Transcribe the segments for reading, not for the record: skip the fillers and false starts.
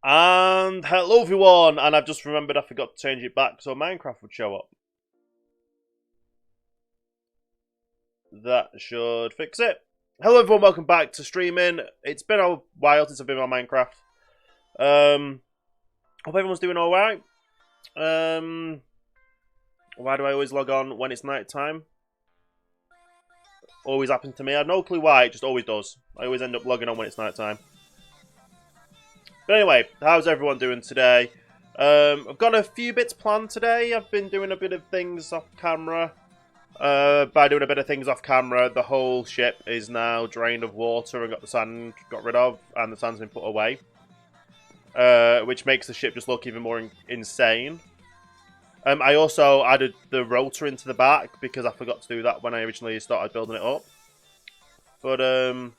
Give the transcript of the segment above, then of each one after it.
And hello everyone, and I've just remembered I forgot to change it back so Minecraft would show up. That should fix it. Hello everyone, welcome back to streaming. It's been a while since I've been on Minecraft. Hope everyone's doing alright. Why do I always log on when it's night time? Always happens to me. I have no clue why, it just always does. I always end up logging on when it's night time. But anyway, how's everyone doing today? I've got a few bits planned today. I've been doing a bit of things off camera. By doing a bit of things off camera, the whole ship is now drained of water and got the sand got rid of, and the sand's been put away. Which makes the ship just look even more insane. I also added the rotor into the back because I forgot to do that when I originally started building it up. But,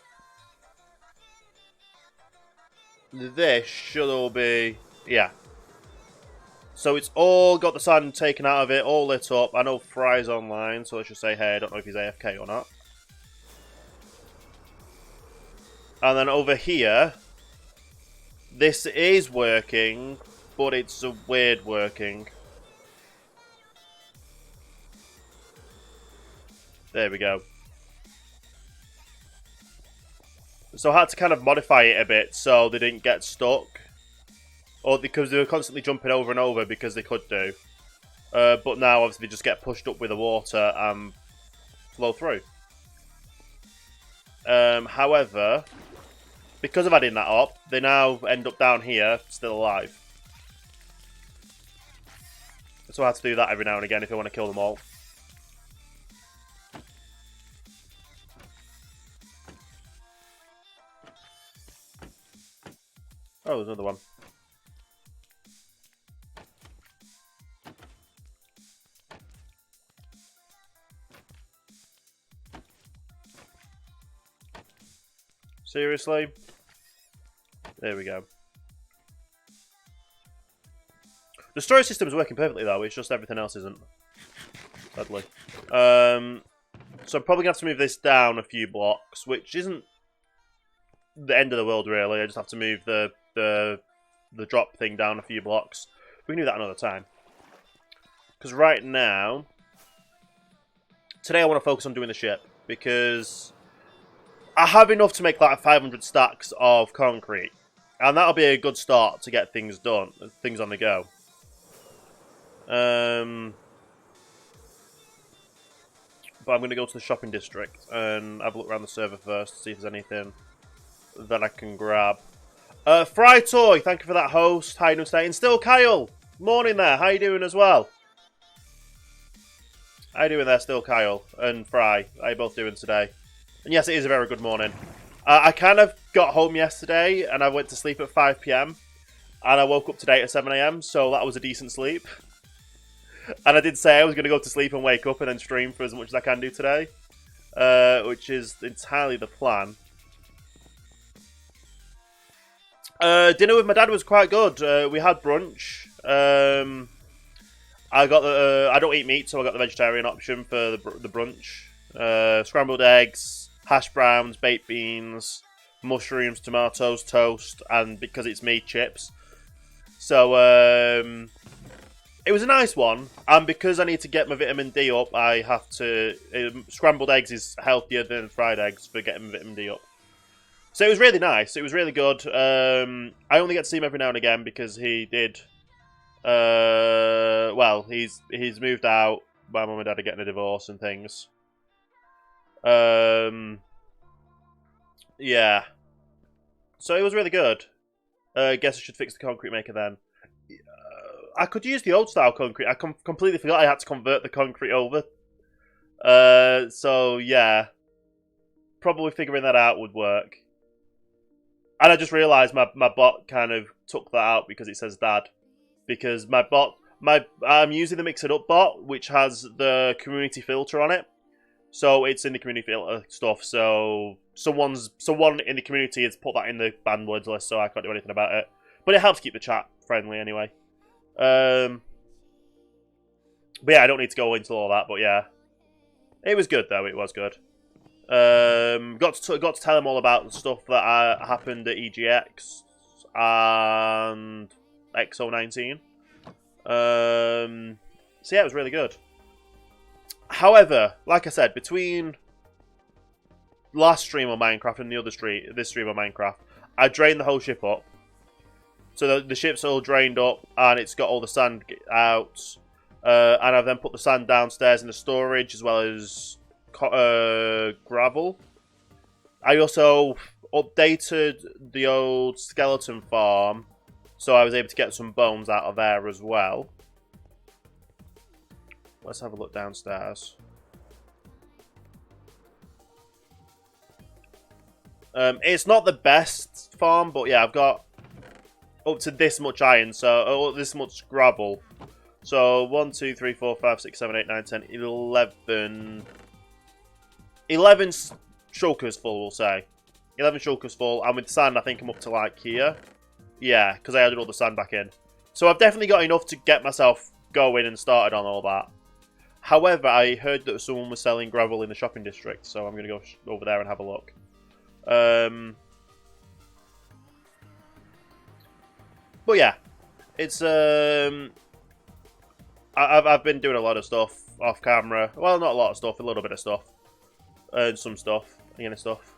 this should all be... yeah. So it's all got the sand taken out of it, all lit up. I know Fry's online, so let's just say hey. I don't know if he's AFK or not. And then over here, this is working, but it's a weird working. There we go. So I had to kind of modify it a bit so they didn't get stuck. Or because they were constantly jumping over and over because they could do. But now obviously they just get pushed up with the water and flow through. However, because of adding that up, they now end up down here still alive. So I have to do that every now and again if I want to kill them all. Oh, there's another one. Seriously? There we go. The storage system is working perfectly though, it's just everything else isn't. Sadly. So I'm probably going to have to move this down a few blocks, which isn't the end of the world really. I just have to move the drop thing down a few blocks. We can do that another time. Because right now, today I want to focus on doing the ship, because I have enough to make like 500 stacks of concrete, and that'll be a good start to get things done, things on the go. But I'm going to go to the shopping district and have a look around the server first to see if there's anything that I can grab. Fry Toy, thank you for that host. How you doing today? And still Kyle, morning there. How you doing as well? How you doing there, still Kyle and Fry? How you both doing today? And yes, it is a very good morning. I kind of got home yesterday and I went to sleep at 5 PM. And I woke up today at 7 AM, so that was a decent sleep. And I did say I was going to go to sleep and wake up and then stream for as much as I can do today. Which is entirely the plan. Dinner with my dad was quite good. We had brunch. I got the. I don't eat meat, so I got the vegetarian option for the brunch. Scrambled eggs, hash browns, baked beans, mushrooms, tomatoes, toast, and because it's me, chips. So it was a nice one, and because I need to get my vitamin D up, I have to. Scrambled eggs is healthier than fried eggs for getting vitamin D up. So it was really nice. It was really good. I only get to see him every now and again because he did. Well, he's moved out. My mum and dad are getting a divorce and things. Yeah. So it was really good. Guess I should fix the concrete maker then. I could use the old style concrete. I completely forgot I had to convert the concrete over. So yeah, probably figuring that out would work. And I just realised my bot kind of took that out because it says Dad. Because I'm using the Mix It Up bot, which has the community filter on it. So it's in the community filter stuff. So someone in the community has put that in the banned words list, so I can't do anything about it. But it helps keep the chat friendly anyway. But yeah, I don't need to go into all that, but yeah. It was good though, it was good. Got to tell him all about the stuff that happened at EGX and XO19. So yeah, it was really good. However, like I said, between last stream on Minecraft and this stream on Minecraft, I drained the whole ship up. So the ship's all drained up and it's got all the sand out. And I've then put the sand downstairs in the storage as well as gravel. I also updated the old skeleton farm, so I was able to get some bones out of there as well. Let's have a look downstairs. It's not the best farm, but yeah, I've got up to this much iron, so this much gravel. So 1, 2, 3, 4, 5, 6, 7, 8, 9, 10, 11 shulkers full, we'll say. 11 shulkers full, and with sand I think I'm up to like here. Yeah, because I added all the sand back in. So I've definitely got enough to get myself going and started on all that. However, I heard that someone was selling gravel in the shopping district, so I'm going to go over there and have a look. But yeah, it's I've been doing a lot of stuff off camera. Well, not a lot of stuff, a little bit of stuff, and some stuff, again stuff.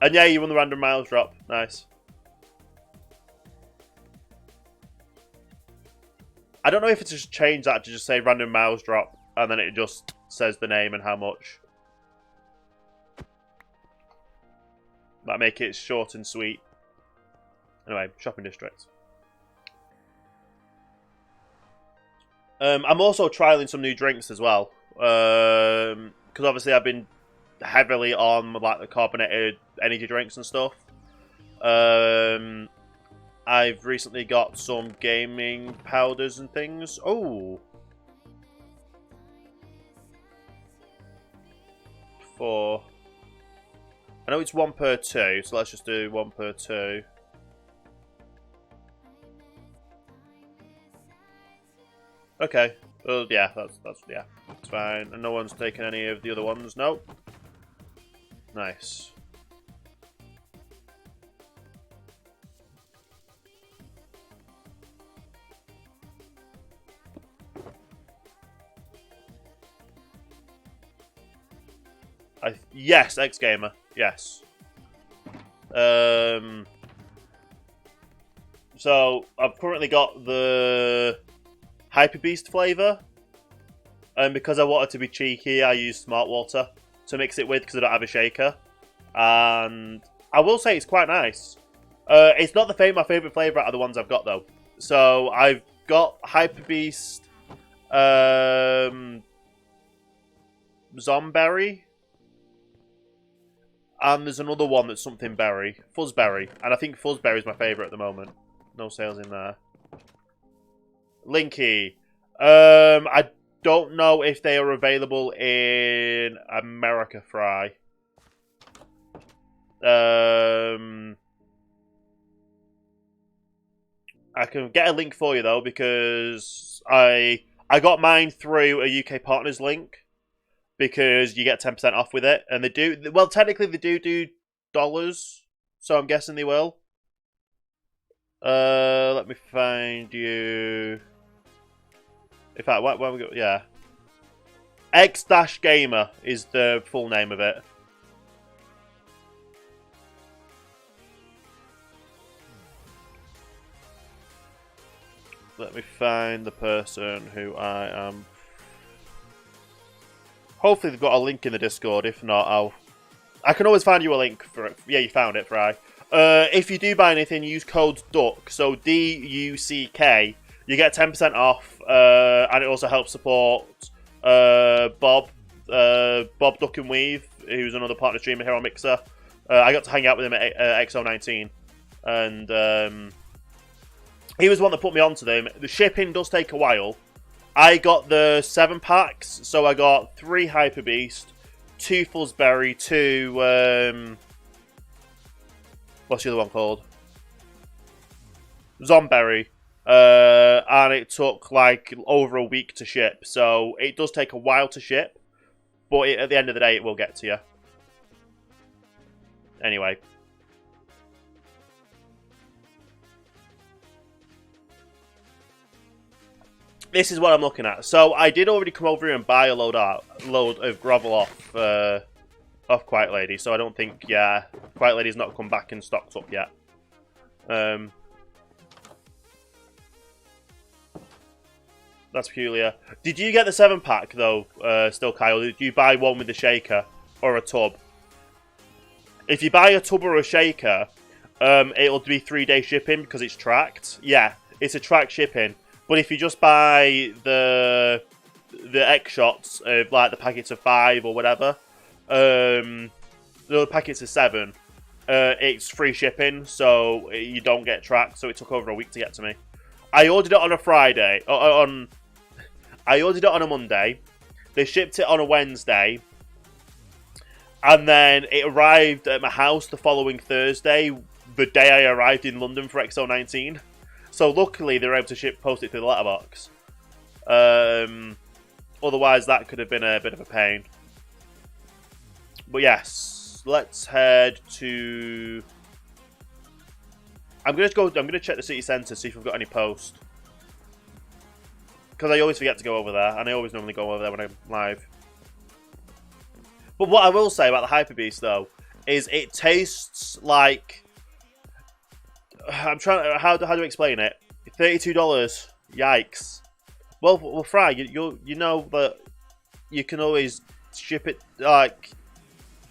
And yeah, you won the random miles drop. Nice. I don't know if it's just changed that to just say random miles drop, and then it just says the name and how much. Might make it short and sweet. Anyway, shopping district. I'm also trialing some new drinks as well, because obviously I've been heavily on like the carbonated energy drinks and stuff. I've recently got some gaming powders and things. Oh, I know it's 1 per 2, so let's just do 1 per 2. Okay. Well, yeah, that's fine. And no one's taken any of the other ones. Nope. Nice. Yes, X-Gamer. Yes. So I've currently got the Hyper Beast flavour, and because I wanted to be cheeky, I used Smart Water to mix it with because I don't have a shaker. And I will say it's quite nice. It's not my favourite flavour out of the ones I've got though. So I've got Hyper Beast, Zomberry, and there's another one that's something berry, Fuzzberry, and I think Fuzzberry is my favourite at the moment. No sales in there. Linky. I don't know if they are available in America Fry. I can get a link for you though, because I got mine through a UK Partners link, because you get 10% off with it, and they do, well, technically they do dollars, so I'm guessing they will. Let me find you. In fact, where we go? Yeah, X-Gamer is the full name of it. Let me find the person who I am. Hopefully they've got a link in the Discord. If not, I can always find you a link for it. Yeah, you found it, Fry. If you do buy anything, use code DUCK. So DUCK. You get 10% off, and it also helps support Bob Duck and Weave, who's another partner streamer here on Mixer. I got to hang out with him at XO19, and he was the one that put me onto them. The shipping does take a while. I got the 7 packs, so I got 3 Hyper Beast, 2 Fuzzberry, 2 what's the other one called? Zomberry. And it took like over a week to ship, so it does take a while to ship, but at the end of the day it will get to you. Anyway. this is what I'm looking at. So I did already come over here and buy a load of gravel off Quiet Lady. So I don't think, yeah, Quiet Lady's not come back and stocked up yet. That's peculiar. Did you get the 7-pack though, still, Kyle? Did you buy one with the shaker or a tub? If you buy a tub or a shaker, it'll be 3-day shipping because it's tracked. Yeah, it's a tracked shipping. But if you just buy the X shots of like the packets of 5 or whatever, the packets of 7, it's free shipping, so you don't get tracked. So it took over a week to get to me. I ordered it on a Friday. I ordered it on a Monday. They shipped it on a Wednesday. And then it arrived at my house the following Thursday, the day I arrived in London for XO19. So luckily they were able to post it through the letterbox. Otherwise that could have been a bit of a pain. But yes, let's head to... I'm gonna check the city centre, see if we've got any post. Because I always forget to go over there, and I always normally go over there when I'm live. But what I will say about the Hyper Beast, though, is it tastes like... I'm trying... How do I explain it? $32. Yikes. Well, Fry, you know that you can always ship it... Like,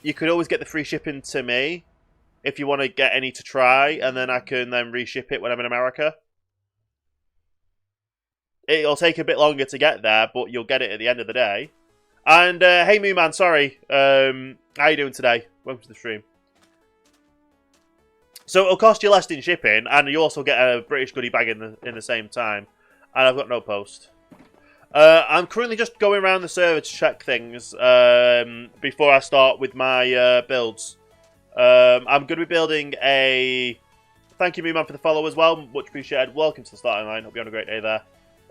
you could always get the free shipping to me if you want to get any to try, and then I can then reship it when I'm in America. It'll take a bit longer to get there, but you'll get it at the end of the day. And, hey Moo Man, sorry. How you doing today? Welcome to the stream. So it'll cost you less in shipping, and you also get a British goodie bag in the same time. And I've got no post. I'm currently just going around the server to check things before I start with my builds. I'm going to be building a... Thank you, Moo Man, for the follow as well. Much appreciated. Welcome to the starting line. Hope you're having a great day there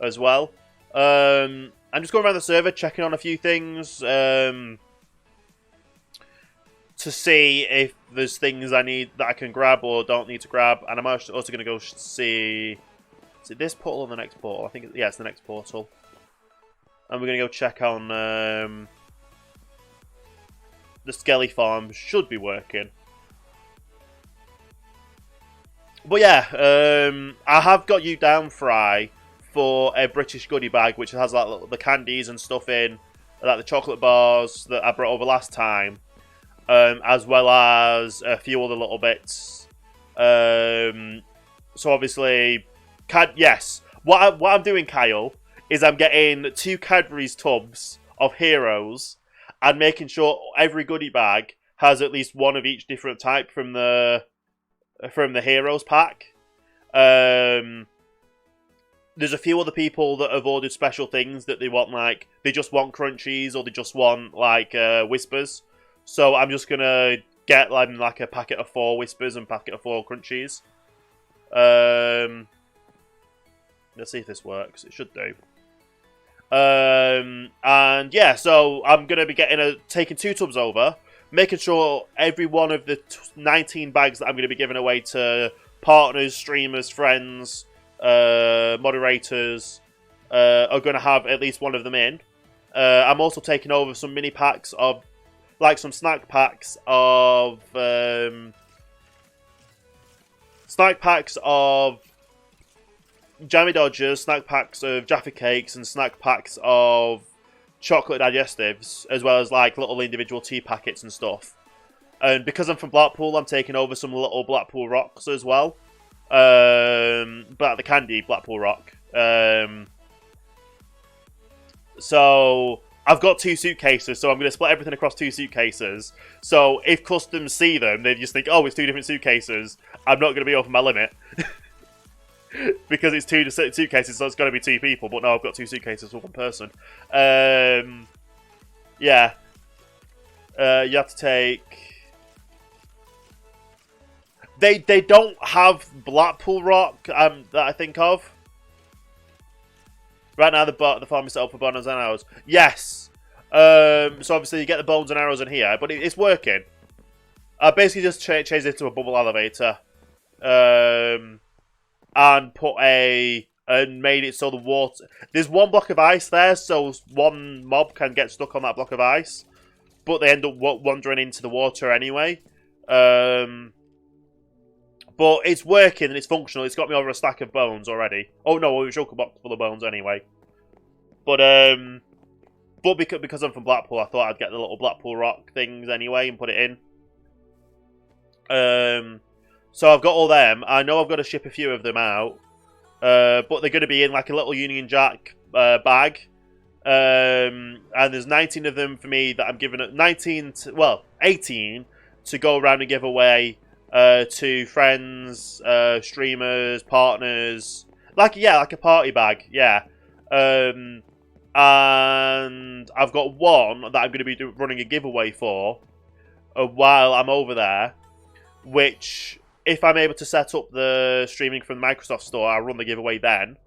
as well. I'm just going around the server, checking on a few things to see if there's things I need that I can grab or don't need to grab. And I'm also going to go see... Is it this portal or the next portal? I think yeah, it's the next portal. And we're going to go check on the Skelly farm. Should be working. But yeah, I have got you down, Fry, for a British goodie bag, which has like the candies and stuff in, like the chocolate bars that I brought over last time, as well as a few other little bits. So obviously, yes, what I'm doing, Kyle, is I'm getting 2 Cadbury's tubs of heroes and making sure every goodie bag has at least one of each different type from the heroes pack. There's a few other people that have ordered special things that they want, like they just want crunchies or they just want like whispers. So I'm just gonna get like a packet of 4 whispers and a packet of 4 crunchies. Let's see if this works. It should do. And yeah, so I'm gonna be taking 2 tubs over, making sure every one of the 19 bags that I'm gonna be giving away to partners, streamers, friends, moderators are gonna have at least one of them in. I'm also taking over some mini packs of, like some snack packs of Jammy Dodgers, snack packs of Jaffa Cakes, and snack packs of chocolate digestives, as well as like little individual tea packets and stuff. And because I'm from Blackpool, I'm taking over some little Blackpool Rocks as well. But the candy Blackpool Rock. So I've got 2 suitcases, so I'm going to split everything across 2 suitcases. So if customs see them, they just think, oh, it's 2 different suitcases. I'm not going to be over my limit. Because it's 2 suitcases, so it's got to be 2 people. But no, I've got 2 suitcases for 1 person. Yeah. You have to take... They don't have Blackpool Rock that I think of. Right now, the farm is set up for bones and arrows. Yes. So obviously you get the bones and arrows in here, but it's working. I basically just changed it to a bubble elevator. And put a and made it so the water... There's one block of ice there, so one mob can get stuck on that block of ice. But they end up wandering into the water anyway. But it's working and it's functional. It's got me over a stack of bones already. Oh no, it was a shulker box full of bones anyway. But because I'm from Blackpool, I thought I'd get the little Blackpool rock things anyway and put it in. So I've got all them. I know I've got to ship a few of them out. But they're going to be in like a little Union Jack bag. And there's 19 of them for me that I'm giving it. 18 to go around and give away to friends, streamers, partners. Like a party bag, yeah. And I've got one that I'm going to be running a giveaway for while I'm over there, which, if I'm able to set up the streaming from the Microsoft Store, I'll run the giveaway then.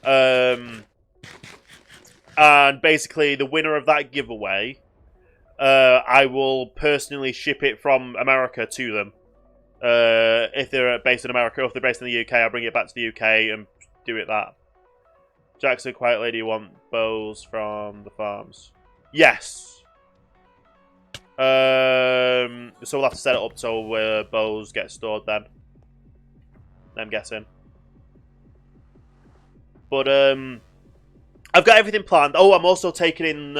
And basically, the winner of that giveaway, I will personally ship it from America to them. If they're based in America, or if they're based in the UK, I'll bring it back to the UK and do it that. Jackson, Quiet Lady, want bows from the farms? Yes. So we'll have to set it up so bows get stored then. I'm guessing. But I've got everything planned. Oh, I'm also taking in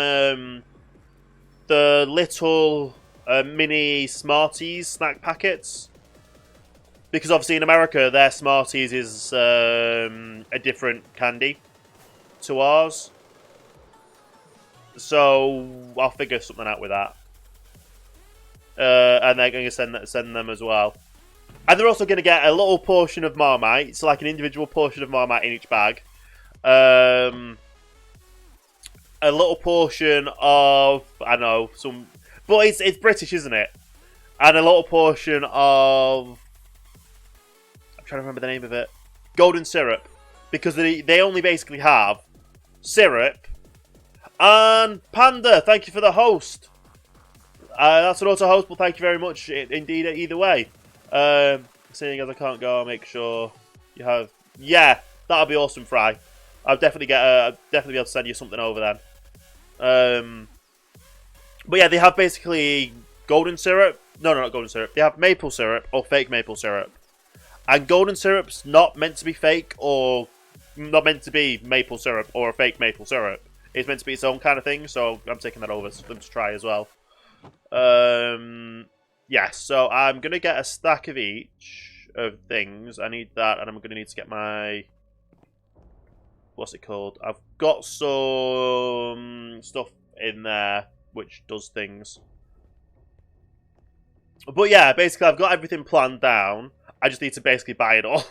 the little mini Smarties snack packets. Because obviously in America, their Smarties is a different candy to ours. So I'll figure something out with that. And they're going to send them as well. And they're also going to get a little portion of Marmite. So like an individual portion of Marmite in each bag. A little portion of, I don't know, some... But it's British, isn't it? And a little portion of... I'm trying to remember the name of it. Golden syrup. Because they only basically have syrup. And Panda, thank you for the host. That's an auto host, but thank you very much indeed either way. Seeing as I can't go, I'll make sure you have... Yeah, that'll be awesome, Fry. I'll definitely be able to send you something over then. But yeah, they have basically golden syrup. No, not golden syrup. They have maple syrup or fake maple syrup. And golden syrup's not meant to be fake or not meant to be maple syrup or a fake maple syrup. It's meant to be its own kind of thing, so I'm taking that over for them to try as well. Yes, so I'm going to get a stack of each of things. I need that, and I'm going to need to get my... What's it called? I've got some stuff in there which does things. But yeah, basically I've got everything planned down. I just need to basically buy it all.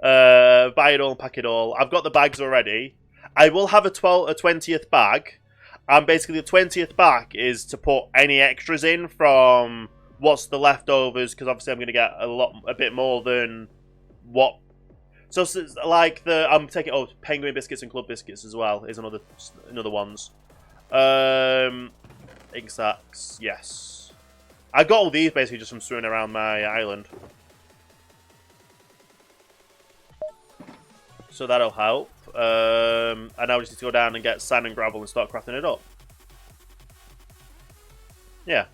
Buy it all and pack it all. I've got the bags already. I will have a 20th bag. And basically the 20th bag is to put any extras in from what's the leftovers. Because obviously I'm going to get a bit more than what... So like I'm taking penguin biscuits and club biscuits as well is another ones. Ink sacks, yes. I got all these basically just from swimming around my island. So that'll help. And now we just need to go down and get sand and gravel and start crafting it up. Yeah.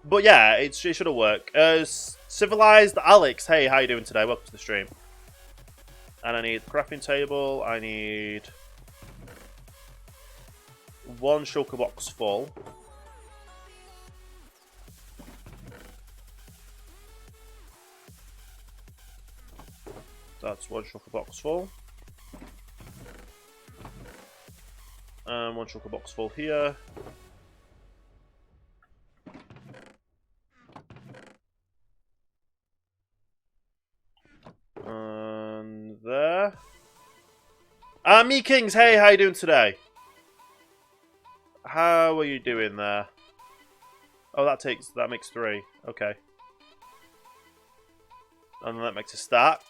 But yeah, it should have worked. Civilized Alex, hey, how you doing today? Welcome to the stream. And I need a crafting table. I need one shulker box full. That's one shulker box full. And one shulker box full here. And there. Me Kings, hey, how you doing today? How are you doing there? Oh, that makes 3. Okay. And then that makes a stack.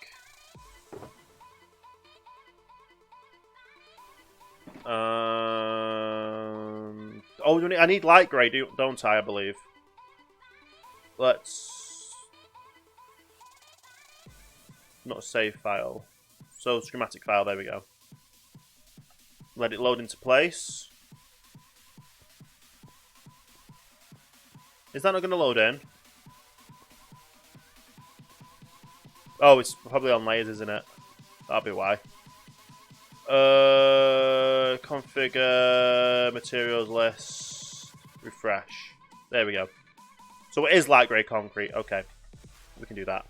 I need light grey, don't I believe? Let's... not a save file. So schematic file, there we go. Let it load into place. Is that not going to load in? Oh, it's probably on layers, isn't it? That'll be why. Configure materials list. Refresh. There we go. So it is light grey concrete. Okay. We can do that.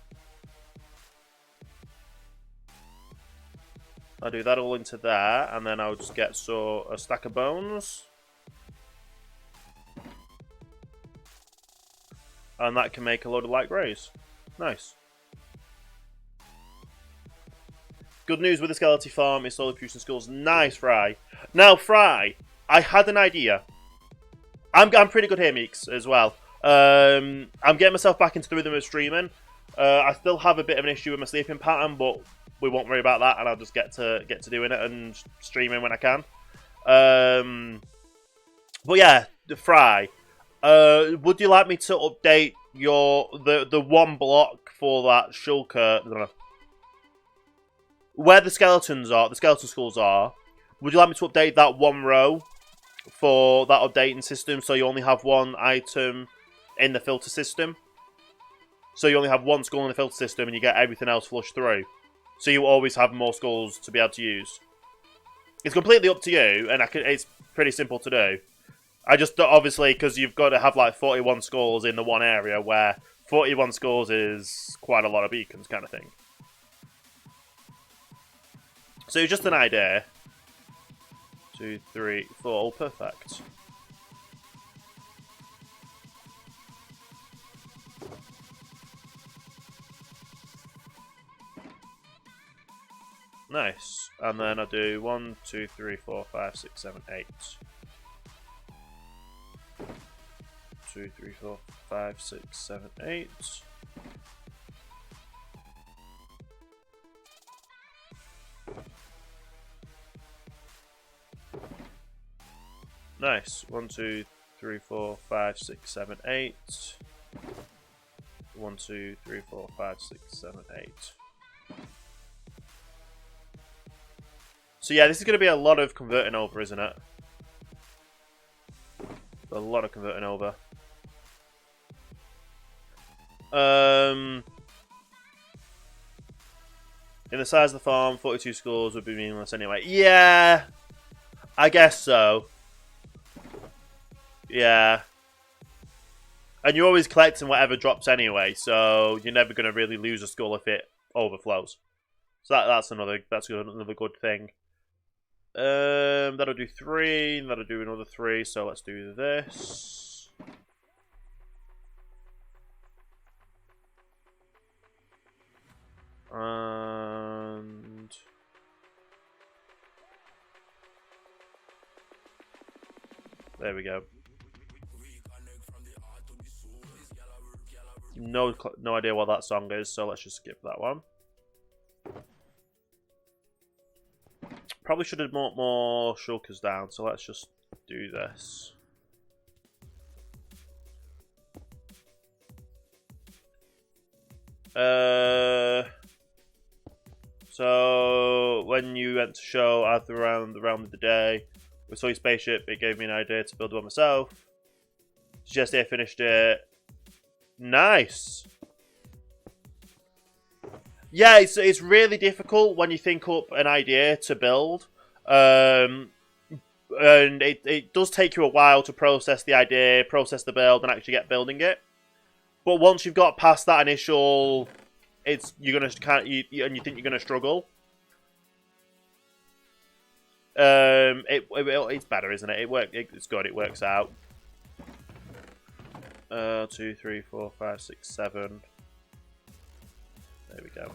I'll do that all into there, and then I'll just get a stack of bones. And that can make a load of light greys. Nice. Good news with the skeleton farm is slowly producing skulls. Nice, Fry. Now, Fry, I had an idea. I'm pretty good here, Meeks, as well. I'm getting myself back into the rhythm of streaming. I still have a bit of an issue with my sleeping pattern, but we won't worry about that, and I'll just get to doing it and streaming when I can. But yeah, Fry. Would you like me to update the one block for that shulker? Where the skeletons are, the skeleton skulls are, would you like me to update that one row for that updating system so you only have one item in the filter system? So you only have one skull in the filter system and you get everything else flushed through. So you always have more skulls to be able to use. It's completely up to you, and it's pretty simple to do. I just, obviously, because you've got to have like 41 skulls in the one area, where 41 skulls is quite a lot of beacons kind of thing. So just an idea. 2, 3, 4, all perfect. Nice. And then I'll do 1, 2, 3, 4, 5, 6, 7, 8. 2, 3, 4, 5, 6, 7, 8. Nice. 1, 2, 3, 4, 5, 6, 7, 8. 1, 2, 3, 4, 5, 6, 7, 8. So yeah, this is going to be a lot of converting over, isn't it? A lot of converting over. In the size of the farm, 42 skulls would be meaningless anyway. Yeah, I guess so. Yeah. And you're always collecting whatever drops anyway, so you're never going to really lose a skull if it overflows. So that's another good thing. That'll do 3, that'll do another 3, so let's do this. And there we go. No idea what that song is, so let's just skip that one. Probably should have brought more shulkers down, so let's just do this. So when you went to show Arthur around the realm of the day, we saw your spaceship. It gave me an idea to build one myself. Just here, finished it. Nice. Yeah, it's really difficult when you think up an idea to build, and it does take you a while to process the idea, process the build, and actually get building it. But once you've got past that initial, and you think you're gonna struggle. It's better, isn't it? It's good. It works out. 2, 3, 4, 5, 6, 7. There we go.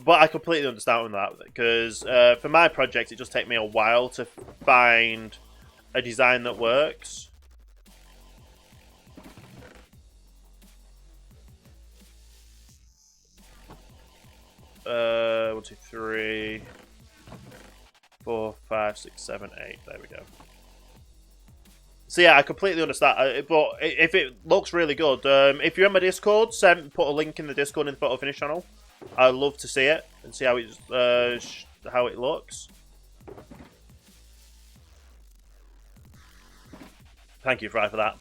But I completely understand that, because for my project, it just takes me a while to find a design that works. One, 2, 3, 4, 5, 6, 7, 8. There we go. So yeah, I completely understand. But if it looks really good, if you're in my Discord, put a link in the Discord in the photo finish channel. I'd love to see it and see how it looks. Thank you, Fry, for that.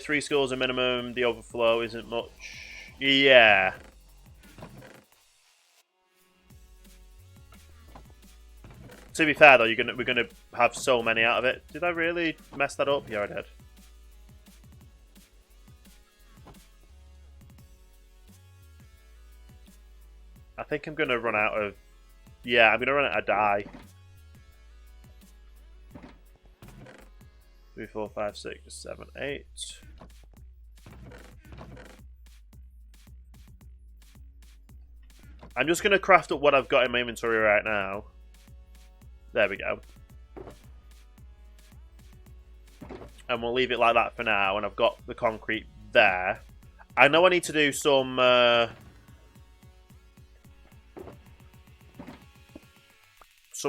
3 scores a minimum. The overflow isn't much. Yeah. To be fair though, we're gonna have so many out of it. Did I really mess that up? Yeah, I did. I think I'm gonna run out of. Yeah, I'm gonna run out of dye. 3, 4, 5, 6, 7, 8. I'm just gonna craft up what I've got in my inventory right now. There we go. And we'll leave it like that for now, and I've got the concrete there. I know I need to do some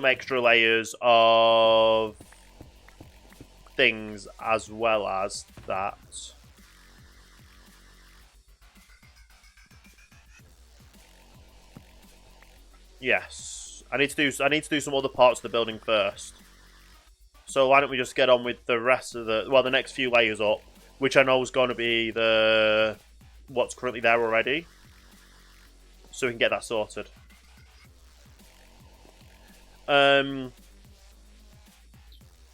extra layers of things as well as that. Yes. I need to do some other parts of the building first. So why don't we just get on with the rest of the next few layers up, which I know is going to be what's currently there already, so we can get that sorted.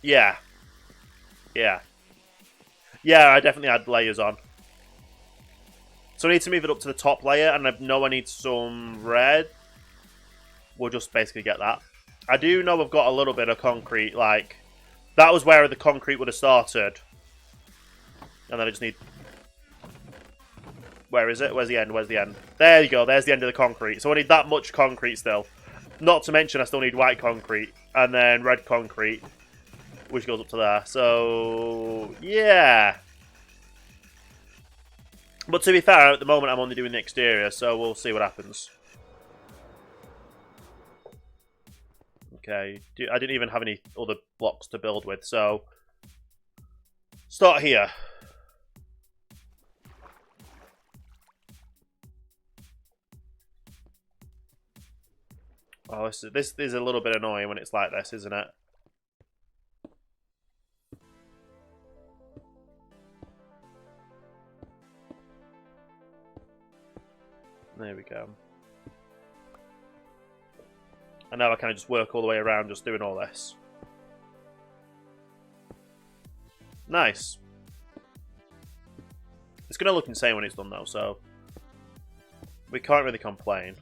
Yeah. I definitely had layers on. So I need to move it up to the top layer, and I know I need some red. We'll just basically get that. I do know I've got a little bit of concrete, like, that was where the concrete would have started. And then I just need... Where is it? Where's the end? Where's the end? There you go, there's the end of the concrete. So I need that much concrete still. Not to mention I still need white concrete, and then red concrete, which goes up to there. So, yeah. But to be fair, at the moment I'm only doing the exterior, so we'll see what happens. Okay, I didn't even have any other blocks to build with, so start here. Oh, this is a little bit annoying when it's like this, isn't it? There we go. And now I kind of just work all the way around just doing all this. Nice. It's going to look insane when it's done though, so we can't really complain.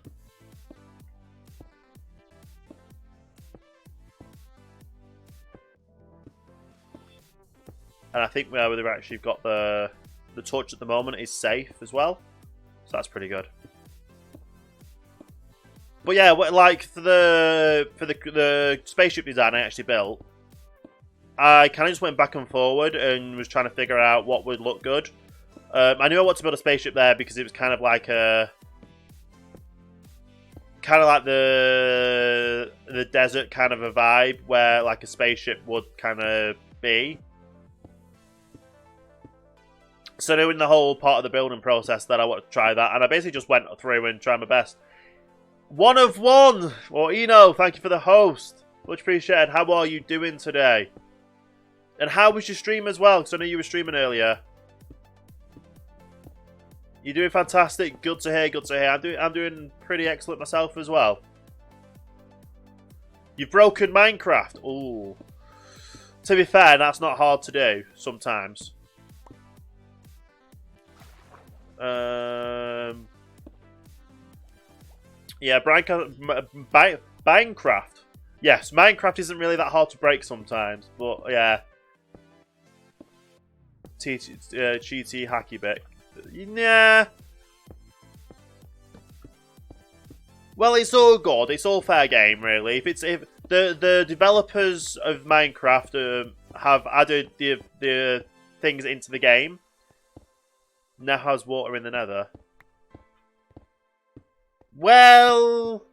And I think where we've actually got the torch at the moment is safe as well. So that's pretty good. But yeah, like for the spaceship design I actually built, I kind of just went back and forward and was trying to figure out what would look good. I knew I wanted to build a spaceship there because it was kind of like the desert kind of a vibe where like a spaceship would kind of be. So doing the whole part of the building process that I wanted to try that, and I basically just went through and tried my best. 1 of 1! Well, Eno, thank you for the host. Much appreciated. How are you doing today? And how was your stream as well? Because I know you were streaming earlier. You're doing fantastic. Good to hear, good to hear. I'm doing pretty excellent myself as well. You've broken Minecraft. Ooh. To be fair, that's not hard to do sometimes. Yeah, Minecraft. Yes, Minecraft isn't really that hard to break sometimes, but yeah. Cheaty hacky bit. Yeah. Well, it's all good. It's all fair game, really. If the developers of Minecraft have added the things into the game, now has water in the Nether. Well,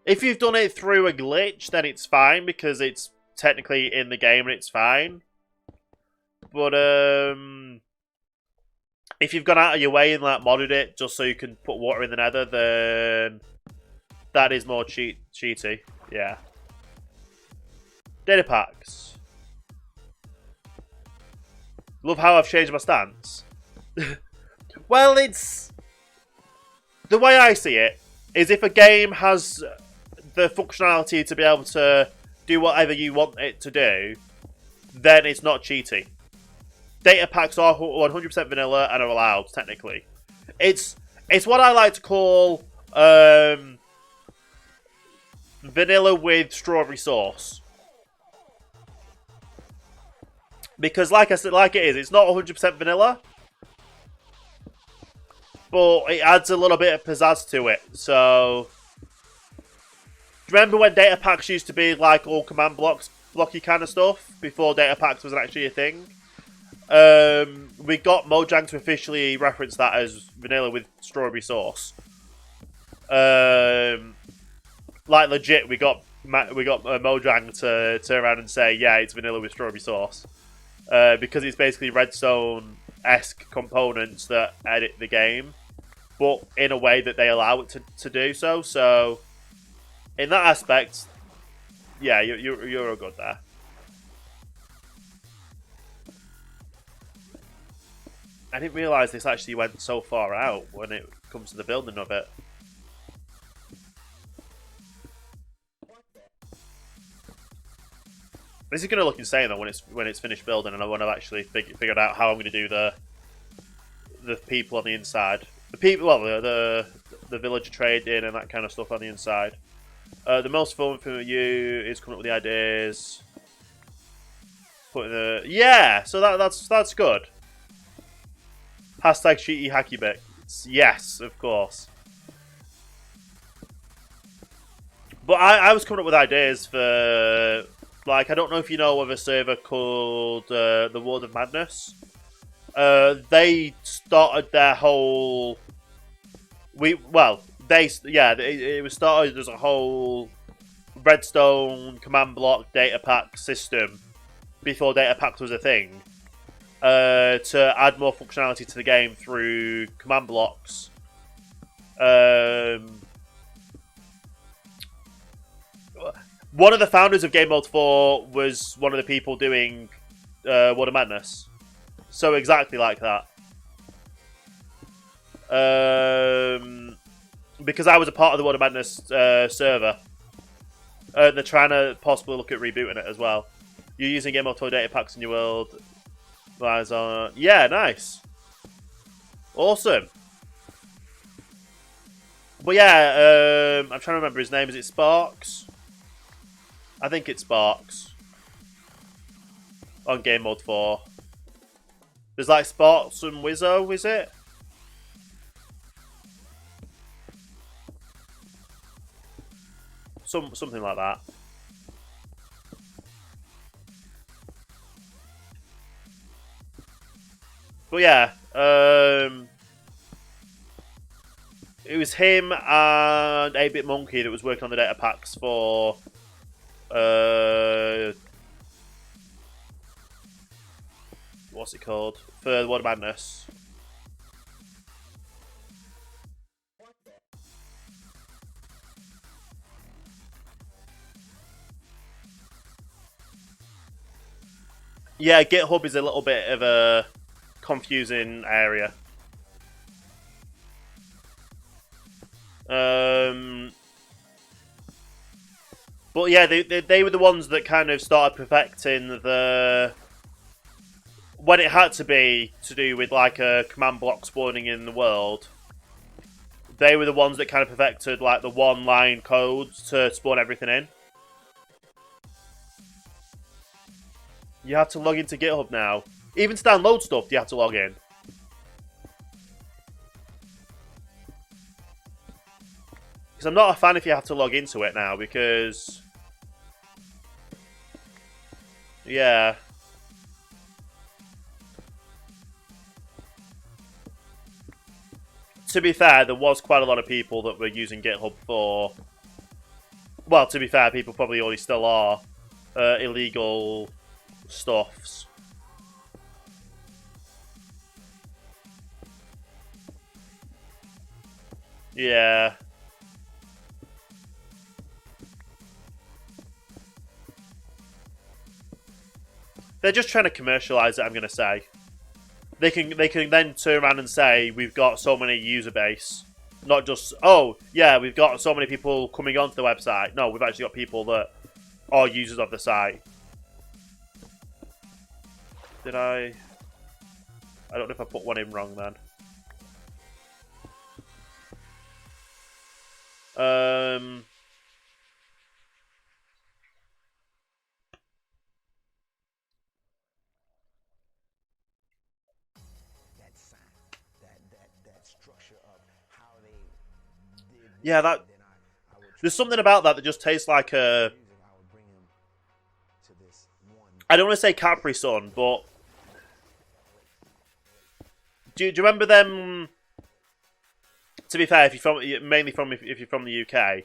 if you've done it through a glitch, then it's fine because it's technically in the game and it's fine. But if you've gone out of your way and like modded it just so you can put water in the nether, then that is more cheaty. Yeah. Data packs. Love how I've changed my stance. Well, it's... The way I see it is if a game has the functionality to be able to do whatever you want it to do, then it's not cheaty. Data packs are 100% vanilla and are allowed, technically. It's what I like to call vanilla with strawberry sauce. Because, like I said, like it is, it's not 100% vanilla, but it adds a little bit of pizzazz to it. So, remember when data packs used to be like all command blocky kind of stuff before data packs was actually a thing? We got Mojang to officially reference that as vanilla with strawberry sauce. Like legit, we got Mojang to turn around and say, yeah, it's vanilla with strawberry sauce. Because it's basically Redstone-esque components that edit the game, but in a way that they allow it to do so. So, in that aspect, yeah, you're all good there. I didn't realise this actually went so far out when it comes to the building of it. This is going to look insane though when it's finished building, and I want to actually figured out how I'm going to do the people on the inside. The people, well, the villager trading and that kind of stuff on the inside. The most fun for you is coming up with the ideas. Putting the so that's good. Hashtag cheaty hacky bits. Yes, of course. But I was coming up with ideas for, like, I don't know if you know of a server called the World of Madness. They started their whole... it was started as a whole redstone command block data pack system before data packs was a thing. To add more functionality to the game through command blocks. One of the founders of Game Mode 4 was one of the people doing World of Madness. So exactly like that. Because I was a part of the World of Madness server. They're trying to possibly look at rebooting it as well. You're using Game Mode 4 data packs in your world. Yeah, nice. Awesome. But yeah, I'm trying to remember his name. Is it Sparks? I think it's Sparks. On Game Mode 4. There's like Sparks and Wizzo, is it? Something like that. But yeah, it was him and 8-Bit Monkey that was working on the data packs for what's it called? For World of Madness. Yeah, GitHub is a little bit of a confusing area. But yeah, they were the ones that kind of started perfecting the... When it had to be to do with like a command block spawning in the world, they were the ones that kind of perfected like the one-line code to spawn everything in. You have to log into GitHub now. Even to download stuff, you have to log in. Because I'm not a fan if you have to log into it now, because... Yeah. To be fair, there was quite a lot of people that were using GitHub for... Well, to be fair, people probably already still are. illegal stuffs. Yeah. They're just trying to commercialize it, I'm gonna say. They can then turn around and say we've got so many user base. Not just, oh yeah, we've got so many people coming onto the website. No, we've actually got people that are users of the site. Did I don't know if I put one in wrong then. Yeah, that there's something about that just tastes like a. I don't want to say Capri Sun, but do you remember them? To be fair, if you're from if you're from the UK,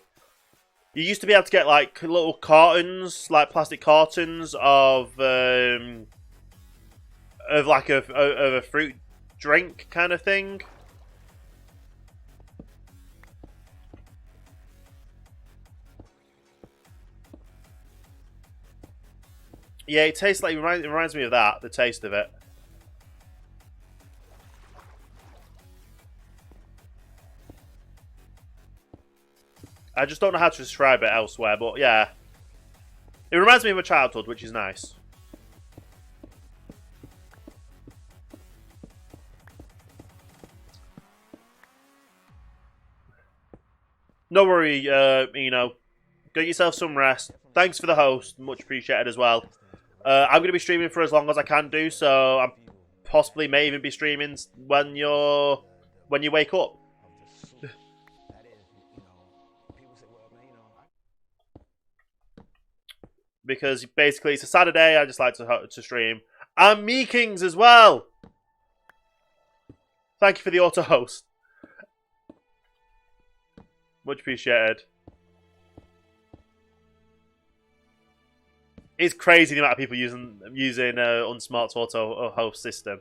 you used to be able to get like little cartons, like plastic cartons of like a fruit drink kind of thing. Yeah, it tastes like it reminds me of that. The taste of it. I just don't know how to describe it elsewhere, but yeah. It reminds me of my childhood, which is nice. No worry, get yourself some rest. Thanks for the host, much appreciated as well. I'm going to be streaming for as long as I can do, so I possibly may even be streaming when you wake up. Because basically it's a Saturday, I just like to stream. And Me Kings as well! Thank you for the auto host. Much appreciated. It's crazy the amount of people using Unsmart's auto host system.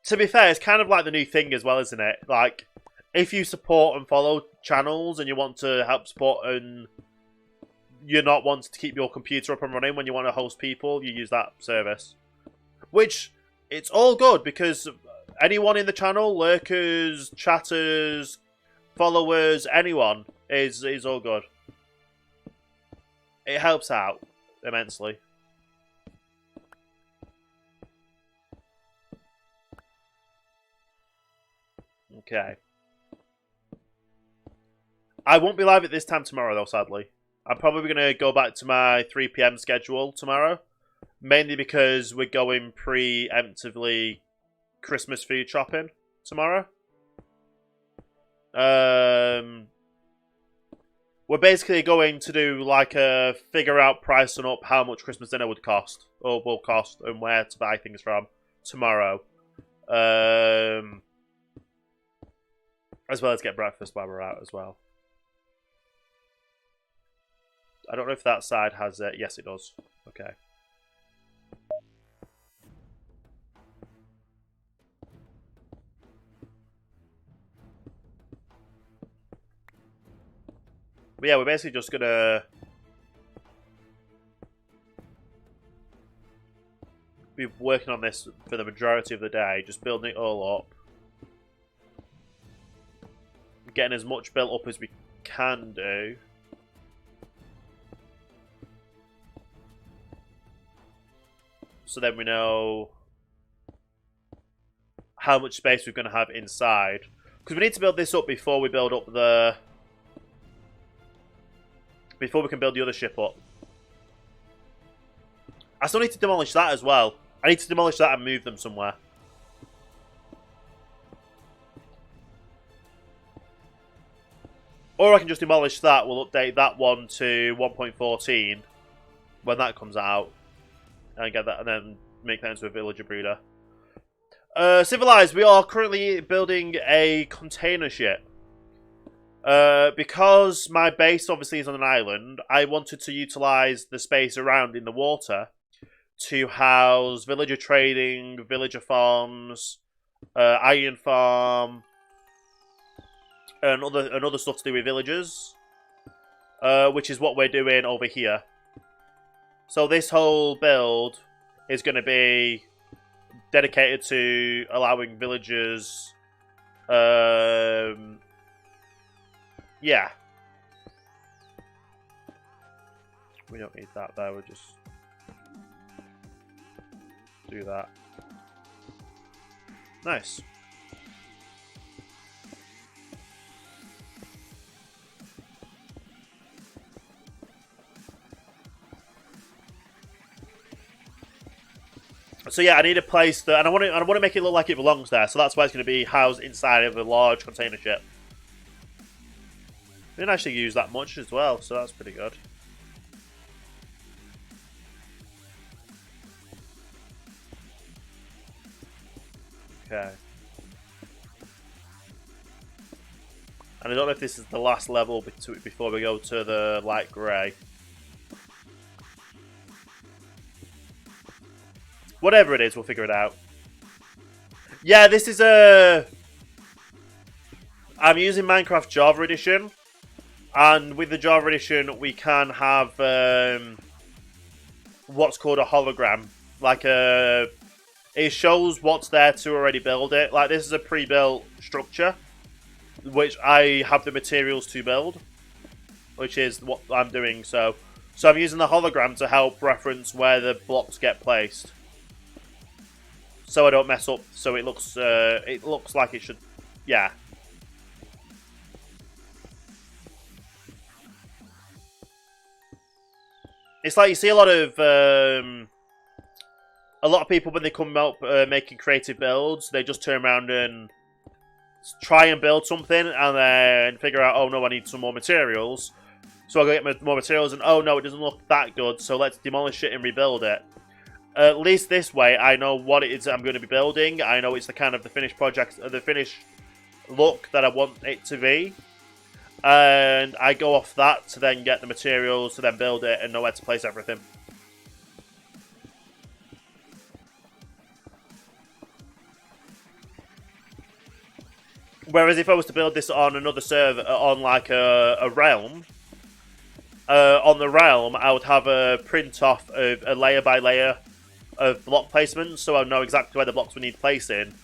To be fair, it's kind of like the new thing as well, isn't it? Like, if you support and follow channels and you want to help support and you're not wanting to keep your computer up and running when you want to host people, you use that service. Which, it's all good because anyone in the channel, lurkers, chatters, followers, anyone, is all good. It helps out immensely. Okay. I won't be live at this time tomorrow, though, sadly. I'm probably going to go back to my 3 PM schedule tomorrow. Mainly because we're going preemptively Christmas food shopping tomorrow. We're basically going to do like a figure out pricing up how much Christmas dinner would cost or will cost and where to buy things from tomorrow. As well as get breakfast while we're out as well. I don't know if that side has it. Yes, it does. Okay. But yeah, we're basically just gonna be working on this for the majority of the day, just building it all up. Getting as much built up as we can do. So then we know how much space we're going to have inside. Because we need to build this up before we build up the... Before we can build the other ship up. I still need to demolish that as well. I need to demolish that and move them somewhere. Or I can just demolish that. We'll update that one to 1.14 when that comes out. And get that, and then make that into a villager breeder. Civilized, we are currently building a container ship. Because my base obviously is on an island, I wanted to utilize the space around in the water to house villager trading, villager farms, iron farm, and other stuff to do with villagers, which is what we're doing over here. So this whole build is going to be dedicated to allowing villagers, yeah. We don't need that there, we'll just do that. Nice. So yeah, I need a place that, and I want to make it look like it belongs there. So that's why it's going to be housed inside of a large container ship. We didn't actually use that much as well, so that's pretty good. Okay. And I don't know if this is the last level before we go to the light grey. Whatever it is, we'll figure it out. Yeah, this is a... I'm using Minecraft Java Edition. And with the Java Edition, we can have what's called a hologram. Like a... It shows what's there to already build it. Like, this is a pre-built structure, which I have the materials to build, which is what I'm doing. So I'm using the hologram to help reference where the blocks get placed, so I don't mess up. So it looks like it should, yeah. It's like you see a lot of people when they come up making creative builds, they just turn around and try and build something and then figure out, oh no, I need some more materials. So I go get more materials and oh no, it doesn't look that good, so let's demolish it and rebuild it. At least this way, I know what it is I'm going to be building. I know it's the kind of the finished project, the finished look that I want it to be. And I go off that to then get the materials to then build it and know where to place everything. Whereas if I was to build this on another server, on like a realm, on the realm, I would have a print off of a layer by layer of block placement, so I know exactly where the blocks would need placing.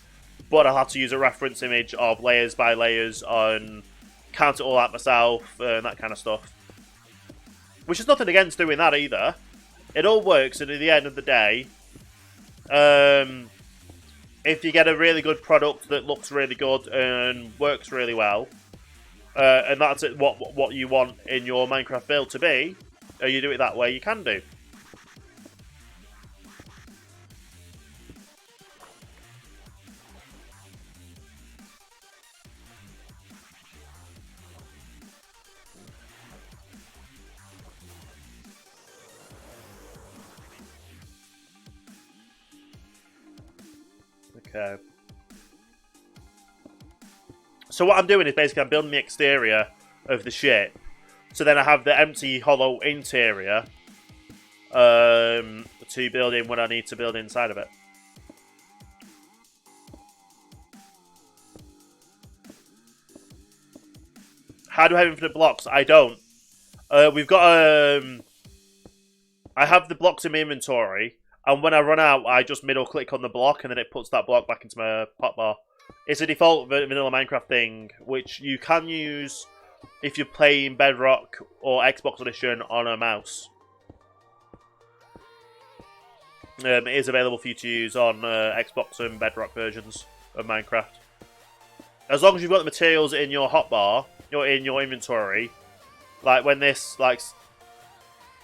But I'll have to use a reference image of layers by layers and count it all out myself and that kind of stuff. Which is nothing against doing that either. It all works, and at the end of the day, if you get a really good product that looks really good and works really well, and that's what you want in your Minecraft build to be, you do it that way, you can do. Okay. So what I'm doing is basically I'm building the exterior of the ship. So then I have the empty, hollow interior to build in what I need to build inside of it. How do I have infinite blocks? I don't. We've got I have the blocks in my inventory, and when I run out, I just middle click on the block, and then it puts that block back into my hotbar. It's a default vanilla Minecraft thing, which you can use if you're playing Bedrock or Xbox Edition on a mouse. It is available for you to use on Xbox and Bedrock versions of Minecraft. As long as you've got the materials in your hotbar, in your inventory, like when this, like,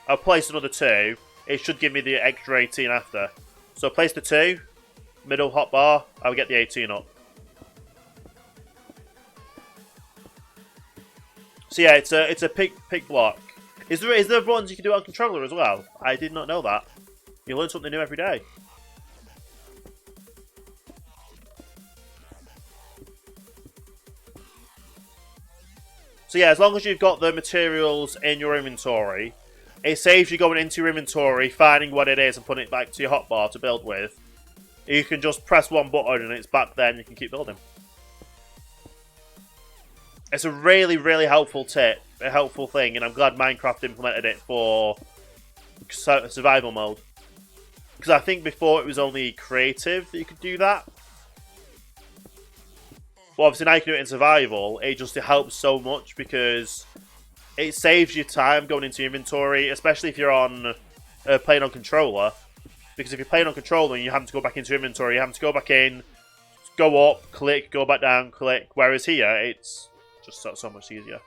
I'll place another 2, it should give me the extra 18 after. So place the 2, middle hotbar, I'll get the 18 up. So yeah, it's a pick block. Is there buttons you can do on controller as well? I did not know that. You learn something new every day. So So yeah, as long as you've got the materials in your inventory, it saves you going into your inventory, finding what it is and putting it back to your hotbar to build with. You can just press one button and it's back there and you can keep building. It's a really, really helpful tip, a helpful thing, and I'm glad Minecraft implemented it for survival mode. Because I think before it was only creative that you could do that. But obviously now you can do it in survival. It helps so much because it saves you time going into your inventory, especially if you're on playing on controller. Because if you're playing on controller and you have to go back into your inventory, you have to go back in, go up, click, go back down, click. Whereas here, it's just so much easier.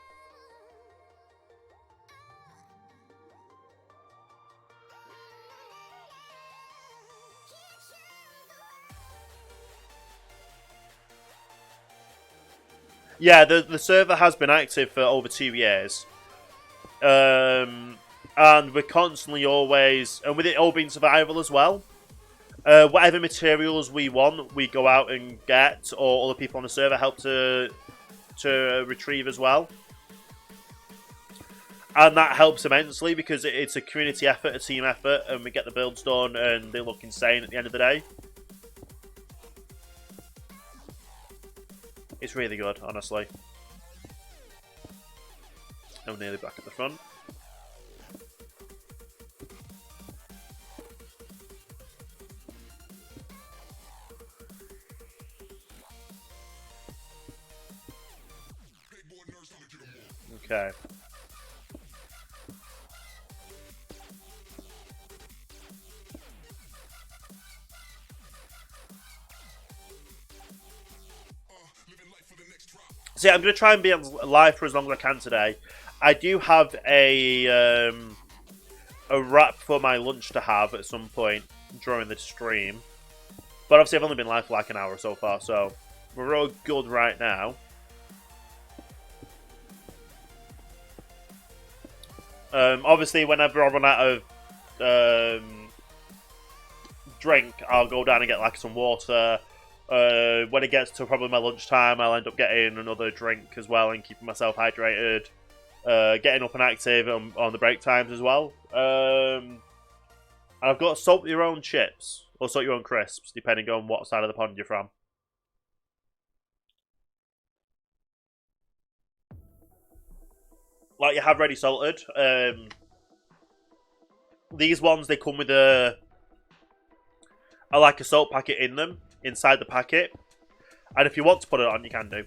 Yeah, the server has been active for over 2 years. And we're constantly always... And with it all being survival as well, whatever materials we want, we go out and get, or other people on the server help to retrieve as well. And that helps immensely because it's a community effort, a team effort, and we get the builds done and they look insane at the end of the day. It's really good, honestly. I'm nearly back at the front. Okay. So yeah, I'm going to try and be live for as long as I can today. I do have a wrap for my lunch to have at some point during the stream. But obviously I've only been live for like an hour so far, so we're all good right now. Obviously whenever I run out of drink, I'll go down and get like some water. When it gets to probably my lunchtime, I'll end up getting another drink as well and keeping myself hydrated. Getting up and active on the break times as well. And I've got salt your own chips, or salt your own crisps, depending on what side of the pond you're from. Like you have ready salted. These ones, they come with like a salt packet in them. Inside the packet, and if you want to put it on, you can do.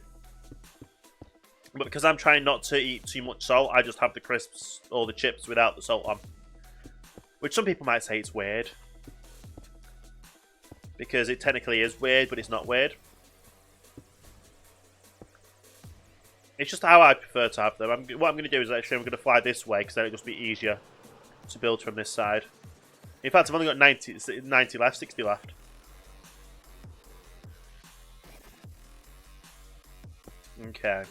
But because I'm trying not to eat too much salt, I just have the crisps or the chips without the salt on. Which some people might say it's weird. Because it technically is weird, but it's not weird. It's just how I prefer to have them. What I'm going to do is actually I'm going to fly this way, because then it'll just be easier to build from this side. In fact, I've only got 90 left, 60 left. Okay.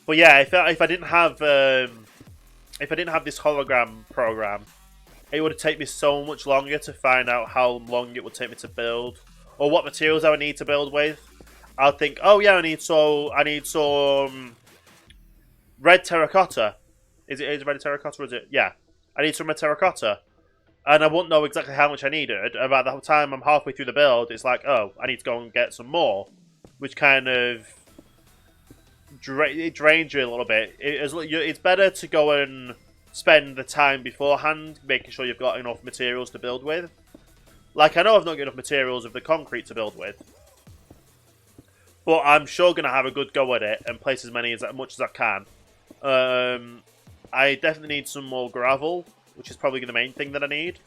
But yeah, if I didn't have this hologram program, it would take me so much longer to find out how long it would take me to build, or what materials I would need to build with. I'll think, oh yeah, I need some red terracotta. Is it red terracotta? Or is it? Yeah, I need some red terracotta. And I wouldn't know exactly how much I needed. About the time I'm halfway through the build, it's like, oh, I need to go and get some more. Which kind of... it drains you a little bit. It's better to go and spend the time beforehand, making sure you've got enough materials to build with. Like, I know I've not got enough materials of the concrete to build with. But I'm sure going to have a good go at it and place as much as I can. I definitely need some more gravel, which is probably the main thing that I need.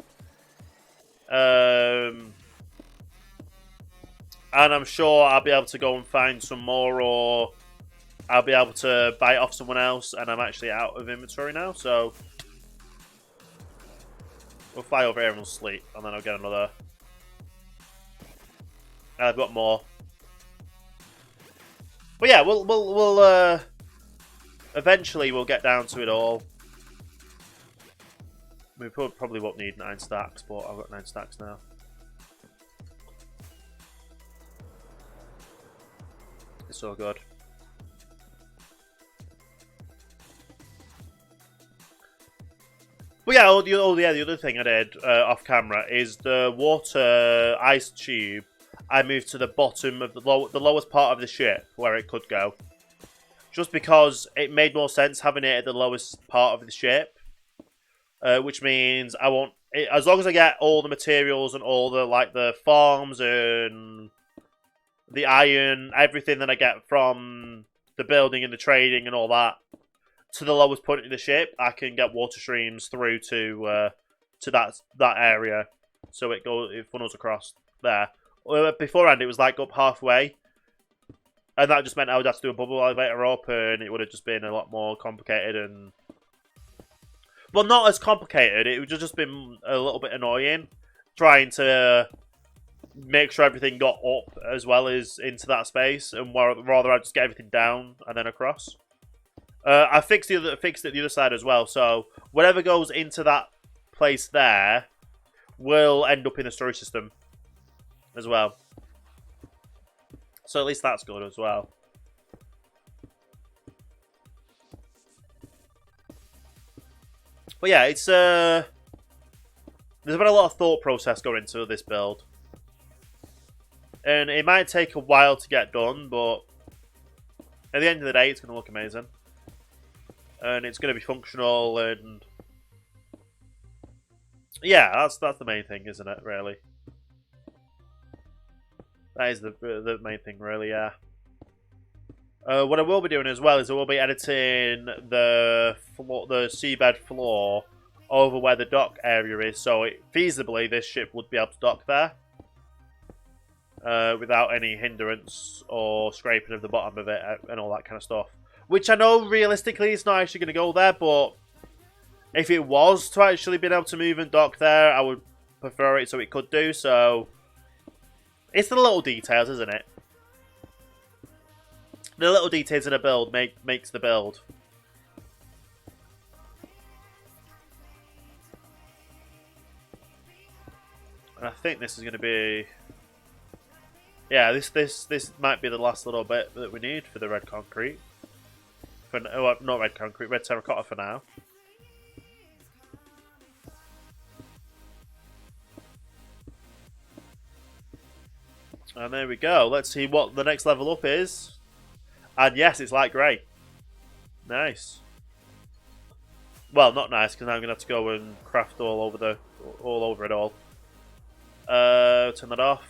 And I'm sure I'll be able to go and find some more, or I'll be able to buy it off someone else, and I'm actually out of inventory now, so we'll fly over here and we'll sleep, and then I'll get another. I've got more. But yeah, we'll eventually we'll get down to it all. We probably won't need 9 stacks, but I've got 9 stacks now. so good. But yeah, the other thing I did off camera is the water ice tube. I moved to the bottom of the lowest part of the ship where it could go, just because it made more sense having it at the lowest part of the ship, which means I won't. As long as I get all the materials and all the the farms and the iron, everything that I get from the building and the trading and all that, to the lowest point in the ship, I can get water streams through to that area, so it funnels across there. Beforehand, it was like up halfway, and that just meant I would have to do a bubble elevator up, and it would have just been a lot more complicated and, well, not as complicated. It would have just been a little bit annoying trying to make sure everything got up as well as into that space, and rather I just get everything down and then across. I fixed it the other side as well, so whatever goes into that place there will end up in the storage system as well. So at least that's good as well. But yeah, it's there's been a lot of thought process going into this build, and it might take a while to get done, but at the end of the day, it's going to look amazing. And it's going to be functional, and yeah, that's the main thing, isn't it? Really, that is the main thing, really. Yeah. What I will be doing as well is I will be editing the seabed floor over where the dock area is, so feasibly this ship would be able to dock there without any hindrance or scraping of the bottom of it and all that kind of stuff. Which I know realistically it's not actually going to go there, but if it was to actually be able to move and dock there, I would prefer it so it could do. So it's the little details, isn't it? The little details in a build makes the build. And I think this is going to be, yeah, this might be the last little bit that we need for the red concrete. Not red concrete, red terracotta for now. And there we go. Let's see what the next level up is. And yes, it's light grey. Nice. Well, not nice, because now I'm gonna have to go and craft all over it all. Turn that off.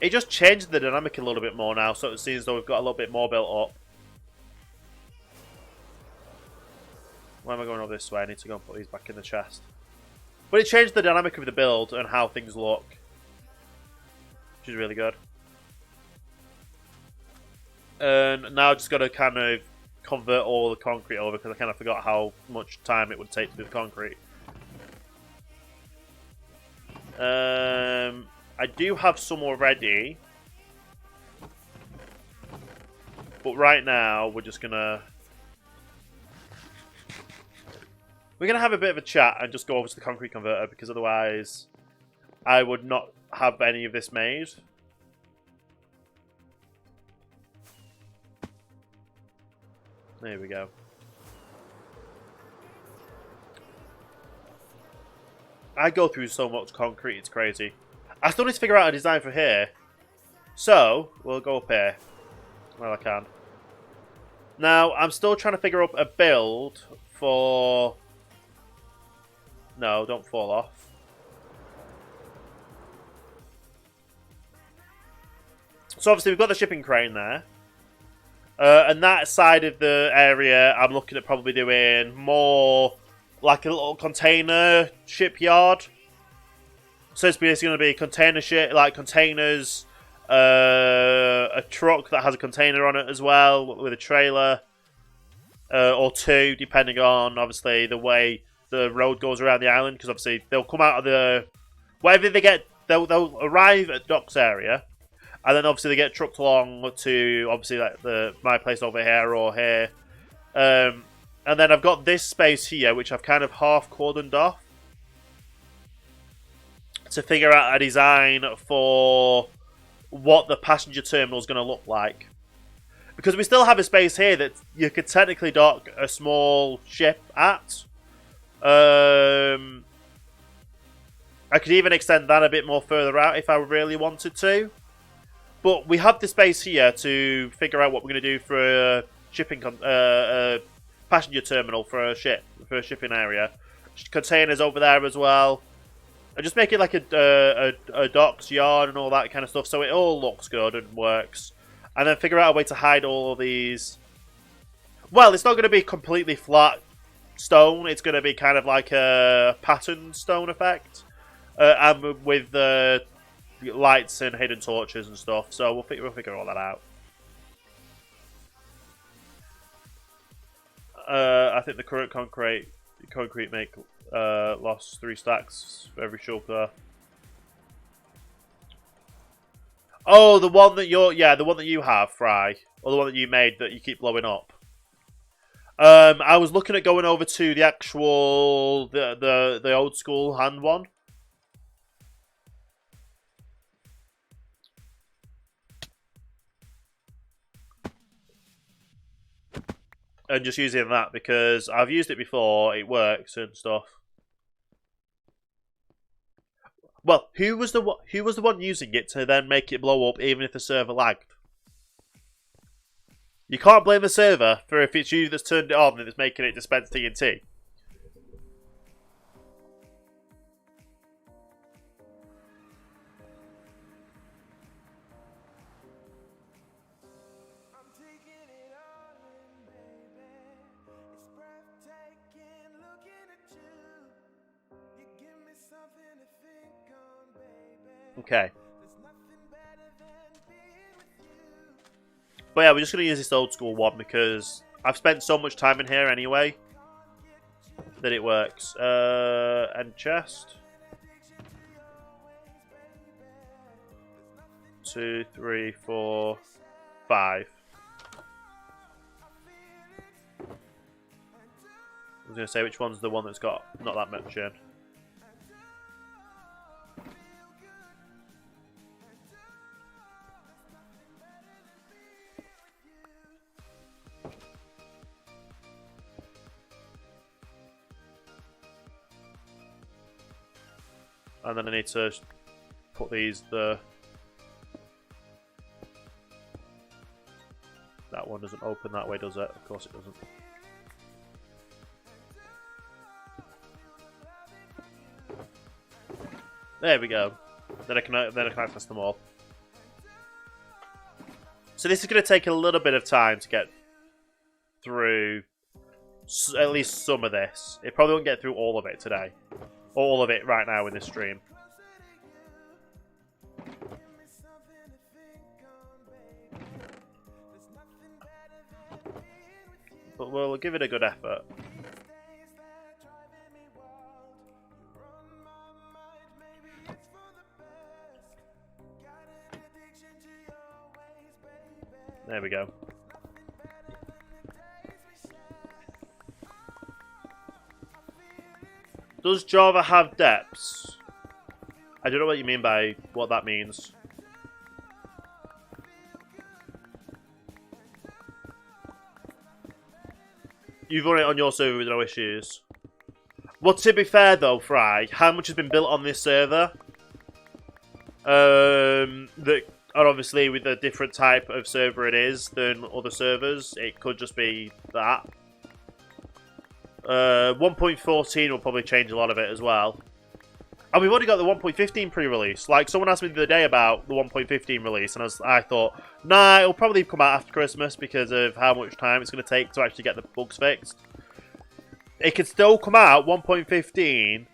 It just changed the dynamic a little bit more now, so it seems as though we've got a little bit more built up. Why am I going over this way? I need to go and put these back in the chest. But it changed the dynamic of the build and how things look, which is really good. And now I've just got to kind of convert all the concrete over, because I kind of forgot how much time it would take to do the concrete. I do have some already, but right now we're gonna have a bit of a chat and just go over to the concrete converter, because otherwise I would not have any of this made. There we go. I go through so much concrete, it's crazy. I still need to figure out a design for here. So, we'll go up here. Well, I can. Now, I'm still trying to figure out a build for... No, don't fall off. So obviously we've got the shipping crane there. And that side of the area, I'm looking at probably doing more like a little container shipyard. So it's basically going to be container ship, like containers, a truck that has a container on it as well with a trailer, or two, depending on obviously the way the road goes around the island. Because obviously they'll come out of the wherever they get, they'll arrive at docks area, and then obviously they get trucked along to obviously like my place over here or here, and then I've got this space here which I've kind of half cordoned off to figure out a design for what the passenger terminal is going to look like. Because we still have a space here that you could technically dock a small ship at. I could even extend that a bit more further out if I really wanted to. But we have the space here to figure out what we're going to do for a shipping passenger terminal for a ship, for a shipping area. Containers over there as well. And just make it like a docks yard and all that kind of stuff, so it all looks good and works. And then figure out a way to hide all of these. Well, it's not going to be completely flat stone. It's going to be kind of like a patterned stone effect, and with the lights and hidden torches and stuff. So we'll figure all that out. I think the current concrete make lost 3 stacks for every shulker. Oh, the one that the one that you have, Fry, or the one that you made that you keep blowing up. I was looking at going over to the actual the old school hand one. And just using that because I've used it before, it works and stuff. Well, who was the one using it to then make it blow up even if the server lagged? You can't blame the server for if it's you that's turned it on and it's making it dispense TNT. Okay. But yeah, we're just going to use this old school one because I've spent so much time in here anyway that it works. And chest. 2, 3, 4, 5. I was going to say which one's the one that's got not that much in. And then I need to put these That one doesn't open that way, does it? Of course it doesn't. There we go. Then I can access them all. So this is going to take a little bit of time to get through at least some of this. It probably won't get through all of it today. All of it right now in this stream. But we'll give it a good effort. There we go. Does Java have depths? I don't know what you mean by what that means. You've run it on your server with no issues. Well, to be fair though, Fry, how much has been built on this server? That are obviously with a different type of server it is than other servers. It could just be that. 1.14 will probably change a lot of it as well. And we've already got the 1.15 pre-release. Like, someone asked me the other day about the 1.15 release, and I thought, nah, it'll probably come out after Christmas because of how much time it's going to take to actually get the bugs fixed. It could still come out 1.15.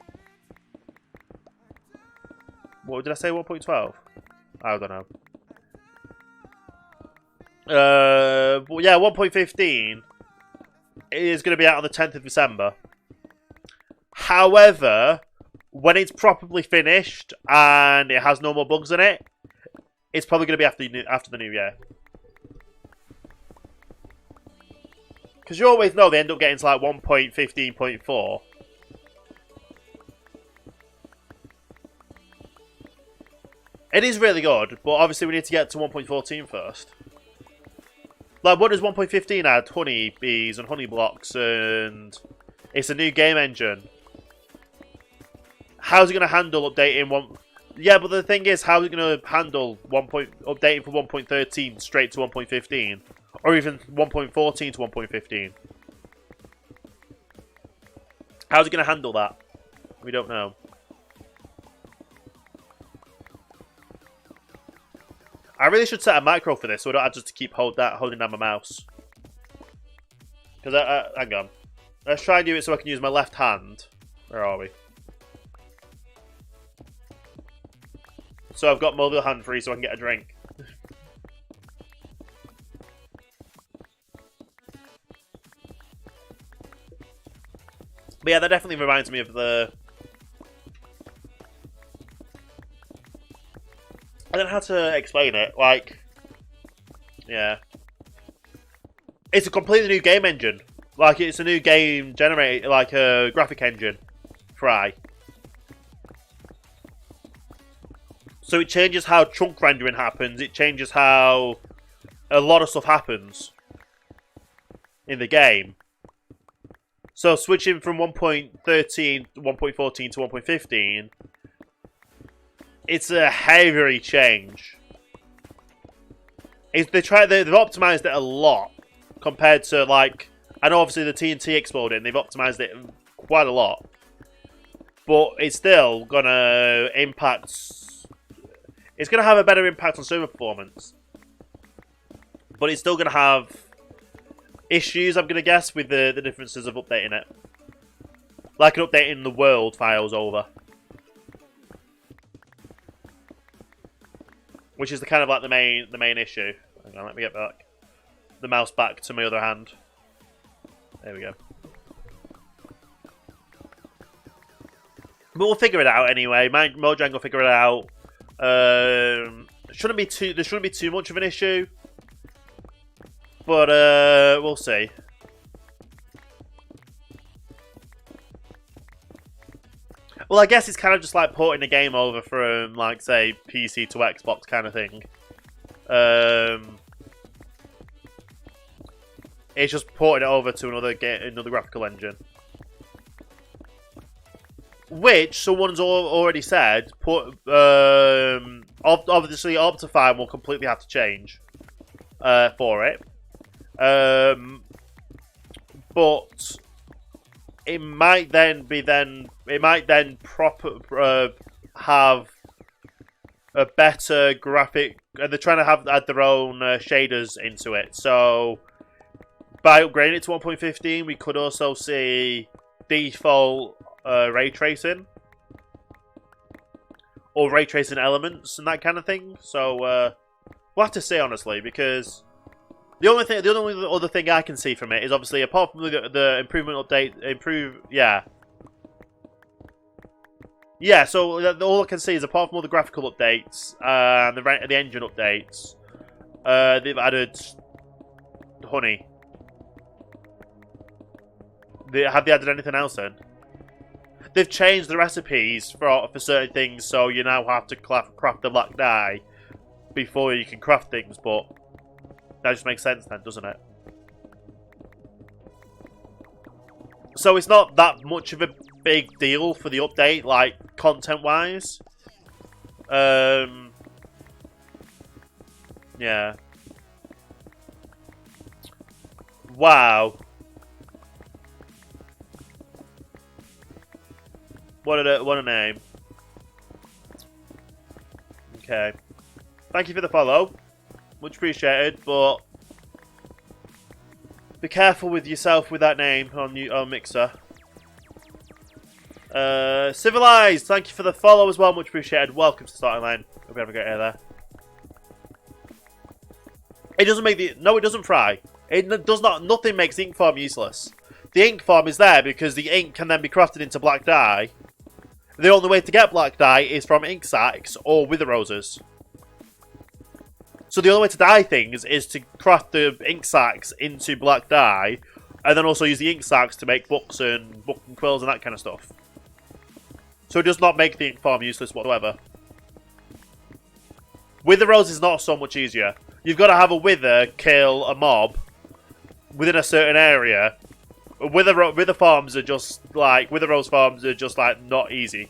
What did I say, 1.12? I don't know. Well, yeah, 1.15 is going to be out on the 10th of December. However, when it's properly finished and it has no more bugs in it, it's probably going to be after the new year. Because you always know they end up getting to like 1.15.4. It is really good, but obviously we need to get to 1.14 first. Like, what does 1.15 add? Honey bees and honey blocks, and it's a new game engine. How's it going to handle updating one? Yeah, but the thing is, how is it going to handle updating from 1.13 straight to 1.15, or even 1.14 to 1.15? How's it going to handle that? We don't know. I really should set a micro for this, so I don't have just to keep holding down my mouse. Because hang on, let's try and do it so I can use my left hand. Where are we? So I've got mobile hand free, so I can get a drink. But yeah, that definitely reminds me of the... I don't know how to explain it. Like, yeah, it's a completely new game engine. Like, it's a new game generator, like a graphic engine. Fry. So it changes how chunk rendering happens. It changes how a lot of stuff happens in the game. So switching from 1.13 to 1.14 to 1.15. It's a heavy change. They've optimized it a lot compared to, like, I know obviously the TNT exploded and they've optimized it quite a lot, but it's still gonna impact. It's gonna have a better impact on server performance, but it's still gonna have issues, I'm gonna guess, with the differences of updating it, like an updating the world files over. Which is the kind of like the main issue. Hang on, let me get the mouse back to my other hand. There we go. But we'll figure it out anyway. Mojang will figure it out. There shouldn't be too much of an issue. But we'll see. Well, I guess it's kind of just like porting the game over from, like, say, PC to Xbox kind of thing. It's just porting it over to another graphical engine. Which someone's already said, obviously Optifine will completely have to change for it. But it might then have a better graphic. They're trying to add their own shaders into it. So by upgrading it to 1.15, we could also see default ray tracing or ray tracing elements and that kind of thing. So we'll have to see, honestly, because the only other thing I can see from it is obviously, apart from the improvement update, yeah. So all I can see is, apart from all the graphical updates and the engine updates, they've added honey. Have they added anything else in? They've changed the recipes for certain things, so you now have to craft the black dye before you can craft things, but that just makes sense then, doesn't it? So it's not that much of a big deal for the update, like, content-wise. Yeah. Wow. What a name. Okay. Thank you for the follow. Much appreciated, but be careful with yourself with that name on Mixer. Civilized, thank you for the follow as well. Much appreciated. Welcome to Starting Line. Hope you have a great day there. It doesn't make the... No, it doesn't fry. It does not... Nothing makes the ink form useless. The ink form is there because the ink can then be crafted into black dye. The only way to get black dye is from ink sacs or wither roses. So the only way to dye things is to craft the ink sacs into black dye, and then also use the ink sacs to make books and quills and that kind of stuff. So it does not make the ink form useless whatsoever. Wither rolls is not so much easier. You've got to have a wither kill a mob within a certain area. Wither farms are just like wither rolls farms are just like not easy.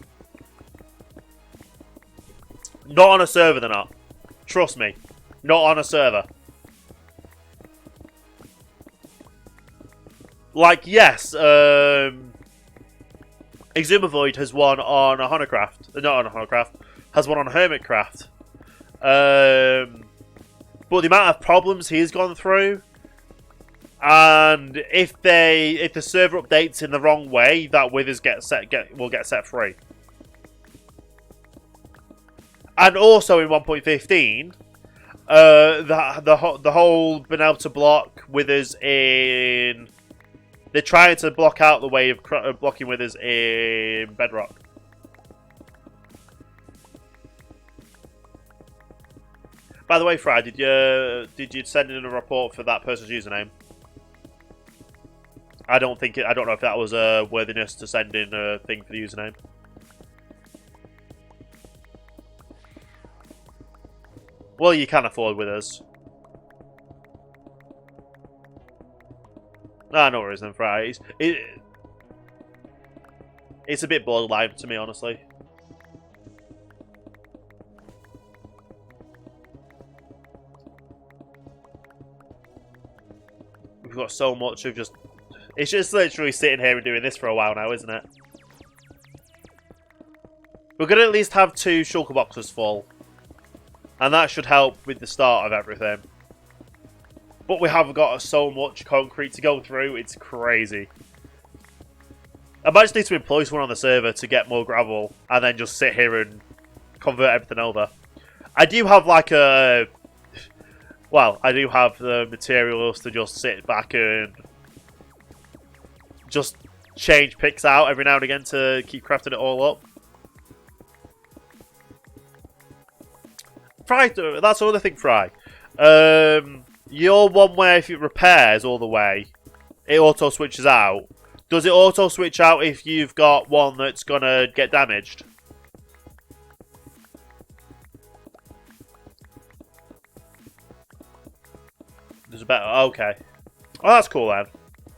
Not on a server, they're not. Trust me, not on a server. Like yes, Exumavoid has won on OhanaCraft. Not on OhanaCraft. Has won on HermitCraft. But the amount of problems he's gone through, and if the server updates in the wrong way, that withers will get set free. And also in 1.15, the whole being able to block withers in. They're trying to block out the way of blocking withers in Bedrock. By the way, Fry, did you send in a report for that person's username? I don't know if that was a worthiness to send in a thing for the username. Well, you can afford withers. Ah, no worries then, Fry. It's a bit borderline to me, honestly. We've got so much of just... It's just literally sitting here and doing this for a while now, isn't it? We're going to at least have 2 shulker boxes full. And that should help with the start of everything. But we have got so much concrete to go through, it's crazy. I might just need to employ someone on the server to get more gravel. And then just sit here and convert everything over. I do have like a... Well, I do have the materials to just sit back and just change picks out every now and again to keep crafting it all up. Fry, that's another thing, Fry. Your one where if it repairs all the way, it auto switches out. Does it auto switch out if you've got one that's gonna get damaged? There's a better. Okay. Oh, that's cool then.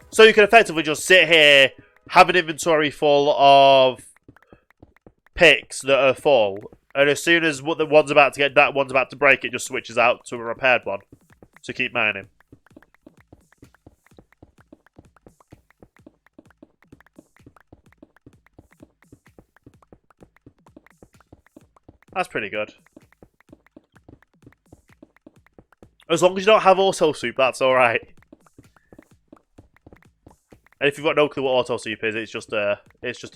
So you can effectively just sit here, have an inventory full of picks that are full, and as soon as the one's about to break, it just switches out to a repaired one to keep mining. That's pretty good. As long as you don't have auto soup, that's alright. And if you've got no clue what auto soup is, it's just a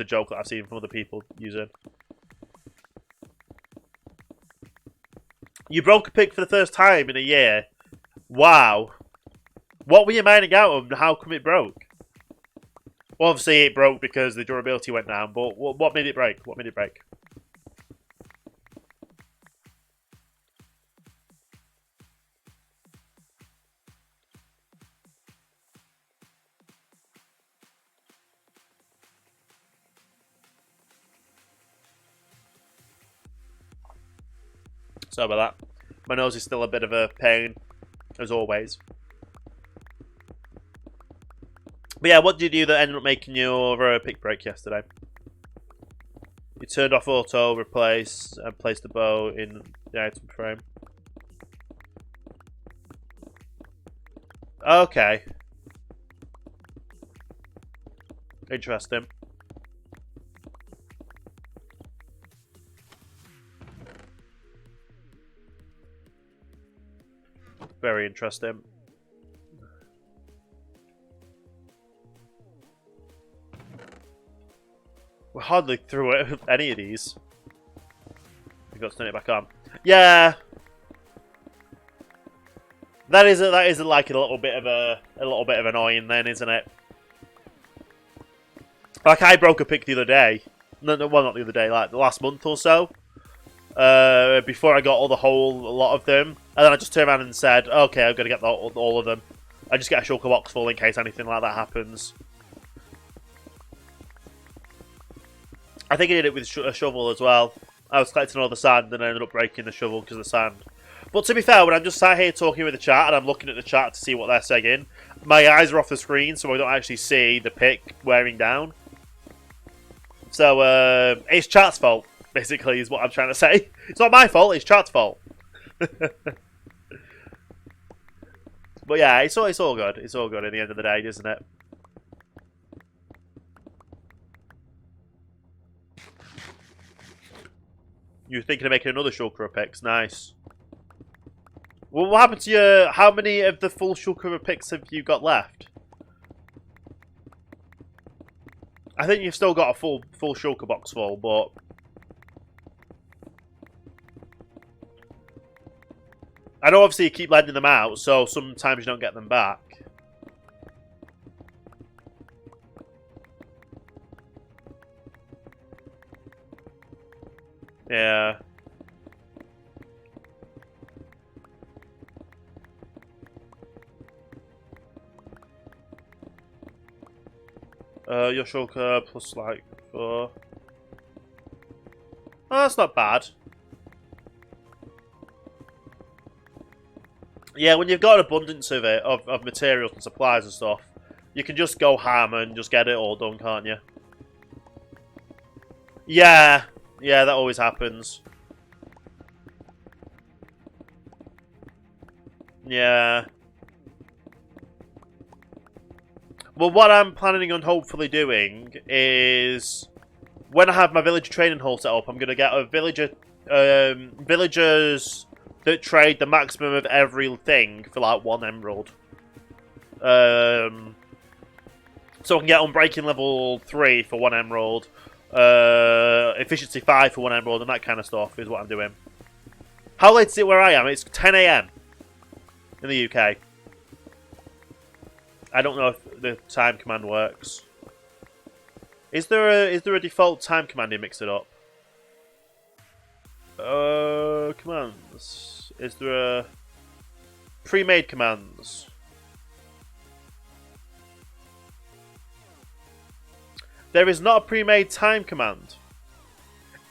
joke that I've seen from other people using. You broke a pick for the first time in a year. Wow. What were you mining out of and how come it broke? Well, obviously it broke because the durability went down, but what made it break? What made it break? Sorry about that. My nose is still a bit of a pain, as always. But yeah, what did you do that ended up making your pick break yesterday? You turned off auto, replace, and placed the bow in the item frame. Okay. Interesting. Very interesting. We're hardly through it with any of these. We've got to turn it back on. Yeah, that is like a little bit of annoying then, isn't it? Like I broke a pick the other day. No, well, not the other day. Like the last month or so. Before I got a lot of them, and then I just turned around and said, "Okay, I'm gonna get all of them. I just get a shulker box full in case anything like that happens." I think I did it with a shovel as well. I was collecting all the sand and I ended up breaking the shovel because of the sand. But to be fair, when I'm just sat here talking with the chat and I'm looking at the chat to see what they're saying, my eyes are off the screen so I don't actually see the pick wearing down. So, it's chat's fault, basically, is what I'm trying to say. It's not my fault, it's chat's fault. But yeah, it's all good. It's all good at the end of the day, isn't it? You're thinking of making another shulker picks. Nice. Well, what happened to your... How many of the full shulker picks have you got left? I think you've still got a full shulker box full, but... I know obviously you keep lending them out, so sometimes you don't get them back. Yeah. Your shulker plus like 4. Oh, that's not bad. Yeah, when you've got an abundance of it, of materials and supplies and stuff, you can just go ham and just get it all done, can't you? Yeah. Yeah, that always happens. Yeah. Well, what I'm planning on hopefully doing is... When I have my villager training hall set up, I'm going to get a villager... villagers that trade the maximum of everything for, like, 1 emerald. So I can get Unbreaking level 3 for 1 emerald. Efficiency 5 for 1 emerald and that kind of stuff is what I'm doing. How late is it where I am? It's 10 AM in the UK. I don't know if the time command works. Is there a default time command in Mix It Up? Commands. Is there a pre-made commands? There is not a pre-made time command.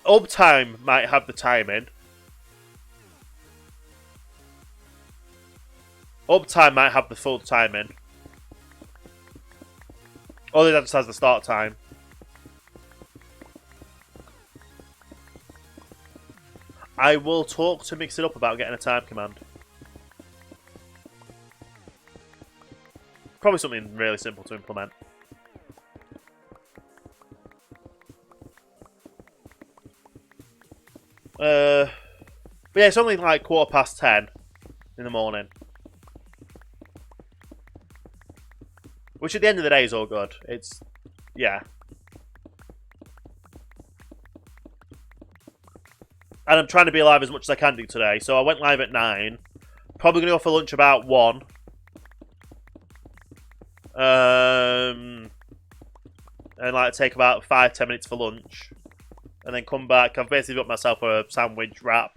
Uptime might have the timing. Uptime might have the full timing. Or that just has the start time. I will talk to Mix It Up about getting a time command. Probably something really simple to implement. But yeah, it's only like 10:15 in the morning. Which at the end of the day is all good. It's... yeah. And I'm trying to be alive as much as I can do today. So I went live at 9. Probably going to go for lunch about 1. And like take about 5-10 minutes for lunch. And then come back. I've basically got myself a sandwich wrap.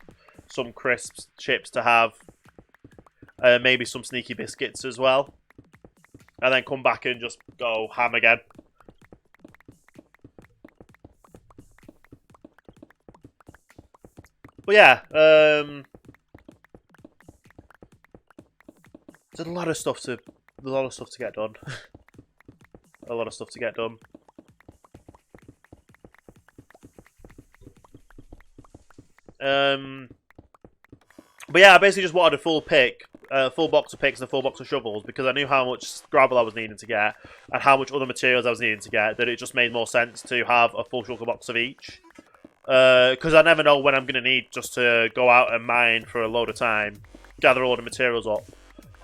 Some crisps, chips to have. Maybe some sneaky biscuits as well. And then come back and just go ham again. But yeah, there's a lot of stuff to get done. A lot of stuff to get done. But yeah, I basically just wanted a full pick, full box of picks and a full box of shovels because I knew how much gravel I was needing to get and how much other materials I was needing to get. That it just made more sense to have a full shulker box of each. Because I never know when I'm going to need just to go out and mine for a load of time, gather all the materials up.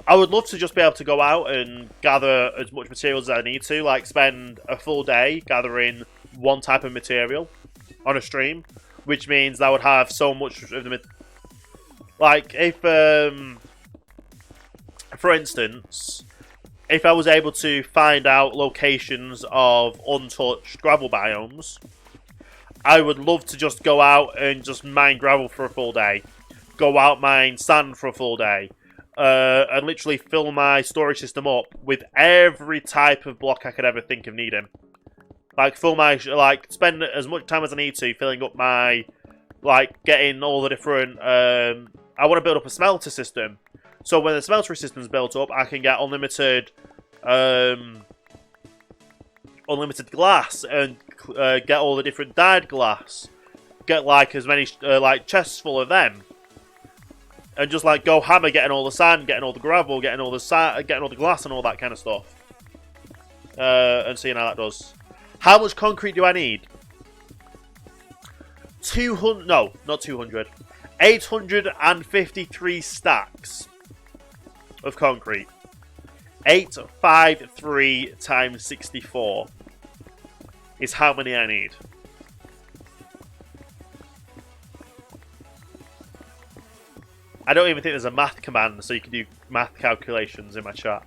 I would love to just be able to go out and gather as much materials as I need to, like spend a full day gathering one type of material on a stream, which means I would have so much of the... Like, if, for instance, if I was able to find out locations of untouched gravel biomes, I would love to just go out and just mine gravel for a full day. Go out, mine sand for a full day. And literally fill my storage system up with every type of block I could ever think of needing. Like, spend as much time as I need to filling up my like getting all the different. I want to build up a smelter system, so when the smeltery system's built up, I can get unlimited glass and get all the different dyed glass. Get like as many like chests full of them, and just like go hammer getting all the sand, getting all the gravel, getting all the glass and all that kind of stuff. And seeing how that does. How much concrete do I need? 200. No, not 200. 853 stacks of concrete. 853 times 64 is how many I need. I don't even think there's a math command, so you can do math calculations in my chat.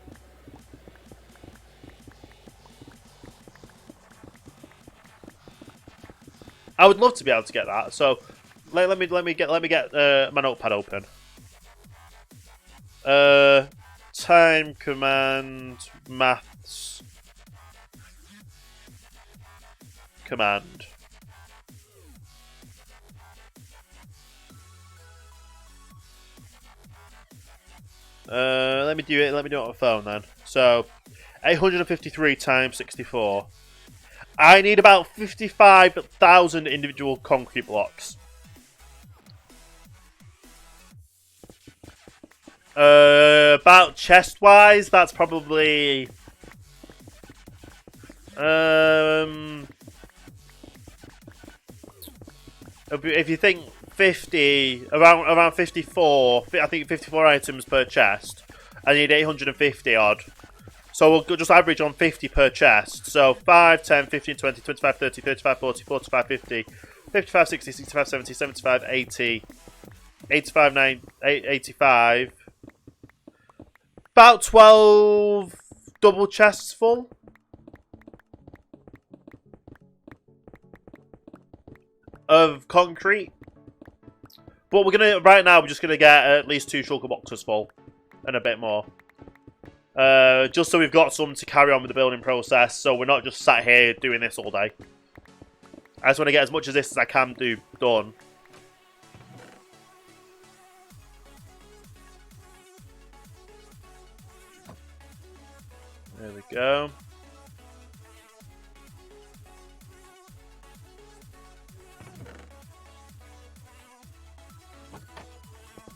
I would love to be able to get that. So let me get my notepad open. Time command maths command. Let me do it. Let me do it on my phone then. So 853 times 64. I need about 55,000 individual concrete blocks. About chest-wise, that's probably... if you think 50, around 54, I think 54 items per chest, I need 850 odd. So we'll just average on 50 per chest. So 5, 10, 15, 20, 25, 30, 35, 40, 45, 50, 55, 60, 65, 70, 75, 80, 85, 90, 85. About 12 double chests full. Of concrete. But right now we're just gonna get at least 2 shulker boxes full. And a bit more. Just so we've got some to carry on with the building process, so we're not just sat here doing this all day. I just want to get as much of this as I can do done. There we go.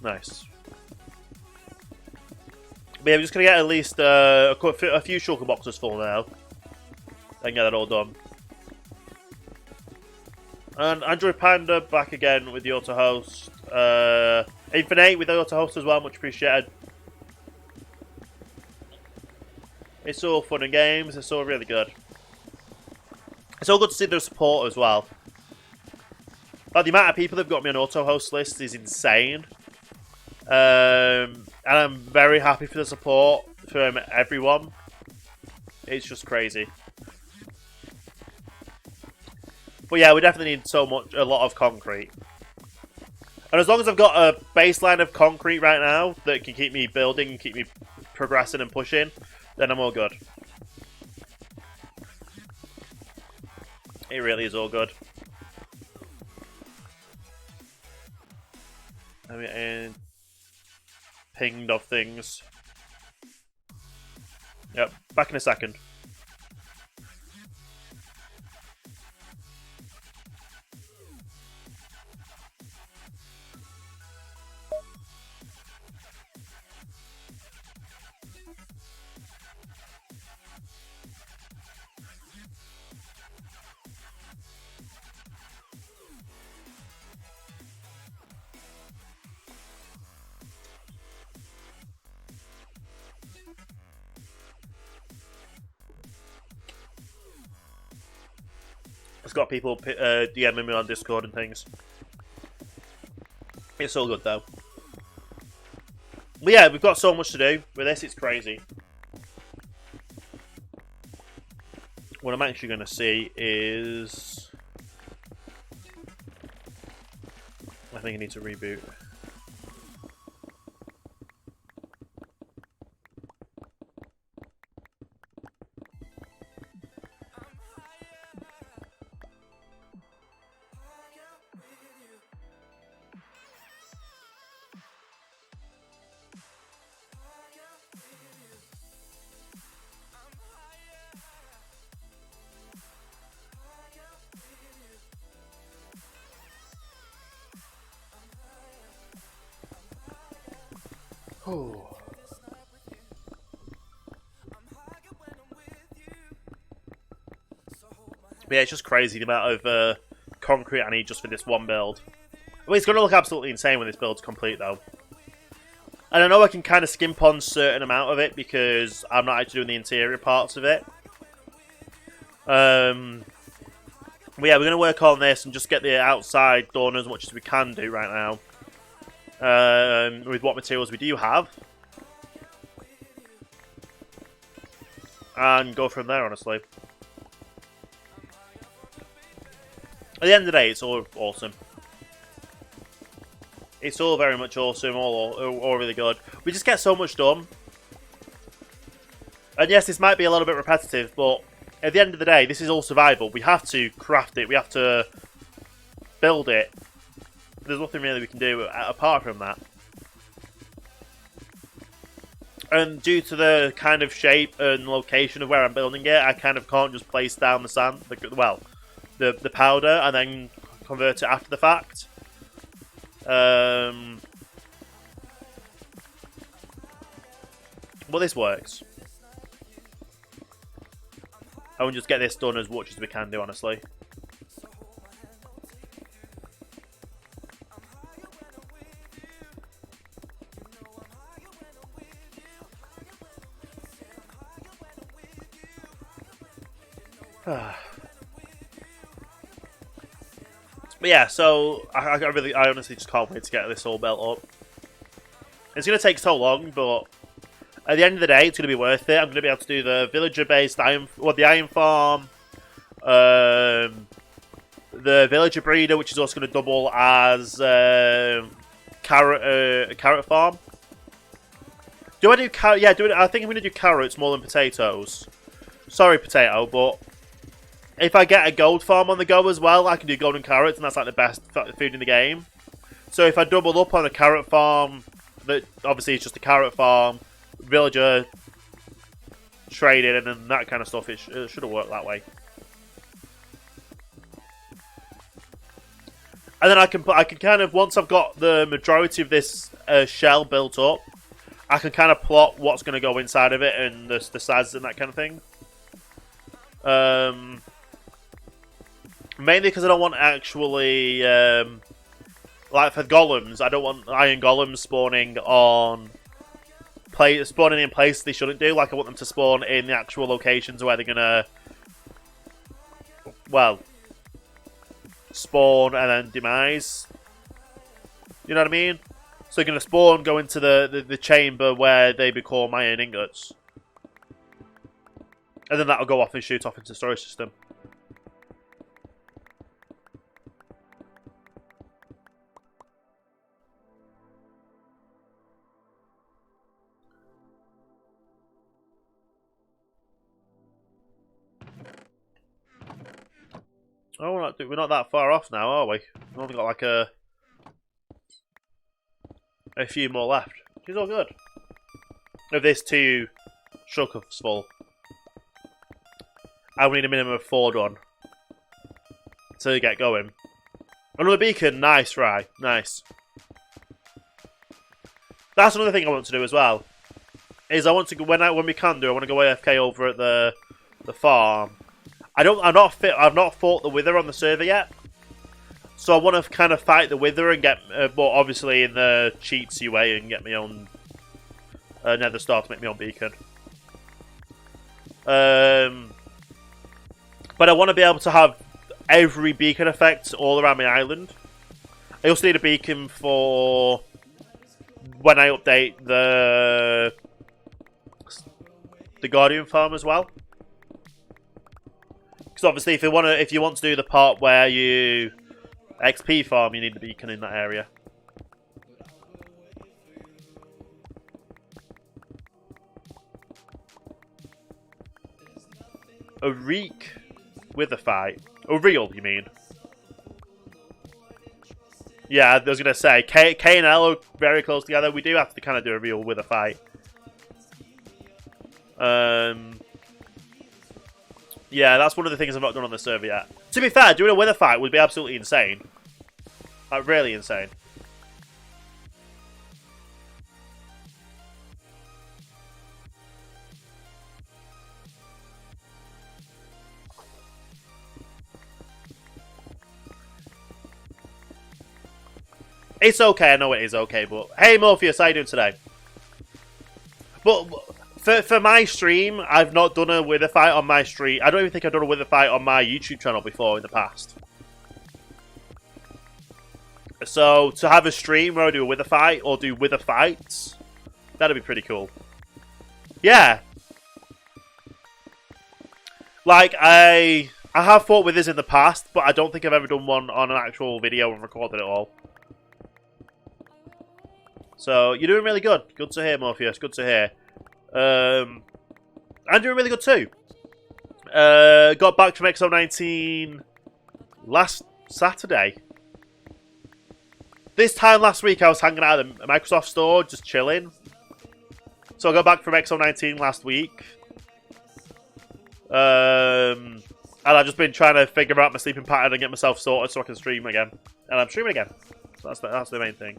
Nice. But yeah, we're just going to get at least a few shulker boxes full now. And get that all done. And Android Panda back again with the auto host. Infinite with the auto host as well, much appreciated. It's all fun and games, it's all really good. It's all good to see the support as well. But the amount of people that have got me on auto host list is insane. And I'm very happy for the support from everyone. It's just crazy. But yeah, we definitely need a lot of concrete. And as long as I've got a baseline of concrete right now that can keep me building and keep me progressing and pushing, then I'm all good. It really is all good. I mean, pinged off things. Yep, back in a second. It's got people DMing me on Discord and things. It's all good though. But yeah, we've got so much to do with this, it's crazy. What I'm actually going to see is... I think I need to reboot. But yeah, it's just crazy the amount of concrete I need just for this one build. Well, it's going to look absolutely insane when this build's complete, though. And I know I can kind of skimp on a certain amount of it because I'm not actually doing the interior parts of it. But yeah, we're going to work on this and just get the outside done as much as we can do right now. With what materials we do have. And go from there, honestly. At the end of the day, it's all awesome. It's all very much awesome, all really good. We just get so much done. And yes, this might be a little bit repetitive, but at the end of the day, this is all survival. We have to craft it. We have to build it. There's nothing really we can do apart from that. And due to the kind of shape and location of where I'm building it, I kind of can't just place down the sand, the powder, and then convert it after the fact. Well, this works. I want to just get this done as much as we can do, honestly. But yeah, so I honestly just can't wait to get this all built up. It's going to take so long, but at the end of the day, it's going to be worth it. I'm going to be able to do the villager-based iron farm, the villager breeder, which is also going to double as carrot farm. Do I do carrot? Yeah, I think I'm going to do carrots more than potatoes. Sorry, potato, but if I get a gold farm on the go as well, I can do golden carrots, and that's like the best food in the game. So if I double up on a carrot farm, that obviously it's just a carrot farm, villager traded, and then that kind of stuff, it should have worked that way. And then I can kind of, once I've got the majority of this shell built up, I can kind of plot what's going to go inside of it and the sizes and that kind of thing. Mainly because I don't want actually, like for golems, I don't want iron golems spawning in places they shouldn't do. Like I want them to spawn in the actual locations where they're gonna, well, spawn and then demise. You know what I mean? So they're gonna spawn, go into the chamber where they become iron ingots, and then that'll go off and shoot off into the storage system. Oh, we're not that far off now, are we? We've only got like a few more left. Which is all good. Of this 2 sugar full. I will need a minimum of 4 done to get going. Another beacon, nice, right? Nice. That's another thing I want to do as well. Is I want to go when we can do. I want to go AFK over at the farm. I've not fought the Wither on the server yet, so I want to kind of fight the Wither and get, but obviously in the cheatsy way, and get my own Nether Star to make my own beacon. But I want to be able to have every beacon effect all around my island. I also need a beacon for when I update the Guardian farm as well. Because obviously, if you want to do the part where you XP farm, you need the beacon in that area. A reek with a fight. A real, you mean? Yeah, I was gonna say K and L are very close together. We do have to kind of do a real with a fight. Yeah, that's one of the things I've not done on the server yet. To be fair, doing a wither fight would be absolutely insane. Like, really insane. It's okay, I know it is okay, but... Hey, Morpheus, how you doing today? But for my stream, I've not done a wither fight on my stream. I don't even think I've done a wither fight on my YouTube channel before in the past. So, to have a stream where I do a wither fight, or do wither fights, that'd be pretty cool. Yeah. Like, I have fought withers in the past, but I don't think I've ever done one on an actual video and recorded it all. So, you're doing really good. Good to hear, Morpheus. Good to hear. I'm doing really good too. Got back from XO19 last Saturday. This time last week I was hanging out at the Microsoft store, just chilling. So I got back from XO19 last week. And I've just been trying to figure out my sleeping pattern and get myself sorted so I can stream again. And I'm streaming again. So that's the main thing.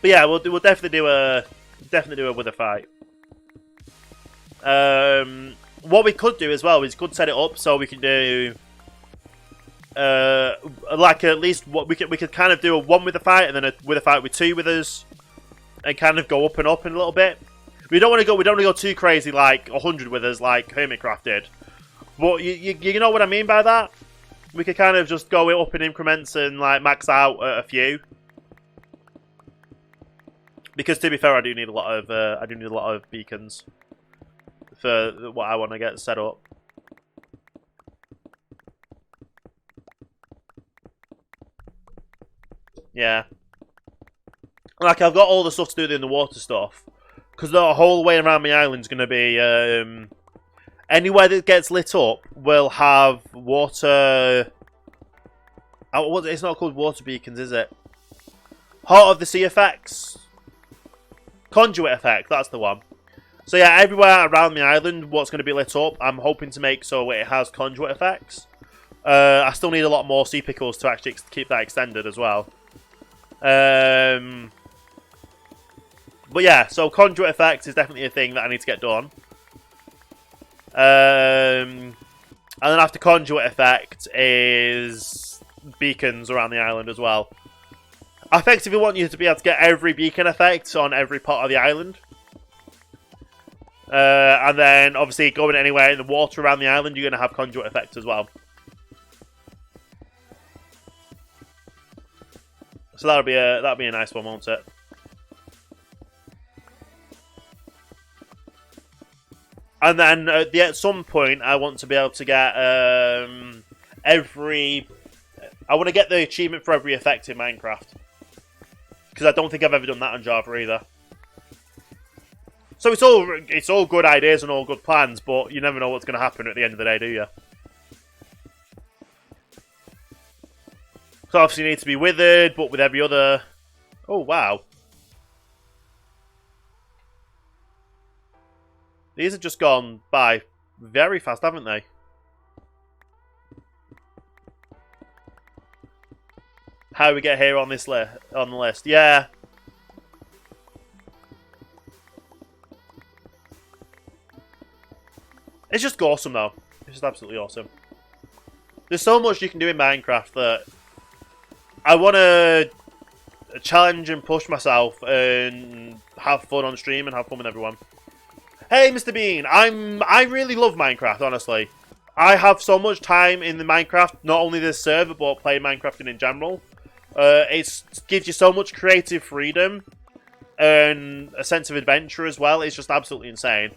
But yeah, we'll definitely do a wither fight. What we could do as well is could set it up so we can do like at least what we could kind of do a one wither fight and then a wither fight with two withers, and kind of go up and up in a little bit. We don't want to go too crazy like 100 withers like OhanaCraft did. But you know what I mean by that? We could kind of just go up in increments and like max out a few. Because to be fair, I do need a lot of beacons for what I want to get set up. Yeah, like I've got all the stuff to do in the water stuff, because the whole way around my island is going to be anywhere that gets lit up will have water. It's not called water beacons, is it? Heart of the Sea effects. Conduit effect, that's the one. So yeah, everywhere around the island, what's going to be lit up, I'm hoping to make so it has conduit effects. I still need a lot more sea pickles to actually keep that extended as well. But yeah, so conduit effects is definitely a thing that I need to get done. And then after conduit effect is beacons around the island as well. I effectively want you to be able to get every beacon effect on every part of the island. And then, obviously, going anywhere in the water around the island, you're going to have conduit effect as well. So that'll be a nice one, won't it? And then, at some point, I want to be able to get I want to get the achievement for every effect in Minecraft. Because I don't think I've ever done that on Java either. So it's all good ideas and all good plans, but you never know what's going to happen at the end of the day, do you? So obviously you need to be withered, but with every other... Oh, wow. These have just gone by very fast, haven't they? How we get here on this on the list. Yeah. It's just awesome though. It's just absolutely awesome. There's so much you can do in Minecraft that I want to challenge and push myself and have fun on stream and have fun with everyone. Hey, Mr. Bean, I really love Minecraft, honestly. I have so much time in the Minecraft, not only this server, but playing Minecraft in general. It gives you so much creative freedom and a sense of adventure as well. It's just absolutely insane.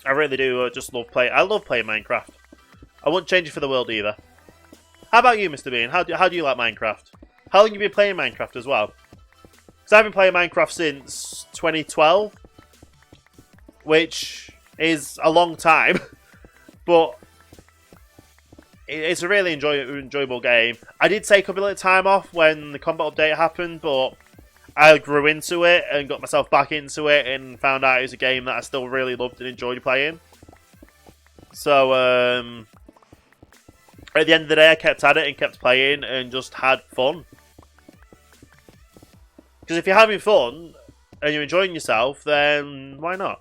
I really do just love playing. I love playing Minecraft. I wouldn't change it for the world either. How about you, Mr. Bean? How do you like Minecraft? How long have you been playing Minecraft as well? Because I've been playing Minecraft since 2012, which is a long time, but it's a really enjoyable game. I did take a bit of time off when the combat update happened, but I grew into it and got myself back into it and found out it was a game that I still really loved and enjoyed playing. So, at the end of the day, I kept at it and kept playing and just had fun. Because if you're having fun and you're enjoying yourself, then why not?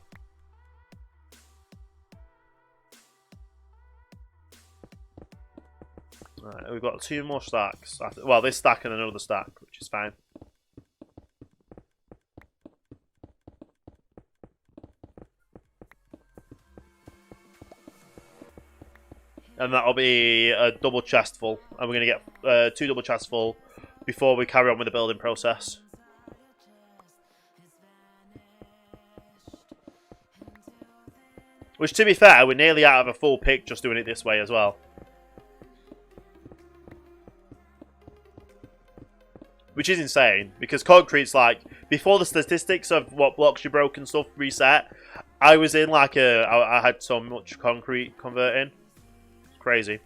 Alright, we've got 2 more stacks. Well, this stack and another stack, which is fine. And that'll be a double chest full. And we're going to get 2 double chests full before we carry on with the building process. Which, to be fair, we're nearly out of a full pick just doing it this way as well. Which is insane, because concrete's like, before the statistics of what blocks you broke and stuff reset, I was in like I had so much concrete converting. Crazy.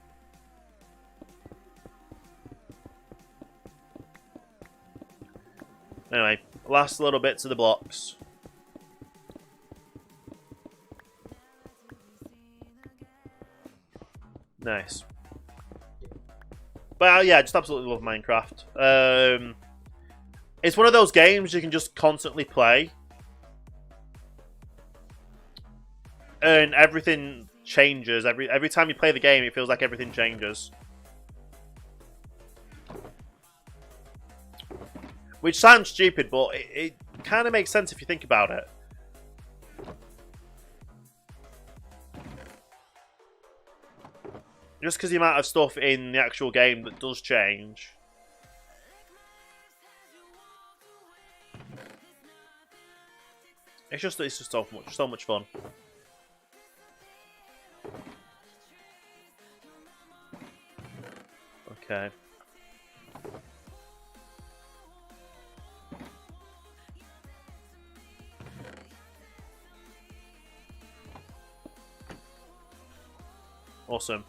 Anyway, last little bits of the blocks. Nice. But yeah, I just absolutely love Minecraft. It's one of those games you can just constantly play. And everything changes. Every time you play the game, it feels like everything changes. Which sounds stupid, but it kind of makes sense if you think about it. Just because the amount of stuff in the actual game that does change. It's just so much fun. Okay. Awesome.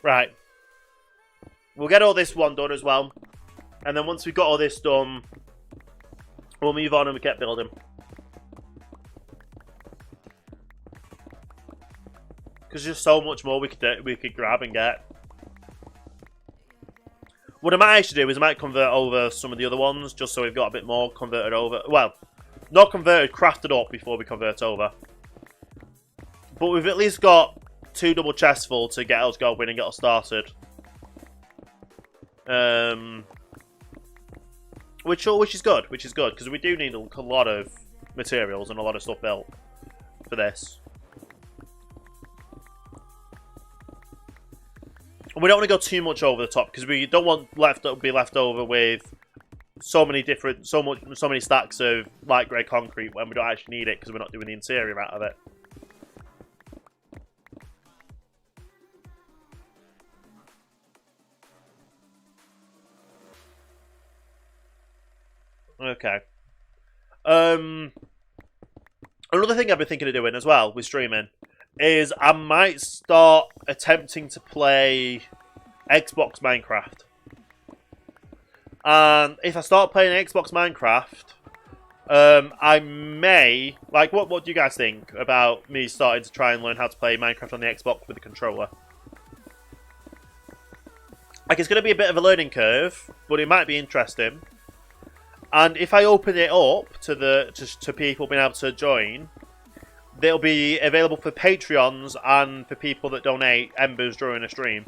Right. We'll get all this one done as well. And then once we've got all this done, we'll move on and we get building. Because there's so much more we could grab and get. What I might actually do is I might convert over some of the other ones, just so we've got a bit more converted over. Well, not converted, crafted up before we convert over. But we've at least got 2 double chests full to get us going and get us started. Which is good, because we do need a lot of materials and a lot of stuff built for this. And we don't want to go too much over the top, because we don't want be left over with so many stacks of light grey concrete when we don't actually need it, because we're not doing the interior out of it. Okay. Another thing I've been thinking of doing as well with streaming is I might start attempting to play Xbox Minecraft. And if I start playing Xbox Minecraft, I may... Like, what do you guys think about me starting to try and learn how to play Minecraft on the Xbox with a controller? Like, it's going to be a bit of a learning curve, but it might be interesting. And if I open it up to people being able to join, they'll be available for Patreons and for people that donate embers during a stream.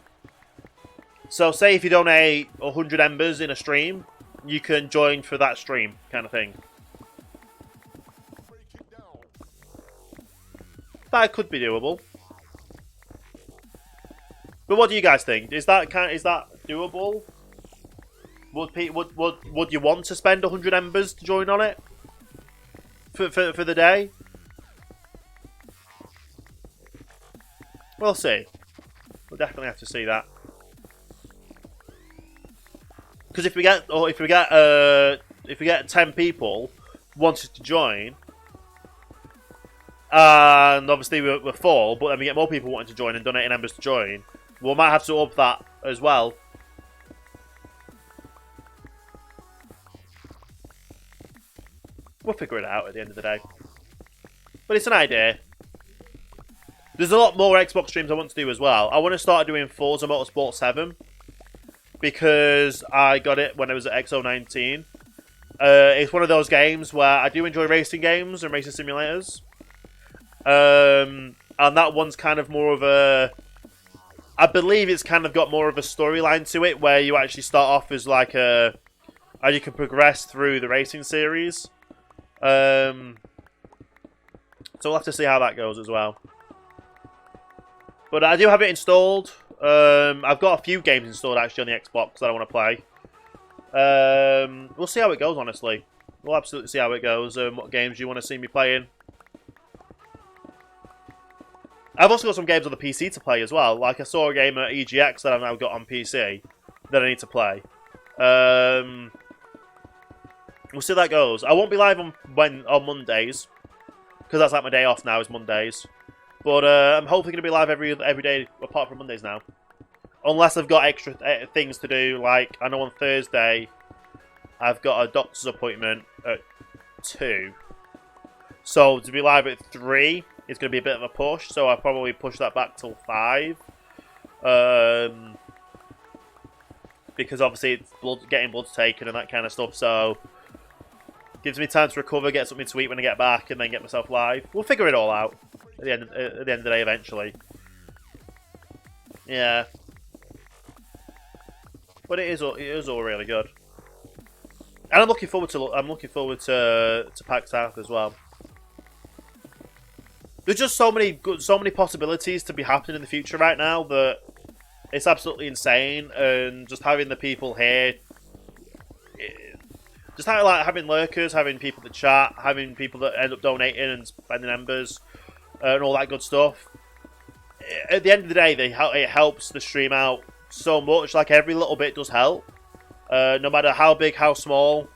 So say if you donate 100 embers in a stream, you can join for that stream, kind of thing. That could be doable. But what do you guys think? Is that doable? Would you want to spend 100 embers to join on it for the day? We'll see. We'll definitely have to see that. Because if we get 10 people wanted to join, and obviously we're full, but then we get more people wanting to join and donating embers to join, we might have to up that as well. We'll figure it out at the end of the day. But it's an idea. There's a lot more Xbox streams I want to do as well. I want to start doing Forza Motorsport 7. Because I got it when I was at XO19. It's one of those games where I do enjoy racing games and racing simulators. And that one's kind of more of a... I believe it's kind of got more of a storyline to it, where you actually start off as like a... and you can progress through the racing series. So we'll have to see how that goes as well. But I do have it installed. I've got a few games installed actually on the Xbox that I want to play. We'll see how it goes, honestly. We'll absolutely see how it goes. What games you want to see me playing. I've also got some games on the PC to play as well. Like I saw a game at EGX that I've now got on PC that I need to play. We'll see how that goes. I won't be live on Mondays, because that's like my day off now, is Mondays. But I'm hopefully going to be live every day apart from Mondays now. Unless I've got extra things to do. Like, I know on Thursday I've got a doctor's appointment at 2. So to be live at 3 is going to be a bit of a push. So I'll probably push that back till 5. Because obviously it's getting blood taken and that kind of stuff. So gives me time to recover, get something to eat when I get back, and then get myself live. We'll figure it all out. At the end of the day, eventually. Yeah, but it is all really good, and I'm looking forward to PAX South as well. There's just so many possibilities to be happening in the future right now that it's absolutely insane, and just having the people here, just having lurkers, having people to chat, having people that end up donating and spending embers. And all that good stuff. At the end of the day, it helps the stream out so much. Like, every little bit does help. No matter how big, how small.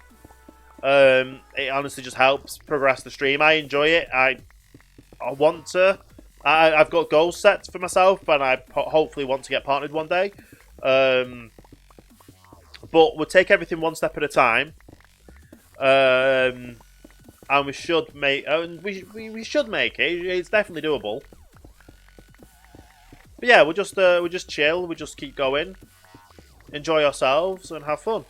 It honestly just helps progress the stream. I enjoy it. I want to. I've got goals set for myself, and I hopefully want to get partnered one day. But we'll take everything one step at a time. And we should make. We should make it. It's definitely doable. But yeah, we'll just chill. We'll just keep going, enjoy ourselves, and have fun.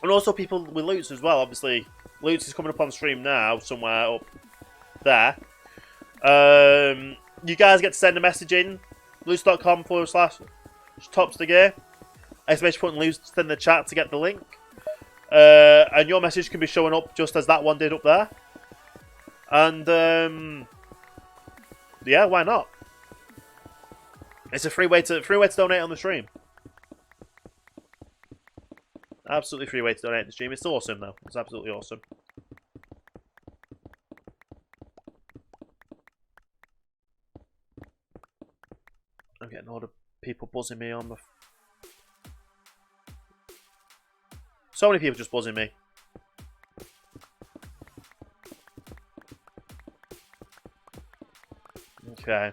And also, people with Loots as well. Obviously, Loots is coming up on stream now, somewhere up there. You guys get to send a message in loots.com/TopStiGear. Exclamation point Loots in the chat to get the link. And your message can be showing up just as that one did up there. And yeah, why not? It's a free way to donate on the stream. Absolutely free way to donate on the stream. It's awesome though. It's absolutely awesome. I'm getting all the people buzzing me on the... So many people just buzzing me. Okay.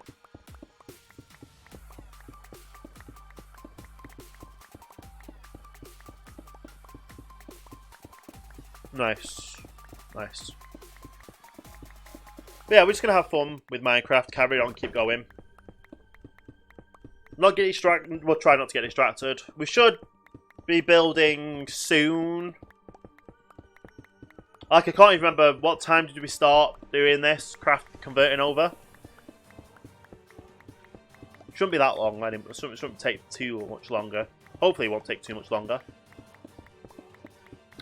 Nice. Nice. But yeah, we're just going to have fun with Minecraft. Carry on, keep going. Not get distracted. We'll try not to get distracted. We should be building soon. Like, I can't even remember what time did we start doing this craft converting over. Shouldn't be that long. It shouldn't take too much longer. Hopefully, it won't take too much longer.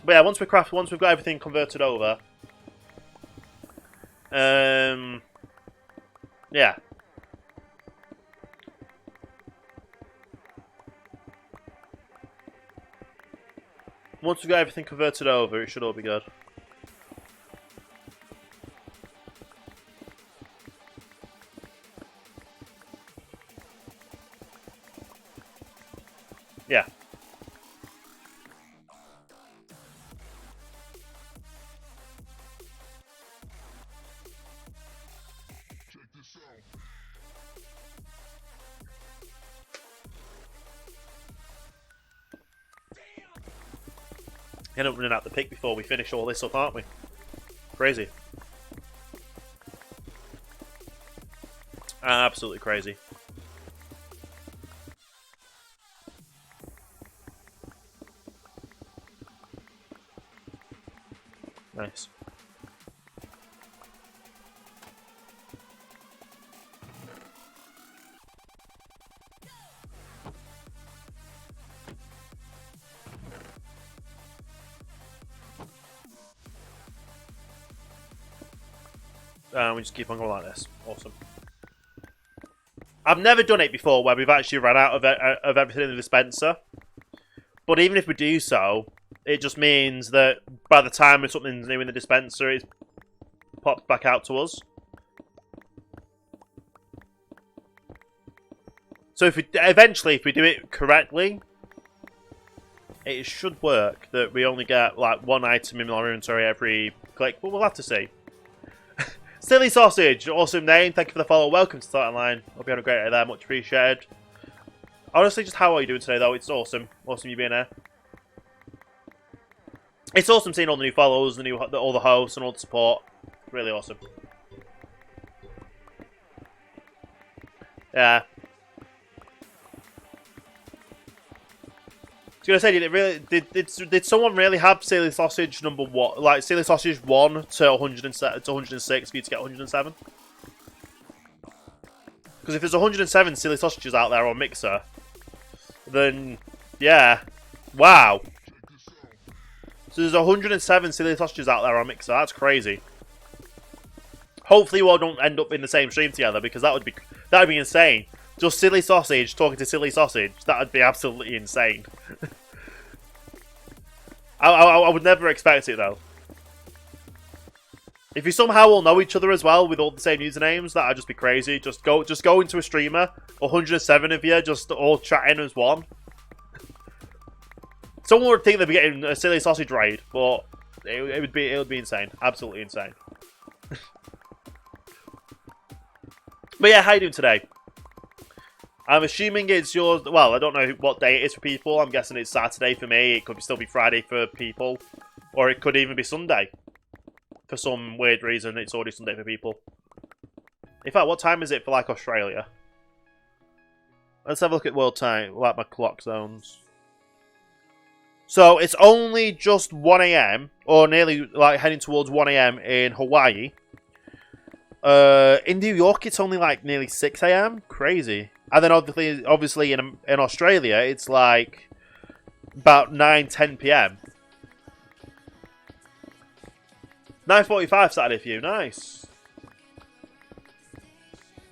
But yeah, once we've got everything converted over, yeah, Once we've got everything converted over, it should all be good. Yeah. End up running out the pick before we finish all this up, aren't we? Crazy. Absolutely crazy. Nice. We just keep on going like this. Awesome. I've never done it before where we've actually run out of everything in the dispenser. But even if we do so, it just means that by the time something's new in the dispenser, it's popped back out to us. So if we eventually, if we do it correctly, it should work. That we only get like one item in our inventory every click. But we'll have to see. Silly Sausage, awesome name. Thank you for the follow. Welcome to Starting Line. Hope you had a great day there. Much appreciated. Honestly, just how are you doing today, though? It's awesome. Awesome you being here. It's awesome seeing all the new follows, all the hosts, and all the support. Really awesome. Yeah. I was gonna say, did someone really have Silly Sausage number one, like Silly Sausage 1 to 106 for you to get 107? Because if there's 107 Silly Sausages out there on Mixer, then yeah, wow. So there's 107 Silly Sausages out there on Mixer. That's crazy. Hopefully, we all don't end up in the same stream together because that would be insane. Just Silly Sausage talking to Silly Sausage. That would be absolutely insane. I would never expect it, though. If you somehow all know each other as well with all the same usernames, that'd just be crazy. Just go into a streamer, 107 of you, just all chatting as one. Someone would think they'd be getting a Silly Sausage raid, but it would be insane. Absolutely insane. But yeah, how you doing today? I'm assuming it's yours. Well, I don't know what day it is for people. I'm guessing it's Saturday for me. It could still be Friday for people. Or it could even be Sunday. For some weird reason, it's already Sunday for people. In fact, what time is it for, like, Australia? Let's have a look at world time, like my clock zones. So, it's only just 1 AM, or nearly, like, heading towards 1 AM in Hawaii. In New York, it's only, like, nearly 6 AM. Crazy. And then obviously in Australia, it's like about 9-10 PM. 9:45 Saturday for you. Nice.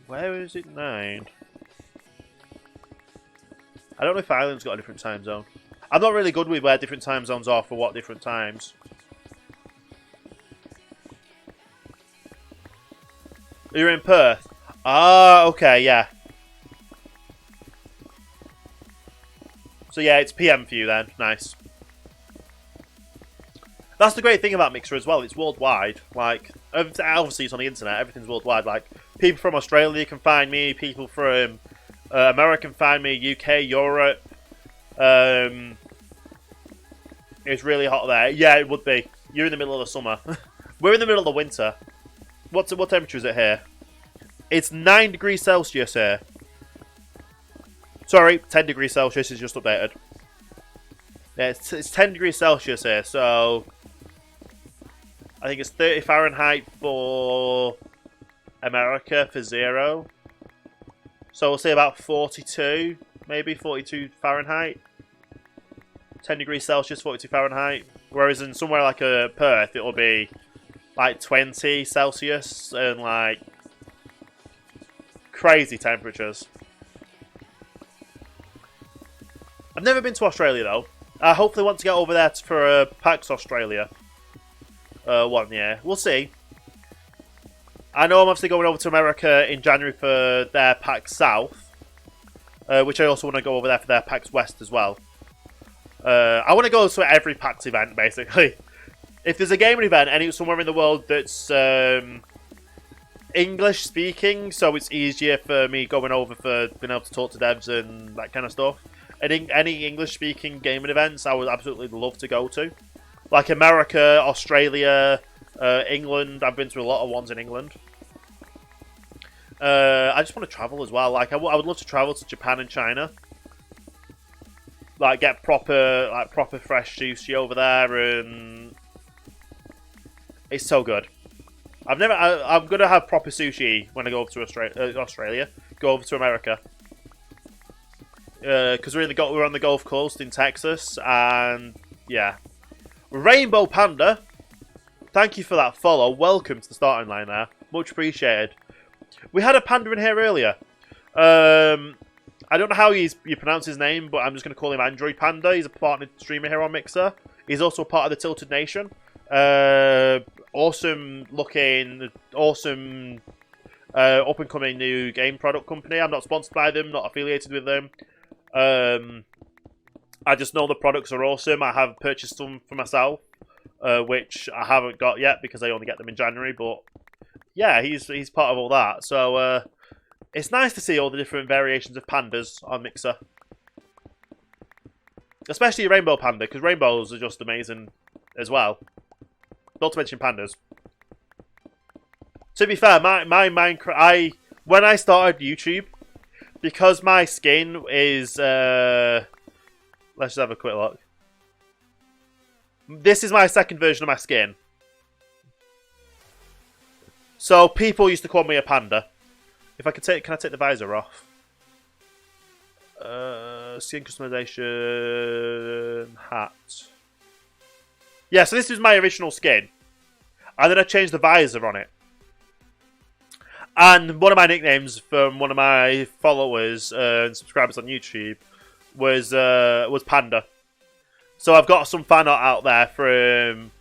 Where is it 9? I don't know if Ireland's got a different time zone. I'm not really good with where different time zones are for what different times. You're in Perth. Ah, okay, yeah. So yeah, it's PM for you then. Nice. That's the great thing about Mixer as well. It's worldwide. Like, obviously it's on the internet. Everything's worldwide. Like, people from Australia can find me. People from America can find me. UK, Europe. It's really hot there. Yeah, it would be. You're in the middle of the summer. We're in the middle of the winter. What temperature is it here? It's 9 degrees Celsius here. Sorry, 10 degrees Celsius is just updated. Yeah, it's 10 degrees Celsius here, so I think it's 30 Fahrenheit for America for 0. So we'll say about 42, maybe 42 Fahrenheit. 10 degrees Celsius, 42 Fahrenheit. Whereas in somewhere like Perth, it'll be like 20 Celsius and like crazy temperatures. I've never been to Australia though. I hopefully want to get over there for PAX Australia. 1 year. We'll see. I know I'm obviously going over to America in January for their PAX South. Which I also want to go over there for their PAX West as well. I want to go to every PAX event, basically. If there's a gaming event somewhere in the world that's English speaking, so it's easier for me going over for being able to talk to devs and that kind of stuff. Any English speaking gaming events, I would absolutely love to go to. Like America, Australia, England. I've been to a lot of ones in England. I just want to travel as well. Like I would love to travel to Japan and China. Like get proper fresh sushi over there, and it's so good. I'm gonna have proper sushi when I go over to Australia. Go over to America. Because we're on the Gulf Coast in Texas, and yeah. Rainbow Panda, thank you for that follow. Welcome to the starting line there. Much appreciated. We had a panda in here earlier. I don't know how you pronounce his name, but I'm just going to call him Android Panda. He's a partnered streamer here on Mixer. He's also a part of the Tilted Nation. Awesome looking, awesome up-and-coming new game product company. I'm not sponsored by them, not affiliated with them. I just know the products are awesome. I have purchased some for myself, which I haven't got yet because I only get them in January. But yeah, he's part of all that. So it's nice to see all the different variations of pandas on Mixer. Especially Rainbow Panda, because rainbows are just amazing as well. Not to mention pandas. To be fair, my Minecraft... when I started YouTube, because my skin is... let's just have a quick look. This is my second version of my skin. So people used to call me a panda. If I could take... Can I take the visor off? Skin customization... Hat. Yeah, so this is my original skin. And then I changed the visor on it. And one of my nicknames from one of my followers and subscribers on YouTube was Panda. So I've got some fan art out there from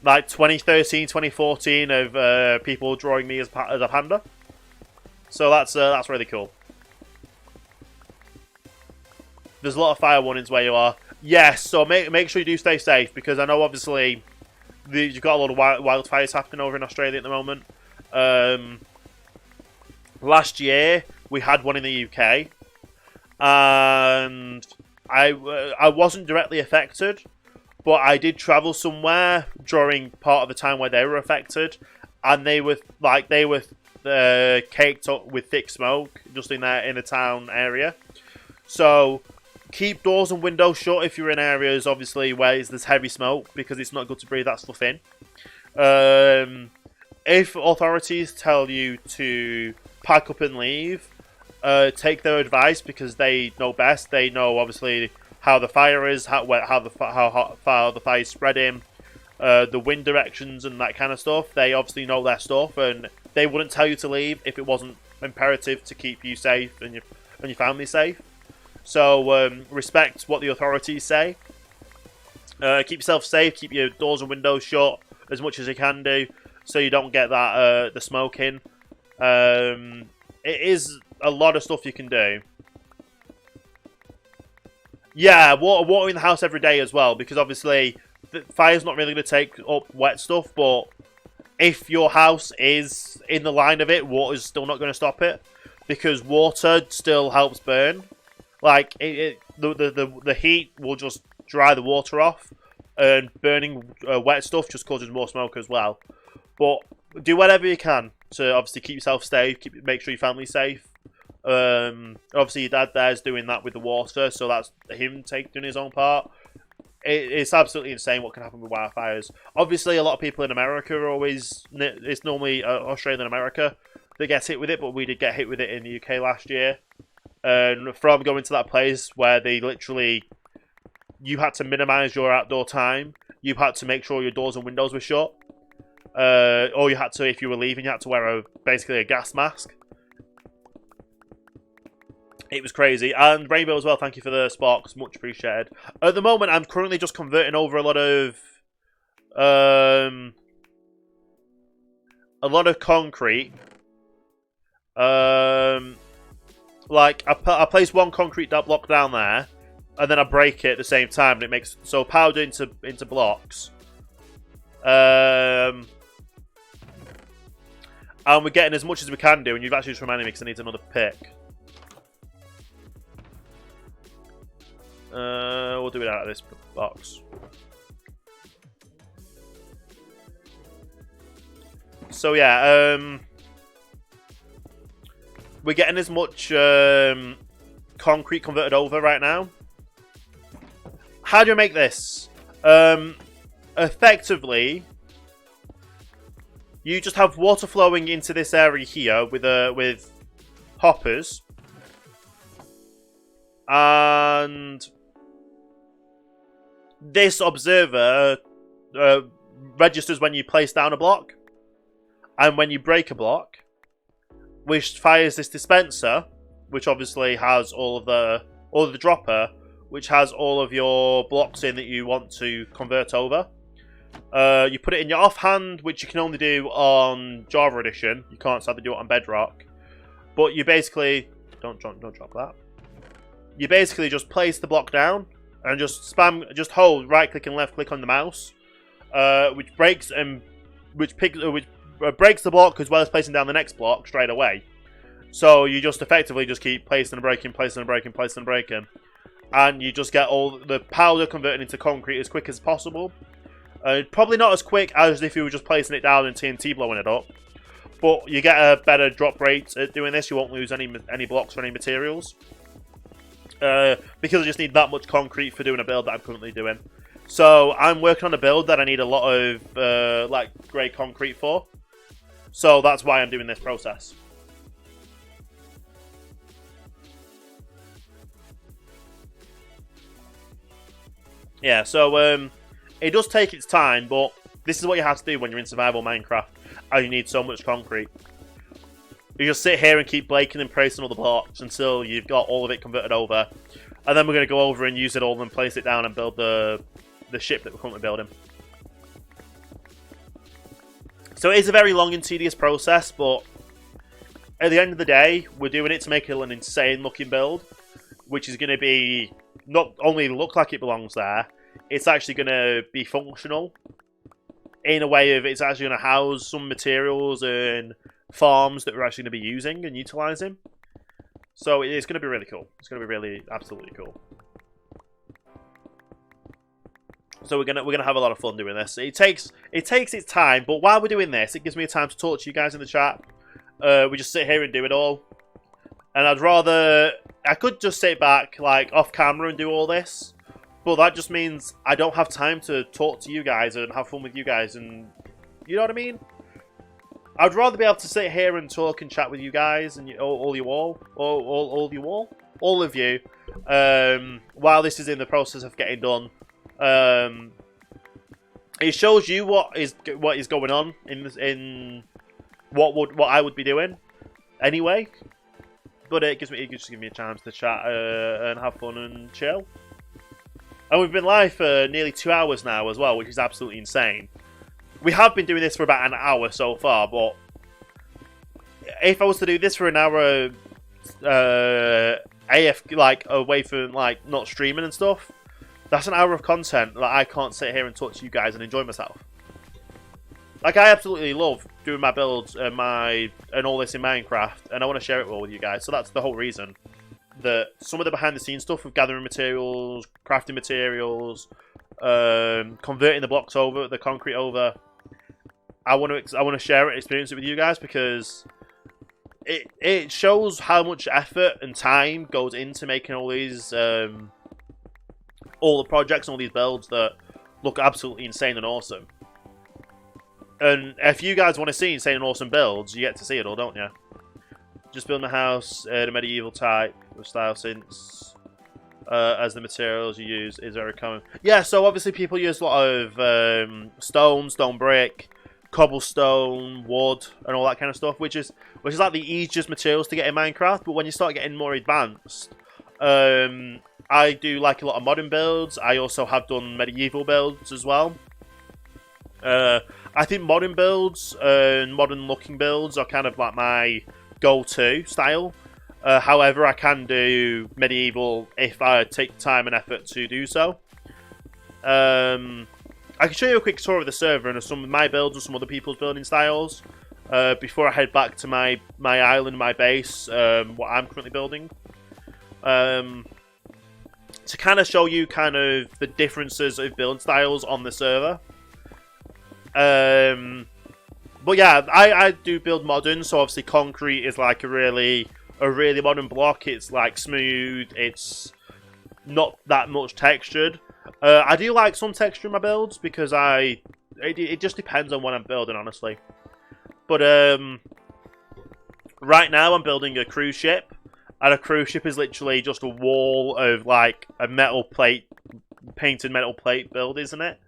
like 2013, 2014 of people drawing me as a panda. So that's really cool. There's a lot of fire warnings where you are. Yes, so make sure you do stay safe, because I know obviously you've got a lot of wildfires happening over in Australia at the moment. Last year we had one in the UK, and I wasn't directly affected, but I did travel somewhere during part of the time where they were affected, and they were caked up with thick smoke just in the town area. So keep doors and windows shut if you're in areas, obviously, where there's heavy smoke, because it's not good to breathe that stuff in. If authorities tell you to pack up and leave, take their advice, because they know best. They know, obviously, how the fire is, how far the fire is spreading, the wind directions and that kind of stuff. They obviously know their stuff, and they wouldn't tell you to leave if it wasn't imperative to keep you safe and your family safe. So respect what the authorities say. Keep yourself safe. Keep your doors and windows shut as much as you can do, so you don't get that the smoke in. It is a lot of stuff you can do. Yeah, watering the house every day as well, because obviously the fire's not really going to take up wet stuff, but if your house is in the line of it, water's still not going to stop it, because water still helps burn. Like, the heat will just dry the water off, and burning wet stuff just causes more smoke as well. But do whatever you can to obviously keep yourself safe, make sure your family's safe. Obviously your dad there's doing that with the water, so that's him doing his own part. It's absolutely insane what can happen with wildfires. Obviously a lot of people in America are always... It's normally Australia and America that gets hit with it, but we did get hit with it in the UK last year. And from going to that place where they literally... You had to minimise your outdoor time. You had to make sure your doors and windows were shut. Or you had to, if you were leaving, you had to wear basically a gas mask. It was crazy. And Rainbow as well, thank you for the sparks. Much appreciated. At the moment, I'm currently just converting over a lot of concrete. Like, I place one concrete block down there, and then I break it at the same time, and it makes... So, powder into blocks. And we're getting as much as we can do, and you've actually just reminded me because I need another pick. We'll do it out of this box. So yeah, we're getting as much concrete converted over right now. How do you make this? Effectively, you just have water flowing into this area here with hoppers, and this observer registers when you place down a block and when you break a block, which fires this dispenser, which obviously has all of the dropper, which has all of your blocks in that you want to convert over. You put it in your offhand, which you can only do on Java Edition. You can't sadly do it on Bedrock. But you basically don't drop that. You basically just place the block down and just hold right click and left click on the mouse, which breaks the block as well as placing down the next block straight away. So you just effectively just keep placing and breaking, and you just get all the powder converted into concrete as quick as possible. Probably not as quick as if you were just placing it down and TNT blowing it up, but you get a better drop rate at doing this. You won't lose any blocks or any materials. Because I just need that much concrete for doing a build that I'm currently doing. So I'm working on a build that I need a lot of like grey concrete for. So that's why I'm doing this process. Yeah, so it does take its time, but this is what you have to do when you're in survival Minecraft and you need so much concrete. You just sit here and keep breaking and placing all the blocks until you've got all of it converted over. And then we're going to go over and use it all and place it down and build the ship that we're currently building. So it is a very long and tedious process, but at the end of the day, we're doing it to make it an insane looking build, which is going to be not only look like it belongs there, it's actually going to be functional in a way of it's actually going to house some materials and farms that we're actually going to be using and utilising. So it's going to be really cool. It's going to be really absolutely cool. So we're gonna have a lot of fun doing this. It takes its time, but while we're doing this, it gives me a time to talk to you guys in the chat. We just sit here and do it all. And I could just sit back like off camera and do all this, but that just means I don't have time to talk to you guys and have fun with you guys, and you know what I mean? I'd rather be able to sit here and talk and chat with you guys and all of you, while this is in the process of getting done. It shows you what is going on in what I would be doing anyway, but it just gives me a chance to chat and have fun and chill. And we've been live for nearly 2 hours now as well, which is absolutely insane. We have been doing this for about an hour so far, but if I was to do this for an hour, like away from like not streaming and stuff, that's an hour of content that I can't sit here and talk to you guys and enjoy myself. Like, I absolutely love doing my builds and all this in Minecraft, and I want to share it all with you guys. So that's the whole reason that some of the behind the scenes stuff with gathering materials, crafting materials, converting the blocks over, the concrete over, I want to share it, experience it with you guys, because it shows how much effort and time goes into making all these all the projects and all these builds that look absolutely insane and awesome. And if you guys want to see insane and awesome builds, you get to see it all, don't you? Just building a house, the medieval type with style since as the materials you use is very common. Yeah, so obviously people use a lot of stone brick, cobblestone, wood, and all that kind of stuff, which is like the easiest materials to get in Minecraft. But when you start getting more advanced, I do like a lot of modern builds. I also have done medieval builds as well. I think modern builds and modern looking builds are kind of like my go-to style. However, I can do medieval if I take time and effort to do so. I can show you a quick tour of the server and some of my builds and some other people's building styles before I head back to my island, my base, what I'm currently building. To kind of show you kind of the differences of build styles on the server. But yeah, I do build modern, so obviously concrete is like a really modern block. It's like smooth, it's not that much textured. I do like some texture in my builds because it just depends on what I'm building, honestly. But right now I'm building a cruise ship, and a cruise ship is literally just a wall of like a metal plate, painted metal plate build, isn't it?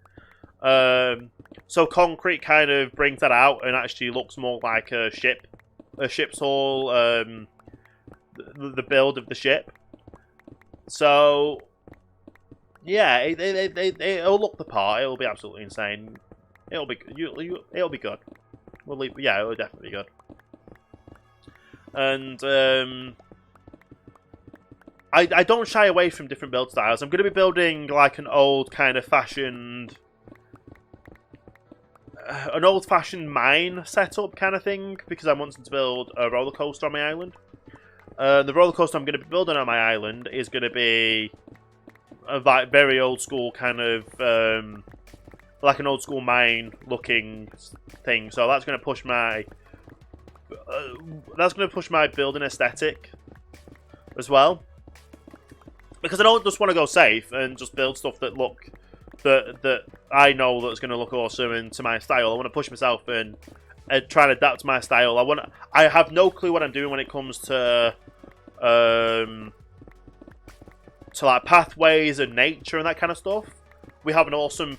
So concrete kind of brings that out and actually looks more like a ship's hull, the build of the ship. So yeah, it'll look the part. It'll be absolutely insane. It'll be good. Yeah, it'll definitely be good. And I don't shy away from different build styles. I'm going to be building like an old-fashioned mine setup kind of thing because I'm wanting to build a roller coaster on my island. The roller coaster I'm going to be building on my island is going to be a like very old school kind of like an old school mine looking thing. So that's going to push my building aesthetic as well. Because I don't just want to go safe and just build stuff that I know that's going to look awesome and to my style. I want to push myself and try and adapt to my style. I have no clue what I'm doing when it comes to like pathways and nature and that kind of stuff. We have an awesome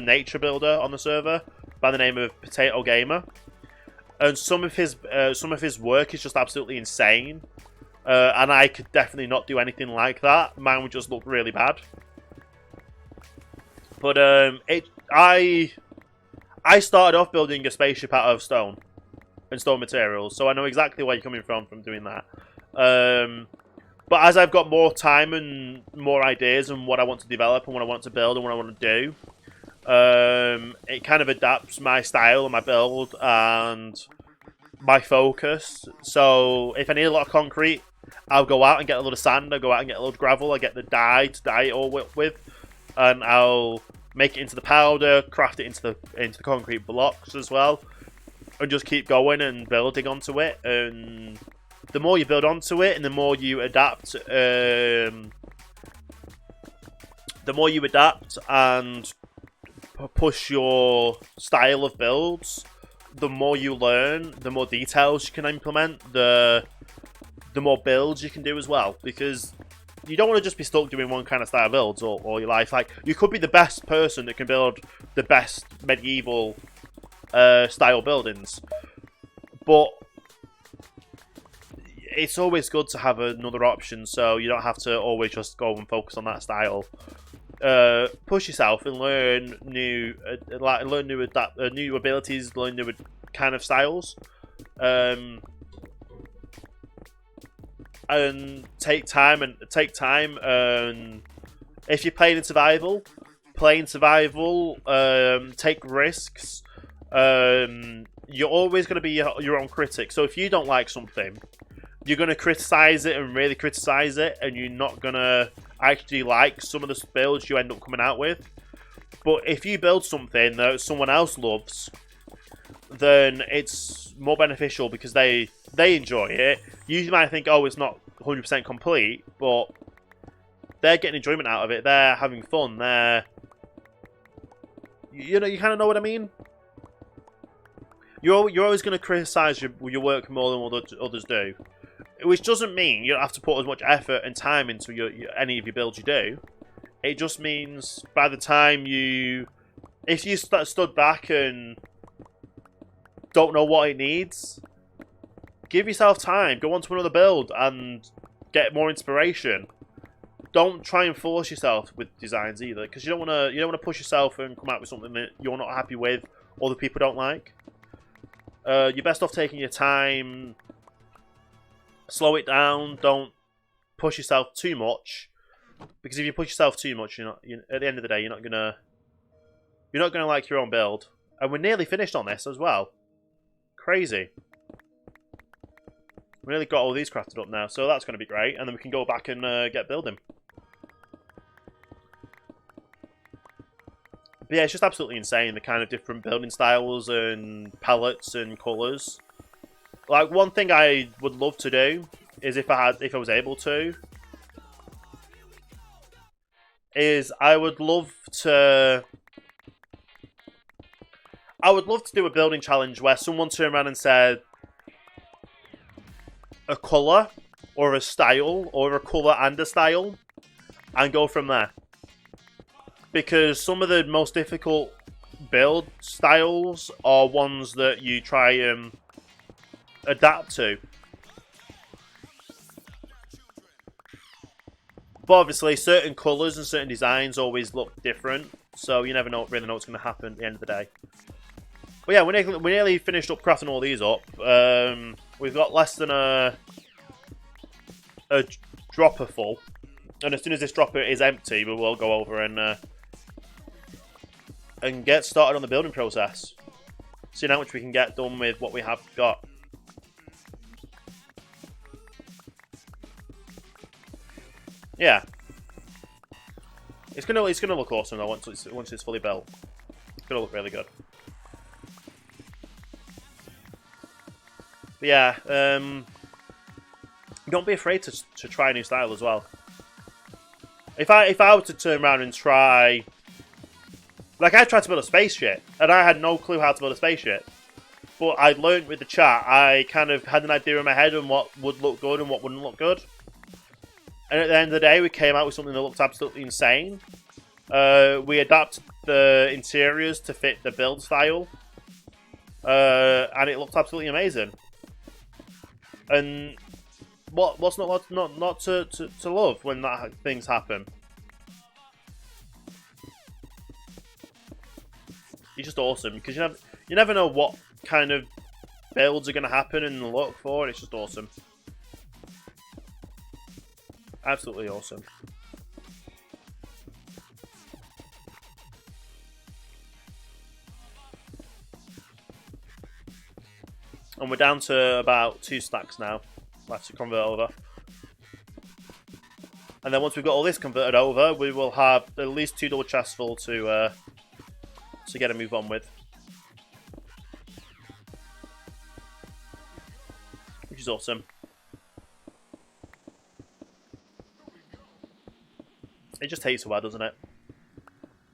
nature builder on the server by the name of Potato Gamer, and some of his work is just absolutely insane. And I could definitely not do anything like that. Mine would just look really bad. But I started off building a spaceship out of stone and stone materials, so I know exactly where you're coming from doing that. But as I've got more time and more ideas on what I want to develop and what I want to build and what I want to do, it kind of adapts my style and my build and my focus. So if I need a lot of concrete, I'll go out and get a lot of sand, I'll go out and get a lot of gravel, I'll get the dye to dye it all with, and I'll make it into the powder, craft it into the concrete blocks as well, and just keep going and building onto it. And the more you build onto it and the more you adapt, and push your style of builds, the more you learn, the more details you can implement, the more builds you can do as well. Because you don't want to just be stuck doing one kind of style of builds all your life. Like, you could be the best person that can build the best medieval style buildings, but it's always good to have another option, so you don't have to always just go and focus on that style. Push yourself and learn new abilities, learn new kind of styles, and take time. And if you're playing in survival, take risks. You're always going to be your own critic. So if you don't like something, you're going to criticize it and really criticize it, and you're not going to actually like some of the builds you end up coming out with. But if you build something that someone else loves, then it's more beneficial because they enjoy it. You might think, oh, it's not 100% complete, but they're getting enjoyment out of it. They're having fun. You kind of know what I mean? You're always going to criticize your work more than what others do. Which doesn't mean you don't have to put as much effort and time into any of your builds you do. It just means by the time if you stood back and don't know what it needs, give yourself time. Go on to another build and get more inspiration. Don't try and force yourself with designs either, because you don't want to push yourself and come out with something that you're not happy with or the people don't like. You're best off taking your time. Slow it down. Don't push yourself too much, because if you push yourself too much, at the end of the day, you're not gonna like your own build. And we're nearly finished on this as well. Crazy. We nearly got all these crafted up now, so that's going to be great. And then we can go back and get building. But yeah, it's just absolutely insane, the kind of different building styles and palettes and colours. Like, one thing I would love to do is if I was able to, is I would love to do a building challenge where someone turned around and said a colour or a style or a colour and a style and go from there. Because some of the most difficult build styles are ones that you try and adapt to. But obviously, certain colours and certain designs always look different, so you never really know what's going to happen at the end of the day. But yeah, we're nearly finished up crafting all these up. We've got less than a dropper full, and as soon as this dropper is empty, we will go over and get started on the building process. See how much we can get done with what we have got. Yeah, it's gonna look awesome though once it's fully built. It's gonna look really good. But yeah, don't be afraid to try a new style as well. If I were to turn around and try, like, I tried to build a spaceship and I had no clue how to build a spaceship, but I learned with the chat. I kind of had an idea in my head on what would look good and what wouldn't look good. And at the end of the day, we came out with something that looked absolutely insane. We adapted the interiors to fit the build style. And it looked absolutely amazing. And what's not to love when things happen? It's just awesome, because you never know what kind of builds are going to happen and look for, and it's just awesome. Absolutely awesome. And we're down to about 2 stacks now left to convert over. And then once we've got all this converted over, we will have at least 2 double chests full to get a move on with. Which is awesome. It just takes a while, doesn't it?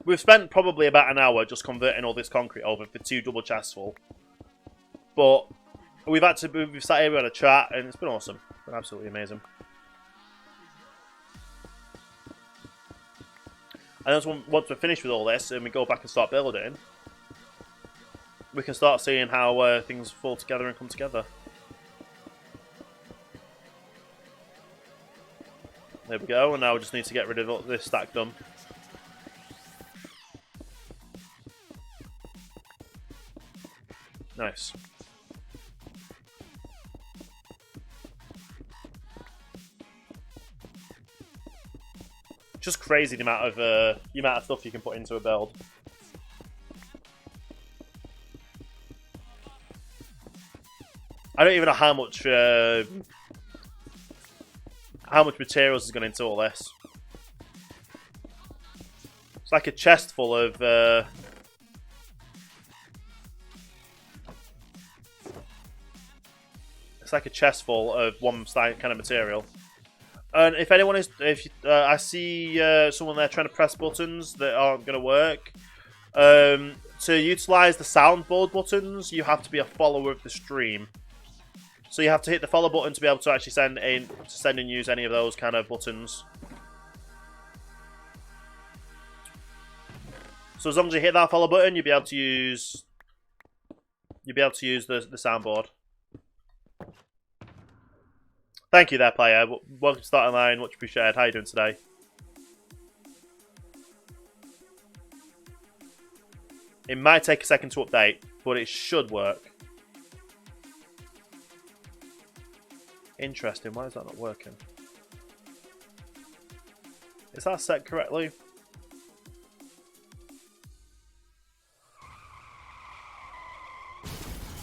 We've spent probably about an hour just converting all this concrete over for 2 double chests full. But we've sat here on a chat and it's been awesome. It's been absolutely amazing. And then once we're finished with all this and we go back and start building, we can start seeing how things fall together and come together. There we go, and now we just need to get rid of this stack done. Nice. Just crazy the amount of stuff you can put into a build. I don't even know how much materials is going into all this. It's like a chest full of one kind of material. And if anyone is, I see someone there trying to press buttons that aren't going to work. To utilize the soundboard buttons, you have to be a follower of the stream. So you have to hit the follow button to be able to actually send and use any of those kind of buttons. So as long as you hit that follow button, you'll be able to use You'll be able to use the soundboard. Thank you there, player. Welcome to Starting Line. Much appreciated. How are you doing today? It might take a second to update, but it should work. Interesting. Why is that not working? Is that set correctly?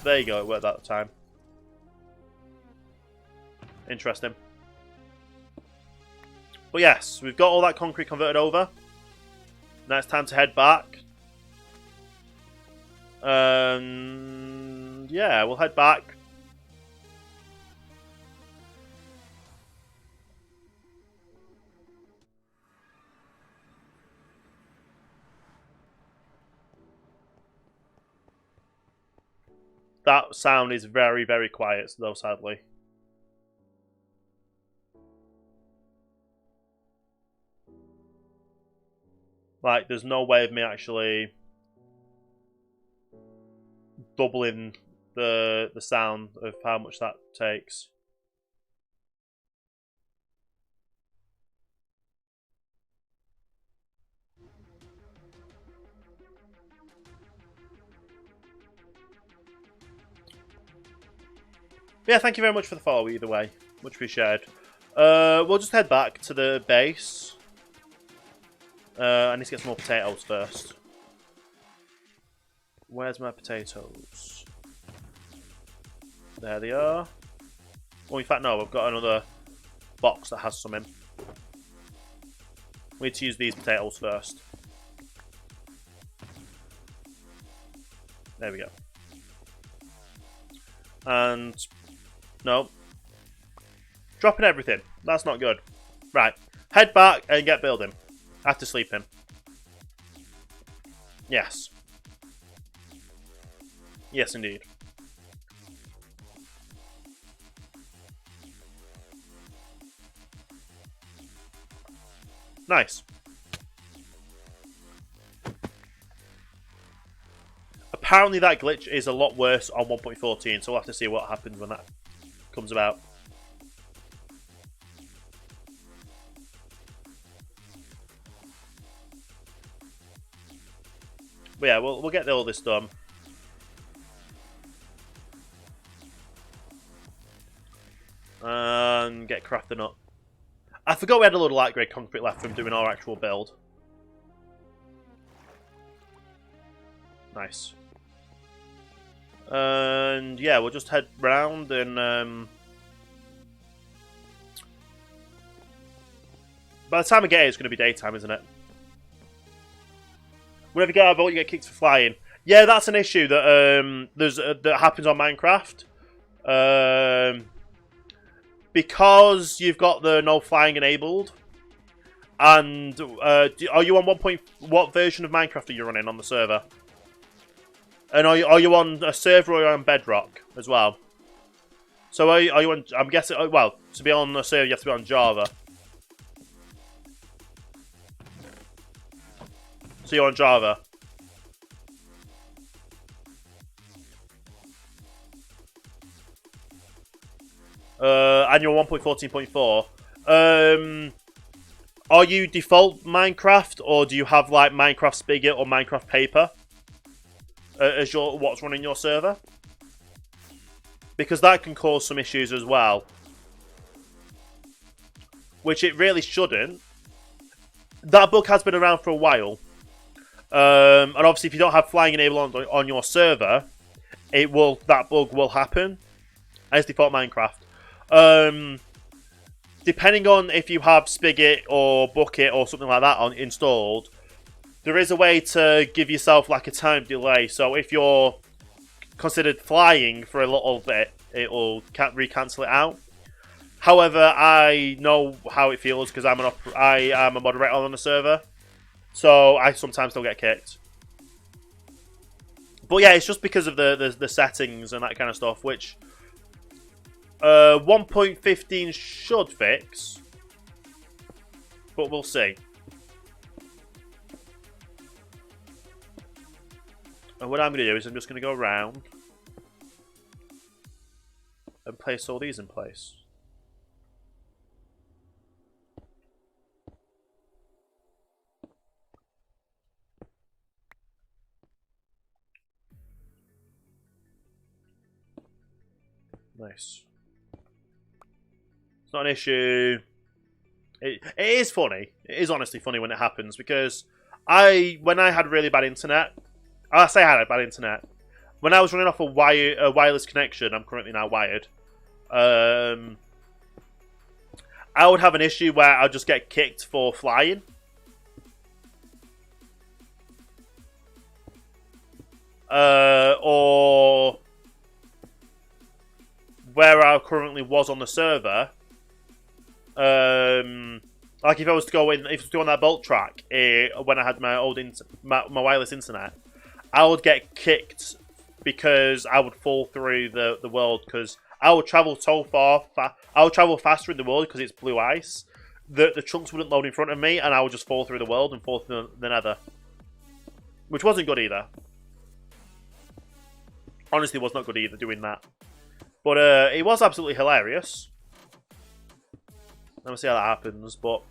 There you go. It worked that time. Interesting. But yes, we've got all that concrete converted over. Now it's time to head back. Yeah, we'll head back. That sound is very, very quiet, though, sadly. Like, there's no way of me actually doubling the sound of how much that takes. Yeah, thank you very much for the follow either way. Much appreciated. We'll just head back to the base. I need to get some more potatoes first. Where's my potatoes? There they are. Oh, in fact, no, I've got another box that has some in. We need to use these potatoes first. There we go. And no. Dropping everything. That's not good. Right. Head back and get building. After sleeping. Yes. Yes, indeed. Nice. Apparently that glitch is a lot worse on 1.14, so we'll have to see what happens when that comes about. But yeah, we'll get all this done. And get crafting up. I forgot we had a load of light grey concrete left from doing our actual build. Nice. And yeah, we'll just head round and by the time I get here, it's going to be daytime, isn't it? Whenever you get out of a boat, you get kicked for flying. Yeah, that's an issue that that happens on Minecraft. Because you've got the no flying enabled. And are you on what version of Minecraft are you running on the server? And are you on a server or are you on Bedrock as well? So are you on? I'm guessing. Well, to be on a server, you have to be on Java. So you're on Java. And you're 1.14.4. Are you default Minecraft, or do you have like Minecraft Spigot or Minecraft Paper as what's running your server? Because that can cause some issues as well, which it really shouldn't. That bug has been around for a while, and obviously, if you don't have flying enabled on your server, that bug will happen as default Minecraft. Depending on if you have Spigot or Bucket or something like that installed, there is a way to give yourself like a time delay. So if you're considered flying for a little bit, it will re-cancel it out. However, I know how it feels because I am a moderator on the server, so I sometimes still get kicked. But yeah, it's just because of the settings and that kind of stuff, which 1.15 should fix, but we'll see. And what I'm going to do is I'm just going to go around and place all these in place. Nice. It's not an issue. It is funny. It is honestly funny when it happens because when I had really bad internet, I say I had bad internet. When I was running off a wireless connection, I'm currently now wired. I would have an issue where I'd just get kicked for flying. Or where I currently was on the server. Like if I was to go in, if I was to go on that bolt track when I had my old my wireless internet, I would get kicked because I would fall through the world because I would travel so far. I would travel faster in the world because it's blue ice. The chunks wouldn't load in front of me, and I would just fall through the world and fall through the nether, which wasn't good either. Honestly, was not good either doing that, but it was absolutely hilarious. Let me see how that happens. But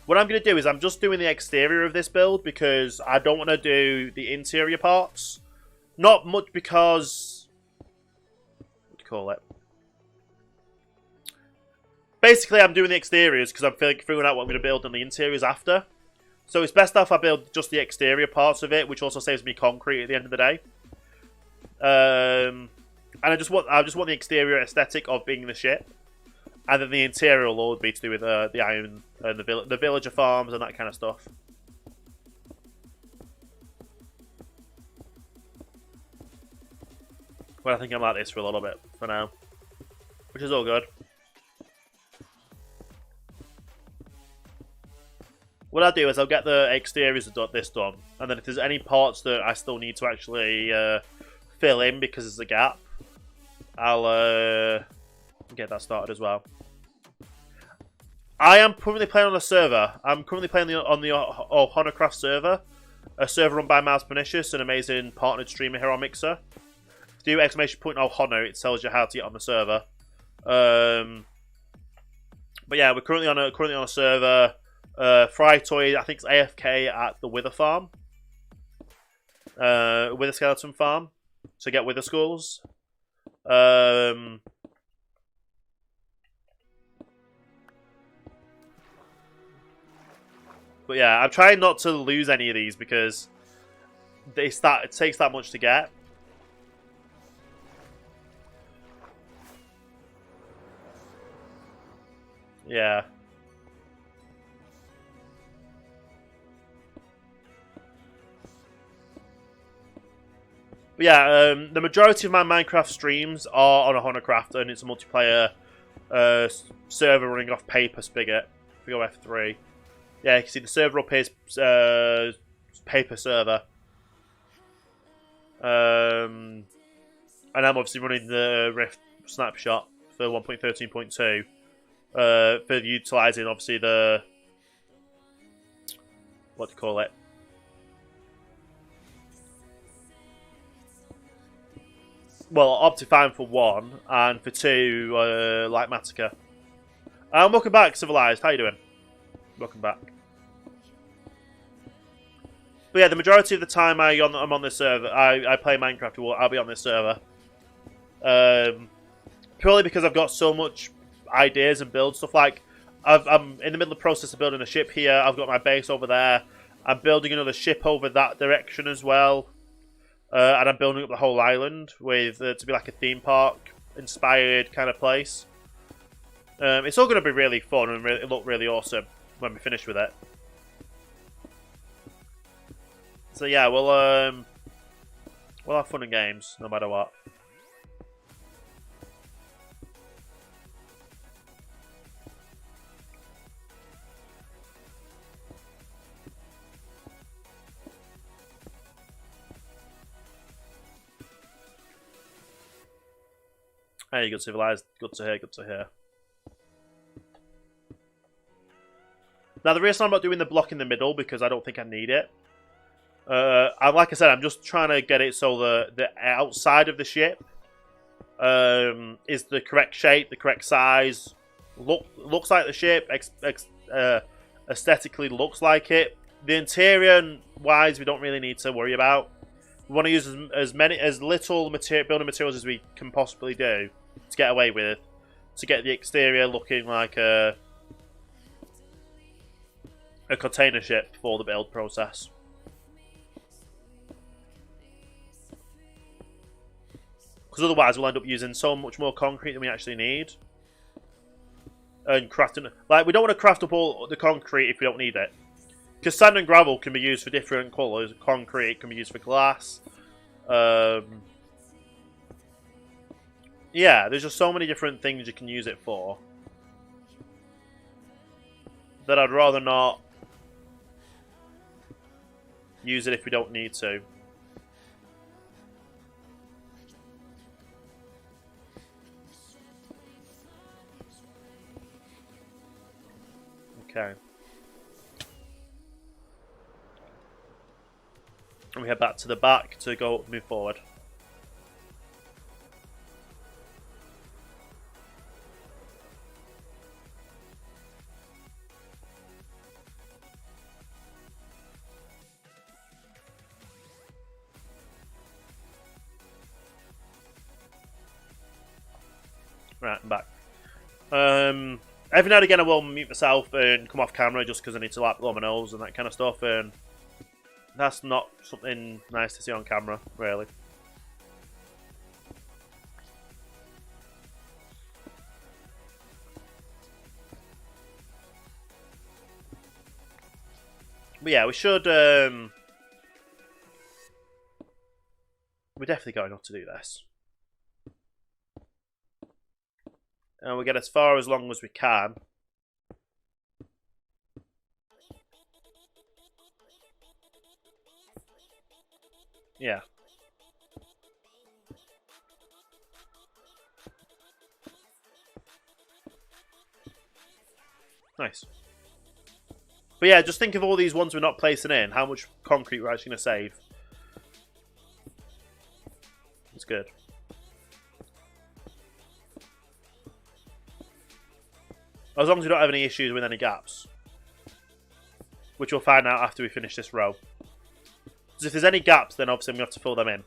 what I'm going to do is I'm just doing the exterior of this build because I don't want to do the interior parts. Not much because... what do you call it? Basically, I'm doing the exteriors because I'm figuring out what I'm going to build on the interiors after. So it's best if I build just the exterior parts of it, which also saves me concrete at the end of the day. And I just want the exterior aesthetic of being the ship. And then the interior will all be to do with the iron and the villager farms and that kind of stuff. Well, I think I'm like this for a little bit for now, which is all good. What I'll do is I'll get the exteriors of this done, and then if there's any parts that I still need to actually fill in because there's a gap, I'll get that started as well. I am currently playing on a server. I'm currently playing on the OhanaCraft server, a server run by Miles Pernicious, an amazing partnered streamer here on Mixer. If you do !Ohana, it tells you how to get on the server. But yeah, we're currently on a server. Frytoy, I think it's AFK at the Wither farm, Wither skeleton farm, to get Wither skulls. But yeah, I'm trying not to lose any of these because it takes that much to get. Yeah. But yeah, the majority of my Minecraft streams are on OhanaCraft, and it's a multiplayer server running off Paper Spigot. If we go F3. Yeah, you can see the server up here is Paper server. And I'm obviously running the Rift snapshot for 1.13.2 for utilising obviously the... what do you call it? Well, Optifine for 1, and for 2, Lightmatica. Welcome back, Civilized. How you doing? Welcome back. But yeah, the majority of the time I'm on this server, I play Minecraft, I'll be on this server. Purely because I've got so much ideas and build stuff. Like, I'm in the middle of the process of building a ship here. I've got my base over there. I'm building another ship over that direction as well. And I'm building up the whole island with to be like a theme park inspired kind of place. It's all going to be really fun and look really awesome when we finish with it. So yeah, we'll have fun and games no matter what. Hey, good civilized. Good to hear. Good to hear. Now, the reason I'm not doing the block in the middle because I don't think I need it. Like I said, I'm just trying to get it so the outside of the ship is the correct shape, the correct size. Looks like the shape, aesthetically looks like it. The interior wise, we don't really need to worry about. We want to use as little building materials as we can possibly do to get away with, to get the exterior looking like a container ship for the build process. Because otherwise we'll end up using so much more concrete than we actually need. And crafting... Like, we don't want to craft up all the concrete if we don't need it. Because sand and gravel can be used for different colours. Concrete can be used for glass. Yeah, there's just so many different things you can use it for. That I'd rather not use it if we don't need to. Okay. And we head back to the back to go move forward. Right, I'm back. Every now and again I will mute myself and come off camera just because I need to like blow my nose and that kind of stuff, and that's not something nice to see on camera, really. But yeah, we should we're definitely going on to do this. And we'll get as far as long as we can. Yeah. Nice. But yeah, just think of all these ones we're not placing in, how much concrete we're actually going to save. It's good. As long as we don't have any issues with any gaps. Which we'll find out after we finish this row. Because if there's any gaps, then obviously I'm going to have to fill them in.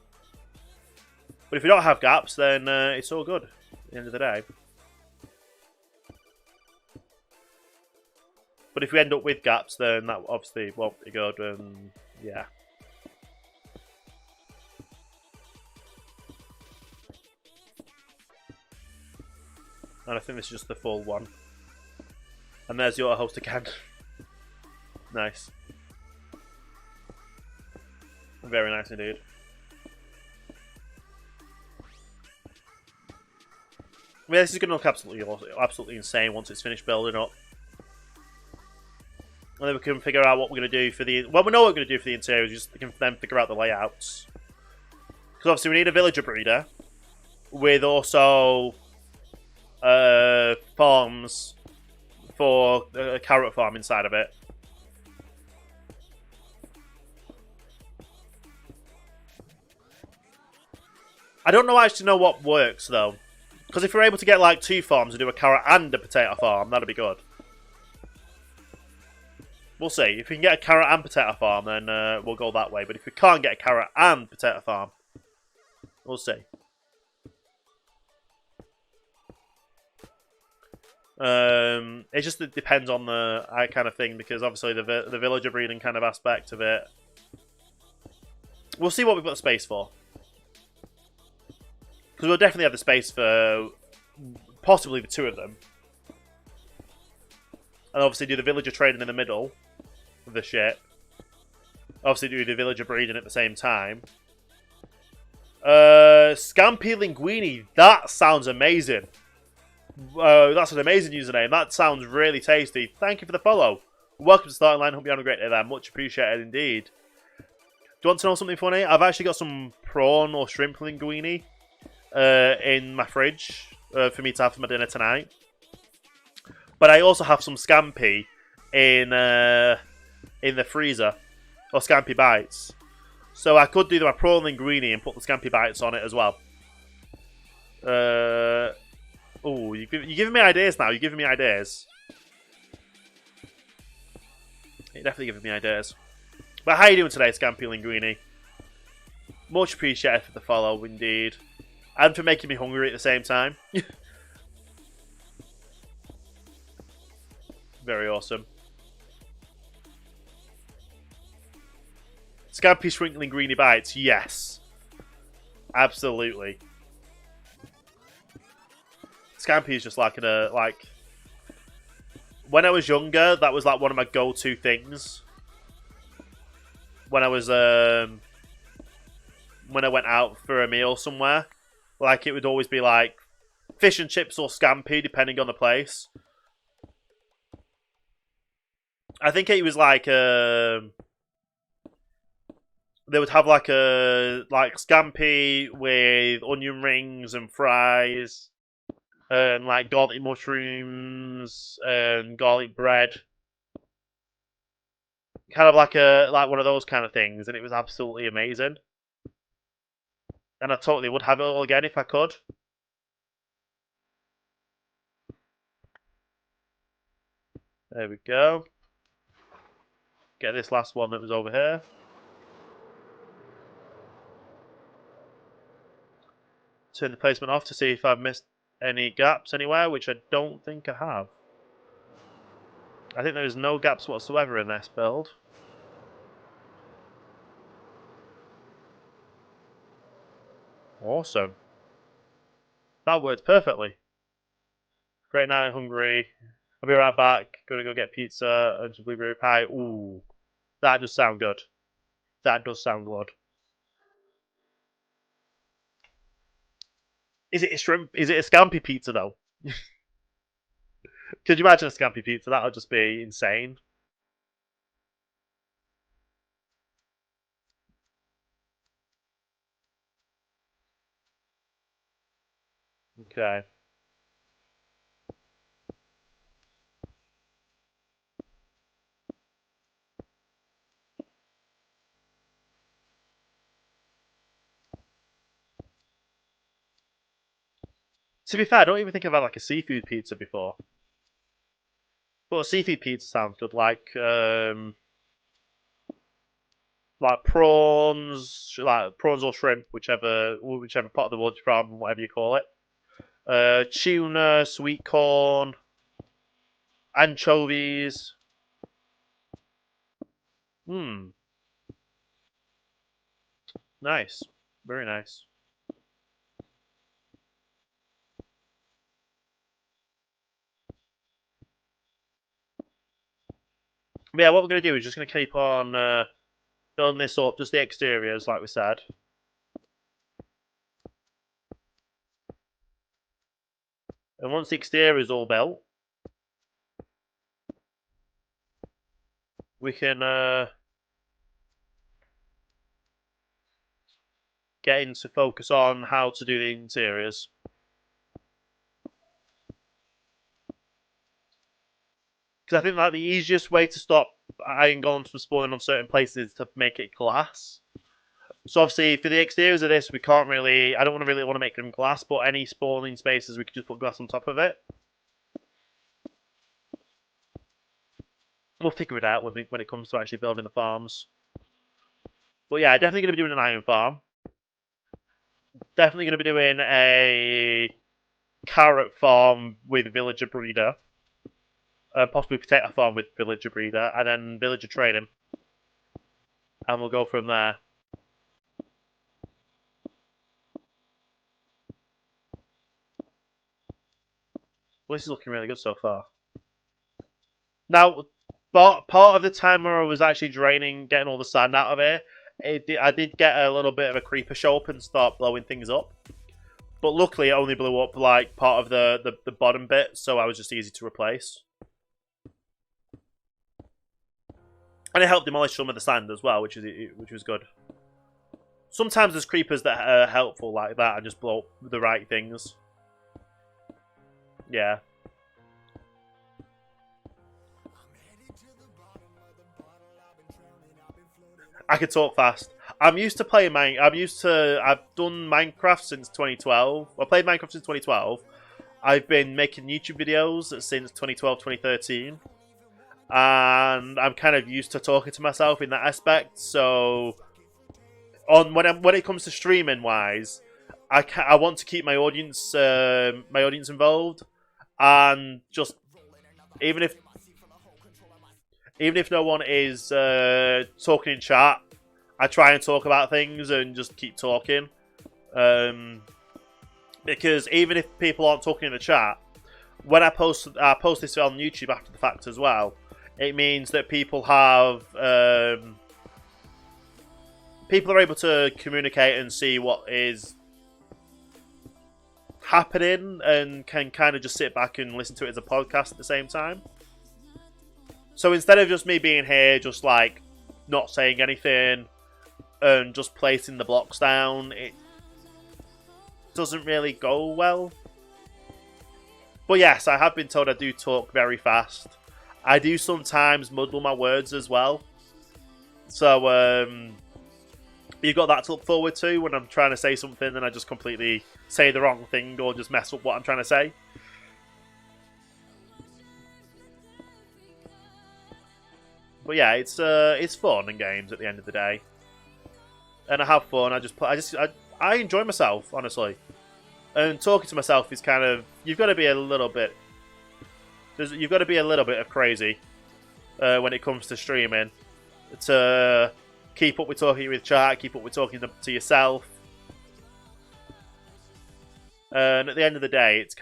But if we don't have gaps, then it's all good at the end of the day. But if we end up with gaps, then that obviously won't be good, and yeah. And I think this is just the full one. And there's your host again. Nice. Very nice indeed. I mean, this is going to look absolutely insane once it's finished building up. And then we can figure out what we're going to do for the... Well, we know what we're going to do for the interiors, we just can then figure out the layouts. Because obviously we need a villager breeder. With also... farms for a carrot farm inside of it. I don't actually know what works though. Because if we're able to get like 2 farms and do a carrot and a potato farm, that'd be good. We'll see. If we can get a carrot and potato farm, then we'll go that way. But if we can't get a carrot and potato farm, we'll see. It just depends on the kind of thing, because obviously the villager breeding kind of aspect of it. We'll see what we've got the space for. Because we'll definitely have the space for possibly the 2 of them. And obviously do the villager trading in the middle of the ship. Obviously do the villager breeding at the same time. Scampi Linguini, that sounds amazing. That's an amazing username. That sounds really tasty. Thank you for the follow. Welcome to Starting Line. Hope you're having a great day there. Much appreciated indeed. Do you want to know something funny? I've actually got some prawn or shrimp linguine in my fridge for me to have for my dinner tonight. But I also have some scampi in the freezer, or scampi bites. So I could do my prawn linguine and put the scampi bites on it as well. Oh, you're giving me ideas now. You're giving me ideas. You're definitely giving me ideas. But how are you doing today, Scampy Linguini? Much appreciated for the follow, indeed. And for making me hungry at the same time. Very awesome. Scampy Shrinkling Greeny Bites, yes. Absolutely. Scampy is just like when I was younger, that was like one of my go-to things. When I was when I went out for a meal somewhere, like it would always be like fish and chips or Scampi, depending on the place. I think it was like they would have like Scampi with onion rings and fries, and like garlic mushrooms and garlic bread. Kind of like one of those kind of things, and it was absolutely amazing. And I totally would have it all again if I could. There we go. Get this last one that was over here. Turn the placement off to see if I've missed any gaps anywhere, which I don't think I have. I think there's no gaps whatsoever in this build. Awesome. That worked perfectly. Great night, hungry. I'll be right back. Gonna go get pizza and some blueberry pie. Ooh, that does sound good. That does sound good. Is it a shrimp? Is it a scampi pizza though? Could you imagine a scampi pizza? That would just be insane. Okay. To be fair, I don't even think I've had like a seafood pizza before. But a seafood pizza sounds good, like prawns or shrimp, whichever part of the world you're from, whatever you call it. Tuna, sweet corn, anchovies. Hmm, nice, very nice. But yeah, what we're gonna do is just gonna keep on building this up, just the exteriors, like we said. And once the exterior is all built, we can get into focus on how to do the interiors. Because I think that the easiest way to stop iron golems from spawning on certain places is to make it glass. So obviously, for the exteriors of this, we can't really. I don't really want to make them glass, but any spawning spaces, we could just put glass on top of it. We'll figure it out when it comes to actually building the farms. But yeah, definitely going to be doing an iron farm. Definitely going to be doing a carrot farm with villager breeder. Possibly potato farm with villager breeder, and then villager trading. And we'll go from there. Well, this is looking really good so far. Now, part of the time where I was actually getting all the sand out of it, I did get a little bit of a creeper show up and start blowing things up. But luckily, it only blew up like part of the bottom bit, so I was just easy to replace. And it helped demolish some of the sand as well, which was good. Sometimes there's creepers that are helpful like that and just blow up the right things. Yeah. I could talk fast. I'm used to playing I've done Minecraft since 2012. I played Minecraft since 2012. I've been making YouTube videos since 2012, 2013. And I'm kind of used to talking to myself in that aspect. So, when it comes to streaming wise, I want to keep my audience involved, and just even if no one is talking in chat, I try and talk about things and just keep talking. Because even if people aren't talking in the chat, when I post this on YouTube after the fact as well, it means that people are able to communicate and see what is happening, and can kind of just sit back and listen to it as a podcast at the same time. So instead of just me being here, just like not saying anything and just placing the blocks down, it doesn't really go well. But yes, I have been told I do talk very fast. I do sometimes muddle my words as well. So you've got that to look forward to when I'm trying to say something and I just completely say the wrong thing or just mess up what I'm trying to say. But yeah, it's fun and games at the end of the day, and I have fun. I enjoy myself, honestly. And talking to myself is kind of, you've got to be a little bit of crazy when it comes to streaming to keep up with talking with chat, keep up with talking to yourself. And at the end of the day, it's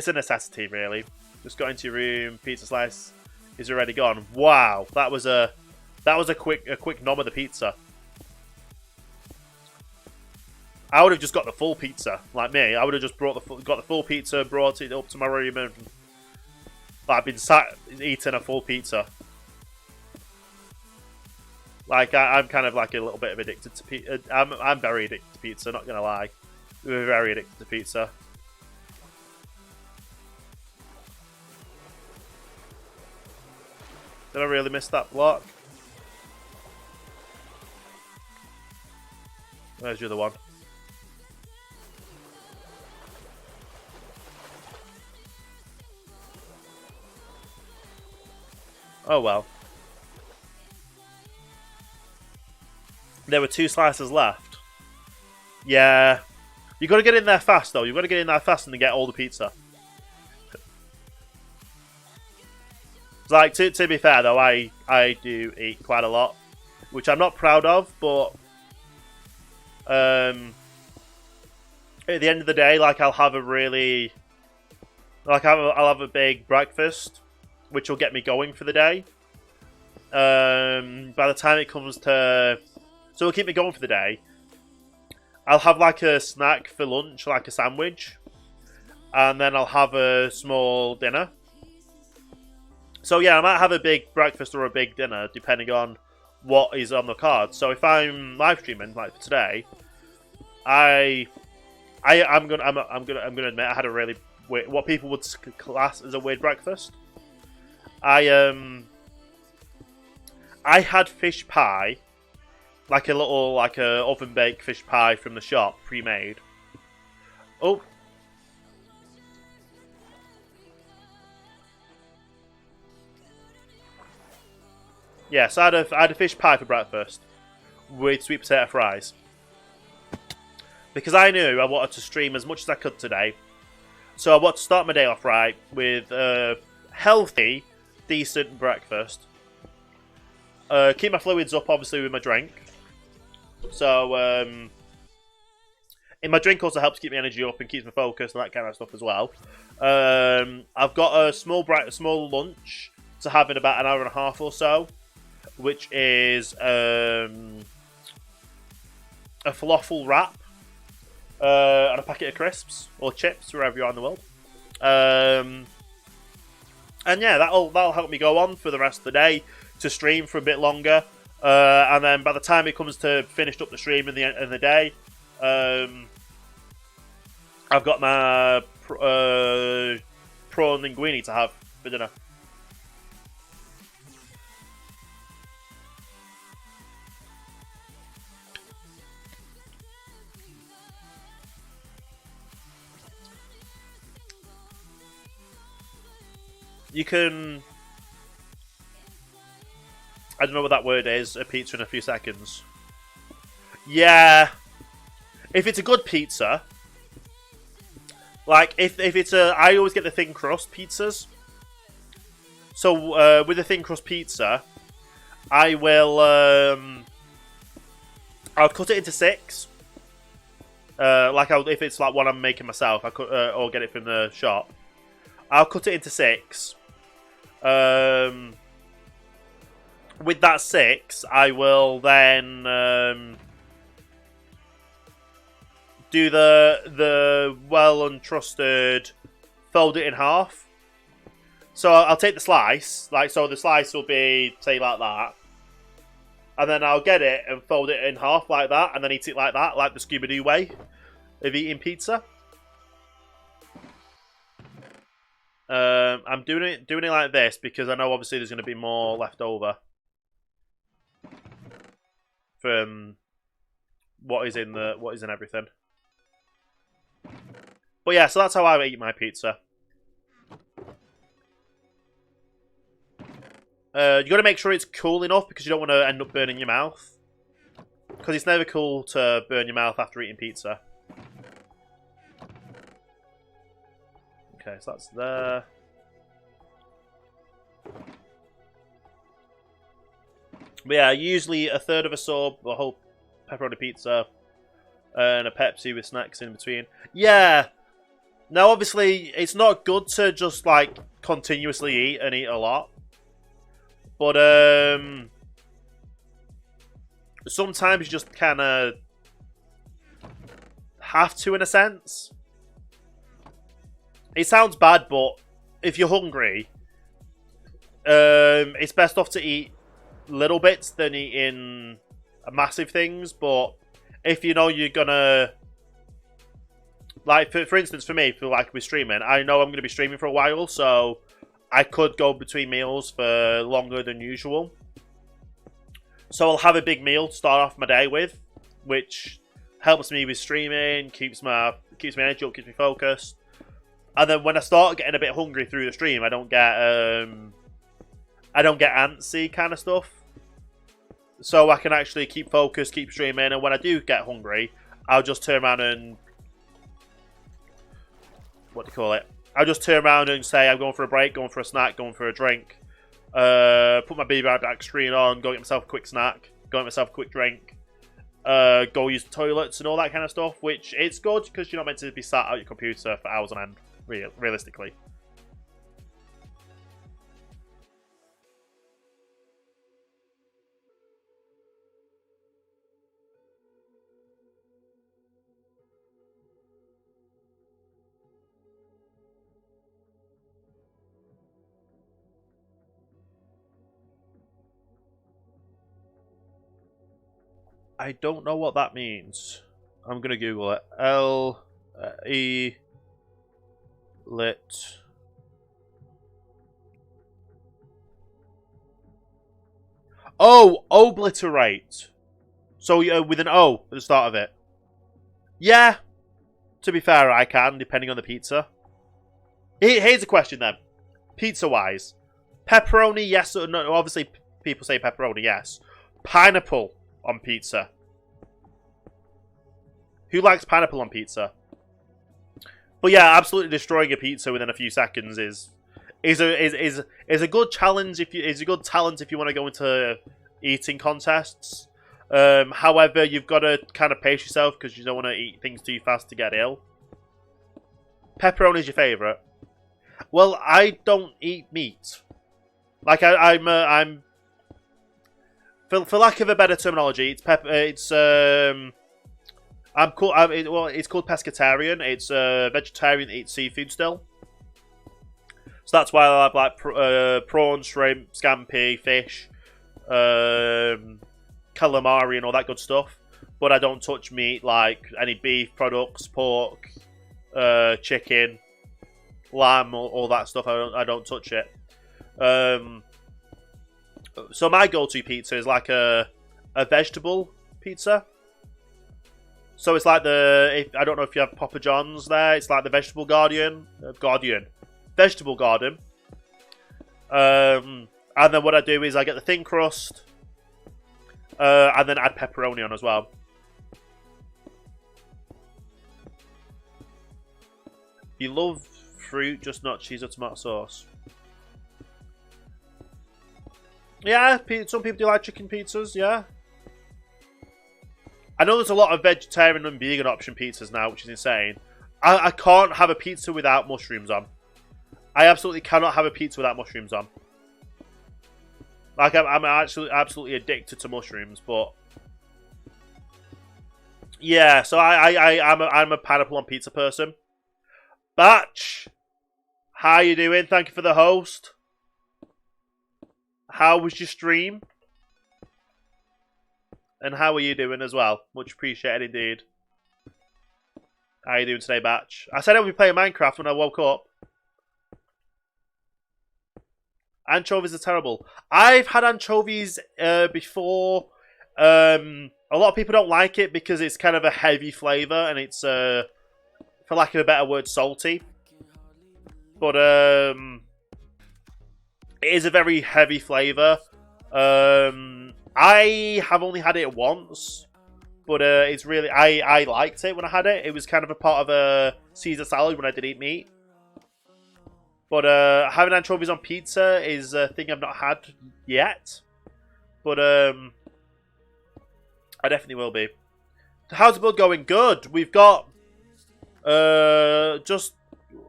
a necessity, really. Just got into your room, pizza slice is already gone. Wow, that was a quick nom of the pizza. I would have just got the full pizza, like me. I would have just got the full pizza, brought it up to my room, and I've been sat eating a full pizza. Like I'm kind of like a little bit of addicted to pizza. I'm very addicted to pizza. Not gonna lie, we're very addicted to pizza. Did I really miss that block? Where's the other one? Oh well. There were 2 slices left. Yeah. You got to get in there fast, though. You've got to get in there fast and get all the pizza. Like, to be fair, though, I do eat quite a lot, which I'm not proud of, but at the end of the day, like, I'll have a big breakfast, which will get me going for the day. By the time it comes to... So it'll keep me going for the day. I'll have like a snack for lunch, like a sandwich. And then I'll have a small dinner. So yeah, I might have a big breakfast or a big dinner, depending on what is on the card. So if I'm live streaming, like for today, I'm gonna admit I had a really weird, what people would class as a weird breakfast. I had fish pie, like a oven baked fish pie from the shop, pre-made. Oh. Yeah, so I had a fish pie for breakfast with sweet potato fries. Because I knew I wanted to stream as much as I could today. So I wanted to start my day off right with a healthy, decent breakfast. Keep my fluids up, obviously, with my drink. So, in my drink also helps keep my energy up and keeps me focused and that kind of stuff as well. I've got a small lunch to have in about an hour and a half or so, which is a falafel wrap and a packet of crisps or chips wherever you are in the world. And yeah, that'll help me go on for the rest of the day to stream for a bit longer. And then by the time it comes to finished up the stream in the day, I've got my prawn linguine to have for dinner. You can... I don't know what that word is. A pizza in a few seconds. Yeah. If it's a good pizza... Like, if it's a... I always get the thin crust pizzas. So, with the thin crust pizza, I will... I'll cut it into 6. If it's like one I'm making myself, I could, or get it from the shop. I'll cut it into 6. With that 6, I will then do the well untrusted, fold it in half. So I'll take the slice, so the slice will be, say, like that. And then I'll get it and fold it in half like that, and then eat it like that, like the Scooby-Doo way of eating pizza. I'm doing it like this because I know obviously there's going to be more left over from what is in everything. But yeah, so that's how I eat my pizza. You got to make sure it's cool enough because you don't want to end up burning your mouth. Because it's never cool to burn your mouth after eating pizza. Okay, so that's there. But yeah, usually a third of a sub, a whole pepperoni pizza, and a Pepsi with snacks in between. Yeah. Now, obviously, it's not good to just, like, continuously eat and eat a lot. But, sometimes you just kind of have to, in a sense. It sounds bad, but if you're hungry, it's best off to eat little bits than eating massive things. But if you know you're gonna, like, for instance, for me, with streaming, I know I'm gonna be streaming for a while, so I could go between meals for longer than usual. So I'll have a big meal to start off my day with, which helps me with streaming, keeps my energy up, keeps me focused. And then when I start getting a bit hungry through the stream, I don't get antsy kind of stuff. So I can actually keep focused, keep streaming, and when I do get hungry, I'll just turn around and I'll just turn around and say I'm going for a break, going for a snack, going for a drink. Put my back screen on, go get myself a quick snack, go get myself a quick drink. Go use the toilets and all that kind of stuff, which it's good because you're not meant to be sat at your computer for hours on end, realistically. I don't know what that means. I'm gonna Google it. Lit. Oh, obliterate. So with an O at the start of it. Yeah. To be fair, I can, depending on the pizza. Here's a question then. Pizza-wise. Pepperoni, yes or no? Obviously, people say pepperoni, yes. Pineapple on pizza. Who likes pineapple on pizza? But yeah, absolutely destroying a pizza within a few seconds is a good challenge is a good talent if you want to go into eating contests. However, you've got to kind of pace yourself because you don't want to eat things too fast to get ill. Pepperoni is your favourite. Well, I don't eat meat. Like I'm for lack of a better terminology, it's it's called pescatarian. It's a vegetarian that eats seafood still. So that's why I have like prawn, shrimp, scampi, fish, calamari, and all that good stuff. But I don't touch meat like any beef products, pork, chicken, lamb, all that stuff. I don't touch it. So my go-to pizza is like a vegetable pizza. So it's like I don't know if you have Papa John's there. It's like the Vegetable Garden. Vegetable Garden. And then what I do is I get the thin crust, and then add pepperoni on as well. You love fruit, just not cheese or tomato sauce. Yeah, some people do like chicken pizzas, yeah. I know there's a lot of vegetarian and vegan option pizzas now, which is insane. I can't have a pizza without mushrooms on. I absolutely cannot have a pizza without mushrooms on. Like, I'm actually absolutely addicted to mushrooms, but... Yeah, so I'm a pineapple on pizza person. Batch! How you doing? Thank you for the host. How was your stream? And how are you doing as well? Much appreciated indeed. How are you doing today, Batch? I said I would be playing Minecraft when I woke up. Anchovies are terrible. I've had anchovies before. A lot of people don't like it because it's kind of a heavy flavour and it's, for lack of a better word, salty. But it is a very heavy flavour. I have only had it once, but it's really I liked it when I had it. It was kind of a part of a Caesar salad when I did eat meat. But having anchovies on pizza is a thing I've not had yet. But I definitely will be. How's the build going? Good. We've got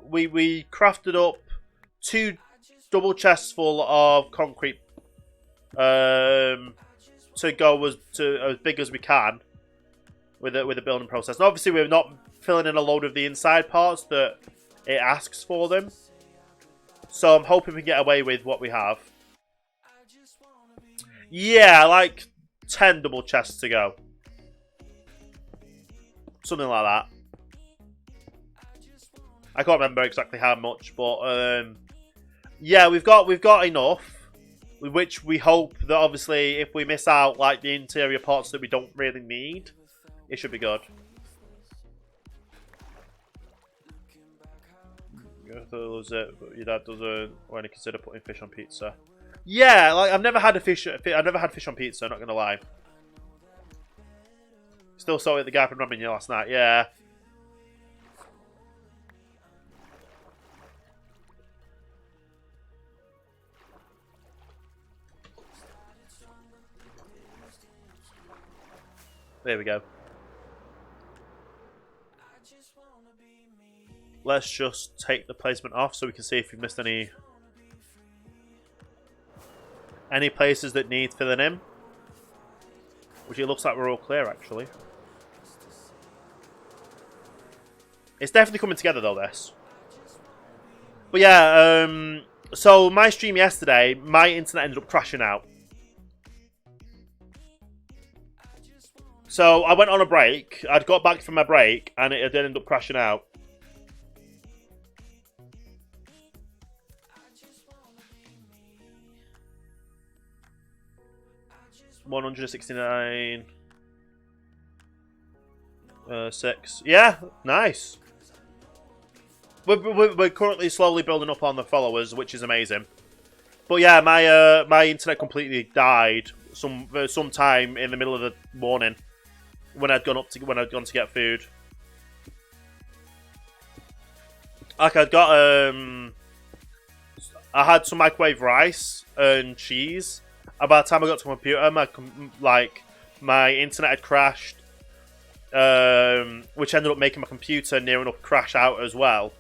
we crafted up 2 double chests full of concrete to go as big as we can with the building process. And obviously, we're not filling in a load of the inside parts that it asks for them. So I'm hoping we get away with what we have. Yeah, like 10 double chests to go. Something like that. I can't remember exactly how much, but yeah, we've got enough. Which we hope that obviously if we miss out like the interior parts that we don't really need, it should be good. Your dad loves it, but your dad doesn't when he consider putting fish on pizza. Yeah, like I've never had fish on pizza, not gonna lie. Still saw it the guy from Ramen last night, yeah. There we go. Let's just take the placement off so we can see if we've missed any places that need filling in. Which it looks like we're all clear, actually. It's definitely coming together, though, this. But yeah, so my stream yesterday, my internet ended up crashing out. So I went on a break. I'd got back from my break, and it did end up crashing out. $169. 6. Yeah, nice. We're currently slowly building up on the followers, which is amazing. But yeah, my internet completely died sometime in the middle of the morning when I'd gone to get food. Like I had some microwave rice and cheese. And by the time I got to my computer, my internet had crashed, which ended up making my computer near enough crash out as well.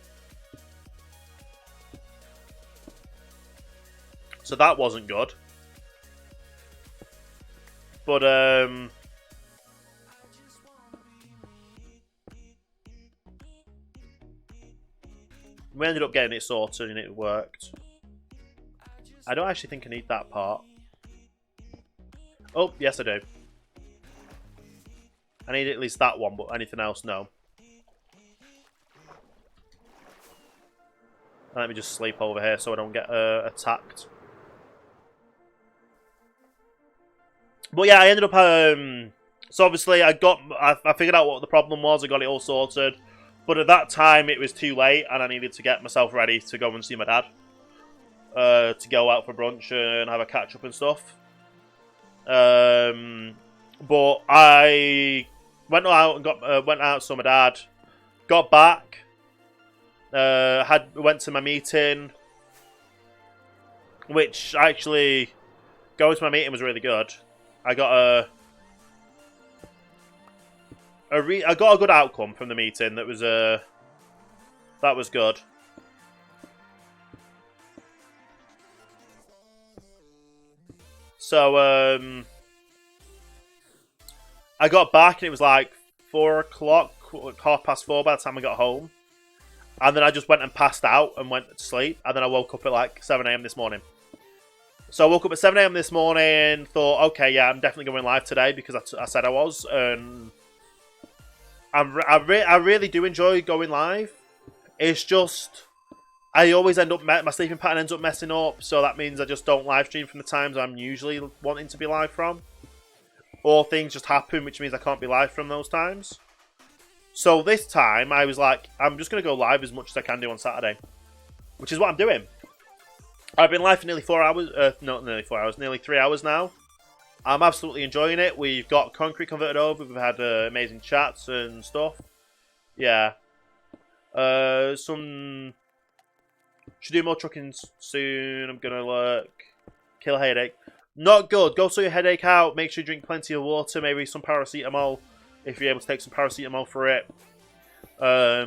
So that wasn't good. But we ended up getting it sorted and it worked. I don't actually think I need that part. Oh, yes I do. I need at least that one, but anything else, no. Let me just sleep over here so I don't get attacked. But yeah, I ended up... so obviously I figured out what the problem was, I got it all sorted. But at that time it was too late and I needed to get myself ready to go and see my dad. to go out for brunch and have a catch up and stuff. But I went out and went out to my dad. Got back. Went to my meeting, which actually going to my meeting was really good. I got I got a good outcome from the meeting. That was good. So I got back and it was like 4 o'clock, 4:30 by the time I got home. And then I just went and passed out and went to sleep. And then I woke up at like 7 AM this morning. So I woke up at 7 AM this morning, thought, okay, yeah, I'm definitely going live today because I said I was. And I really do enjoy going live. It's just, I always end up, my sleeping pattern ends up messing up. So that means I just don't live stream from the times I'm usually wanting to be live from. Or things just happen, which means I can't be live from those times. So this time, I was like, I'm just going to go live as much as I can do on Saturday. Which is what I'm doing. I've been live for nearly 4 hours. Not nearly 4 hours, nearly 3 hours now. I'm absolutely enjoying it. We've got concrete converted over. We've had amazing chats and stuff. Yeah. Should do more trucking soon. I'm going to kill a headache. Not good. Go sort your headache out. Make sure you drink plenty of water. Maybe some paracetamol. If you're able to take some paracetamol for it. I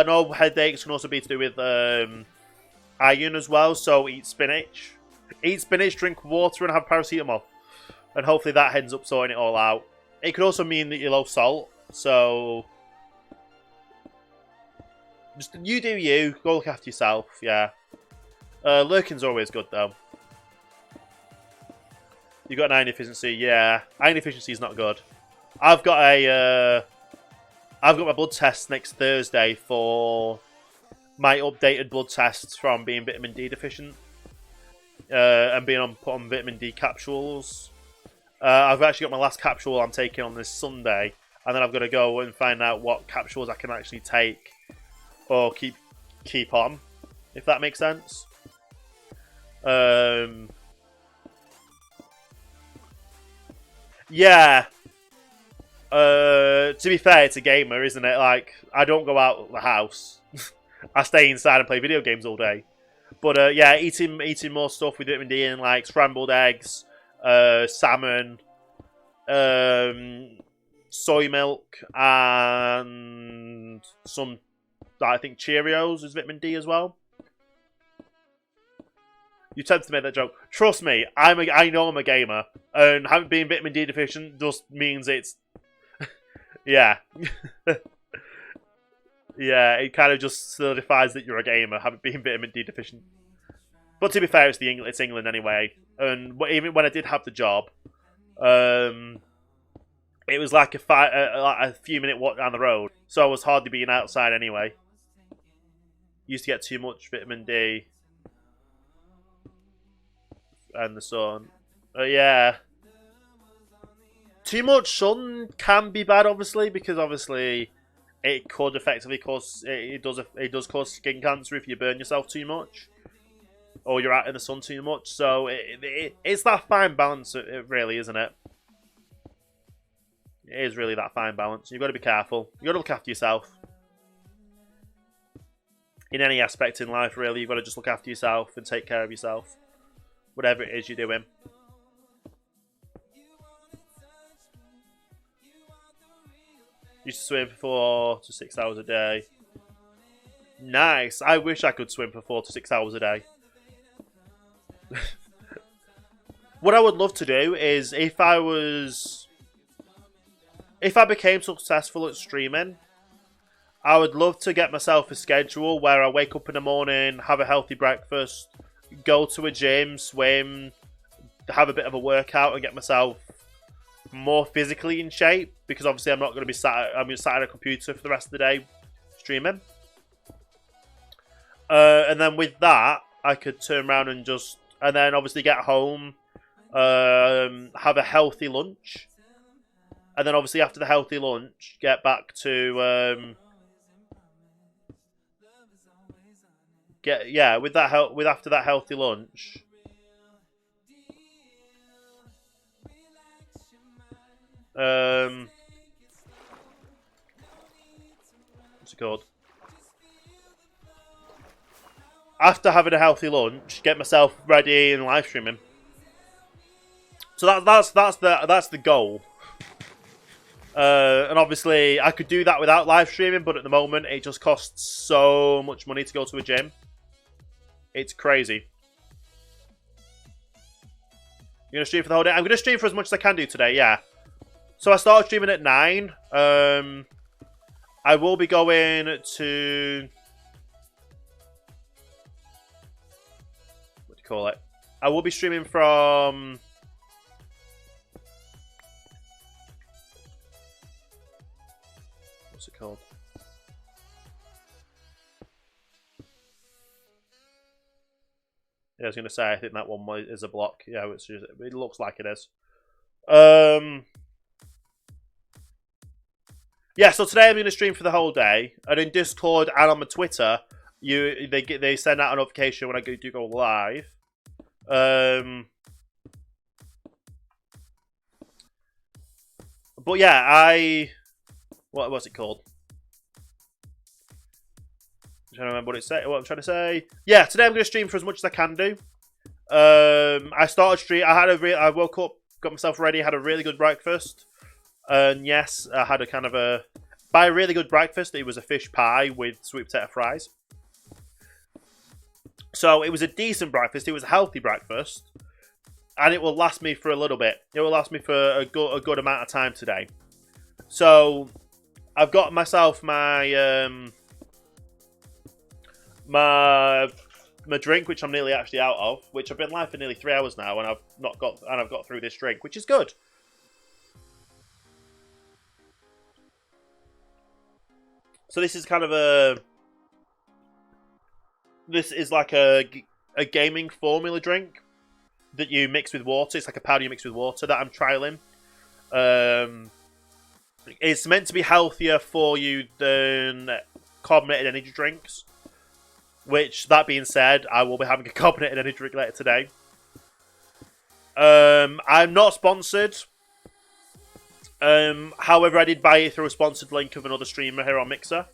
know headaches can also be to do with iron as well. So eat spinach. Eat spinach, drink water and have paracetamol. And hopefully that ends up sorting it all out. It could also mean that you're low salt. So just you do you. Go look after yourself. Yeah. Lurking's always good though. You got an iron deficiency, yeah. Iron deficiency is not good. I've got my blood test next Thursday for my updated blood tests from being vitamin D deficient and being put on vitamin D capsules. I've actually got my last capsule I'm taking on this Sunday, and then I've got to go and find out what capsules I can actually take or keep on, if that makes sense. Yeah. To be fair, it's a gamer, isn't it? Like, I don't go out of the house. I stay inside and play video games all day. But yeah, eating more stuff with vitamin D in, like scrambled eggs, salmon, soy milk, and some, I think, Cheerios is vitamin D as well. You tend to make that joke. Trust me, I know I'm a gamer, and being vitamin D deficient just means it's, yeah, yeah. It kind of just certifies that you're a gamer, having been vitamin D deficient. But to be fair, it's England anyway, and even when I did have the job, it was like a few minute walk down the road, so I was hardly being outside anyway. Used to get too much vitamin D. And the sun. Yeah. Too much sun can be bad, obviously, because obviously it could effectively cause it does cause skin cancer if you burn yourself too much, or you're out in the sun too much. So it's that fine balance, it really, isn't it? It is really that fine balance. You've got to be careful. You've got to look after yourself. In any aspect in life, really, you've got to just look after yourself and take care of yourself. Whatever it is you're doing. Used to swim for 4 to 6 hours a day. Nice. I wish I could swim for 4 to 6 hours a day. What I would love to do is if I became successful at streaming, I would love to get myself a schedule where I wake up in the morning, have a healthy breakfast, go to a gym, swim, have a bit of a workout and get myself more physically in shape, because obviously I'm not going to be sat at a computer for the rest of the day streaming. And then with that, I could turn around and then obviously get home, have a healthy lunch, and then obviously after the healthy lunch, get back to with after that healthy lunch. What's it called? After having a healthy lunch, get myself ready and live streaming. So that's the goal. And obviously, I could do that without live streaming, but at the moment, it just costs so much money to go to a gym. It's crazy. You're gonna stream for the whole day? I'm gonna stream for as much as I can do today. Yeah. So I started streaming at 9. I will be going to... What do you call it? I will be streaming from... What's it called? Yeah, I was going to say, I think that one is a block. Yeah, it looks like it is. Yeah, so today I'm going to stream for the whole day, and in Discord and on my Twitter, they send out a notification when I do go live. But yeah, what was it called? I'm trying to remember what I'm trying to say. Yeah, today I'm going to stream for as much as I can do. I started stream. I woke up, got myself ready, had a really good breakfast. And yes, I had a kind of by a really good breakfast, it was a fish pie with sweet potato fries. So it was a decent breakfast. It was a healthy breakfast. And it will last me for a little bit. It will last me for a good amount of time today. So I've got myself my my drink, which I'm nearly actually out of, which I've been live for nearly 3 hours now, and I've got through this drink, which is good. So this is kind of this is like a gaming formula drink that you mix with water. It's like a powder you mix with water that I'm trialing. It's meant to be healthier for you than carbonated energy drinks. Which, that being said, I will be having a carbonated energy drink later today. I'm not sponsored. However, I did buy it through a sponsored link of another streamer here on Mixer.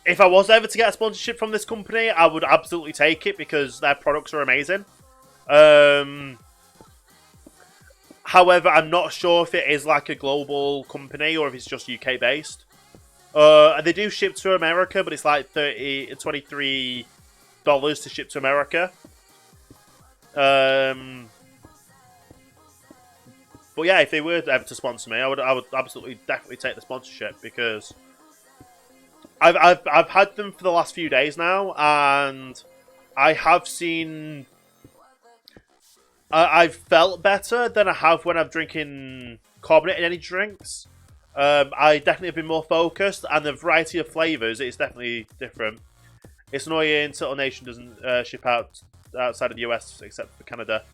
If I was ever to get a sponsorship from this company, I would absolutely take it because their products are amazing. However, I'm not sure if it is like a global company or if it's just UK based. They do ship to America, but it's like $23 to ship to America. But yeah, if they were ever to sponsor me, I would absolutely definitely take the sponsorship because I've had them for the last few days now, and I have seen I've felt better than I have when I'm drinking carbonated energy drinks. I definitely have been more focused, and the variety of flavors is definitely different. It's annoying Turtle Nation doesn't ship outside of the US except for Canada.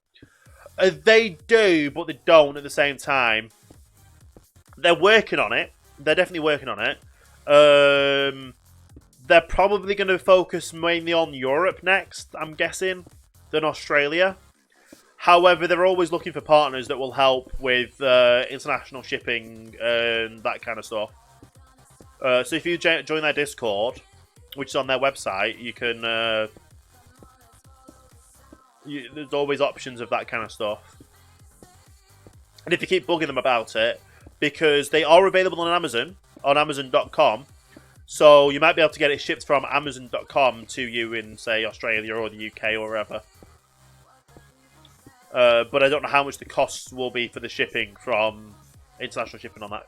They do, but they don't at the same time. They're working on it. They're definitely working on it. They're probably going to focus mainly on Europe next, I'm guessing, than Australia. However, they're always looking for partners that will help with international shipping and that kind of stuff. So if you join their Discord, which is on their website, you can... there's always options of that kind of stuff. And if you keep bugging them about it, because they are available on Amazon, on Amazon.com, so you might be able to get it shipped from Amazon.com to you in, say, Australia or the UK or wherever. But I don't know how much the costs will be for the shipping from international shipping on that.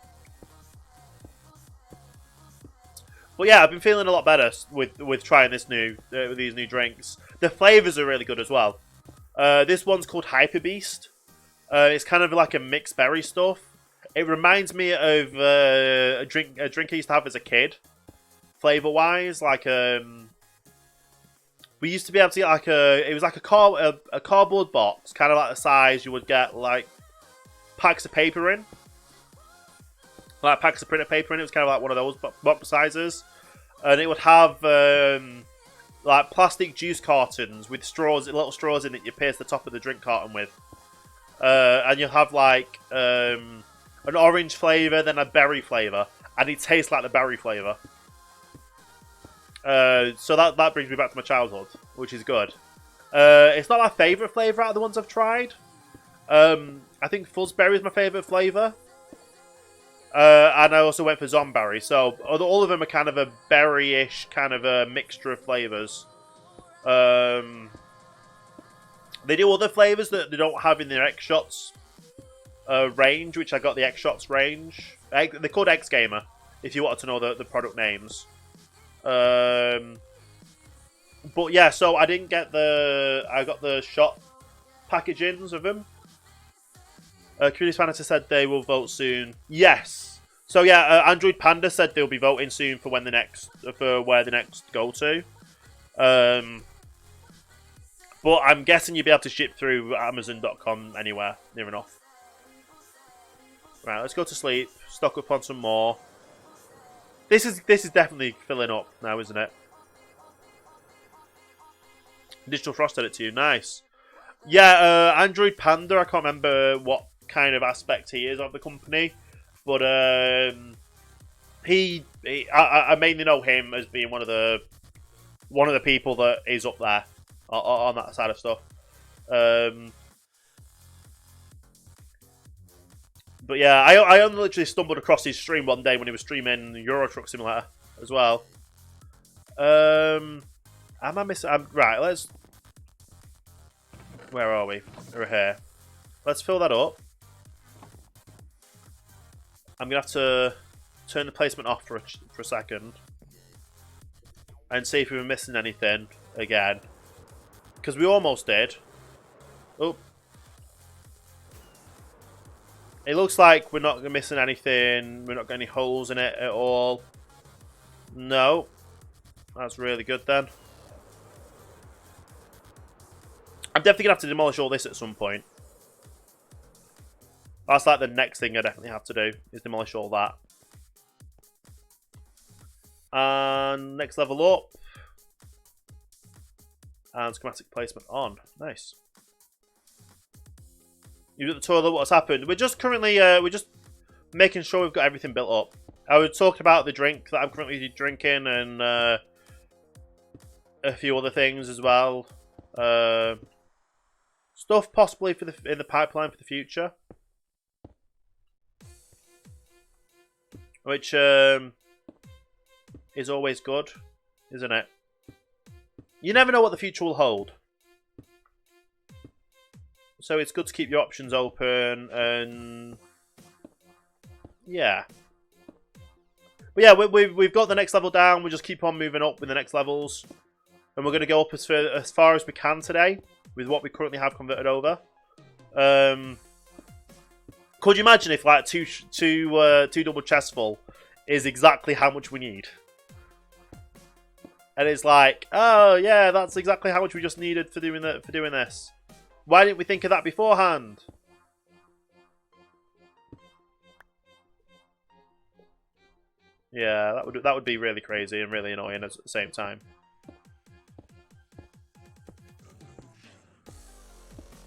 But yeah, I've been feeling a lot better with trying these new drinks. The flavors are really good as well. This one's called Hyper Beast. It's kind of like a mixed berry stuff. It reminds me of a drink I used to have as a kid, flavor wise. Like we used to be able to get like it was like a cardboard box, kind of like the size you would get like packs of paper in. Like packs of printer paper in. It was kind of like one of those box sizes. and it would have like plastic juice cartons with straws, little straws in it. You pierce the top of the drink carton with, and you'll have like an orange flavour, then a berry flavour, and it tastes like the berry flavour. So that brings me back to my childhood, which is good. It's not my favourite flavour out of the ones I've tried. I think fuzzberry is my favourite flavour. And I also went for zomberry. So all of them are kind of a berry-ish kind of a mixture of flavours. They do other flavours that they don't have in their X-Shots range, which I got the X-Shots range. They're called X Gamer, if you want to know the product names. But yeah, so I didn't get I got the shot packagings of them. Community Fantasy said they will vote soon. Yes. So yeah, Android Panda said they'll be voting soon for where the next go to. But I'm guessing you'll be able to ship through Amazon.com anywhere near enough. Right, let's go to sleep. Stock up on some more. This is definitely filling up now, isn't it? Digital Frost did it to you. Nice. Yeah, Android Panda. I can't remember what kind of aspect he is of the company, but I mainly know him as being one of the people that is up there on that side of stuff. But yeah, I only literally stumbled across his stream one day when he was streaming Euro Truck Simulator as well. Am I missing? Right, let's. Where are we? We're here. Let's fill that up. I'm gonna have to turn the placement off for a second and see if we were missing anything again, because we almost did. Oh. It looks like we're not missing anything. We're not got any holes in it at all. No. That's really good then. I'm definitely going to have to demolish all this at some point. That's like the next thing I definitely have to do, is demolish all that. And next level up. And schematic placement on. Nice. You at the toilet, what's happened? We're just currently, we're just making sure we've got everything built up. I was talking about the drink that I'm currently drinking and a few other things as well. Stuff possibly for in the pipeline for the future. Which is always good, isn't it? You never know what the future will hold. So it's good to keep your options open and yeah. But yeah, we've got the next level down. We just keep on moving up with the next levels. And we're going to go up as far as we can today with what we currently have converted over. Could you imagine if like two double chests full is exactly how much we need? And it's like, oh yeah, that's exactly how much we just needed for doing this. Why didn't we think of that beforehand? Yeah, that would be really crazy and really annoying at the same time.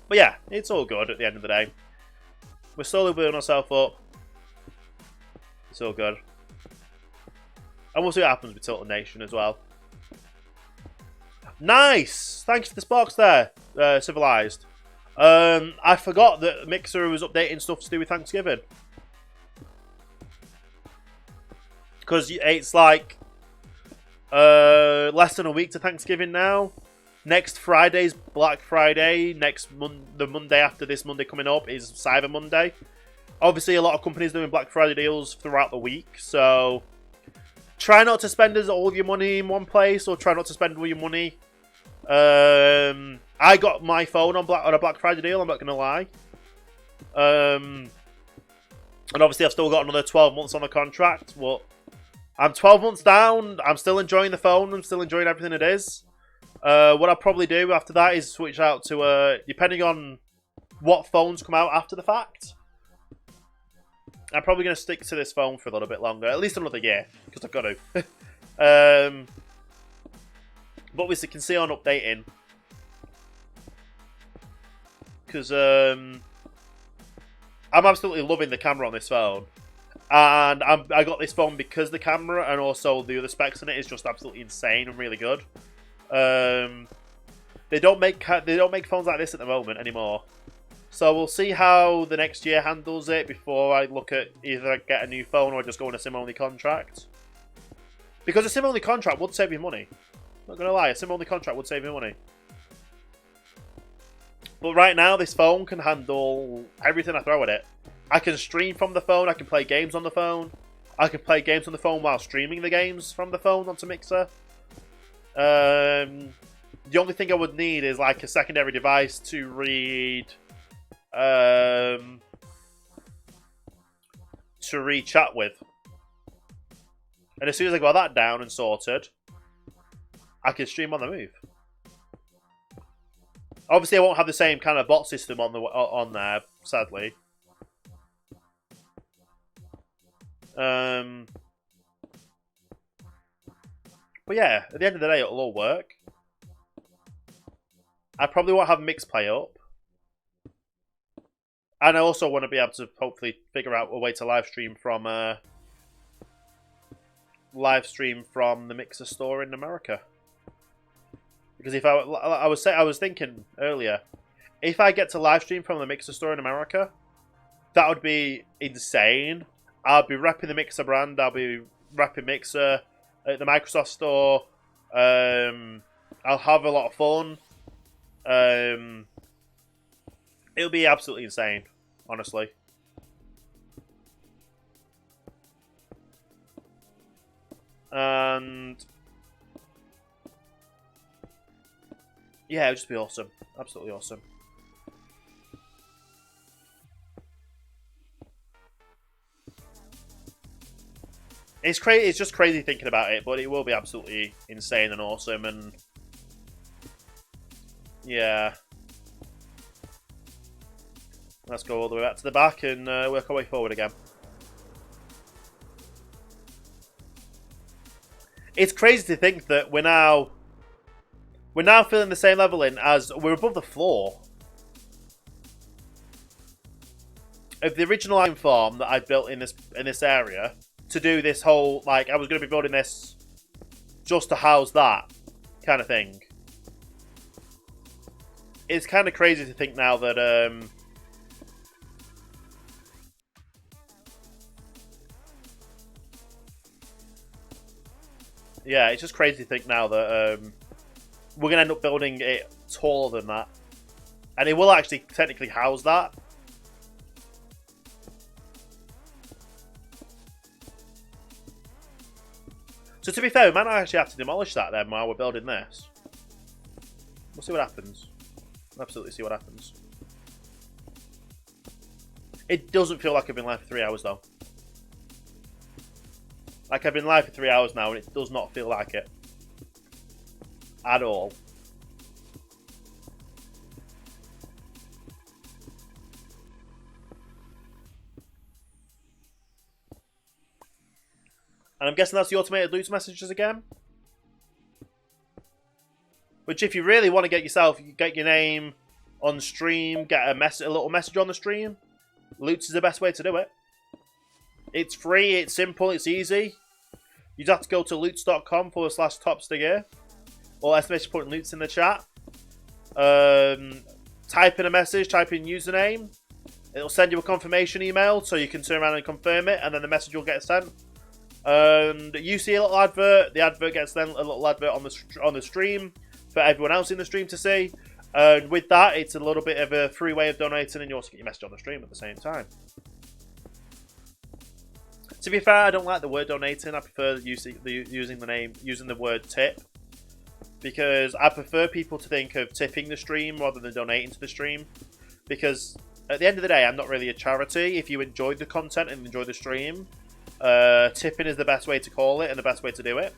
But yeah, it's all good at the end of the day. We're slowly building ourselves up. It's all good. And we'll see what happens with Tilted Nation as well. Nice! Thank you for the sparks there, Civilized. I forgot that Mixer was updating stuff to do with Thanksgiving. Because it's like less than a week to Thanksgiving now. Next Friday's Black Friday. The Monday after this Monday coming up is Cyber Monday. Obviously, a lot of companies doing Black Friday deals throughout the week. So try not to spend all of your money in one place, or try not to spend all your money. I got my phone on a Black Friday deal. I'm not going to lie. And obviously, I've still got another 12 months on the contract. But I'm 12 months down. I'm still enjoying the phone. I'm still enjoying everything it is. What I'll probably do after that is switch out to, depending on what phones come out after the fact, I'm probably going to stick to this phone for a little bit longer. At least another year, because I've got to. But we can see on updating. Because I'm absolutely loving the camera on this phone. And I got this phone because the camera and also the other specs in it is just absolutely insane and really good. They don't make phones like this at the moment anymore. So we'll see how the next year handles it before I look at either get a new phone or just go on a SIM-only contract. Because a SIM-only contract would save you money. Not gonna lie, a SIM-only contract would save you money. But right now, this phone can handle everything I throw at it. I can stream from the phone, I can play games on the phone. I can play games on the phone while streaming the games from the phone onto Mixer. The only thing I would need is like a secondary device to read chat with. And as soon as I got that down and sorted, I can stream on the move. Obviously, I won't have the same kind of bot system on there, sadly. But yeah, at the end of the day, it'll all work. I probably won't have Mix Play up. And I also want to be able to hopefully figure out a way to live stream from the Mixer store in America. Because if I was thinking earlier, if I get to live stream from the Mixer store in America, that would be insane. I'll be repping the Mixer brand. I'll be repping Mixer at the Microsoft store. I'll have a lot of fun. It'll be absolutely insane, honestly. And yeah, it'll just be awesome. Absolutely awesome. It's crazy. It's just crazy thinking about it, but it will be absolutely insane and awesome. And yeah, let's go all the way back to the back and work our way forward again. It's crazy to think that we're now filling the same leveling as we're above the floor of the original iron farm that I built in this area to do this whole, like, I was going to be building this just to house that kind of thing. It's kind of crazy to think now that yeah, it's just crazy to think now that we're going to end up building it taller than that. And it will actually technically house that. So to be fair, we might not actually have to demolish that then while we're building this. We'll see what happens. We'll absolutely see what happens. It doesn't feel like I've been live for 3 hours though. Like, I've been live for 3 hours now and it does not feel like it. At all. And I'm guessing that's the automated loot messages again. Which, if you really want to get your name on stream, get a little message on the stream, Loots is the best way to do it. It's free, it's simple, it's easy. You'd have to go to loots.com/TopStiGear. Or estimated Loots in the chat. Type in a message, type in username. It'll send you a confirmation email so you can turn around and confirm it, and then the message will get sent. And you see a little advert. The advert gets then a little advert on the stream for everyone else in the stream to see. And with that, it's a little bit of a free way of donating, and you also get your message on the stream at the same time. To be fair, I don't like the word donating. I prefer using the word tip, because I prefer people to think of tipping the stream rather than donating to the stream. Because at the end of the day, I'm not really a charity. If you enjoyed the content and enjoy the stream, tipping is the best way to call it and the best way to do it.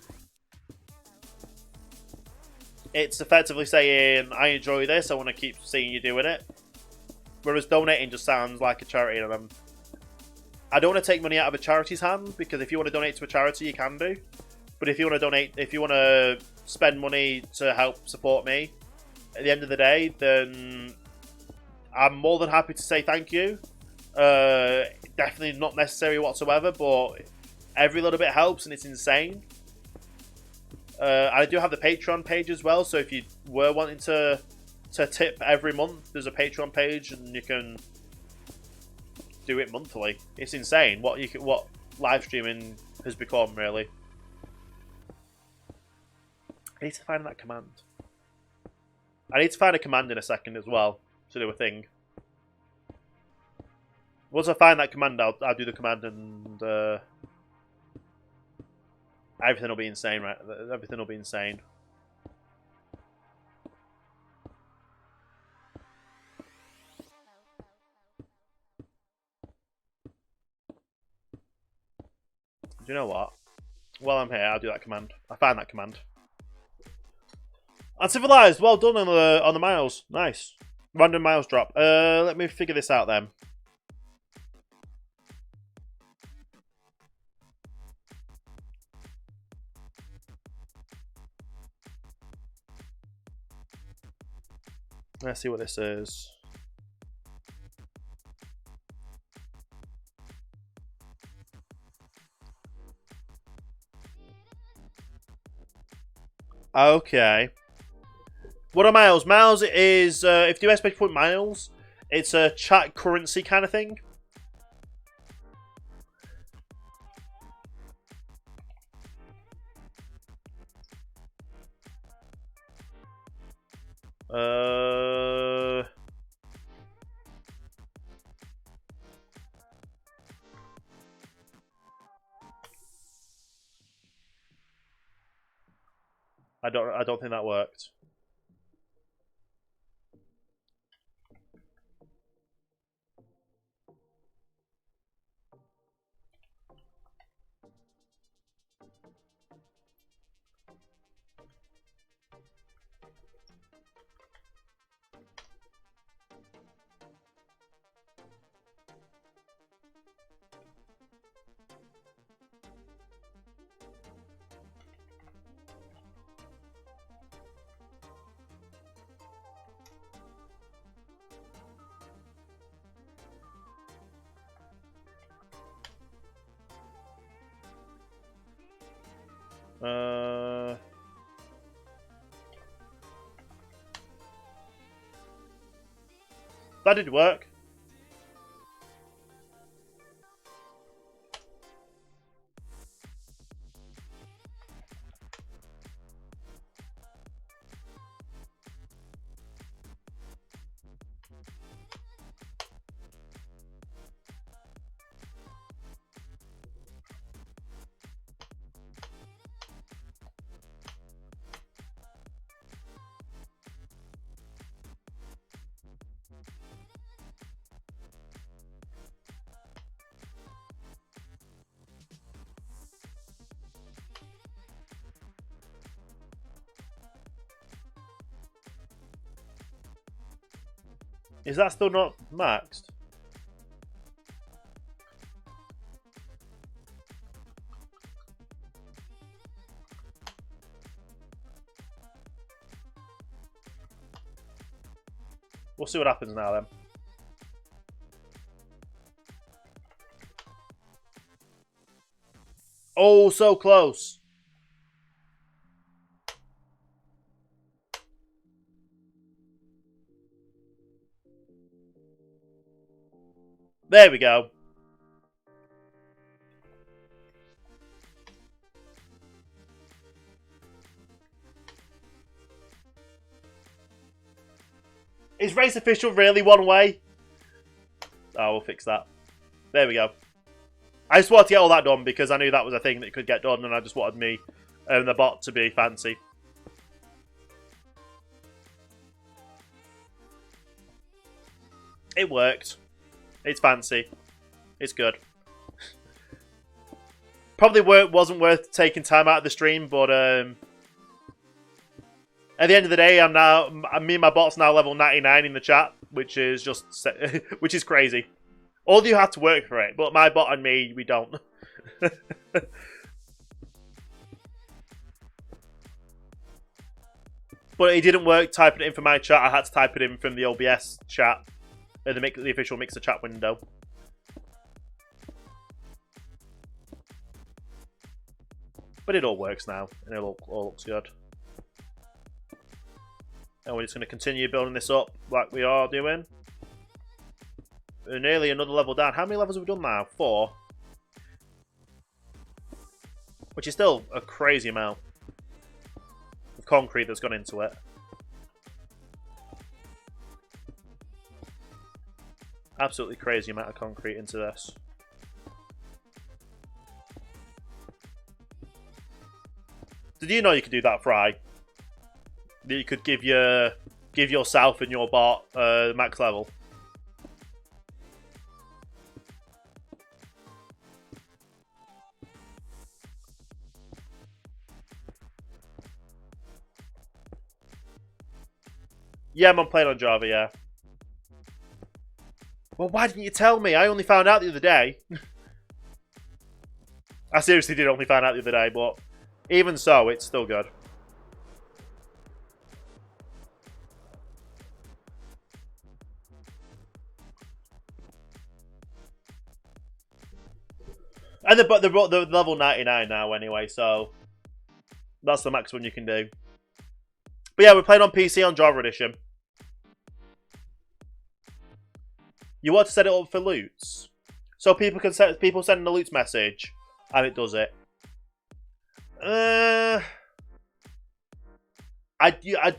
It's effectively saying, I enjoy this, I want to keep seeing you doing it. Whereas donating just sounds like a charity, and I don't want to take money out of a charity's hand, because if you want to donate to a charity, you can do. But if you want to donate, if you want to spend money to help support me, at the end of the day, then I'm more than happy to say thank you. Definitely not necessary whatsoever, but every little bit helps, and it's insane. I do have the Patreon page as well, so if you were wanting to tip every month, there's a Patreon page, and you can do it monthly. It's insane what live streaming has become, really. I need to find that command. I need to find a command in a second as well to do a thing. Once I find that command, I'll do the command, and everything will be insane, right? Everything will be insane. Do you know what? While I'm here, I'll do that command. I find that command. Uncivilized, well done on the miles. Nice. Random miles drop. Let me figure this out then. Let's see what this is. Okay. What are miles? Miles is, if you expect to put miles, it's a chat currency kind of thing. I don't think that worked. That did work. Is that still not maxed? We'll see what happens now then. Oh, so close. There we go. Is race official really one way? Oh, we'll fix that. There we go. I just wanted to get all that done because I knew that was a thing that could get done, and I just wanted me and the bot to be fancy. It worked. It's fancy. It's good. Probably wasn't worth taking time out of the stream, but at the end of the day, me and my bot's now level 99 in the chat, which is just which is crazy. All of you have to work for it, but my bot and me, we don't. But it didn't work typing it in from my chat. I had to type it in from the OBS chat, the official Mixer chat window. But it all works now, and it all looks good. And we're just going to continue building this up like we are doing. We're nearly another level down. How many levels have we done now? 4. Which is still a crazy amount of concrete that's gone into it. Absolutely crazy amount of concrete into this. Did you know you could do that, Fry? That you could give yourself and your bot max level. Yeah, I'm playing on Java, yeah. Well, why didn't you tell me? I only found out the other day. I seriously did only find out the other day, but even so, it's still good. And the level 99 now anyway, so that's the max one you can do. But yeah, we're playing on PC on Java Edition. You want to set it up for loots, so people can send a loot message, and it does it.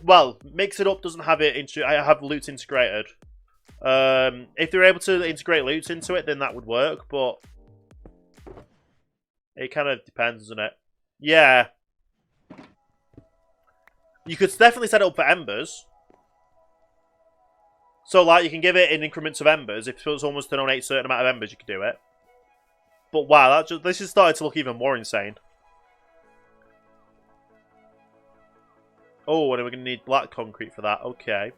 Well, Mix It Up doesn't have it. I have loots integrated. If they're able to integrate loots into it, then that would work. But it kind of depends, doesn't it? Yeah. You could definitely set it up for embers. So, like, you can give it in increments of embers. If it's almost to donate a certain amount of embers, you could do it. But wow, this has started to look even more insane. Oh, and we're going to need black concrete for that. Okay.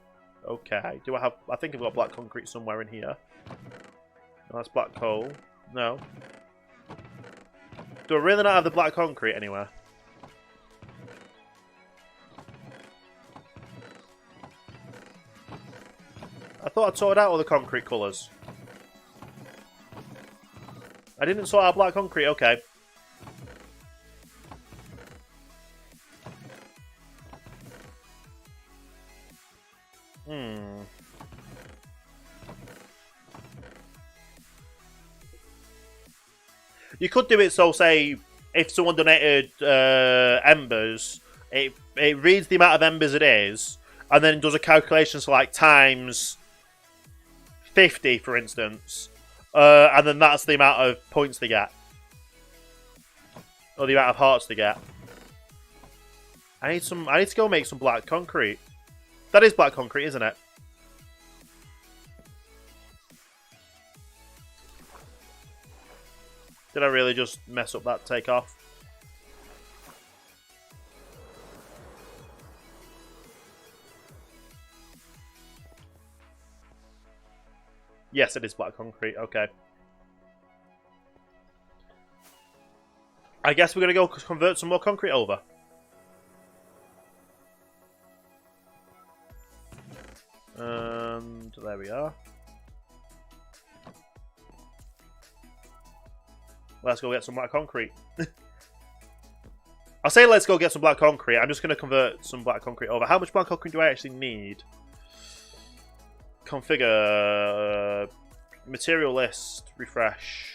Okay. Do I have... I think I've got black concrete somewhere in here. No, that's black coal. No. Do I really not have the black concrete anywhere? I thought I'd sorted out all the concrete colours. I didn't sort out black concrete, okay. You could do it so, say, if someone donated embers, it reads the amount of embers it is, and then does a calculation, so like times 50, for instance, and then that's the amount of points they get, or the amount of hearts they get. I need to go make some black concrete. That is black concrete, isn't it? Did I really just mess up that takeoff? Yes, it is black concrete. Okay. I guess we're going to go convert some more concrete over. And there we are. Let's go get some black concrete. I'll say let's go get some black concrete. I'm just going to convert some black concrete over. How much black concrete do I actually need? Configure. Material list. Refresh.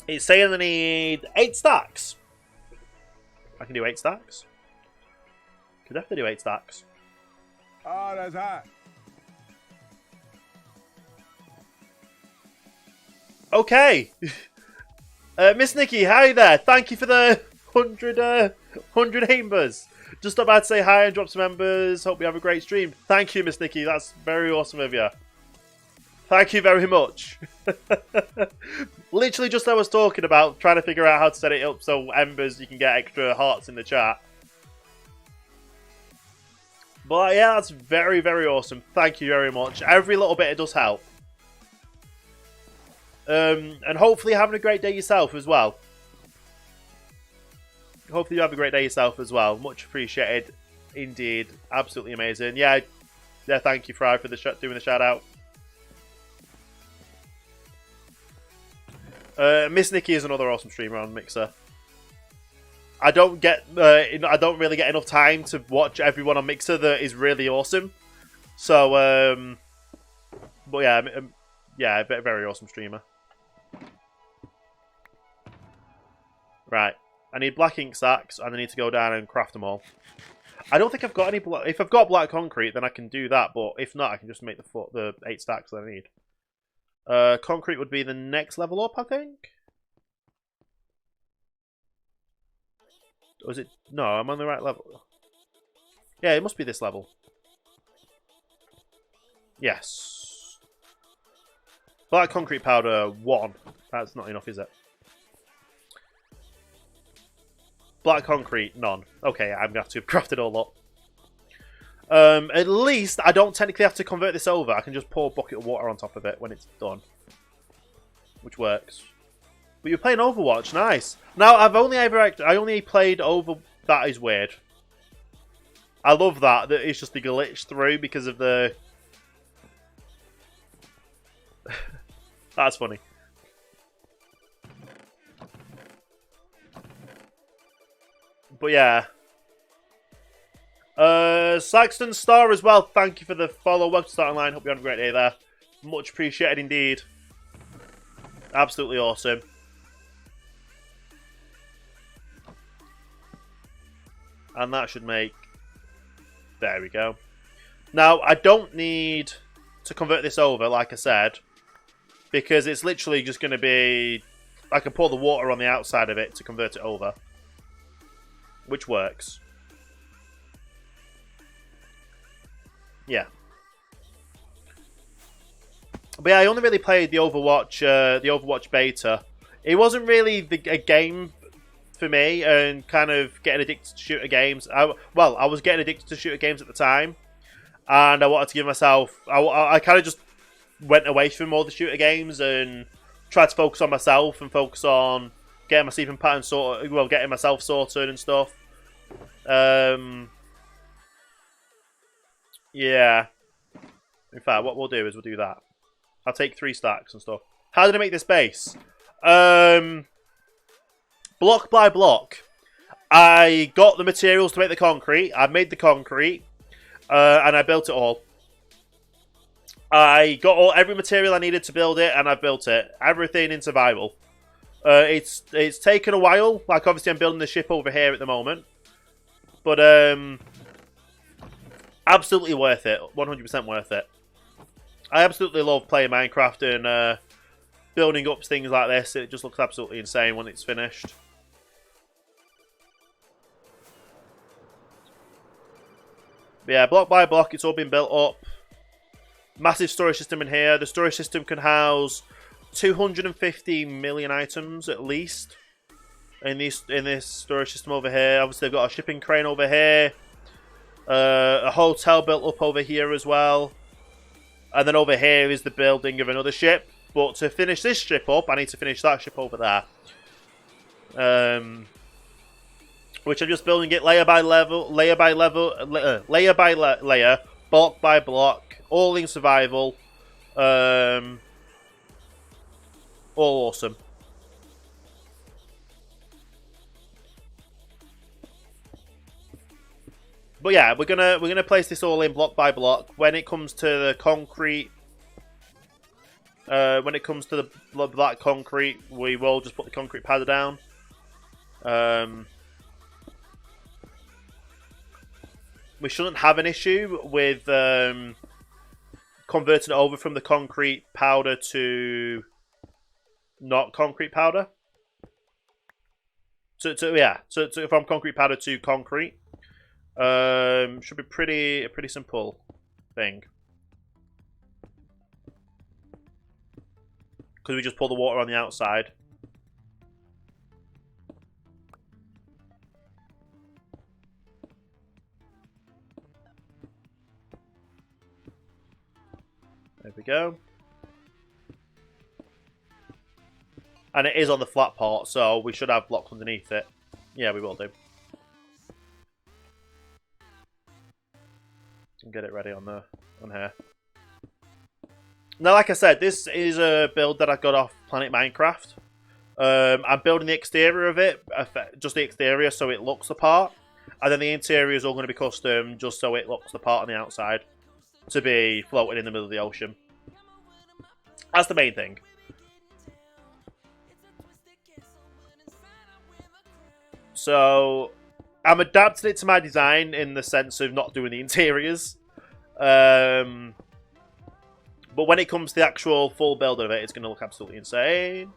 It's saying I need 8 stacks. I can do 8 stacks. Could definitely do 8 stacks. Oh, that's hot. Okay. Miss Nikki, hi there. Thank you for the 100 embers. Just about to say hi and drop some embers. Hope you have a great stream. Thank you, Miss Nikki. That's very awesome of you. Thank you very much. Literally just I was talking about trying to figure out how to set it up so embers you can get extra hearts in the chat. But yeah, that's very, very awesome. Thank you very much. Every little bit it does help. And hopefully having a great day yourself as well. hopefully you have a great day yourself as well. Much appreciated, indeed. Absolutely amazing. Yeah, thank you, Fry, for doing the shout out. Miss Nikki is another awesome streamer on Mixer. I don't really get enough time to watch everyone on Mixer that is really awesome. So, but yeah, very awesome streamer. Right, I need black ink sacks, and I need to go down and craft them all. I don't think I've got any black. If I've got black concrete, then I can do that. But if not, I can just make the 8 stacks that I need. Concrete would be the next level up, I think. Or is it? No, I'm on the right level. Yeah, it must be this level. Yes. Black concrete powder 1. That's not enough, is it? Black concrete, none. Okay, I'm going to have to craft it all up. At least I don't technically have to convert this over. I can just pour a bucket of water on top of it when it's done. Which works. But you're playing Overwatch, nice. Now, I only played over... That is weird. I love that it's just a glitch through because of the... That's funny. But yeah. Saxton Star as well. Thank you for the follow. Welcome to Starting Line. Hope you're having a great day there. Much appreciated indeed. Absolutely awesome. And that should make... There we go. Now, I don't need to convert this over, like I said, because it's literally just going to be... I can pour the water on the outside of it to convert it over. Which works. Yeah. But yeah, I only really played the Overwatch beta. It wasn't really a game for me, and kind of getting addicted to shooter games. I was getting addicted to shooter games at the time, and I wanted to give myself... I kind of just went away from all the shooter games and tried to focus on myself and focus on getting my sleeping pattern sorted, getting myself sorted and stuff. Yeah. In fact, what we'll do is we'll do that. I'll take 3 stacks and stuff. How did I make this base? Block by block. I got the materials to make the concrete. I made the concrete. And I built it all. I got every material I needed to build it, and I built it. Everything in survival. It's taken a while. Like, obviously, I'm building the ship over here at the moment. But, absolutely worth it. 100% worth it. I absolutely love playing Minecraft and building up things like this. It just looks absolutely insane when it's finished. But yeah, block by block, it's all been built up. Massive storage system in here. The storage system can house 250 million items at least in this storage system over here. Obviously, they've got a shipping crane over here. A hotel built up over here as well. And then over here is the building of another ship. But to finish this ship up, I need to finish that ship over there. Which I'm just building it layer by layer, block by block, all in survival. All awesome. But yeah, we're gonna place this all in block by block. When it comes to the concrete, the black concrete, we will just put the concrete powder down. We shouldn't have an issue with converting it over from the concrete powder to not concrete powder. So from concrete powder to concrete. Should be a pretty simple thing. Because we just pour the water on the outside. There we go. And it is on the flat part, so we should have blocks underneath it. Yeah, we will do. and get it ready on here. Now, like I said, this is a build that I got off Planet Minecraft. I'm building the exterior of it, just the exterior, so it looks the part. And then the interior is all going to be custom, just so it looks the part on the outside. To be floating in the middle of the ocean. That's the main thing. So, I'm adapting it to my design in the sense of not doing the interiors. But when it comes to the actual full build of it, it's going to look absolutely insane.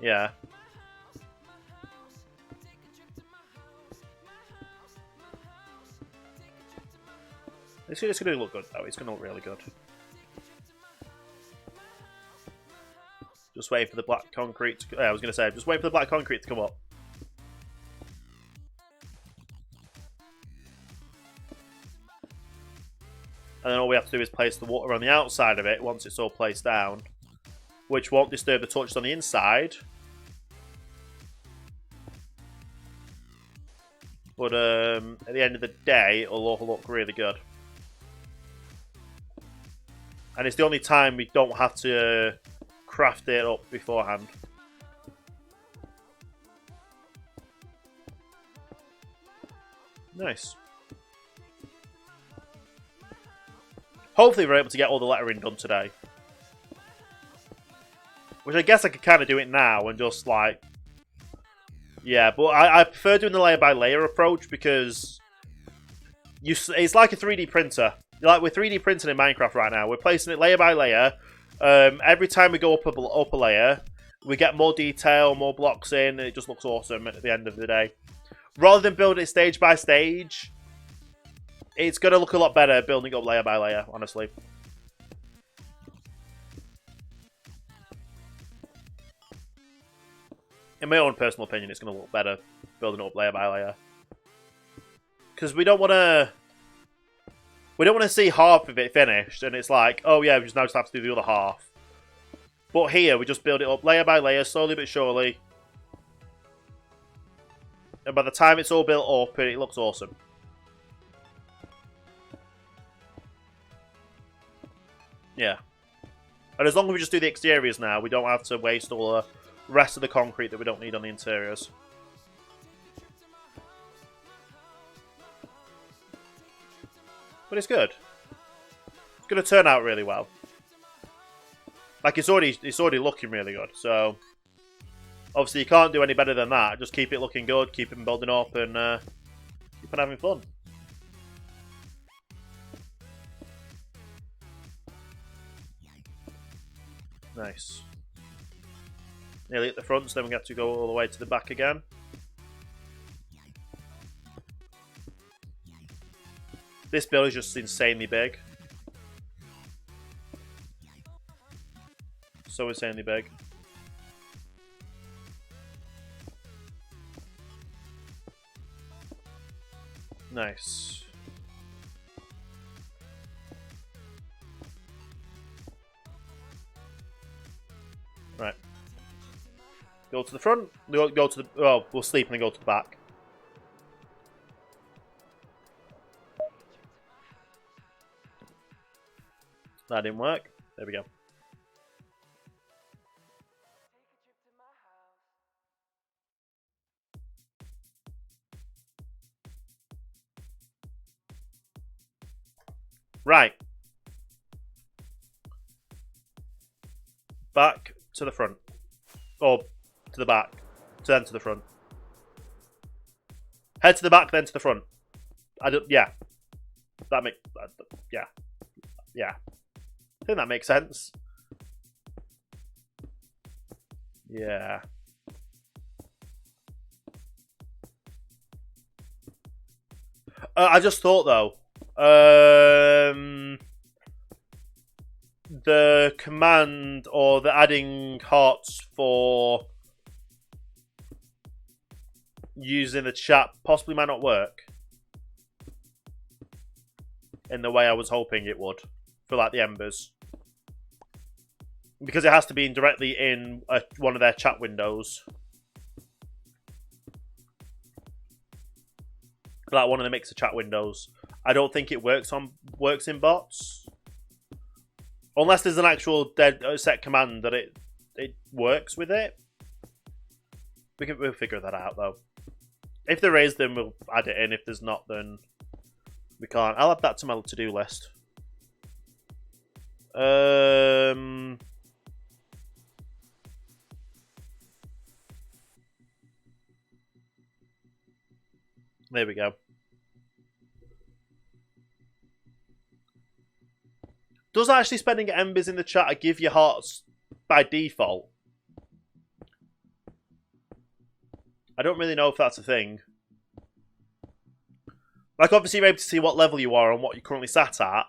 Yeah. It's going to look good, though. It's going to look really good. Just wait for the black concrete to... I was going to say, just wait for the black concrete to come up. And then all we have to do is place the water on the outside of it once it's all placed down. Which won't disturb the touches on the inside. But at the end of the day, it'll all look really good. And it's the only time we don't have to craft it up beforehand. Nice. Hopefully we're able to get all the lettering done today. Which I guess I could kind of do it now and just like... Yeah, but I prefer doing the layer by layer approach because it's like a 3D printer. Like we're 3D printing in Minecraft right now. We're placing it layer by layer. Every time we go up a layer, we get more detail, more blocks in, and it just looks awesome at the end of the day. Rather than build it stage by stage, it's going to look a lot better building up layer by layer, honestly. In my own personal opinion, it's going to look better building it up layer by layer. Because we don't want to... We don't want to see half of it finished, and it's like, oh yeah, we now just have to do the other half. But here, we just build it up layer by layer, slowly but surely. And by the time it's all built up, it looks awesome. Yeah. And as long as we just do the exteriors now, we don't have to waste all the rest of the concrete that we don't need on the interiors. But it's good. It's going to turn out really well. Like, it's already looking really good, so... Obviously, you can't do any better than that. Just keep it looking good, keep it building up, and keep on having fun. Nice. Nearly at the front, so then we have to go all the way to the back again. This build is just insanely big. So insanely big. Nice. Right. Go to the front. Go to the... Oh, we'll sleep and then go to the back. That didn't work. There we go. Right. Back to the front. Or to the back. Then to the front. Head to the back, then to the front. Yeah. That makes... Yeah. Yeah. I think that makes sense. Yeah. I just thought, though. The command or the adding hearts for using the chat possibly might not work in the way I was hoping it would for like the embers, because it has to be directly in one of their chat windows. like one of the mixer chat windows. I don't think it works in bots. Unless there's an actual dead set command that it works with it. We'll figure that out though. If there is, then we'll add it in. If there's not, then we can't. I'll add that to my to-do list. There we go. Does actually spending embers in the chat give you hearts by default? I don't really know if that's a thing. Like, obviously you're able to see what level you are and what you're currently sat at.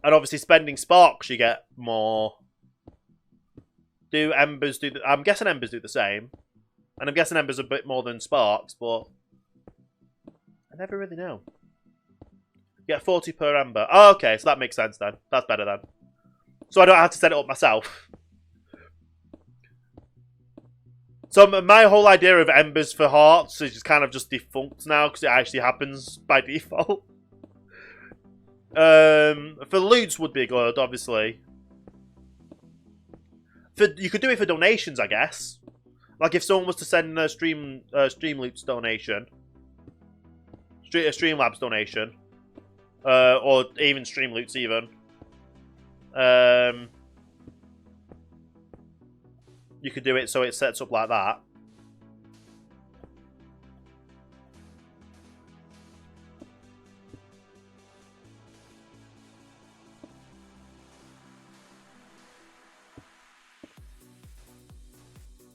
And obviously spending sparks you get more. Do embers do... I'm guessing embers do the same. And I'm guessing embers are a bit more than sparks, but... I never really know. You get 40 per ember. Oh, okay, so that makes sense then. That's better then. So I don't have to set it up myself. So my whole idea of embers for hearts is just kind of just defunct now because it actually happens by default. For loots would be good, obviously. You could do it for donations, I guess. Like if someone was to send a Streamloots donation, a Streamlabs donation, or even Streamloots even. You could do it so it sets up like that.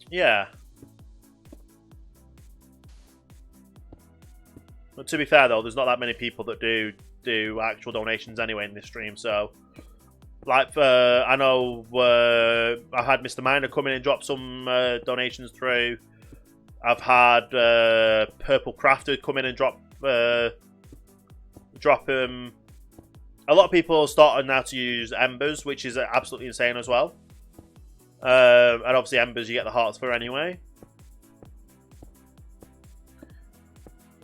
Yeah. But to be fair though, there's not that many people that do actual donations anyway in this stream, so... Like, I know I had Mr. Miner come in and drop some donations through. I've had Purple Crafted come in and drop a lot of people are starting now to use embers, which is absolutely insane as well. And obviously embers you get the hearts for anyway.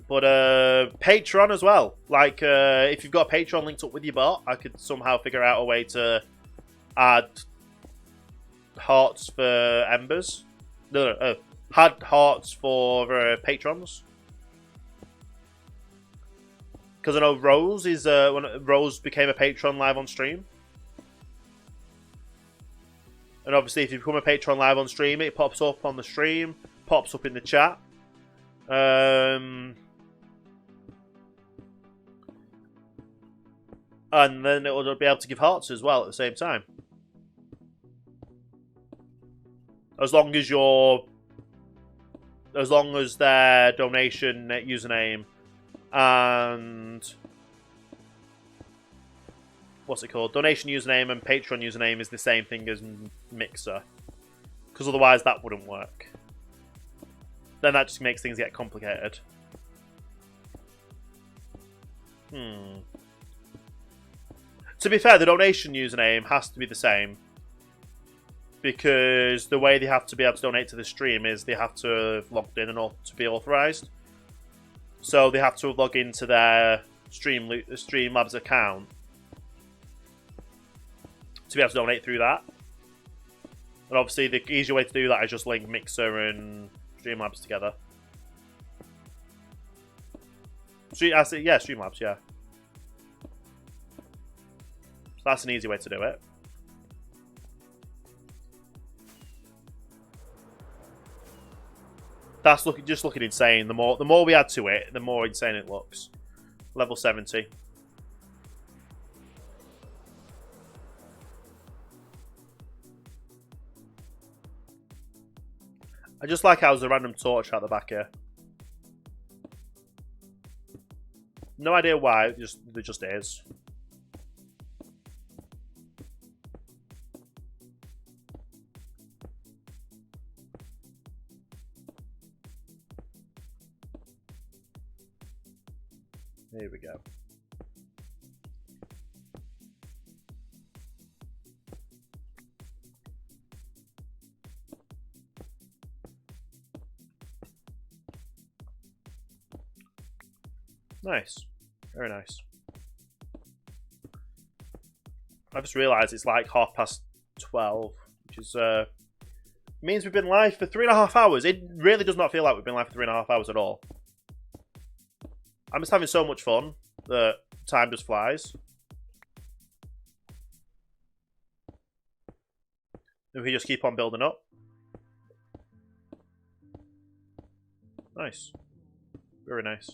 But Patreon as well. Like, if you've got a Patreon linked up with your bot, I could somehow figure out a way to add hearts for embers. No, add hearts for patrons. Because I know Rose is when Rose became a patron live on stream. And obviously, if you become a patron live on stream, it pops up on the stream, pops up in the chat. And then it will be able to give hearts as well at the same time. As long as their donation username and what's it called? Donation username and Patreon username is the same thing as Mixer. Because otherwise that wouldn't work. Then that just makes things get complicated. To be fair, the donation username has to be the same. Because the way they have to be able to donate to the stream is they have to have logged in and to be authorized. So they have to log into their Streamlabs account to be able to donate through that. And obviously the easier way to do that is just link Mixer and Streamlabs together. Yeah, Streamlabs, yeah. So that's an easy way to do it. That's just looking insane. The more we add to it, the more insane it looks. Level 70. I just like how there's a random torch out the back here. No idea why, there just is. Here we go. Nice. Very nice. I just realised it's like 12:30, which is means we've been live for 3.5 hours. It really does not feel like we've been live for 3.5 hours at all. I'm just having so much fun that time just flies. And we just keep on building up. Nice. Very nice.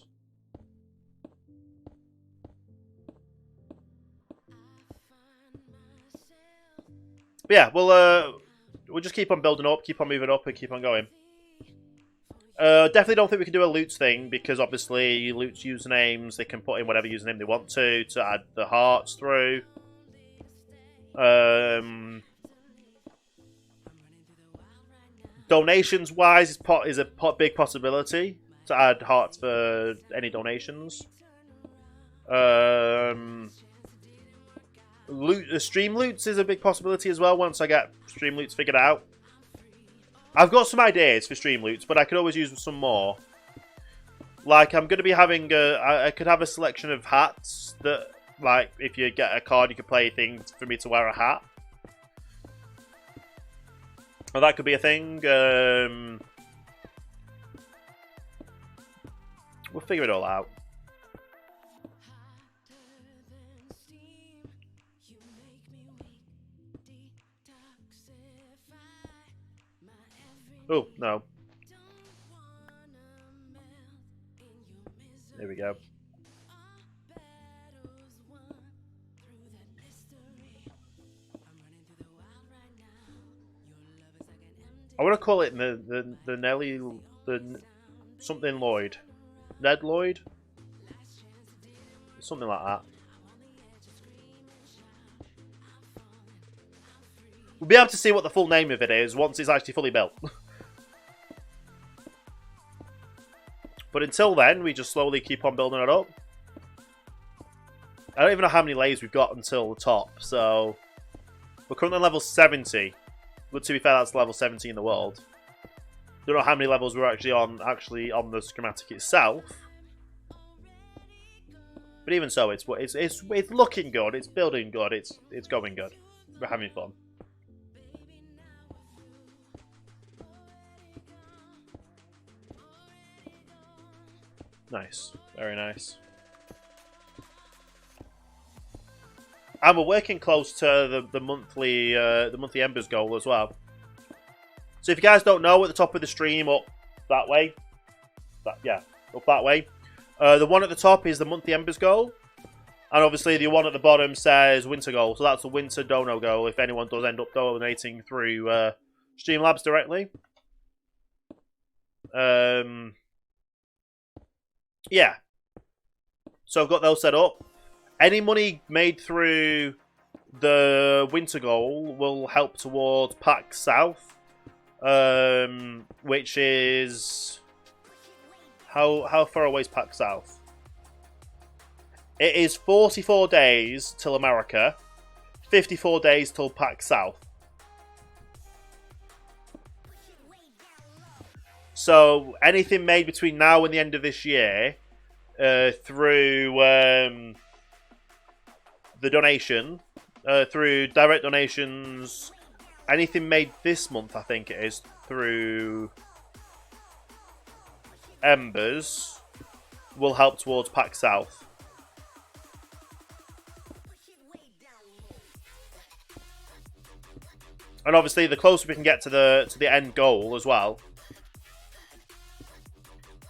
But yeah, we'll just keep on building up, keep on moving up, and keep on going. Definitely don't think we can do a Loots thing, because obviously Loots usernames, they can put in whatever username they want to add the hearts through. Donations wise is a big possibility to add hearts for any donations. Stream loots is a big possibility as well once I get stream loots figured out. I've got some ideas for stream loots, but I could always use some more. Like, I'm going to be having I could have a selection of hats that, like, if you get a card, you could play things for me to wear a hat. Well, that could be a thing. We'll figure it all out. Oh, no. There we go. I want to call it the Nelly, something Lloyd. Ned Lloyd? Something like that. We'll be able to see what the full name of it is once it's actually fully built. But until then, we just slowly keep on building it up. I don't even know how many layers we've got until the top, so... We're currently on level 70. But to be fair, that's level 70 in the world. Don't know how many levels we're actually on the schematic itself. But even so, it's looking good, it's building good, it's going good. We're having fun. Nice, very nice. And we're working close to the monthly Embers goal as well. So if you guys don't know, at the top of the stream, up that way, up that way, the one at the top is the monthly Embers goal, and obviously the one at the bottom says Winter goal. So that's the Winter Dono goal. If anyone does end up donating through Streamlabs directly, yeah. So I've got those set up. Any money made through the Winter goal will help towards PAX South, which is how far away is PAX South? It is 44 days till America, 54 days till PAX South. So anything made between now and the end of this year through the donation, through direct donations, anything made this month, I think it is, through Embers, will help towards PAX South. And obviously, the closer we can get to the end goal as well.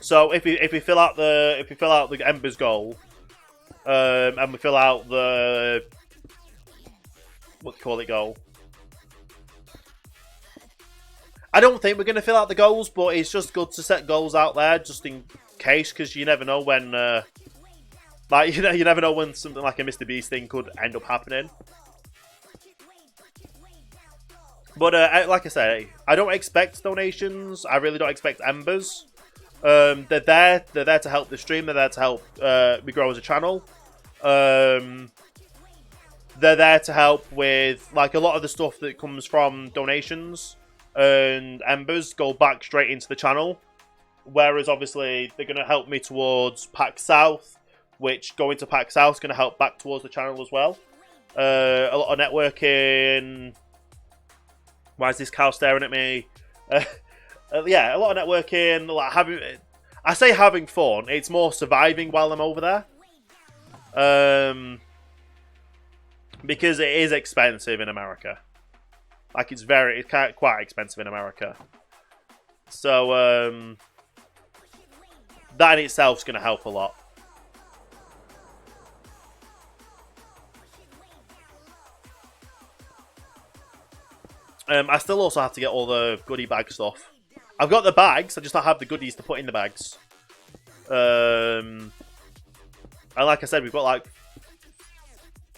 So if we fill out the Embers goal, and we fill out the goal. I don't think we're going to fill out the goals, but it's just good to set goals out there just in case, because you never know when, like you never know when something like a Mr. Beast thing could end up happening. But like I say, I don't expect donations. I really don't expect Embers. They're there to help the stream. They're there to help me grow as a channel. They're there to help with, like, a lot of the stuff that comes from donations and Embers go back straight into the channel. Whereas obviously they're going to help me towards PAX South, which going to Pack South is going to help back towards the channel as well. A lot of networking. Why is this cow staring at me? Yeah, a lot of networking. Like I say having fun. It's more surviving while I'm over there. Because it is expensive in America. Like it's quite expensive in America. So that in itself is going to help a lot. I still also have to get all the goodie bag stuff. I've got the bags, I just don't have the goodies to put in the bags. And like I said, we've got like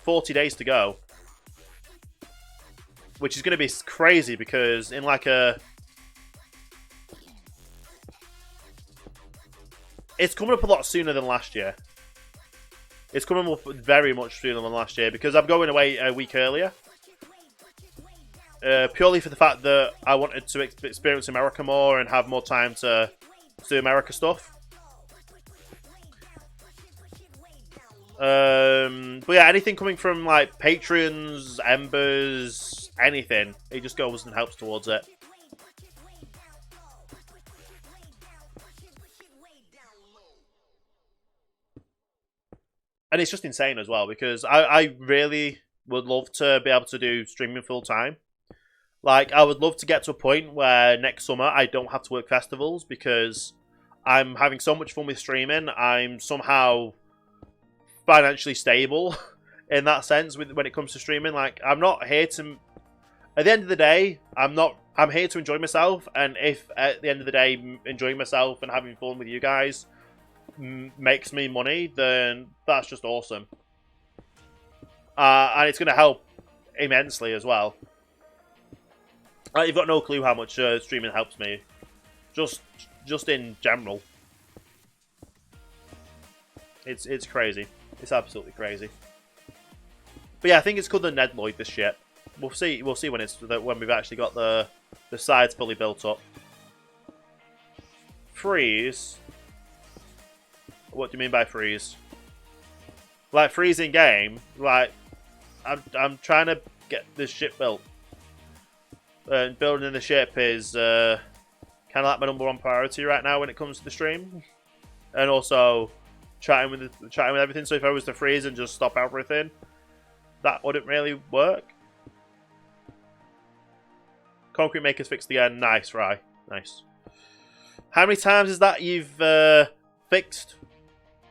40 days to go. Which is going to be crazy because in like a... It's coming up a lot sooner than last year. It's coming up very much sooner than last year because I'm going away a week earlier. Purely for the fact that I wanted to experience America more and have more time to do America stuff. But yeah, anything coming from like patrons, embers, anything, it just goes and helps towards it. And it's just insane as well because I really would love to be able to do streaming full time. Like, I would love to get to a point where next summer I don't have to work festivals because I'm having so much fun with streaming. I'm somehow financially stable in that sense when it comes to streaming. Like, I'm not here to... At the end of the day, I'm here to enjoy myself. And if at the end of the day, enjoying myself and having fun with you guys makes me money, then that's just awesome. And it's going to help immensely as well. You've got no clue how much streaming helps me. Just in general. It's crazy. It's absolutely crazy. But yeah, I think it's called the Ned Lloyd, this ship. We'll see when we've actually got the sides fully built up. Freeze? What do you mean by freeze? Like freeze in game? Like I'm trying to get this ship built. And building the ship is kind of like my #1 priority right now when it comes to the stream, and also chatting with everything. So if I was to freeze and just stop everything, that wouldn't really work. Concrete makers fixed again. Nice, Rye. Nice. How many times is that you've fixed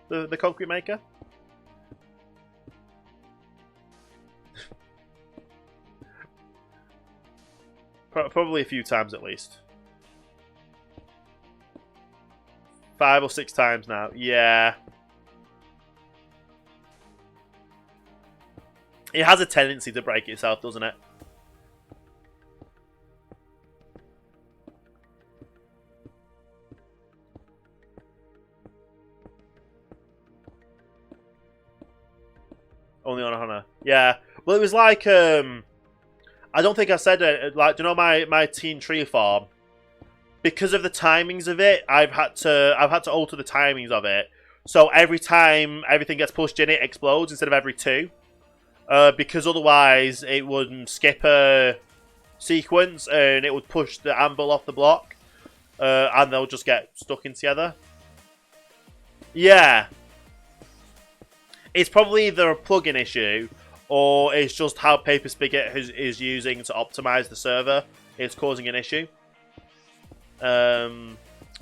the concrete maker? Probably a few times at least. 5 or 6 times now. Yeah. It has a tendency to break itself, doesn't it? Only on Ohana. Yeah. Well, it was like... I don't think I said it. Like, do you know my teen tree farm? Because of the timings of it, I've had to alter the timings of it. So every time everything gets pushed in, it explodes instead of every 2. Because otherwise it would skip a sequence and it would push the anvil off the block, and they'll just get stuck in together. Yeah, it's probably either a plugin issue. Or it's just how Paper Spigot is using to optimize the server. It's causing an issue. The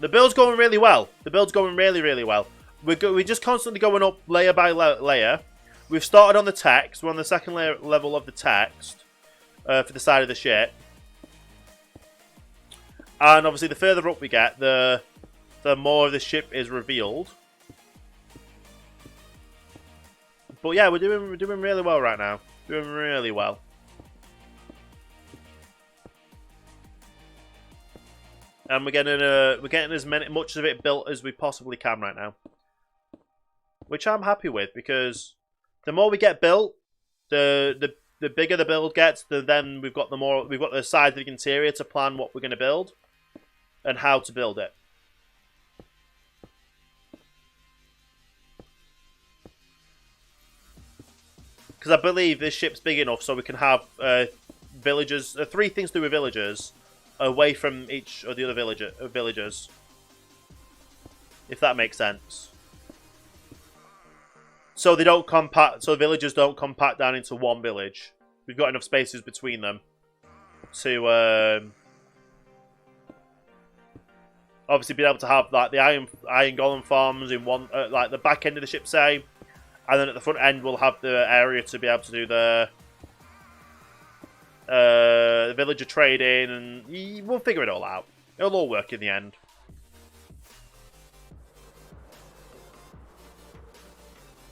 build's going really well. The build's going really, really well. We're just constantly going up layer by layer. We've started on the text. We're on the second level of the text for the side of the ship. And obviously, the further up we get, the more of the ship is revealed. But yeah, we're doing really well right now. Doing really well. And we're getting as much of it built as we possibly can right now. Which I'm happy with, because the more we get built, the bigger the build gets, then we've got the sides of the interior to plan what we're going to build and how to build it. Because I believe this ship's big enough so we can have villagers, 3 things to do with villagers, away from each of the other villagers. If that makes sense. So they don't compact, so villagers don't compact down into one village. We've got enough spaces between them to obviously be able to have like the iron golem farms in one, like the back end of the ship, say, and then at the front end we'll have the area to be able to do the villager trading, and we'll figure it all out. It'll all work in the end.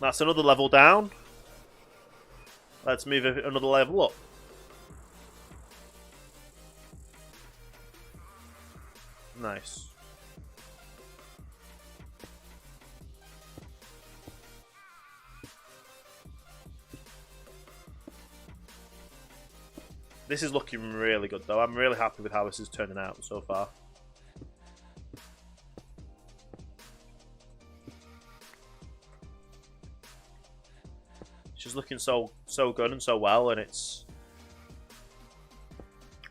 That's another level down. Let's move another level up. Nice. This is looking really good, though. I'm really happy with how this is turning out so far. It's just looking so good and so well, and it's...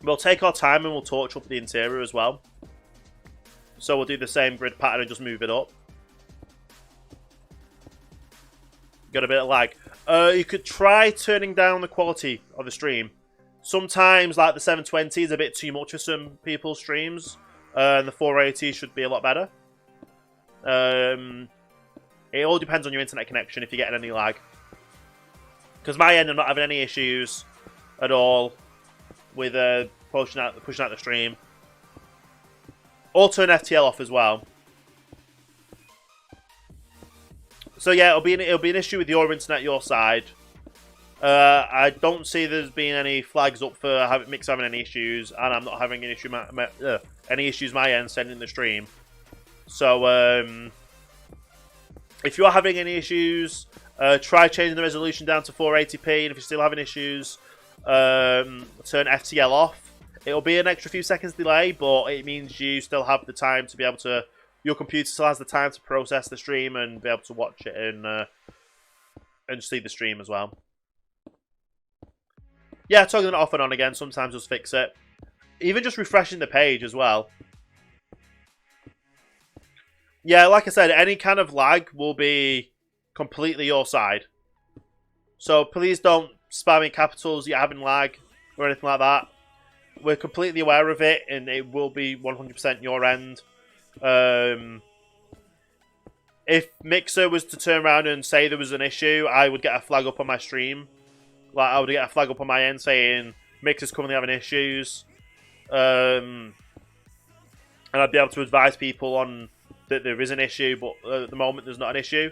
We'll take our time and we'll torch up the interior as well. So we'll do the same grid pattern and just move it up. Got a bit of lag. You could try turning down the quality of the stream. Sometimes, like, the 720 is a bit too much for some people's streams. And the 480 should be a lot better. It all depends on your internet connection if you're getting any lag. Because my end, I'm not having any issues at all with pushing out the stream. Or turn FTL off as well. So yeah, it'll be an issue with your internet, your side. I don't see there's been any flags up for Mix having any issues, and I'm not having an issue any issues my end sending the stream. So if you're having any issues, try changing the resolution down to 480p, and if you're still having issues, turn FTL off. It'll be an extra few seconds delay, but it means you still have the time to be able to... Your computer still has the time to process the stream and be able to watch it and see the stream as well. Yeah, toggling it off and on again sometimes just fix it. Even just refreshing the page as well. Yeah, like I said, any kind of lag will be completely your side. So please don't spam in capitals you're having lag or anything like that. We're completely aware of it, and it will be 100% your end. If Mixer was to turn around and say there was an issue, I would get a flag up on my stream. Like, I would get a flag up on my end saying Mixer's currently having issues. And I'd be able to advise people on that there is an issue, but at the moment there's not an issue.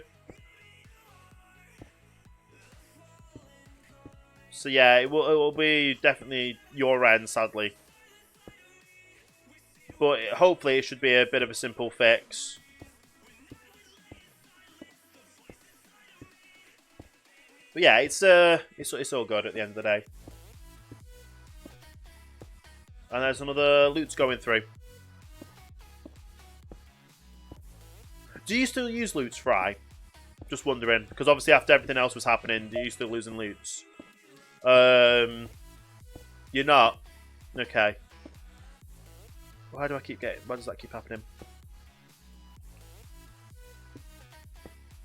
So yeah, it will be definitely your end, sadly. But hopefully it should be a bit of a simple fix. But yeah, it's all good at the end of the day. And there's another loot going through. Do you still use loots, Fry? Just wondering, because obviously after everything else was happening, do you still losing loots? You're not? Okay. Why does that keep happening?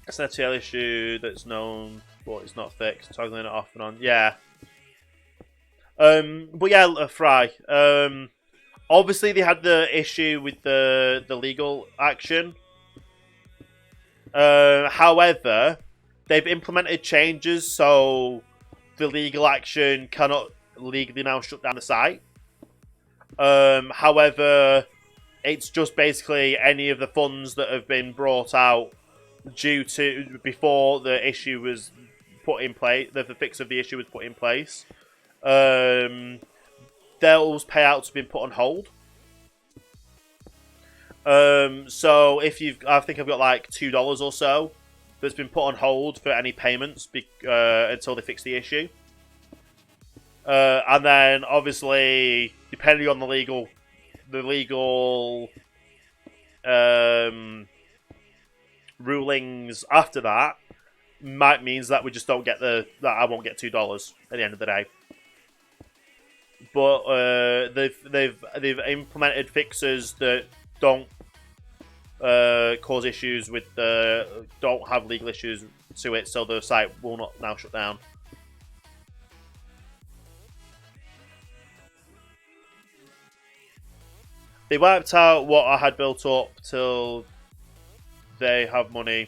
It's an FTL issue that's known, but it's not fixed. Toggling it off and on. Yeah. But yeah, Fry. Obviously they had the issue with the legal action. However, they've implemented changes so the legal action cannot legally now shut down the site. However, it's just basically any of the funds that have been brought out before the issue was put in place, the fix of the issue was put in place. Those payouts have been put on hold. So if I think I've got like $2 or so that's been put on hold for any payments until they fix the issue. And then obviously, depending on the legal rulings after that, might means that we just don't get that I won't get $2 at the end of the day. But they've implemented fixes that don't cause issues with don't have legal issues to it, so the site will not now shut down. They wiped out what I had built up till they have money.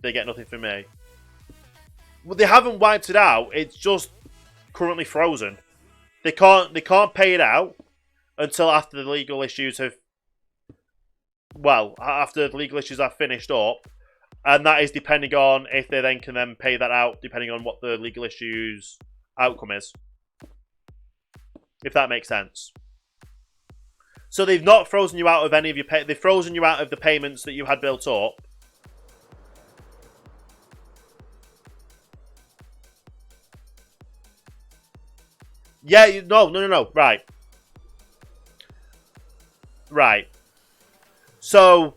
They get nothing from me. Well, they haven't wiped it out. It's just currently frozen. They can't pay it out until after the legal issues have. Well, after the legal issues are finished up, and that is depending on if they then can pay that out, depending on what the legal issues outcome is. If that makes sense. So they've not frozen you out of any of your they've frozen you out of the payments that you had built up. Yeah, no. Right. So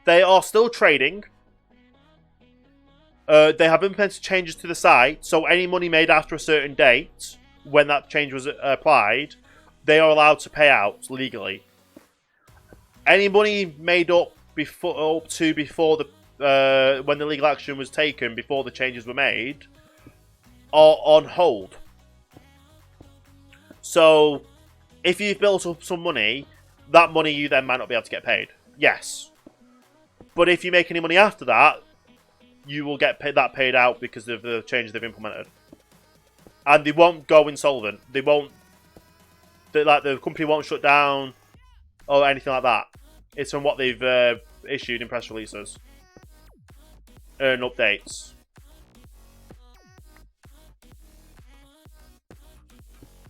they are still trading. They have implemented changes to the site, so any money made after a certain date, when that change was applied, they are allowed to pay out legally. Any money made up before the when the legal action was taken, before the changes were made, are on hold. So, if you've built up some money, that money you then might not be able to get paid. Yes. But if you make any money after that, you will get paid out because of the changes they've implemented. And they won't go insolvent. They won't. The company won't shut down or anything like that. It's from what they've issued in press releases and updates.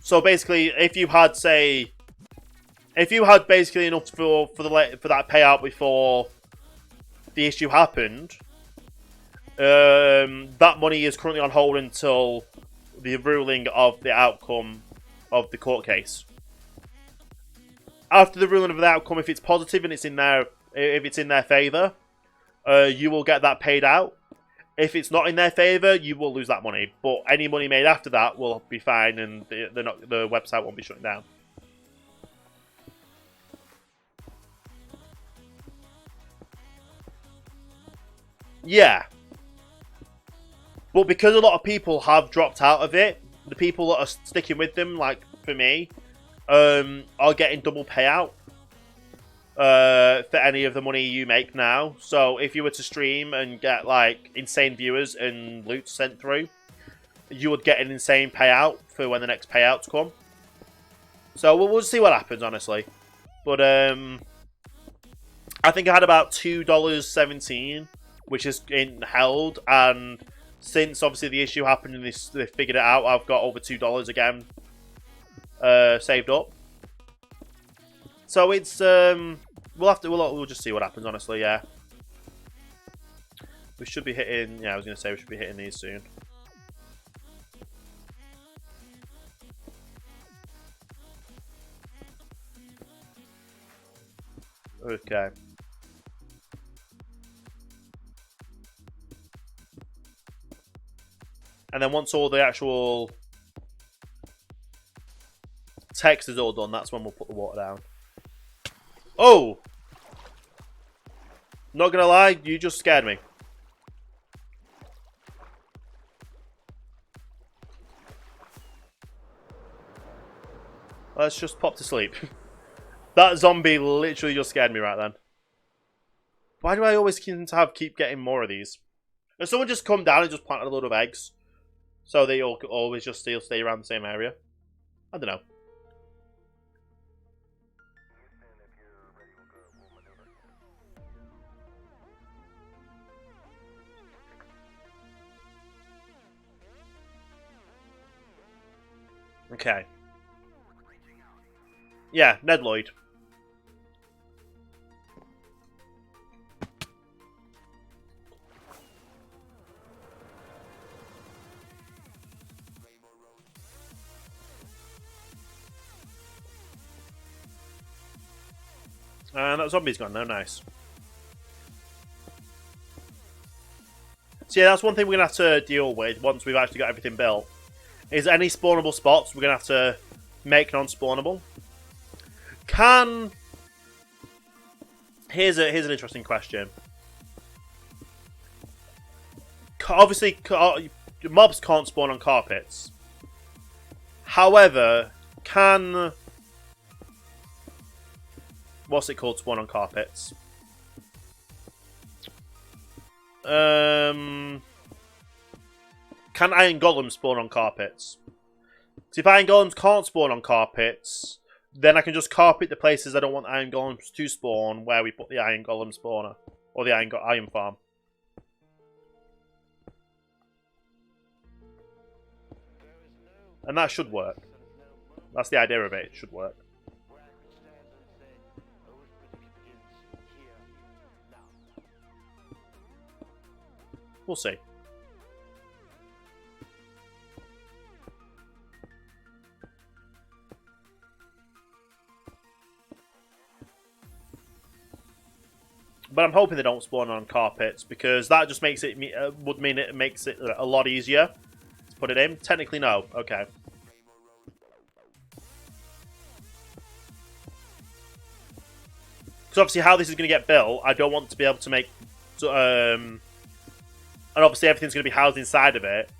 So basically, if you had basically enough for that payout before the issue happened, that money is currently on hold until the ruling of the outcome of the court case. After the ruling of the outcome, if it's positive and it's in their favour, you will get that paid out. If it's not in their favour, you will lose that money. But any money made after that will be fine, and the website won't be shutting down. Yeah. But because a lot of people have dropped out of it, the people that are sticking with them, like for me, are getting double payout for any of the money you make now. So if you were to stream and get like insane viewers and loot sent through, you would get an insane payout for when the next payouts come. So we'll see what happens, honestly. But I think I had about $2.17, which is held, and since obviously the issue happened and they figured it out, I've got over $2 again saved up. So it's we'll just see what happens, honestly. Yeah, we should be hitting. Yeah, I was gonna say we should be hitting these soon. Okay. And then once all the actual text is all done, that's when we'll put the water down. Oh! Not gonna lie, you just scared me. Let's just pop to sleep. That zombie literally just scared me right then. Why do I always keep getting more of these? If someone just come down and just planted a load of eggs, so they all always just stay around the same area? I don't know. Okay. Yeah, Ned Lloyd. And that zombie's gone now, nice. So yeah, that's one thing we're going to have to deal with once we've actually got everything built. Is any spawnable spots we're going to have to make non-spawnable. Here's an interesting question. Obviously, mobs can't spawn on carpets. However, can... What's it called, spawn on carpets? Can iron golems spawn on carpets? So if iron golems can't spawn on carpets, then I can just carpet the places I don't want iron golems to spawn where we put the iron golem spawner. Or the iron farm. And that should work. That's the idea of it. It should work. We'll see. But I'm hoping they don't spawn on carpets, because that just makes it would mean it makes it a lot easier to put it in. Technically, no. Okay. Because obviously, how this is going to get built, I don't want to be able to make, and obviously everything's going to be housed inside of it.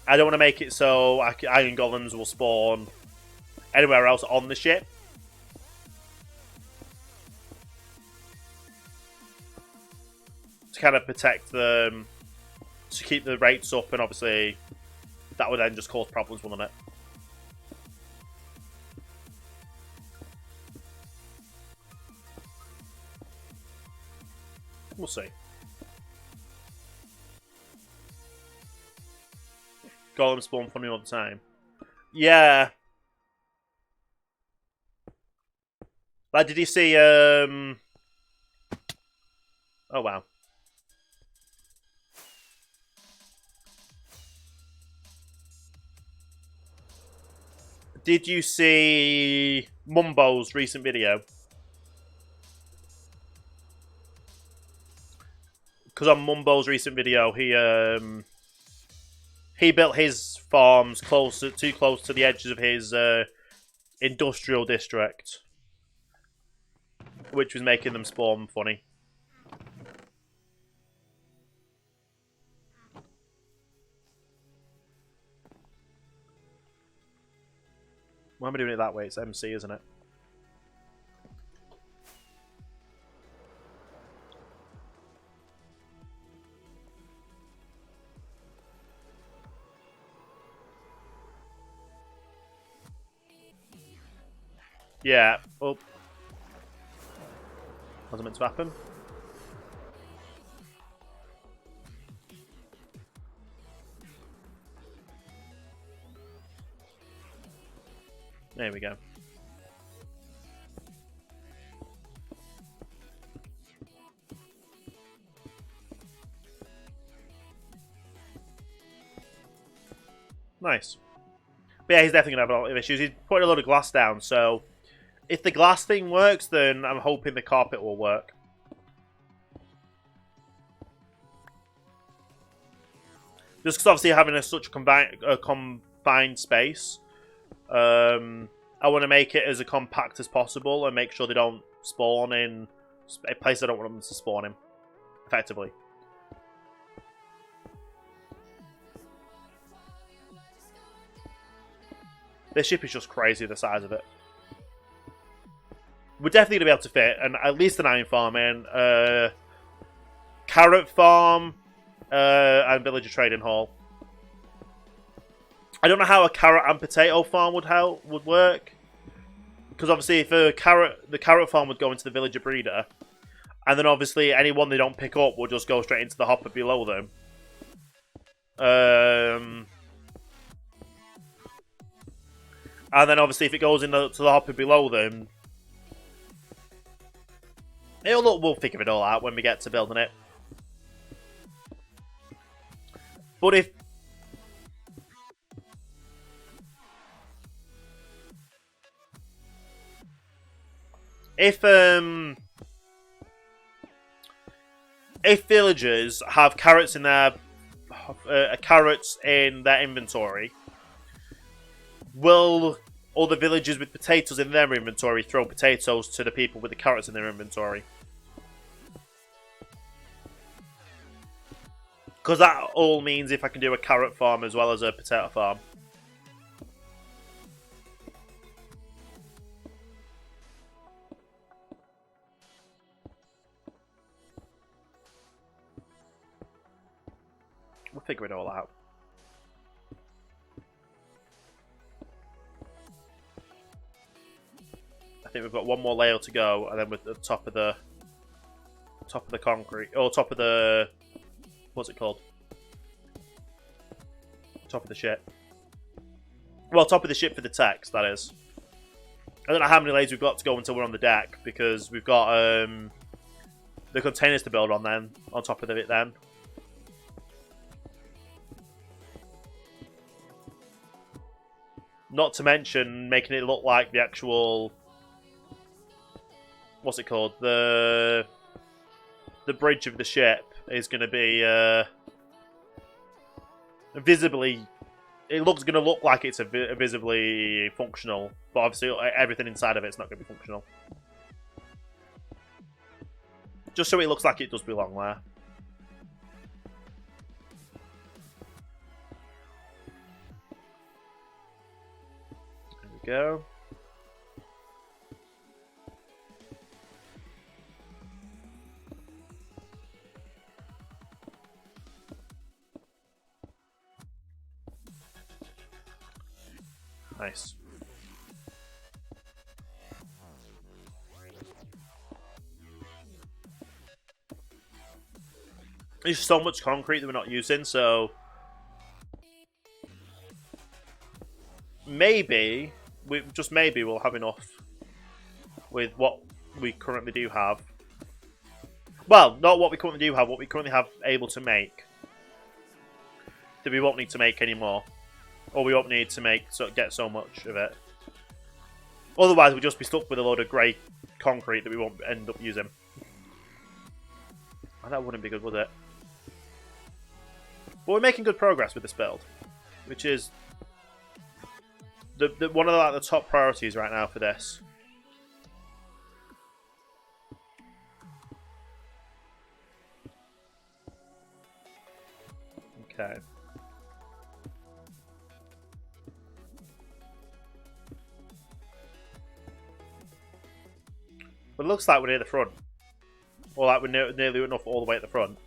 I don't want to make it so iron golems will spawn anywhere else on the ship. To kind of protect them, to keep the rates up, and obviously that would then just cause problems, wouldn't it? We'll see. Golem spawn funny all the time. Yeah. Like, did you see, oh wow. Did you see Mumbo's recent video? Because on Mumbo's recent video, he built his farms too close to the edges of his industrial district, which was making them spawn funny. Why am I doing it that way? It's MC, isn't it? Yeah. Oh. Wasn't meant to happen. There we go. Nice. But yeah, he's definitely going to have a lot of issues. He's putting a lot of glass down, so if the glass thing works, then I'm hoping the carpet will work. Just because obviously having such a confined space, I want to make it as compact as possible and make sure they don't spawn in a place I don't want them to spawn in, effectively. This ship is just crazy, the size of it. We're definitely going to be able to fit at least an iron farm in, carrot farm, and villager trading hall. I don't know how a carrot and potato farm would work, because obviously if the carrot farm would go into the villager breeder, and then obviously anyone they don't pick up will just go straight into the hopper below them. And then obviously if it goes into the hopper below them, we'll figure it all out when we get to building it. But if villagers have carrots in their carrots in their inventory, will all the villagers with potatoes in their inventory throw potatoes to the people with the carrots in their inventory? Because that all means if I can do a carrot farm as well as a potato farm. We'll figure it all out. I think we've got one more layer to go, and then with the top of the concrete, or top of the, what's it called? Top of the ship. Well, top of the ship for the text, that is. I don't know how many layers we've got to go until we're on the deck, because we've got the containers to build on then, on top of it then. Not to mention making it look like the actual, what's it called? The bridge of the ship is going to be visibly. It looks going to look like it's visibly functional, but obviously everything inside of it's not going to be functional. Just so it looks like it does belong there. There we go. Nice. There's so much concrete that we're not using, so maybe we'll have enough with what we currently do have. Well, not what we currently do have, what we currently have able to make. That we won't need to make anymore. Or we won't need to get so much of it. Otherwise, we'll just be stuck with a load of grey concrete that we won't end up using. And that wouldn't be good, would it? But we're making good progress with this build, which is one of the top priorities right now for this. Okay. But it looks like we're near the front. Or like we're nearly enough all the way at the front.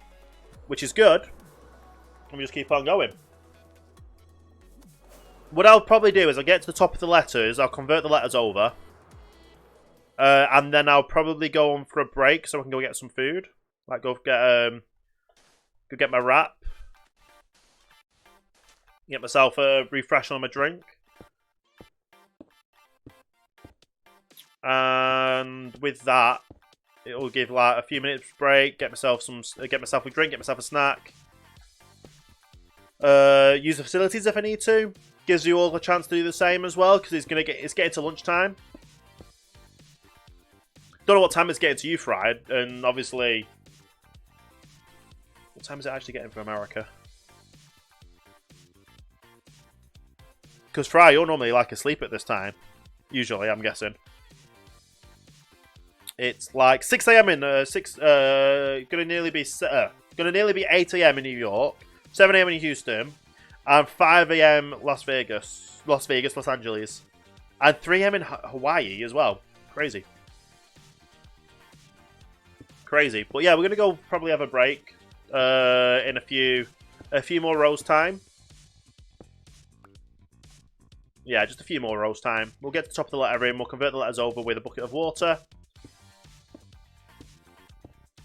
Which is good. And we just keep on going. What I'll probably do is I'll get to the top of the letters. I'll convert the letters over. And then I'll probably go on for a break so I can go get some food. Like go get my wrap. Get myself a refresh on my drink. And with that, it will give like a few minutes break. Get myself a drink. Get myself a snack. Use the facilities if I need to. Gives you all a chance to do the same as well because it's getting to lunchtime. Don't know what time it's getting to you, Fried, and obviously, what time is it actually getting for America? Because Fry, you're normally like asleep at this time. Usually, I'm guessing. It's like 6 a.m. in gonna nearly be 8 a.m. in New York, 7 a.m. in Houston, and 5 a.m. Los Angeles, and 3 a.m. in Hawaii as well. Crazy. But yeah, we're gonna go probably have a break in a few more rows time. Yeah, just a few more rows time. We'll get to the top of the letter in. We'll convert the letters over with a bucket of water.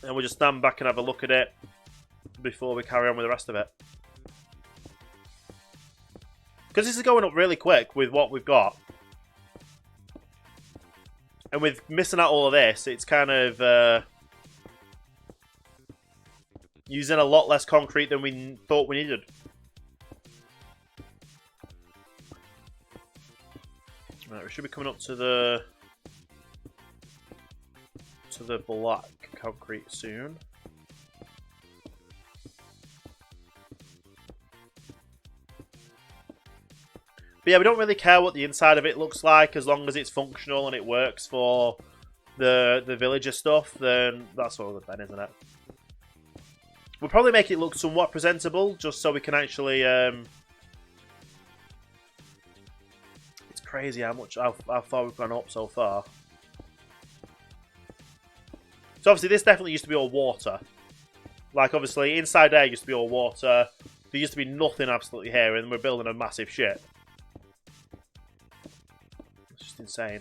And we'll just stand back and have a look at it before we carry on with the rest of it. Because this is going up really quick with what we've got. And with missing out all of this, it's kind of using a lot less concrete than we thought we needed. Right, we should be coming up to the black concrete soon. But yeah, we don't really care what the inside of it looks like as long as it's functional and it works for the villager stuff. Then that's all good then, isn't it? We'll probably make it look somewhat presentable just so we can actually. It's crazy how far we've gone up so far. So obviously this definitely used to be all water. Like obviously inside there used to be all water. There used to be nothing absolutely here, and we're building a massive ship. It's just insane.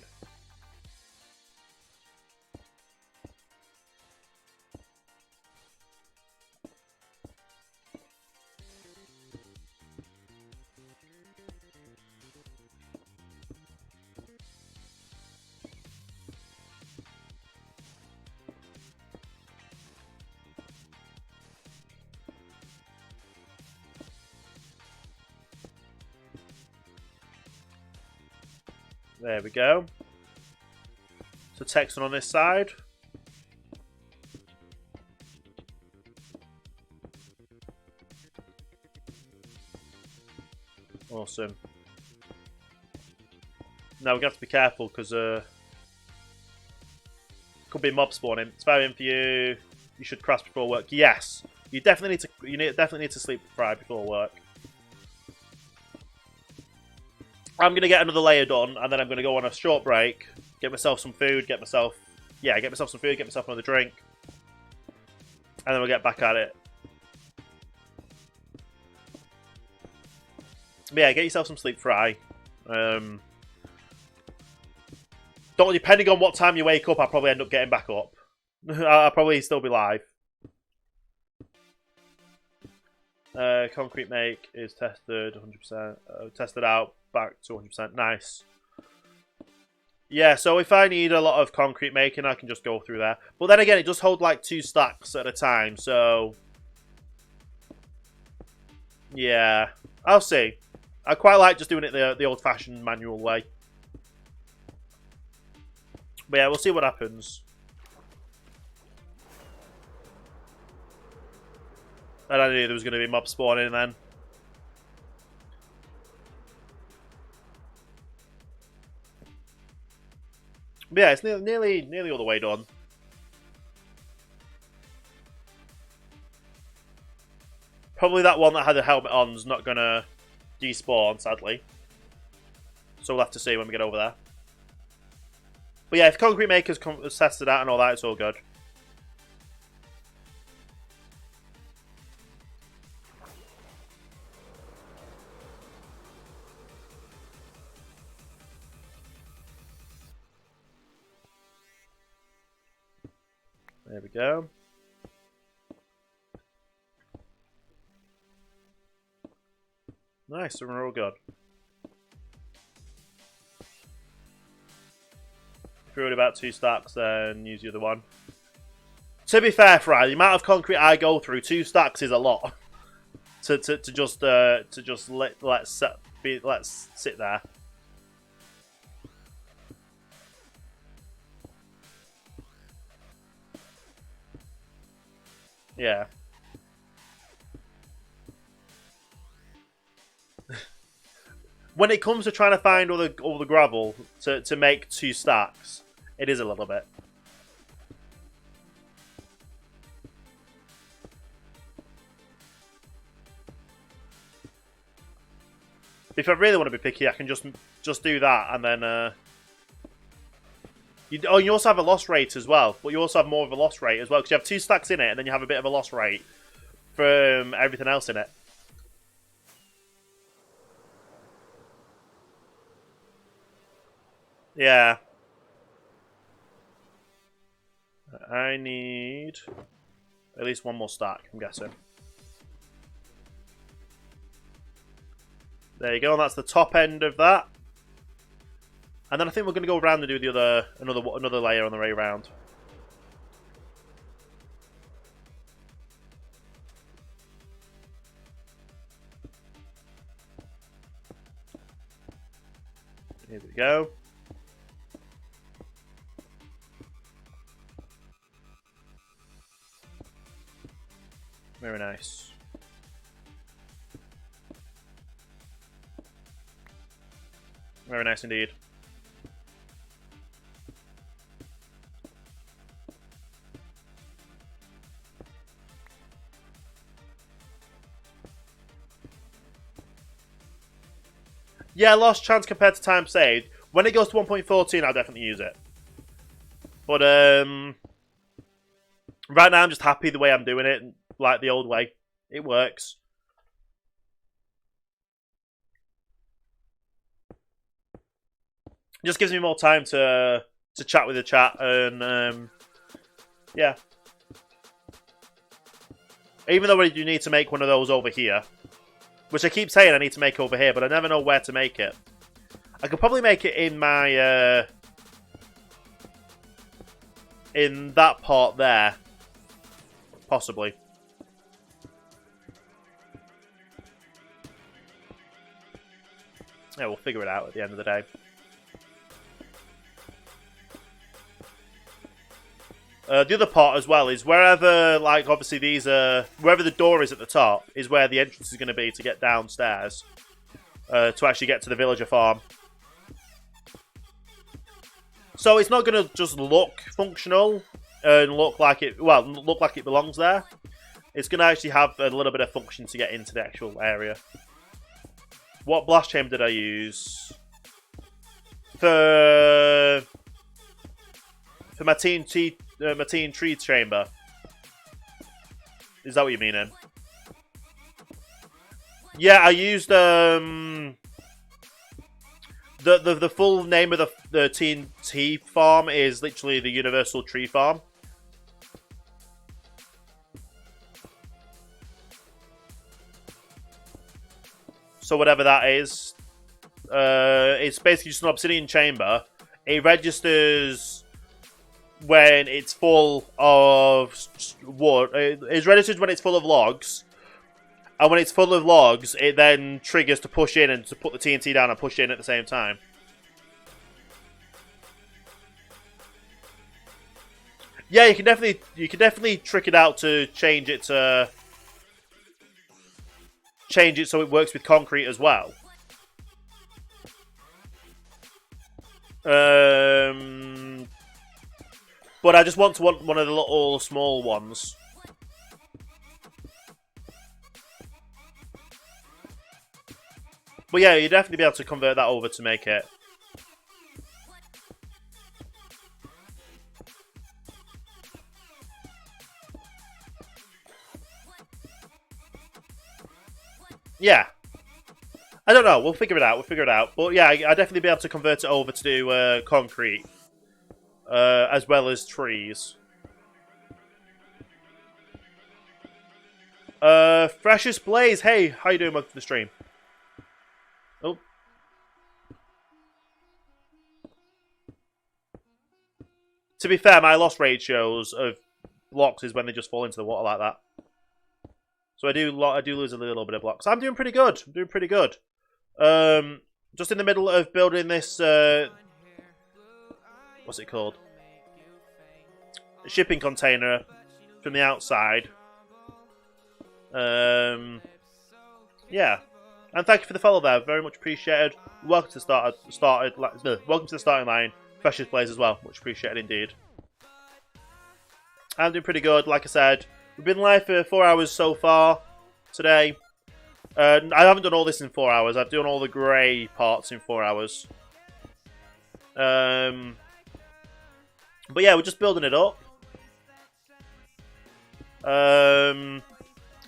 There we go. So text on this side. Awesome. Now we're going to have to be careful because could be mob spawning. It's very in for you. You should crash before work. Yes, you definitely need to. Definitely need to sleep fried before work. I'm going to get another layer done, and then I'm going to go on a short break, get myself some food, get myself some food, get myself another drink, and then we'll get back at it. But yeah, get yourself some sleep fry. Don't, depending on what time you wake up, I'll probably end up getting back up. I'll probably still be live. Concrete make is tested 100%. Tested out. Back to 100%. Nice. Yeah, so if I need a lot of concrete making, I can just go through there. But then again, it does hold like 2 stacks at a time, so... yeah, I'll see. I quite like just doing it the old-fashioned manual way. But yeah, we'll see what happens. I knew there was going to be mob spawning then. But yeah, it's nearly all the way done. Probably that one that had a helmet on is not going to despawn, sadly. So we'll have to see when we get over there. But yeah, if Concrete Maker's tested out and all that, it's all good. There we go. Nice, so we're all good. If you're about 2 stacks, then use the other one. To be fair, Fry, the amount of concrete I go through, 2 stacks is a lot. to just let sit there. Yeah. When it comes to trying to find all the gravel to make 2 stacks, it is a little bit. If I really want to be picky, I can just do that and then. You also have a loss rate as well, but you also have more of a loss rate as well because you have 2 stacks in it, and then you have a bit of a loss rate from everything else in it. Yeah. I need at least 1 more stack, I'm guessing. There you go, and that's the top end of that. And then I think we're going to go around and do the another layer on the way around. Here we go. Very nice. Very nice indeed. Yeah, lost chance compared to time saved. When it goes to 1.14, I'll definitely use it. But right now I'm just happy the way I'm doing it, like the old way. It works. Just gives me more time to chat with the chat and yeah. Even though we do need to make one of those over here, which I keep saying I need to make over here, but I never know where to make it. I could probably make it in my in that part there, possibly. Yeah, we'll figure it out at the end of the day. The other part as well is wherever, like, obviously these are... Wherever the door is at the top is where the entrance is going to be to get downstairs. To actually get to the villager farm. So it's not going to just look functional and look like it... Well, look like it belongs there. It's going to actually have a little bit of function to get into the actual area. What blast chamber did I use? For my TNT tree chamber. Is that what you mean, then? Yeah, I used the full name of the TNT farm is literally the Universal Tree Farm. So whatever that is, it's basically just an obsidian chamber. It registers when it's full of wood. It registers when it's full of logs. And when it's full of logs, it then triggers to push in and to put the TNT down and push in at the same time. Yeah, you can definitely trick it out to change it so it works with concrete as well. But I just want one of the little small ones. But yeah, you'd definitely be able to convert that over to make it. Yeah. I don't know. We'll figure it out. But yeah, I'd definitely be able to convert it over to do concrete. As well as trees. Freshest Blaze. Hey, how you doing? Welcome to the stream. Oh. To be fair, my loss ratios of blocks is when they just fall into the water like that. So I do lose a little bit of blocks. I'm doing pretty good. Just in the middle of building this what's it called? A shipping container from the outside. Yeah. And thank you for the follow there. Very much appreciated. Welcome to welcome to the starting line. Precious Blaze as well. Much appreciated indeed. I'm doing pretty good. Like I said, we've been live for 4 hours so far today. I haven't done all this in 4 hours. I've done all the grey parts in 4 hours. But yeah, we're just building it up.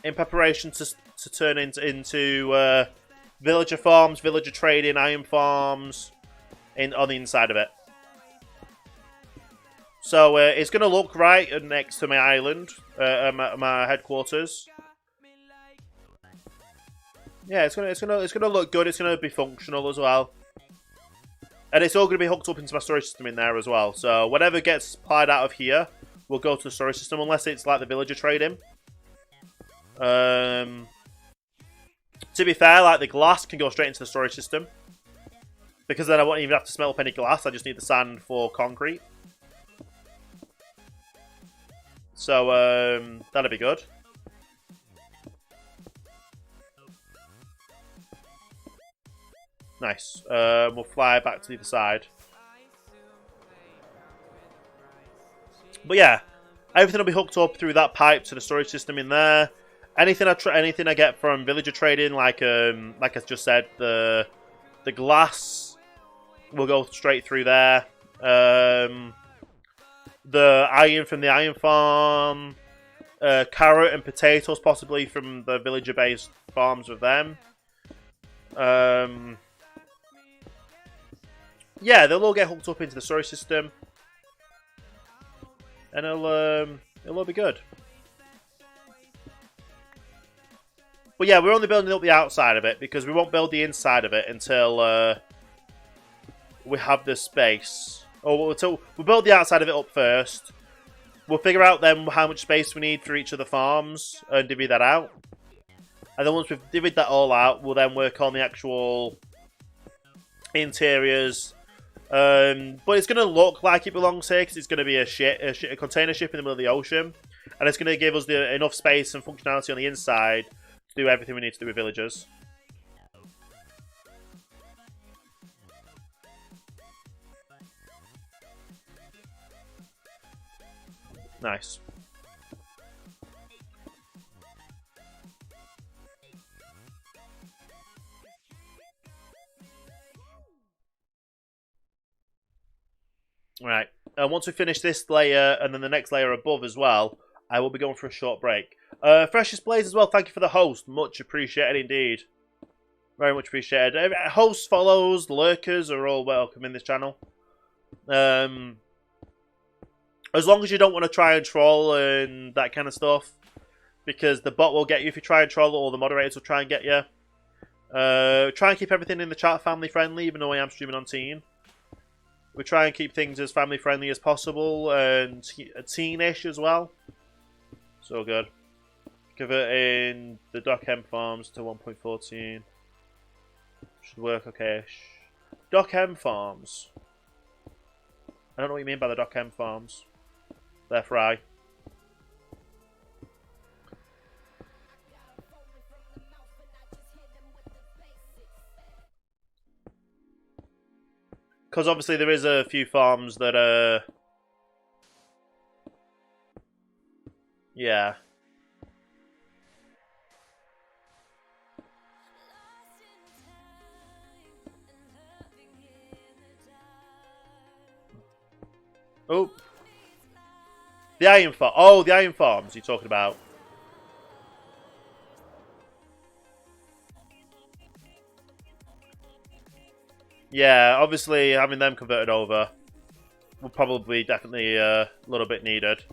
In preparation to turn into villager farms, villager trading, iron farms on the inside of it. So it's going to look right next to my island, my headquarters. Yeah, it's gonna look good. It's gonna be functional as well, and it's all gonna be hooked up into my storage system in there as well. So whatever gets supplied out of here will go to the storage system, unless it's like the villager trading. To be fair, like the glass can go straight into the storage system, because then I won't even have to smelt up any glass. I just need the sand for concrete. So that'll be good. Nice. We'll fly back to the other side. But yeah, everything will be hooked up through that pipe to the storage system in there. Anything I get from villager trading, like I just said, the glass will go straight through there. The iron from the iron farm, carrot and potatoes possibly from the villager-based farms with them. Yeah, they'll all get hooked up into the storage system, and it'll all be good. But yeah, we're only building up the outside of it because we won't build the inside of it until we have the space. Or until we'll build the outside of it up first. We'll figure out then how much space we need for each of the farms and divvy that out. And then once we've divvied that all out, we'll then work on the actual interiors. But it's going to look like it belongs here because it's going to be a container ship in the middle of the ocean. And it's going to give us enough space and functionality on the inside to do everything we need to do with villagers. Nice. Right. Once we finish this layer and then the next layer above as well, I will be going for a short break. Freshest Blaze as well, thank you for the host. Much appreciated indeed. Very much appreciated. Hosts, follows, lurkers are all welcome in this channel. As long as you don't want to try and troll and that kind of stuff. Because the bot will get you if you try and troll, or the moderators will try and get you. Try and keep everything in the chat family friendly, even though I am streaming on Teen. We try and keep things as family friendly as possible and teenish as well. So good. Converting the Dock M farms to 1.14. Should work okay. Dock M farms. I don't know what you mean by the Dock M farms. They're fry. Because obviously there is a few farms that are... Yeah. Oh. The iron farm. Oh, the iron farms you're talking about. Yeah, obviously having them converted over will probably definitely a little bit needed.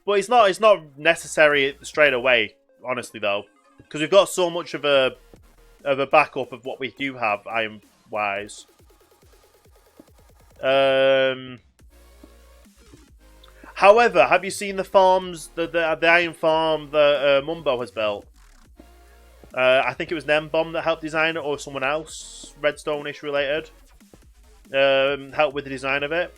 But it's not necessary straight away, honestly though, because we've got so much of a backup of what we do have iron wise. However, have you seen the farms, the iron farm that Mumbo has built? I think it was Nembomb that helped design it, or someone else, Redstone-ish related, helped with the design of it.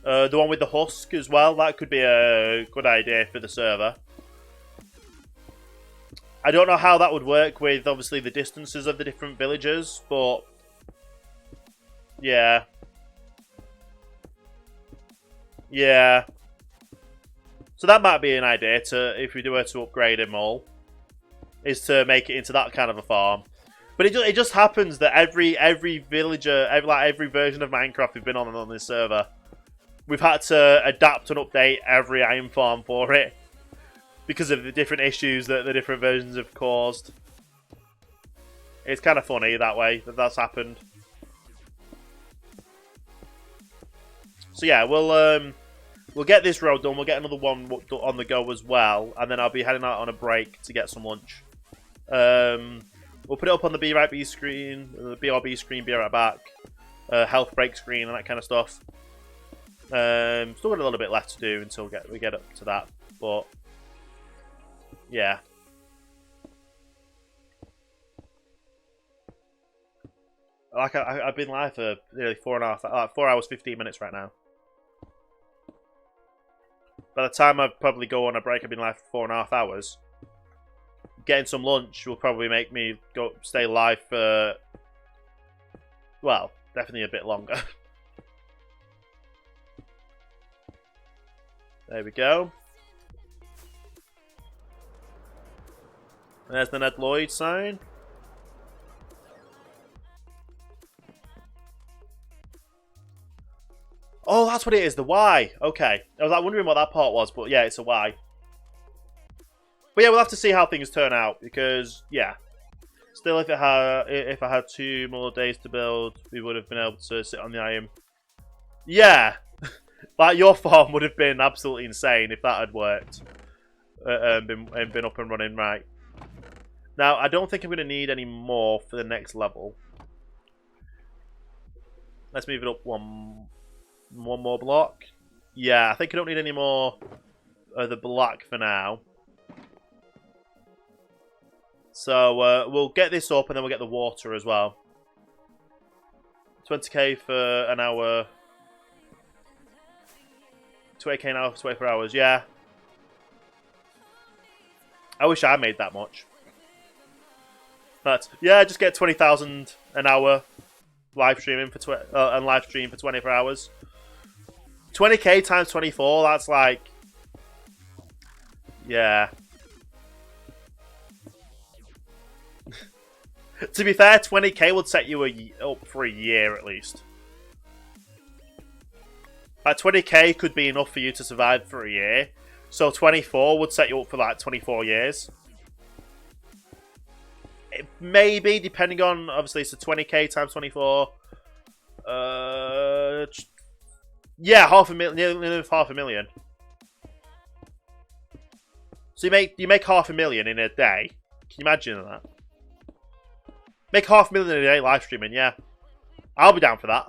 The one with the husk as well, that could be a good idea for the server. I don't know how that would work with, obviously, the distances of the different villagers, but... Yeah. Yeah. So that might be an idea, to if we do were to upgrade them all, is to make it into that kind of a farm. But it just happens that every villager, every version of Minecraft we've been on this server, we've had to adapt and update every iron farm for it. Because of the different issues that the different versions have caused. It's kind of funny that way, that's happened. So yeah, we'll get this road done, we'll get another one on the go as well, and then I'll be heading out on a break to get some lunch. We'll put it up on the Be Right B screen, the BRB screen, Be Right Back, health break screen and that kind of stuff. Still got a little bit left to do until we get up to that, but... Yeah. Like I've been live for nearly 4 hours 15 minutes right now. By the time I probably go on a break, I've been live for 4.5 hours. Getting some lunch will probably make me stay live for, well, definitely a bit longer. There we go. There's the Ned Lloyd sign. Oh, that's what it is, the Y. Okay. I was like wondering what that part was, but yeah, it's a Y. But yeah, we'll have to see how things turn out because, yeah. Still, if I had 2 more days to build, we would have been able to sit on the iron. Yeah. Like, your farm would have been absolutely insane if that had worked. And been up and running right. Now, I don't think I'm going to need any more for the next level. Let's move it up one more block. Yeah, I think I don't need any more of the black for now. So, we'll get this up and then we'll get the water as well. 20k for an hour. 20k an hour for 24 hours, yeah. I wish I made that much. But, yeah, just get 20,000 an hour live streaming for and live stream for 24 hours. 20k times 24, that's like... Yeah. To be fair, 20k would set you up for a year at least. Like 20k could be enough for you to survive for a year. So 24 would set you up for like 24 years. Maybe, depending on, obviously, so 20k times 24. Yeah, nearly half a million. So you make half a million in a day. Can you imagine that? Make half a million in a day live streaming, yeah. I'll be down for that.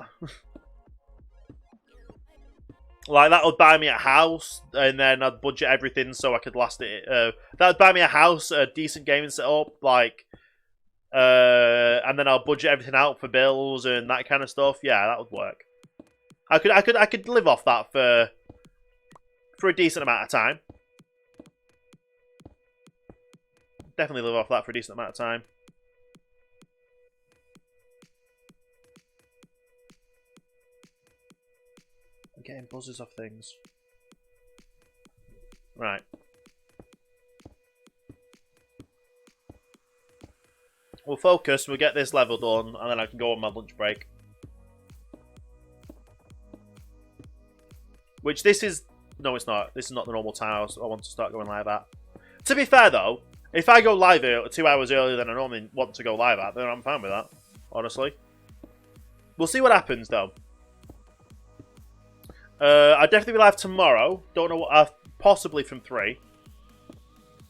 Like, that would buy me a house, and then I'd budget everything so I could last it. That would buy me a house, a decent gaming setup, like, and then I'll budget everything out for bills and that kind of stuff. Yeah, that would work. I could live off that for a decent amount of time. Definitely live off that for a decent amount of time. I'm getting buzzers off things. Right. We'll focus, we'll get this level done, and then I can go on my lunch break. Which this is... No, it's not. This is not the normal time I want to start going live at. To be fair, though, if I go live 2 hours earlier than I normally want to go live at, then I'm fine with that, honestly. We'll see what happens, though. I'll definitely be live tomorrow. Don't know what... possibly from 3.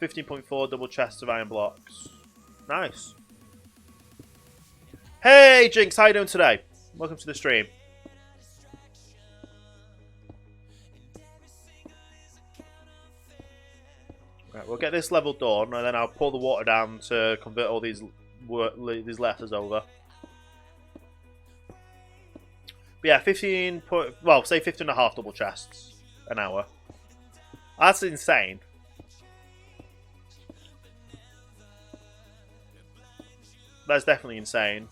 15.4 double chests of iron blocks. Nice. Hey, Jinx, how you doing today? Welcome to the stream. Right, we'll get this level done, and then I'll pour the water down to convert all these letters over. But yeah, 15 point... Well, say 15.5 double chests an hour. That's insane. That's definitely insane.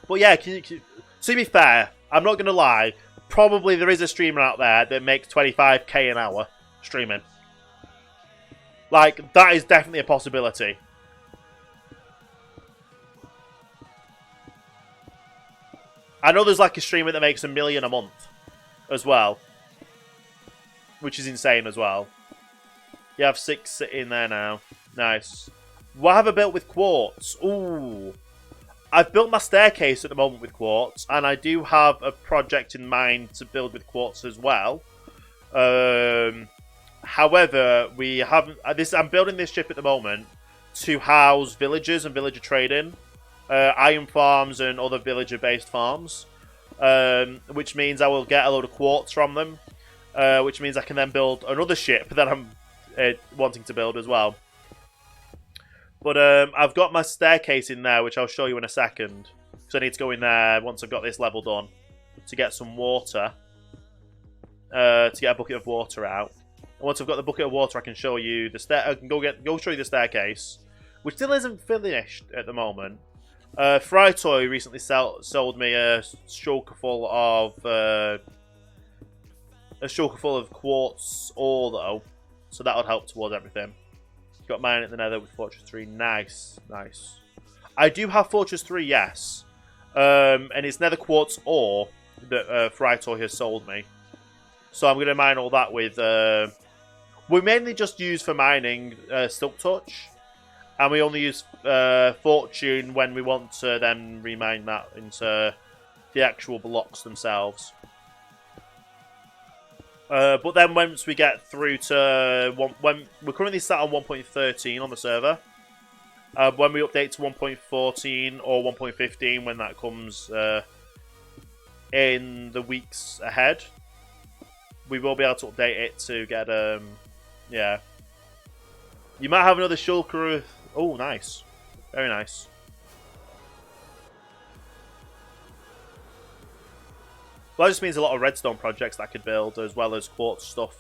But yeah, to be fair, I'm not going to lie. Probably there is a streamer out there that makes 25k an hour streaming. Like, that is definitely a possibility. I know there's like a streamer that makes $1 million a month as well. Which is insane as well. You have 6 sitting there now. Nice. What have I built with quartz? Ooh. I've built my staircase at the moment with quartz, and I do have a project in mind to build with quartz as well. However, we haven't. I'm building this ship at the moment to house villagers and villager trading, iron farms and other villager-based farms, which means I will get a load of quartz from them, which means I can then build another ship that I'm wanting to build as well. But I've got my staircase in there, which I'll show you in a second. So I need to go in there once I've got this level done. to get some water. To get a bucket of water out. And once I've got the bucket of water, I can show you the I can go show you the staircase, which still isn't finished at the moment. Fry Toy recently sold me a shulker full of quartz ore though, so that would help towards everything. Got mine at the Nether with Fortress 3. Nice, nice. I do have Fortress 3, yes, and it's Nether quartz ore that Fry Toy has sold me. So I'm going to mine all that with... we mainly just use for mining Silk Touch. And we only use Fortune when we want to then remine that into the actual blocks themselves. But then once we get through to... when we're currently sat on 1.13 on the server. When we update to 1.14 or 1.15, when that comes in the weeks ahead... we will be able to update it to get, yeah. You might have another shulker. Oh, nice. Very nice. Well, that just means a lot of redstone projects that I could build, as well as quartz stuff.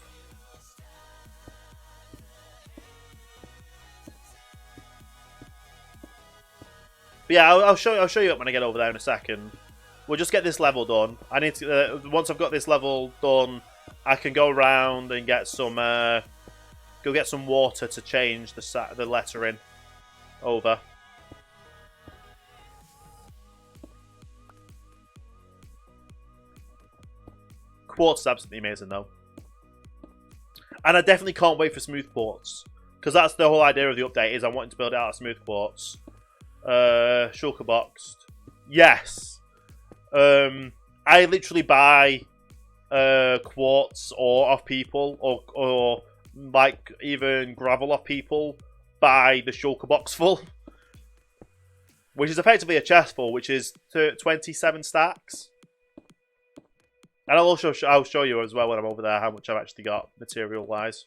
But yeah, I'll show you up when I get over there in a second. We'll just get this level done. I need to, once I've got this level done, I can go around and get some, go get some water to change the lettering over. Quartz is absolutely amazing though. And I definitely can't wait for smooth quartz. Because that's the whole idea of the update, is I wanting to build it out of smooth quartz. Shulker boxed. Yes. I literally buy quartz ore off people, or like even gravel off people by the shulker box full, which is effectively a chest full, which is 27 stacks. And I'll show you as well when I'm over there how much I've actually got material wise,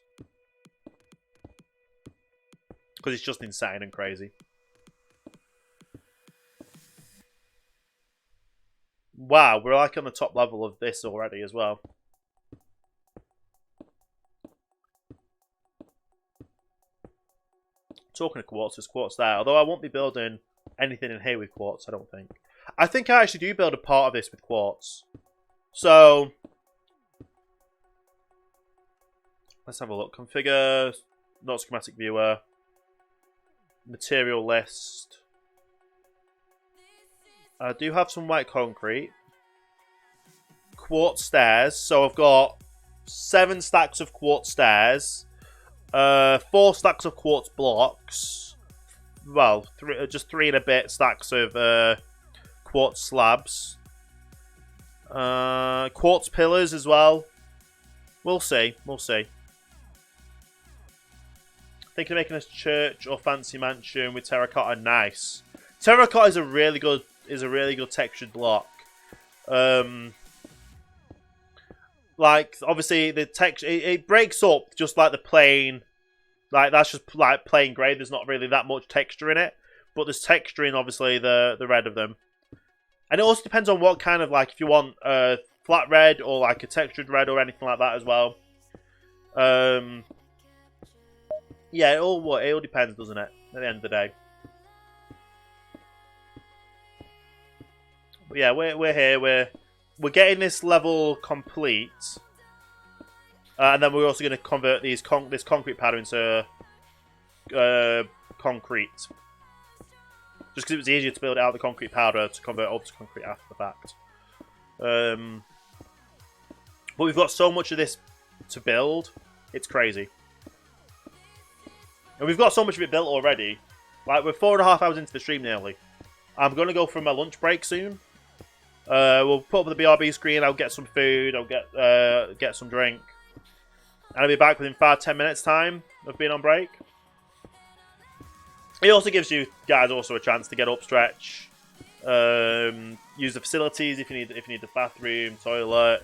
because it's just insane and crazy. Wow, we're like on the top level of this already as well. Talking of quartz, there's quartz there. Although I won't be building anything in here with quartz, I don't think. I think I actually do build a part of this with quartz. So, let's have a look. Configure, not schematic viewer, material list. I do have some white concrete. Quartz stairs. So I've got 7 stacks of quartz stairs. 4 stacks of quartz blocks. Well, just 3 and a bit stacks of quartz slabs. Quartz pillars as well. We'll see. We'll see. Thinking of making a church or fancy mansion with terracotta. Nice. Terracotta is a really good textured block. Like obviously the texture it breaks up just like the plain, like that's just like plain grey. There's not really that much texture in it, but there's texture in obviously the red of them. And it also depends on what kind of, like, if you want flat red or like a textured red or anything like that as well. Yeah, it all depends, doesn't it? At the end of the day. But yeah, we're here. We're getting this level complete, and then we're also going to convert this concrete powder into concrete. Just because it was easier to build out the concrete powder to convert over to concrete after the fact. But we've got so much of this to build, it's crazy. And we've got so much of it built already. Like, we're 4.5 hours into the stream nearly. I'm going to go for my lunch break soon. We'll put up the BRB screen, I'll get some food, I'll get some drink. And I'll be back within 5-10 minutes time of being on break. It also gives you guys also a chance to get up, stretch, use the facilities if you need the bathroom, toilet,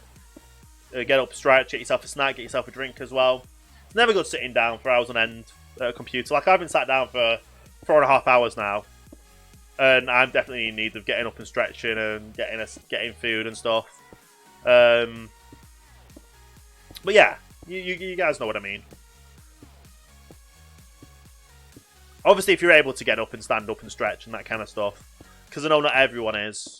get up, stretch, get yourself a snack, get yourself a drink as well. It's never good sitting down for hours on end at a computer. Like, I've been sat down for 4.5 hours now, and I'm definitely in need of getting up and stretching and getting food and stuff. But yeah, you guys know what I mean. Obviously, if you're able to get up and stand up and stretch and that kind of stuff, because I know not everyone is.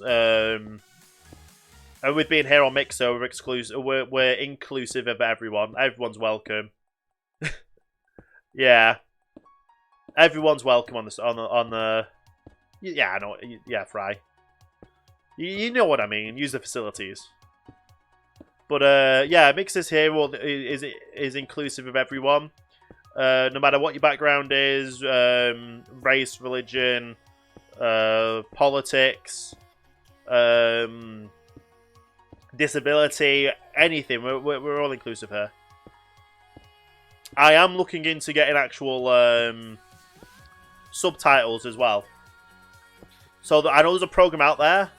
And with being here on Mixer, we're inclusive of everyone. Everyone's welcome. Yeah, everyone's welcome on the. Yeah, I know. Yeah, Fry. You know what I mean. Use the facilities. But yeah, Mixer's here is inclusive of everyone. No matter what your background is, race, religion, politics, disability, anything. We're all inclusive here. I am looking into getting actual subtitles as well. So I know there's a program out there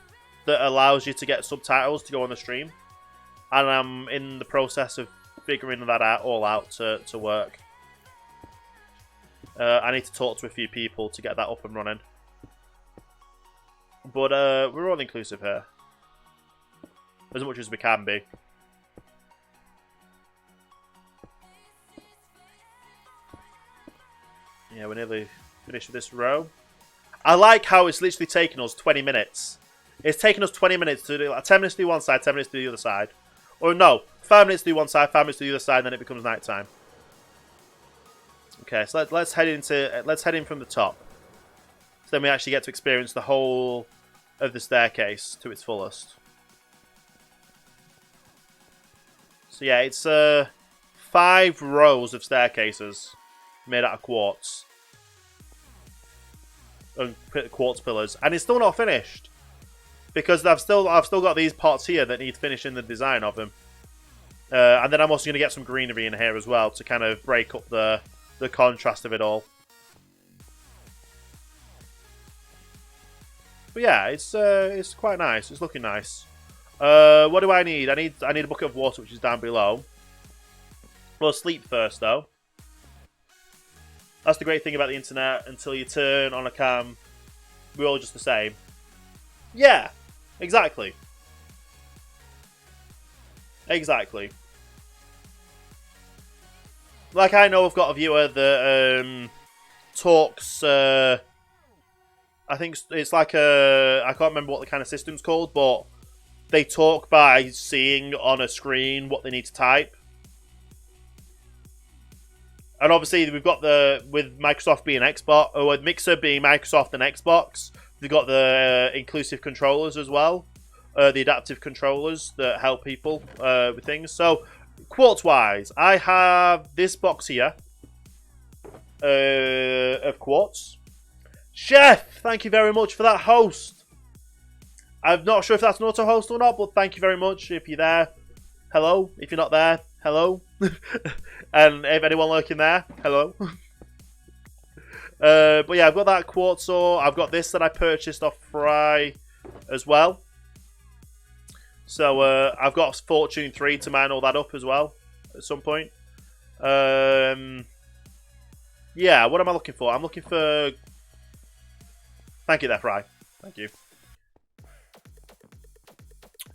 that allows you to get subtitles to go on the stream. And I'm in the process of figuring that all out to work. I need to talk to a few people to get that up and running. But we're all inclusive here. As much as we can be. Yeah, we're nearly finished with this row. I like how it's literally taken us 20 minutes. It's taken us 20 minutes to do, like 10 minutes to do one side, 10 minutes to do the other side. Or no, 5 minutes to do one side, 5 minutes to do the other side, and then it becomes night time. Okay, so let's head in from the top. So then we actually get to experience the whole of the staircase to its fullest. So yeah, it's 5 rows of staircases made out of quartz. And quartz pillars. And it's still not finished. Because I've still got these parts here that need finishing the design of them. And then I'm also going to get some greenery in here as well to kind of break up the contrast of it all. But yeah, it's quite nice. It's looking nice. What do I need? I need a bucket of water, which is down below. We'll sleep first, though. That's the great thing about the internet. Until you turn on a cam, we're all just the same. Yeah, exactly. Exactly. Like, I know I've got a viewer that talks... I think it's like a... I can't remember what the kind of system's called, but they talk by seeing on a screen what they need to type. And obviously, we've got with Microsoft being Xbox, or with Mixer being Microsoft and Xbox, we've got the inclusive controllers as well. The adaptive controllers that help people with things. So, quartz-wise, I have this box here of quartz. Chef, thank you very much for that host. I'm not sure if that's an auto-host or not, but thank you very much. If you're there, hello. If you're not there, hello. And if anyone lurking there, hello. But yeah, I've got that quartz ore. I've got this that I purchased off Fry as well. So I've got Fortune 3 to mine all that up as well at some point. Yeah, what am I looking for? I'm looking for... Thank you there, Fry. Thank you.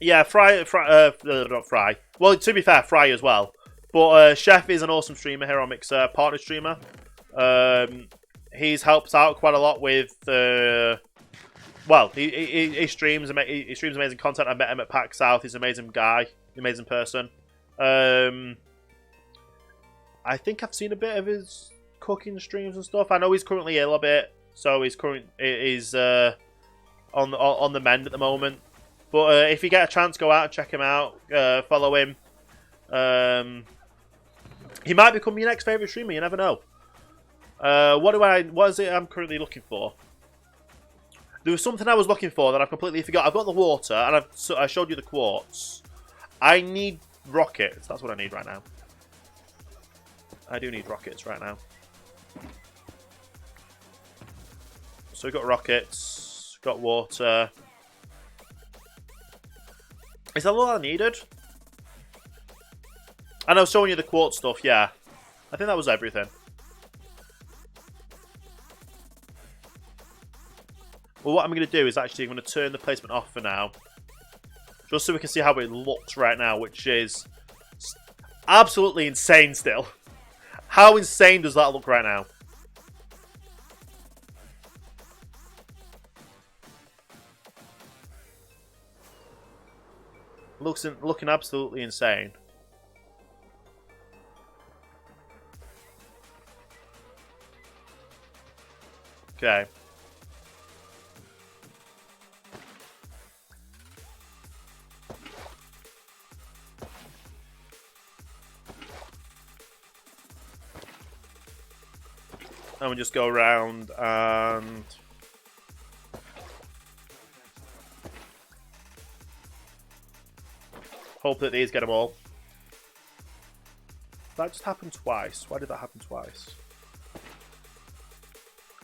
Yeah, not Fry. Well, to be fair, Fry as well. But Chef is an awesome streamer here on Mixer, partner streamer. He's helped out quite a lot with... well, he streams amazing content. I met him at PAX South. He's an amazing guy, amazing person. I think I've seen a bit of his cooking streams and stuff. I know he's currently ill a bit, so he's on the mend at the moment. But if you get a chance, go out and check him out. Follow him. He might become your next favourite streamer. You never know. What is it I'm currently looking for? There was something I was looking for that I completely forgot. I've got the water, and I showed you the quartz. I need rockets. That's what I need right now. I do need rockets right now. So we've got rockets, got water. Is that all I needed? And I was showing you the quartz stuff, yeah. I think that was everything. Well, what I'm going to do is actually I'm going to turn the placement off for now. Just so we can see how it looks right now, which is absolutely insane still. How insane does that look right now? Looking absolutely insane. Okay. And we just go around and hope that these get them all. That just happened twice. Why did that happen twice?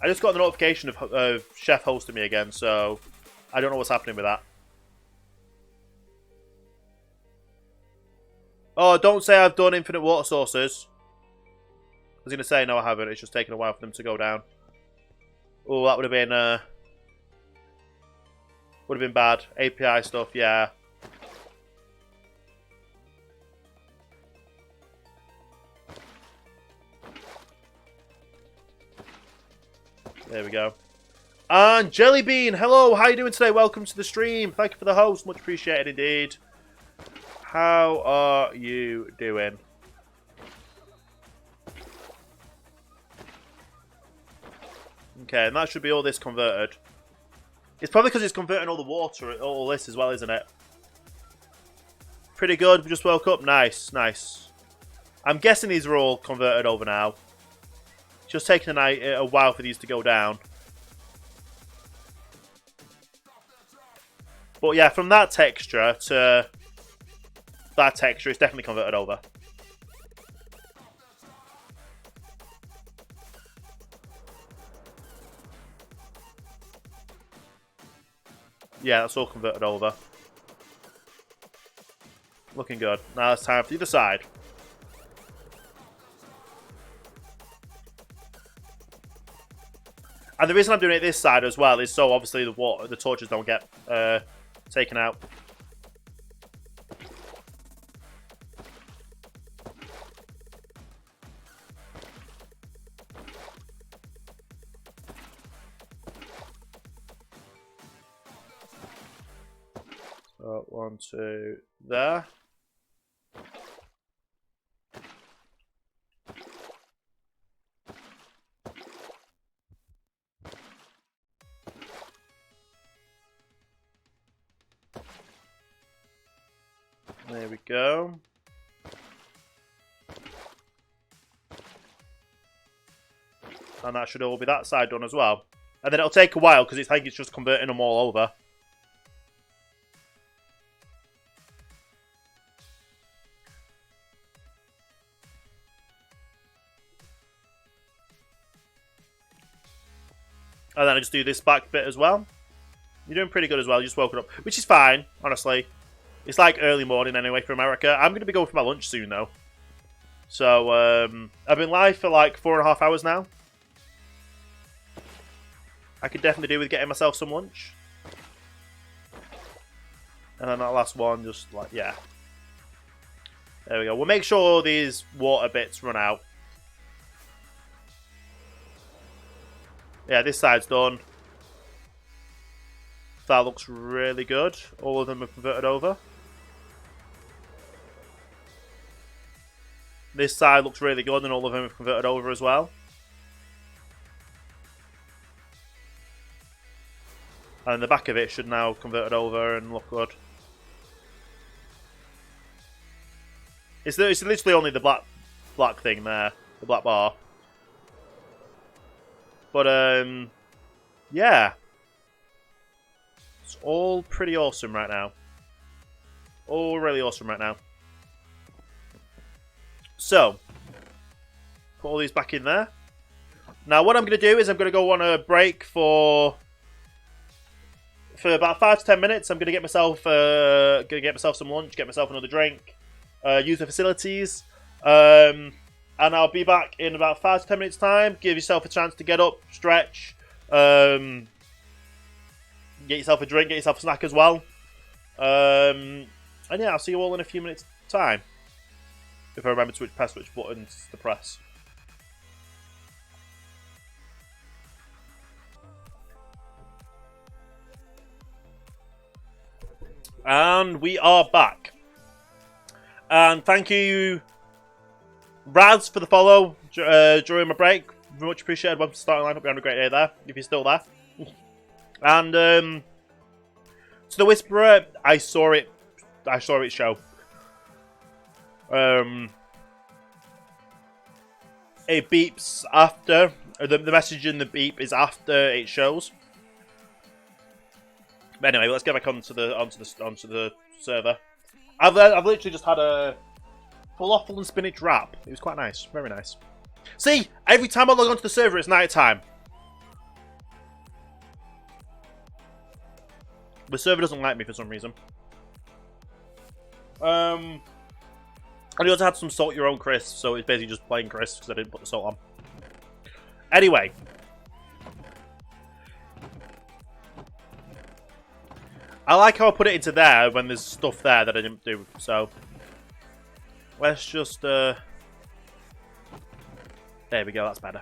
I just got the notification of Chef hosting me again, so I don't know what's happening with that. Oh, don't say I've done infinite water sources. I was going to say, no, I haven't. It's just taken a while for them to go down. Oh, that would have been bad. API stuff, yeah. There we go. And Jellybean, hello, how are you doing today? Welcome to the stream. Thank you for the host. Much appreciated indeed. How are you doing? Okay, and that should be all this converted. It's probably because it's converting all the water, all this as well, isn't it? Pretty good. We just woke up. Nice, nice. I'm guessing these are all converted over now. It's just taking a while for these to go down. But yeah, from that texture to that texture, it's definitely converted over. Yeah, that's all converted over. Looking good. Now it's time for the other side. And the reason I'm doing it this side as well is so obviously the torches don't get taken out. So 1, 2, there. There we go. And that should all be that side done as well. And then it'll take a while because it's just converting them all over. And then I just do this back bit as well. You're doing pretty good as well. You just woken up, which is fine, honestly. It's like early morning anyway for America. I'm going to be going for my lunch soon, though. So, I've been live for like 4.5 hours now. I could definitely do with getting myself some lunch. And then that last one, just like, yeah. There we go. We'll make sure these water bits run out. Yeah, this side's done. That looks really good. All of them are converted over. This side looks really good, and all of them have converted over as well. And the back of it should now converted over and look good. It's literally only the black thing there, the black bar. But yeah, it's all pretty awesome right now. All really awesome right now. So, put all these back in there. Now, what I'm going to do is I'm going to go on a break for about 5 to 10 minutes. I'm going to get myself some lunch, get myself another drink, use the facilities, and I'll be back in about 5 to 10 minutes time. Give yourself a chance to get up, stretch, get yourself a drink, get yourself a snack as well. And yeah, I'll see you all in a few minutes' time. If I remember to press which buttons to press. And we are back. And thank you, Raz, for the follow during my break. Very much appreciated. Welcome to starting line. Hope you're having a great day there, if you're still there. And to the Whisperer, I saw it show. It beeps after the message in the beep is after it shows. But anyway, let's get back onto the server. I've literally just had a falafel and spinach wrap. It was quite nice, very nice. See, every time I log onto the server, it's night time. The server doesn't like me for some reason. And you also had some salt your own crisps, so it's basically just plain crisps because I didn't put the salt on. Anyway. I like how I put it into there when there's stuff there that I didn't do, so... Let's just, There we go, that's better.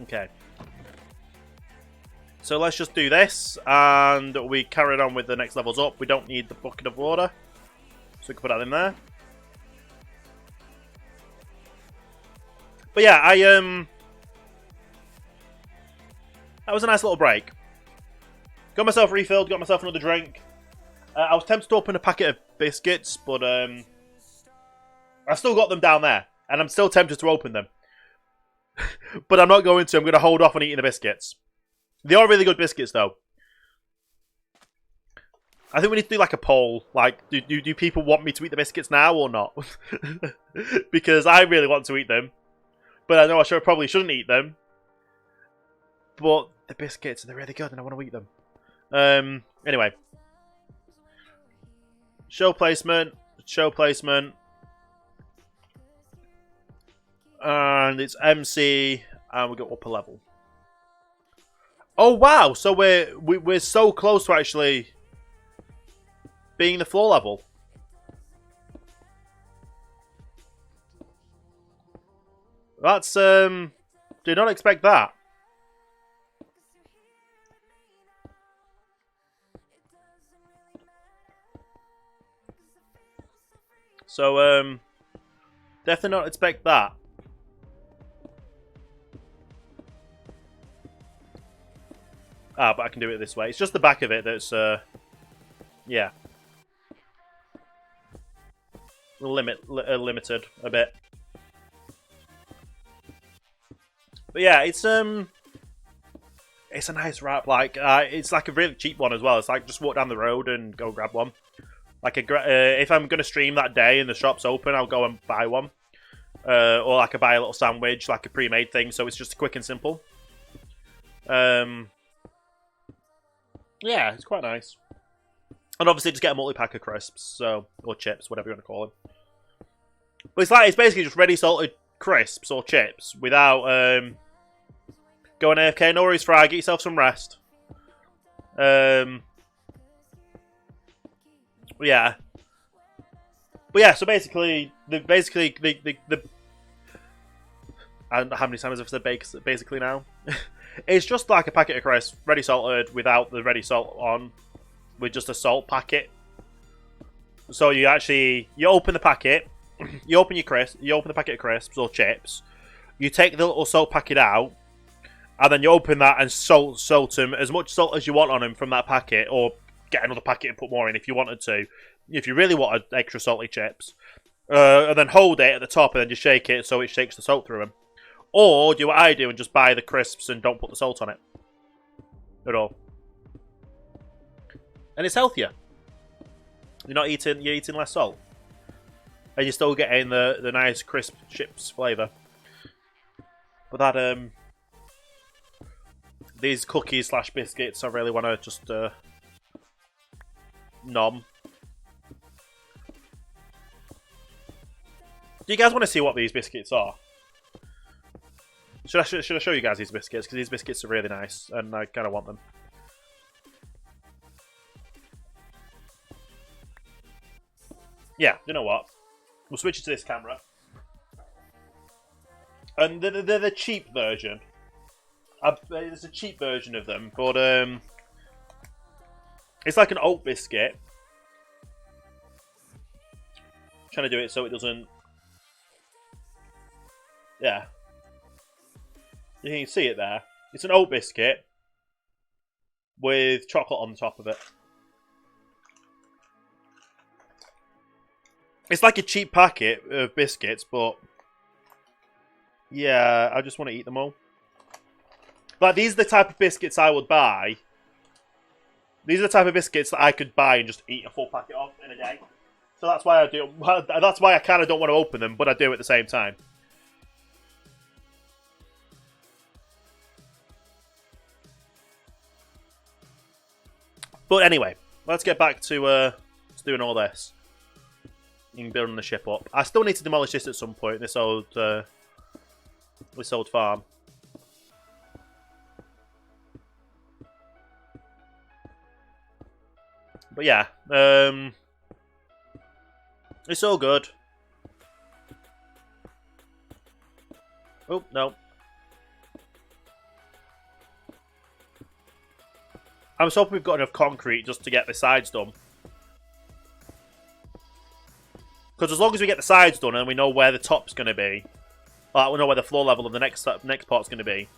Okay. So let's just do this, and we carry on with the next levels up. We don't need the bucket of water, so we can put that in there. But yeah, that was a nice little break. Got myself refilled, got myself another drink. I was tempted to open a packet of biscuits, but I've still got them down there, and I'm still tempted to open them. But I'm not going to. I'm going to hold off on eating the biscuits. They are really good biscuits, though. I think we need to do like a poll. Like, do people want me to eat the biscuits now or not? Because I really want to eat them. But I know I probably shouldn't eat them. But the biscuits, they're really good and I want to eat them. Anyway. Show placement. And it's MC, and we go up a level. Oh wow! So we're so close to actually being the floor level. That's did not expect that. So definitely not expect that. Ah, but I can do it this way. It's just the back of it that's, yeah. Limited a bit. But yeah, it's a nice wrap. Like, it's like a really cheap one as well. It's like just walk down the road and go grab one. Like if I'm gonna stream that day and the shop's open, I'll go and buy one. Or like I buy a little sandwich, like a pre-made thing. So it's just quick and simple. Yeah, it's quite nice. And obviously just get a multi-pack of crisps, so, or chips, whatever you want to call them. But it's basically just ready salted crisps or chips without going AFK. No worries, Fry, get yourself some rest. Yeah. But yeah, so basically I don't know how many times I've said basically now. It's just like a packet of crisps, ready salted, without the ready salt on, with just a salt packet. So you open the packet, you open the packet of crisps or chips, you take the little salt packet out, and then you open that and salt them as much salt as you want on them from that packet, or get another packet and put more in if you wanted to, if you really wanted extra salty chips. And then hold it at the top and then just shake it so it shakes the salt through them. Or do what I do and just buy the crisps and don't put the salt on it at all. And it's healthier. You're eating less salt. And you're still getting the nice crisp chips flavour. But that these cookies / biscuits I really want to just nom. Do you guys want to see what these biscuits are? Should I show you guys these biscuits? Because these biscuits are really nice, and I kind of want them. Yeah, you know what? We'll switch it to this camera. And they're the cheap version. There's a cheap version of them, but it's like an oat biscuit. Trying to do it so it doesn't. Yeah, you can see it there. It's an oat biscuit with chocolate on top of it. It's like a cheap packet of biscuits, but yeah, I just want to eat them all. Like, these are the type of biscuits I would buy. These are the type of biscuits that I could buy and just eat a full packet of in a day. So that's why I do. That's why I kind of don't want to open them, but I do at the same time. But anyway, let's get back to doing all this. Building the ship up. I still need to demolish this at some point. This old farm. But yeah, it's all good. Oh no. I'm just hoping we've got enough concrete just to get the sides done. Because as long as we get the sides done and we know where the top's going to be, we know where the floor level of the next part's going to be,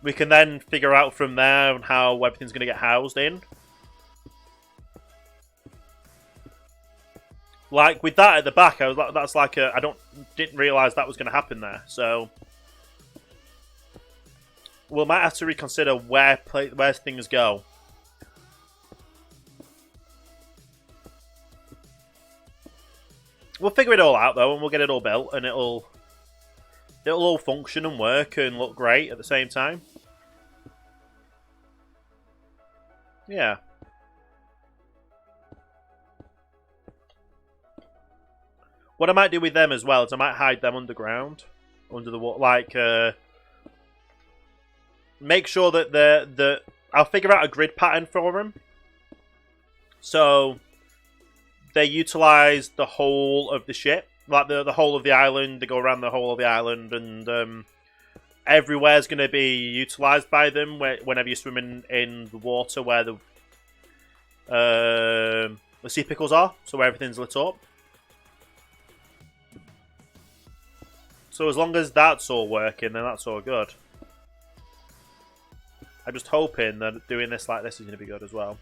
we can then figure out from there how everything's going to get housed in. Like with that at the back, I was like, that's like I didn't realise that was going to happen there. So we might have to reconsider where things go. We'll figure it all out though, and we'll get it all built, and it'll all function and work and look great at the same time. Yeah. What I might do with them as well is I might hide them underground, under the water, like make sure that I'll figure out a grid pattern for them, so they utilize the whole of the ship, like the whole of the island. They go around the whole of the island, and everywhere's going to be utilized by them. Whenever you're swimming in the water, where the sea pickles are, so where everything's lit up. So as long as that's all working, then that's all good. I'm just hoping that doing this like this is going to be good as well.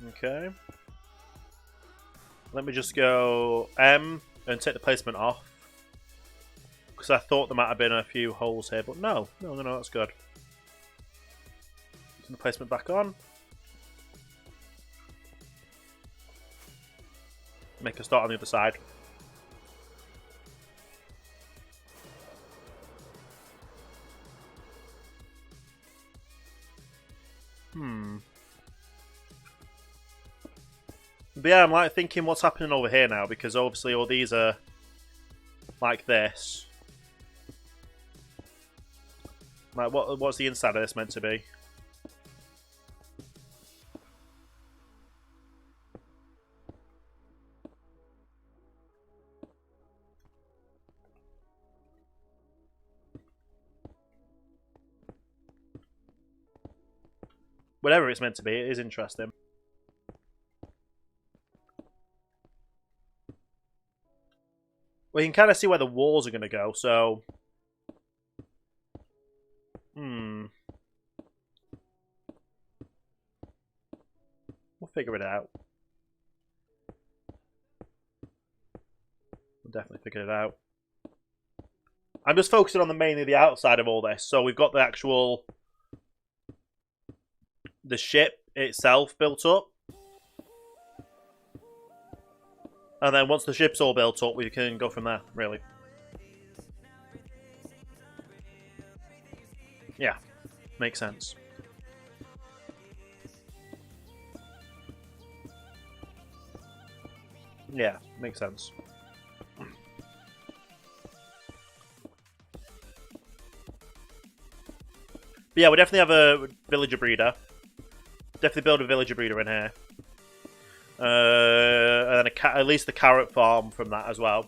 Okay. Let me just go M and take the placement off. Because I thought there might have been a few holes here, but no, that's good. Turn the placement back on. Make a start on the other side. But yeah, I'm like thinking what's happening over here now, because obviously all these are like this. Like what's the inside of this meant to be? Whatever it's meant to be, it is interesting. Well, you can kind of see where the walls are going to go, so... We'll figure it out. We'll definitely figure it out. I'm just focusing on mainly the outside of all this. So we've got the actual... the ship itself built up. And then once the ship's all built up, we can go from there, really. Yeah, makes sense. Yeah, makes sense. But yeah, we definitely have a villager breeder. Definitely build a villager breeder in here. And then at least the carrot farm from that as well.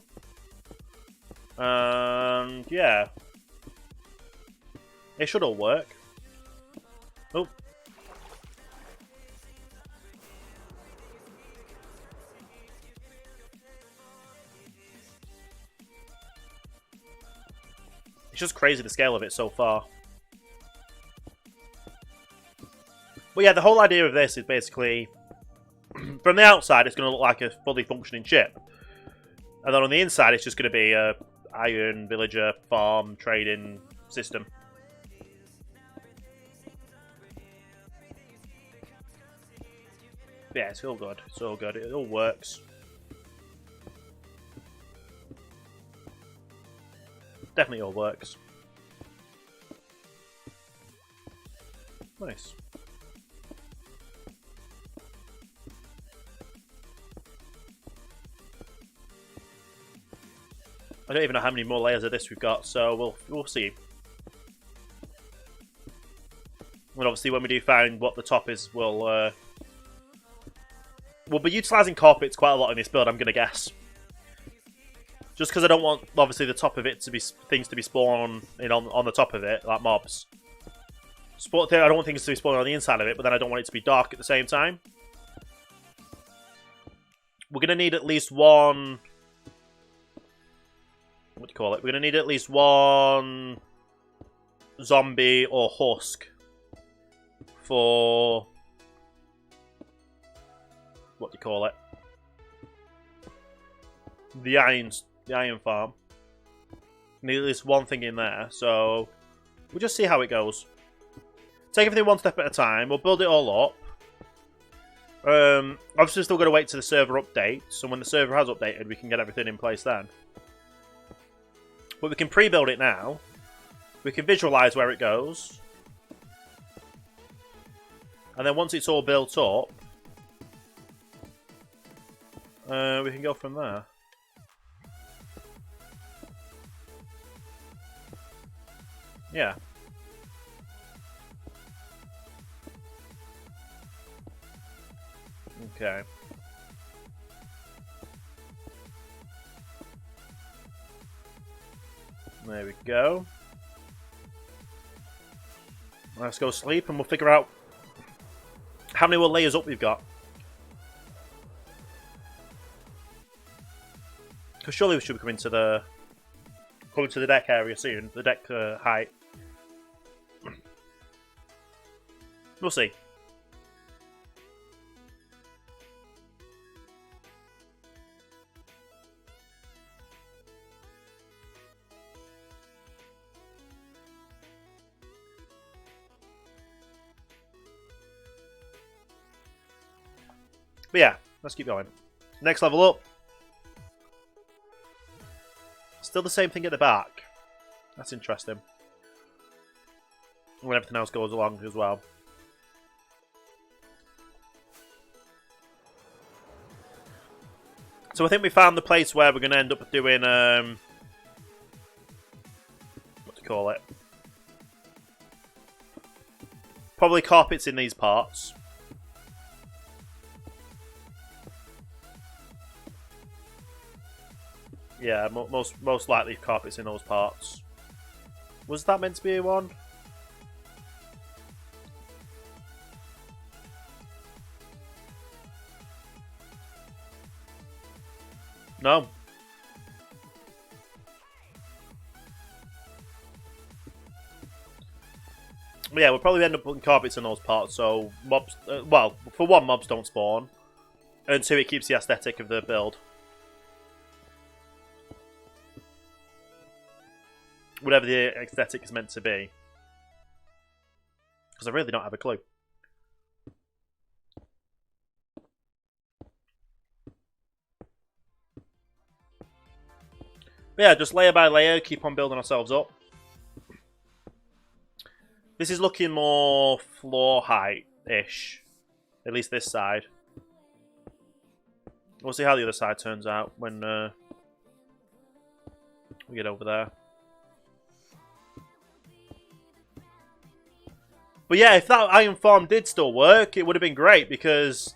And yeah. It should all work. Oh. It's just crazy the scale of it so far. But yeah, the whole idea of this is basically, from the outside, it's going to look like a fully functioning ship. And then on the inside, it's just going to be a iron villager farm trading system. Yeah, it's all good. It's all good. It all works. Definitely all works. Nice. I don't even know how many more layers of this we've got, so we'll see. And obviously, when we do find what the top is, we'll be utilising carpets quite a lot in this build, I'm gonna guess. Just because I don't want, obviously, the top of it to be things to be spawned on the top of it, like mobs. I don't want things to be spawning on the inside of it, but then I don't want it to be dark at the same time. We're gonna need at least one. What do you call it? We're gonna need at least one zombie or husk for what do you call it? The iron farm. Need at least one thing in there, so we'll just see how it goes. Take everything one step at a time. We'll build it all up. Obviously, still got to wait till the server updates, so when the server has updated, we can get everything in place then. But we can pre-build it now. We can visualize where it goes. And then once it's all built up, we can go from there. Yeah. Okay. There we go. Let's go sleep and we'll figure out how many more layers up we've got. Because surely we should be coming to the deck area soon, the deck height. We'll see. But yeah, let's keep going. Next level up. Still the same thing at the back. That's interesting. When everything else goes along as well. So I think we found the place where we're going to end up doing, what do you call it? Probably carpets in these parts. Yeah, most likely carpets in those parts. Was that meant to be one? No. But yeah, we'll probably end up putting carpets in those parts, so mobs... well, for one, mobs don't spawn. And two, it keeps the aesthetic of the build. Whatever the aesthetic is meant to be. Because I really don't have a clue. But yeah, just layer by layer, keep on building ourselves up. This is looking more floor height-ish. At least this side. We'll see how the other side turns out when we get over there. But yeah, if that iron farm did still work, it would have been great, because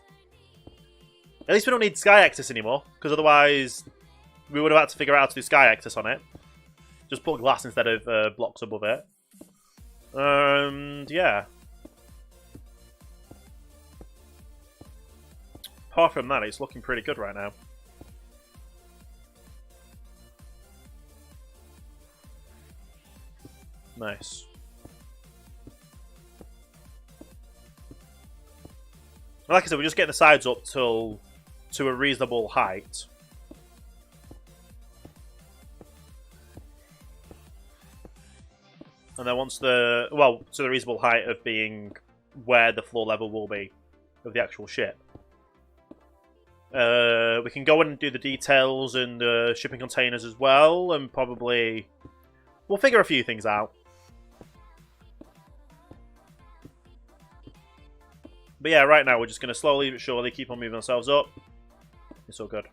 at least we don't need sky access anymore, because otherwise we would have had to figure out how to do sky access on it. Just put glass instead of blocks above it. And yeah. Apart from that, it's looking pretty good right now. Nice. Like I said, we're just getting the sides up to a reasonable height. And then once to the reasonable height of being where the floor level will be of the actual ship. We can go in and do the details and the shipping containers as well, and probably we'll figure a few things out. But yeah, right now we're just going to slowly but surely keep on moving ourselves up. It's all good.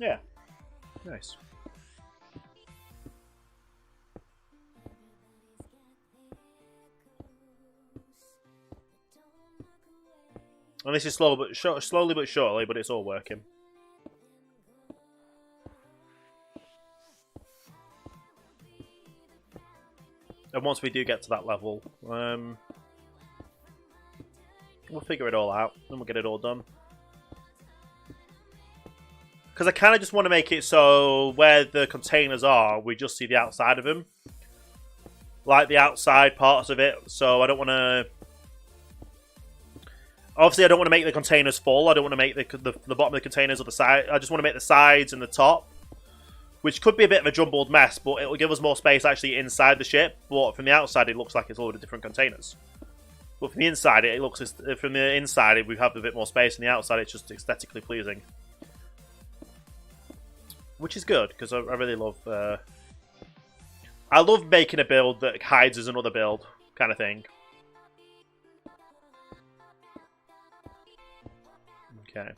Yeah. Nice. And this is slowly but surely, but it's all working. And once we do get to that level, we'll figure it all out, and we'll get it all done. Because I kind of just want to make it so where the containers are, we just see the outside of them. Like the outside parts of it, so I don't want to... Obviously, I don't want to make the containers full. I don't want to make the bottom of the containers or the side. I just want to make the sides and the top, which could be a bit of a jumbled mess, but it will give us more space actually inside the ship. But from the outside, it looks like it's all the different containers. But from the inside, it looks from the inside we have a bit more space, and the outside it's just aesthetically pleasing, which is good because I really love. I love making a build that hides as another build kind of thing. Okay.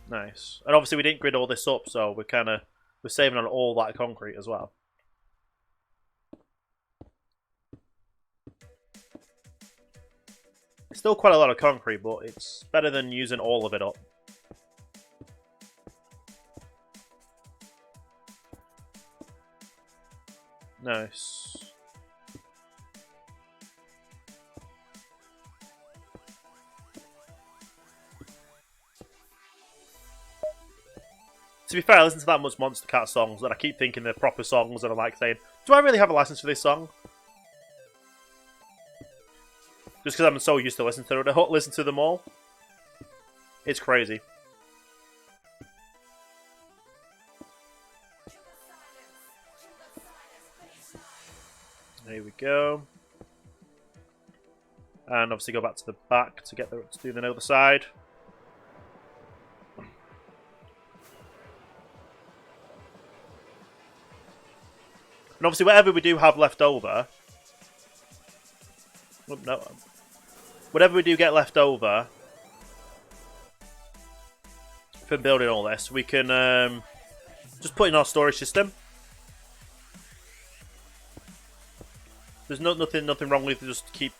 Nice. And obviously we didn't grid all this up, so we're saving on all that concrete as well. It's still quite a lot of concrete, but it's better than using all of it up. Nice. To be fair, I listen to that much Monster Cat songs that I keep thinking they're proper songs, and I'm like saying, do I really have a license for this song? Just because I'm so used to listening to them all. It's crazy. There we go. And obviously go back to the back to do the other side. And obviously, whatever we do have left over, whatever we do get left over from building all this, we can just put in our storage system. There's nothing wrong with just keep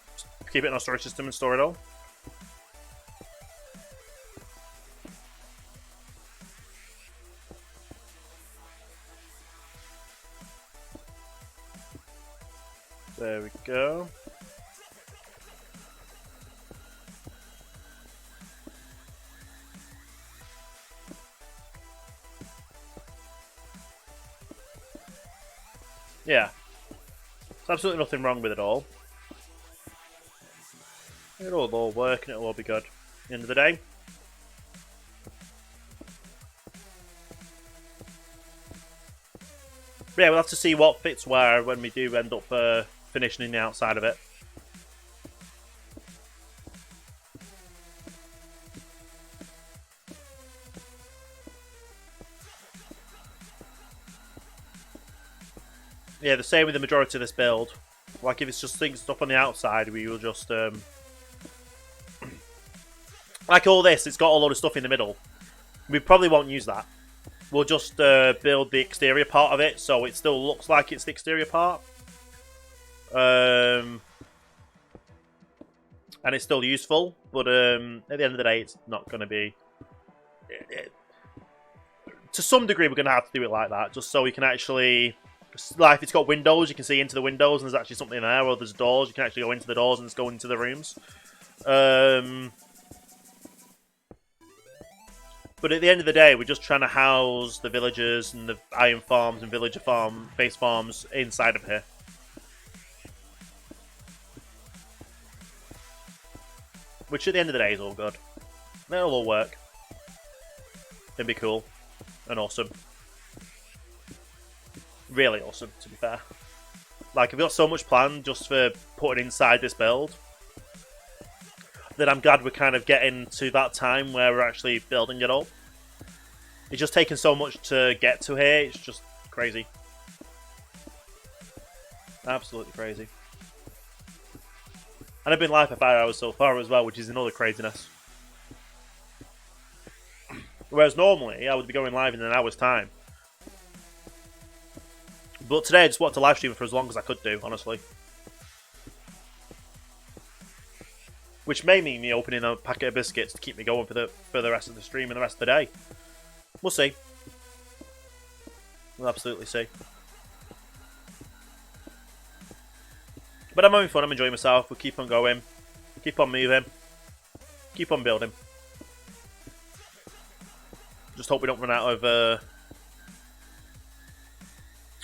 it in our storage system and store it all. There we go. Yeah. There's absolutely nothing wrong with it all. It'll all work and it'll all be good. At the end of the day. But yeah, we'll have to see what fits where when we do end up finishing the outside of it. Yeah, the same with the majority of this build. Like if it's just stuff on the outside, we will just like all this, it's got a lot of stuff in the middle. We probably won't use that. we'll just build the exterior part of it so it still looks like it's the exterior part. And it's still useful, but at the end of the day, it's not going to be... to some degree, we're going to have to do it like that, just so we can actually... Like, if it's got windows, you can see into the windows, and there's actually something there, or there's doors, you can actually go into the doors and just go into the rooms. But at the end of the day, we're just trying to house the villagers and the iron farms and villager base farms inside of here. Which at the end of the day is all good. It'll all work. It'll be cool. And awesome. Really awesome, to be fair. Like, I've got so much planned just for putting inside this build that I'm glad we're kind of getting to that time where we're actually building it up. It's just taken so much to get to here, it's just crazy. Absolutely crazy. And I've been live for 5 hours so far as well, which is another craziness. Whereas normally, I would be going live in an hour's time. But today I just wanted to live stream for as long as I could do, honestly. Which may mean me opening a packet of biscuits to keep me going for the rest of the stream and the rest of the day. We'll see. We'll absolutely see. But I'm having fun, I'm enjoying myself, we'll keep on going. Keep on moving. Keep on building. Just hope we don't run out of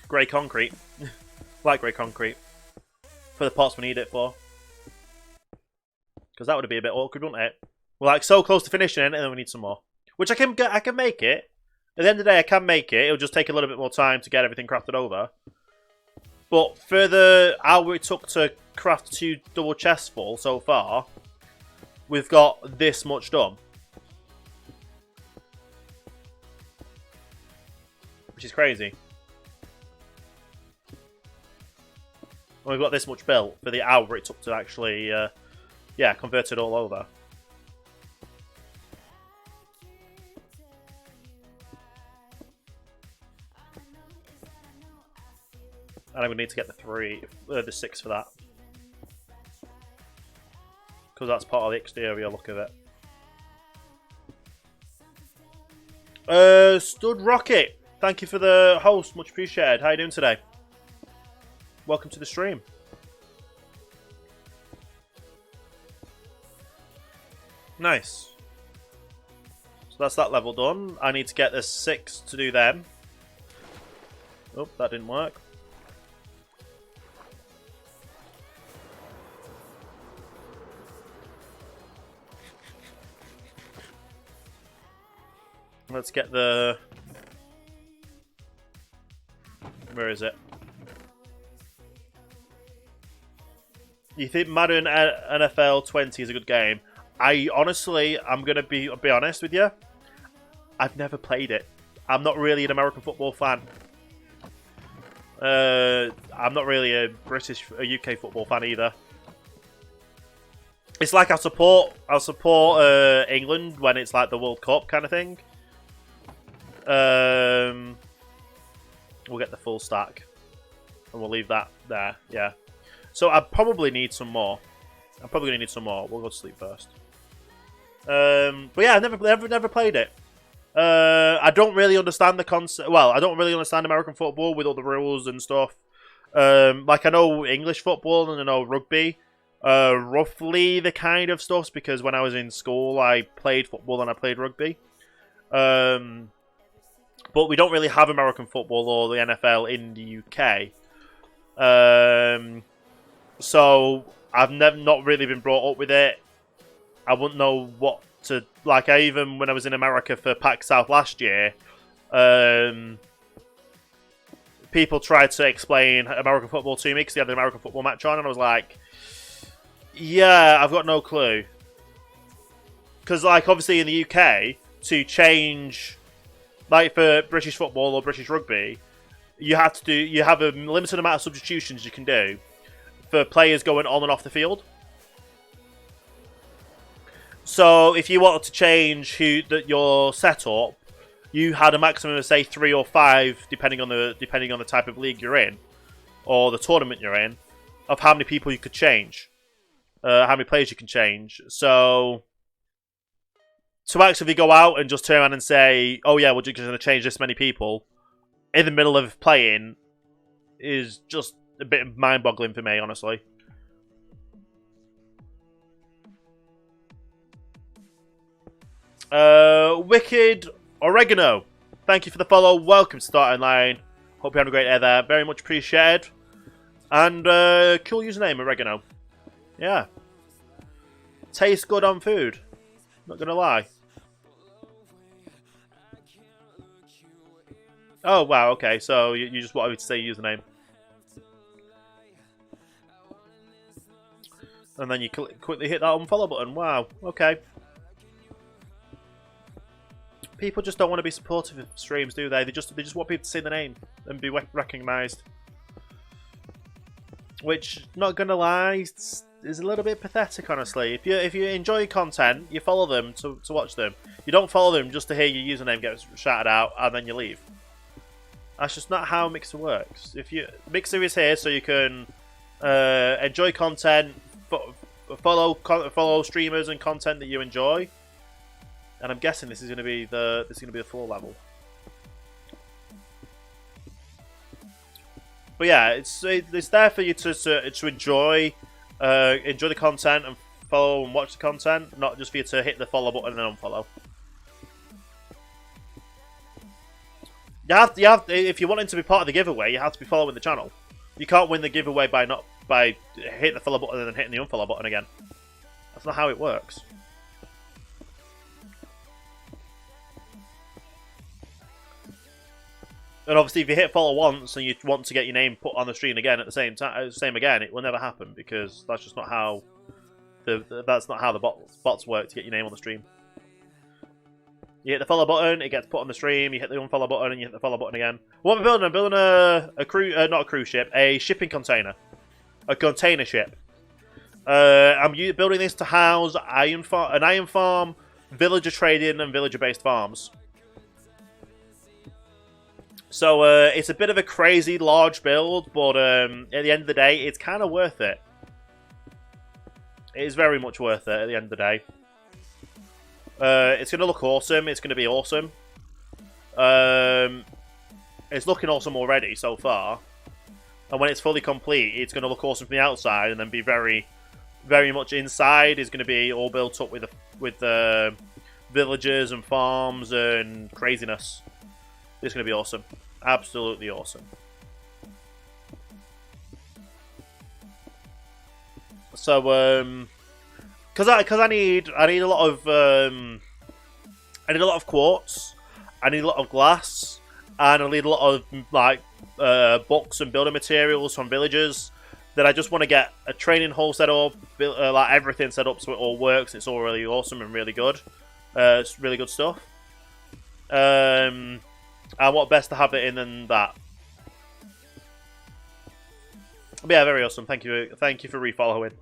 grey concrete. Like grey concrete. For the pots we need it for. Because that would be a bit awkward, wouldn't it? We're like so close to finishing it and then we need some more. Which I can make it. At the end of the day I can make it. It'll just take a little bit more time to get everything crafted over. But for the hour it took to craft 2 double chests full so far, we've got this much done. Which is crazy. And we've got this much built for the hour it took to actually, yeah, convert it all over. And I'm going to need to get the 6 for that. Because that's part of the exterior look of it. Stud Rocket, thank you for the host, much appreciated. How are you doing today? Welcome to the stream. Nice. So that's that level done. I need to get the 6 to do them. Oh, that didn't work. Let's get the... Where is it? You think Madden NFL 20 is a good game? I honestly, I'm going to be honest with you. I've never played it. I'm not really an American football fan. I'm not really a UK football fan either. It's like I'll support England when it's like the World Cup kind of thing. We'll get the full stack. And we'll leave that there, yeah. So I probably need some more. I'm probably going to need some more. We'll go to sleep first. But yeah, I've never played it. I don't really understand the concept. Well, I don't really understand American football with all the rules and stuff. Like I know English football and I know rugby. Roughly the kind of stuff, because when I was in school I played football and I played rugby. But we don't really have American football or the NFL in the UK. So I've not really been brought up with it. I wouldn't know what to... Like, even when I was in America for PAC South last year, people tried to explain American football to me because they had the American football match on, and I was like, yeah, I've got no clue. Because, like, obviously in the UK, to change... Like, for British football or British rugby, you have a limited amount of substitutions you can do for players going on and off the field. So if you wanted to change your setup, you had a maximum of say 3 or 5, depending on the type of league you're in, or the tournament you're in, of how many people you could change, how many players you can change. So to actively go out and just turn around and say, "Oh yeah, we're just going to change this many people," in the middle of playing, is just a bit mind-boggling for me, honestly. Wicked Oregano, thank you for the follow. Welcome to Starting Line. Hope you're having a great day there. Very much appreciated. And cool username, Oregano. Yeah. Tastes good on food. Not gonna lie. Oh, wow, okay. So you just wanted me to say username. And then you quickly hit that unfollow button. Wow, okay. People just don't want to be supportive of streams, do they? They just want people to see the name and be recognised. Which, not gonna lie, is a little bit pathetic, honestly. If you enjoy content, you follow them to watch them. You don't follow them just to hear your username get shouted out and then you leave. That's just not how Mixer works. Mixer is here so you can enjoy content, follow streamers and content that you enjoy. And I'm guessing this is going to be the floor level. But yeah, it's there for you to enjoy the content and follow and watch the content, not just for you to hit the follow button and then unfollow. You have if you're wanting to be part of the giveaway, you have to be following the channel. You can't win the giveaway by hitting the follow button and then hitting the unfollow button again. That's not how it works. And obviously, if you hit follow once and you want to get your name put on the stream again at the same time, it will never happen because that's just not how the bots work to get your name on the stream. You hit the follow button, it gets put on the stream. You hit the unfollow button, and you hit the follow button again. What am I building? I'm building not a cruise ship, a shipping container, a container ship. I'm building this to house an iron farm, villager trading, and villager-based farms. So it's a bit of a crazy large build, but at the end of the day, it's kind of worth it. It is very much worth it at the end of the day. It's going to look awesome. It's going to be awesome. It's looking awesome already so far. And when it's fully complete, it's going to look awesome from the outside and then be very, very much inside. It's going to be all built up with villages and farms and craziness. It's going to be awesome. Absolutely awesome. So, because I need a lot of quartz, I need a lot of glass, and I need a lot of like books and building materials from villagers. Then I just want to get a training hall set up, like everything set up so it all works. It's all really awesome and really good. It's really good stuff. And what best to have it in than that? But yeah, very awesome. Thank you for refollowing.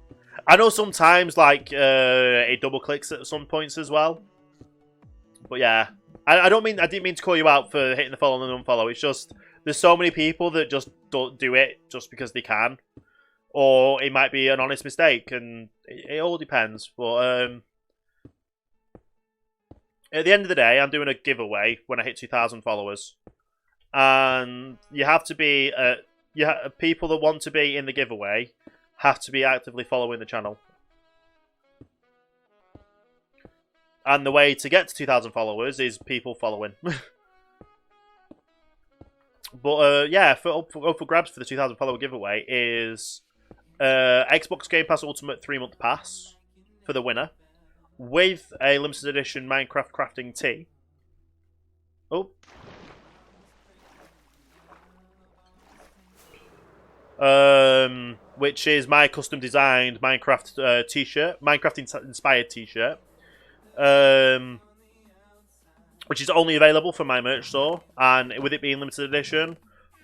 I know sometimes like it double clicks at some points as well. But yeah, I didn't mean to call you out for hitting the follow and unfollow. It's just there's so many people that just don't do it just because they can, or it might be an honest mistake, and it all depends. But at the end of the day, I'm doing a giveaway when I hit 2,000 followers, and you have to be people that want to be in the giveaway have to be actively following the channel. And the way to get to 2,000 followers is people following. But yeah, up for grabs for the 2,000 follower giveaway is Xbox Game Pass Ultimate 3-month pass for the winner, with a limited edition Minecraft crafting tee. Oh. Which is my custom designed Minecraft t-shirt, Minecraft inspired t-shirt. Which is only available from my merch store, and with it being limited edition,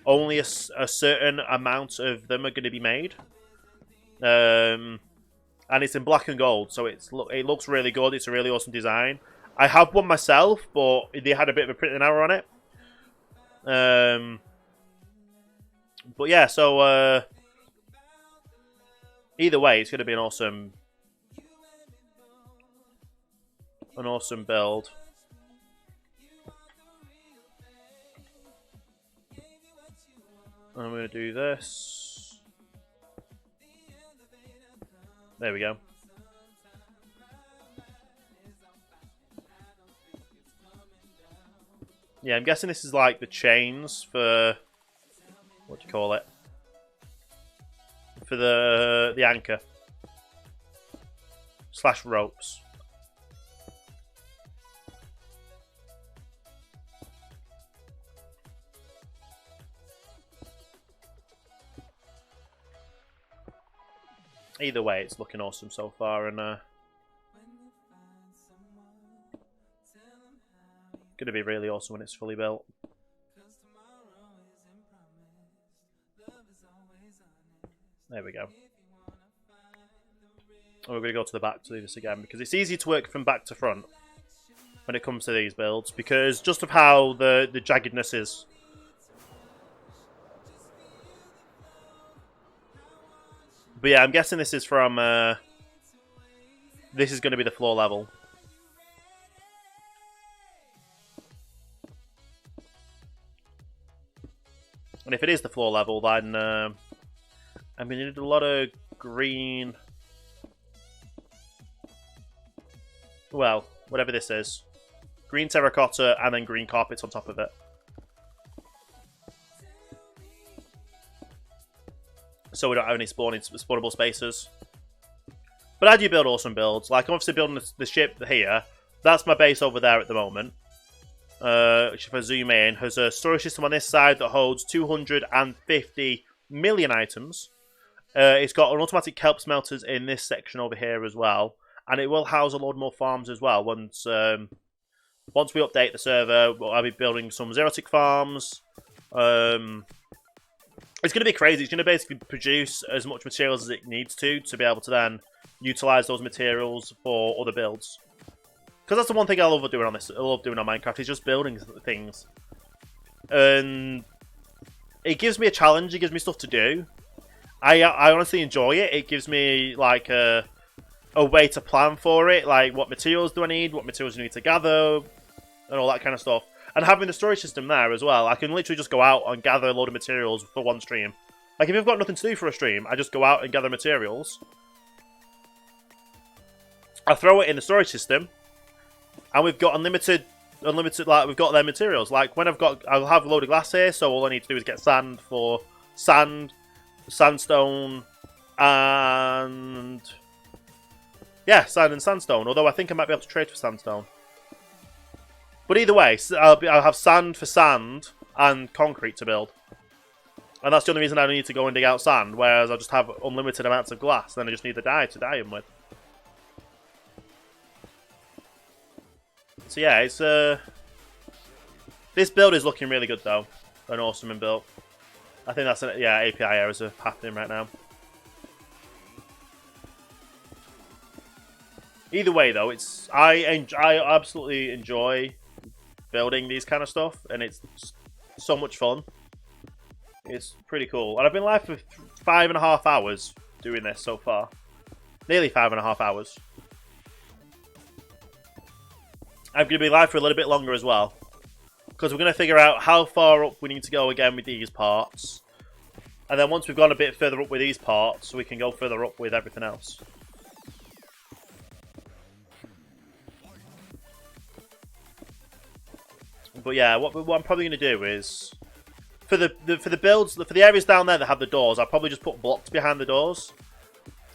only a certain amount of them are going to be made. And it's in black and gold, so it looks really good. It's a really awesome design. I have one myself, but they had a bit of a printing error on it. But yeah, so either way, it's going to be an awesome build. And I'm going to do this. There we go. Yeah, I'm guessing this is like the chains for, what do you call it? For the anchor. / ropes. Either way, it's looking awesome so far, and gonna be really awesome when it's fully built. There we go. And we're gonna go to the back to do this again because it's easy to work from back to front when it comes to these builds because just of how the jaggedness is. But yeah, I'm guessing this is from this is going to be the floor level. And if it is the floor level, then I'm going to need a lot of green. Well, whatever this is. Green terracotta and then green carpets on top of it. So we don't have any spawnable spaces. But I do build awesome builds. Like, I'm obviously building the ship here. That's my base over there at the moment. Which, if I zoom in, has a storage system on this side that holds 250 million items. It's got an automatic kelp smelters in this section over here as well. And it will house a load more farms as well. Once we update the server, I'll be building some zero-tick farms. It's going to be crazy. It's going to basically produce as much materials as it needs to be able to then utilize those materials for other builds. Because that's the one thing I love doing on this. I love doing on Minecraft is just building things, and it gives me a challenge. It gives me stuff to do. I honestly enjoy it. It gives me like a way to plan for it. Like, what materials do I need? What materials do I need to gather? And all that kind of stuff. And having the storage system there as well, I can literally just go out and gather a load of materials for one stream. Like, if I've got nothing to do for a stream, I just go out and gather materials. I throw it in the storage system, and we've got unlimited, like, we've got their materials. Like, when I'll have a load of glass here, so all I need to do is get sand for sand, sandstone, and yeah, sand and sandstone. Although I think I might be able to trade for sandstone. But either way, I'll have sand for sand and concrete to build. And that's the only reason I don't need to go and dig out sand, whereas I'll just have unlimited amounts of glass, then I just need the dye to dye them with. So yeah, it's this build is looking really good though, and awesome and built. I think that's API errors are happening right now. Either way though, I absolutely enjoy building these kind of stuff, and it's so much fun. It's pretty cool, and I've been live for 5.5 hours doing this so far. Nearly 5.5 hours. I'm going to be live for a little bit longer as well, because we're going to figure out how far up we need to go again with these parts, and then once we've gone a bit further up with these parts, we can go further up with everything else. But yeah, what I'm probably going to do is for the builds for the areas down there that have the doors, I'll probably just put blocks behind the doors.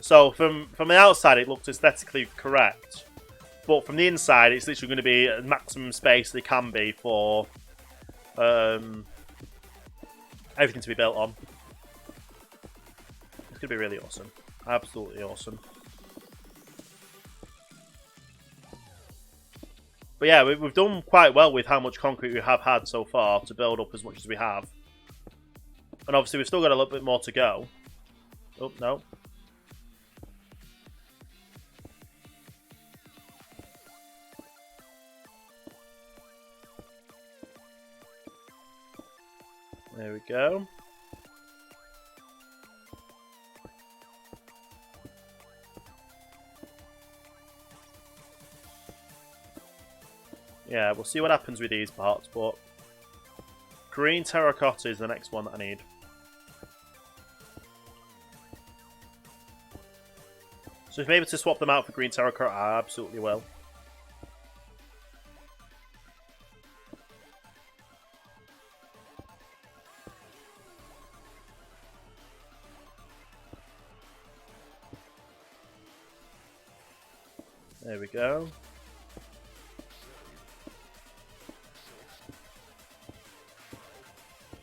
So from the outside, it looks aesthetically correct, but from the inside, it's literally going to be a maximum space they can be for everything to be built on. It's going to be really awesome, absolutely awesome. But yeah, we've done quite well with how much concrete we have had so far to build up as much as we have. And obviously we've still got a little bit more to go. Oh, no. There we go. Yeah, we'll see what happens with these parts, but green terracotta is the next one that I need. So if I'm able to swap them out for green terracotta, I absolutely will. There we go.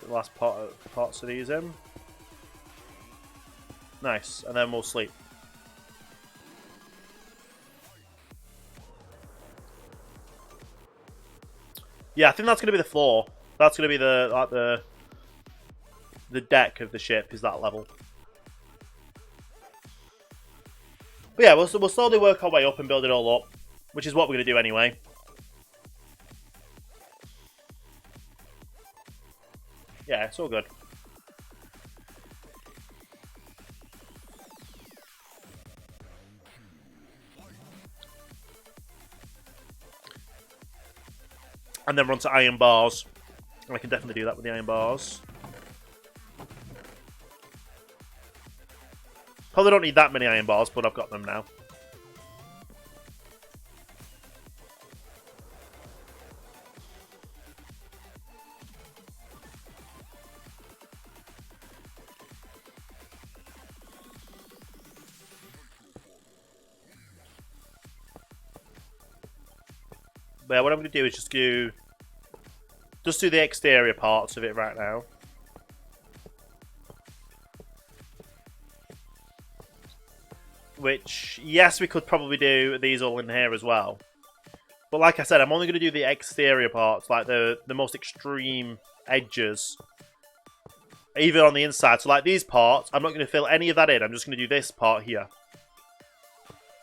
The last parts of these in. Nice, and then we'll sleep. Yeah, I think that's going to be the floor. That's going to be the deck of the ship is that level. But yeah, we'll slowly work our way up and build it all up, which is what we're going to do anyway. Yeah, it's all good. And then run to iron bars. And I can definitely do that with the iron bars. Probably don't need that many iron bars, but I've got them now. But yeah, what I'm going to do is just do the exterior parts of it right now. Which, yes, we could probably do these all in here as well. But like I said, I'm only going to do the exterior parts, like the most extreme edges. Even on the inside. So like these parts, I'm not going to fill any of that in. I'm just going to do this part here.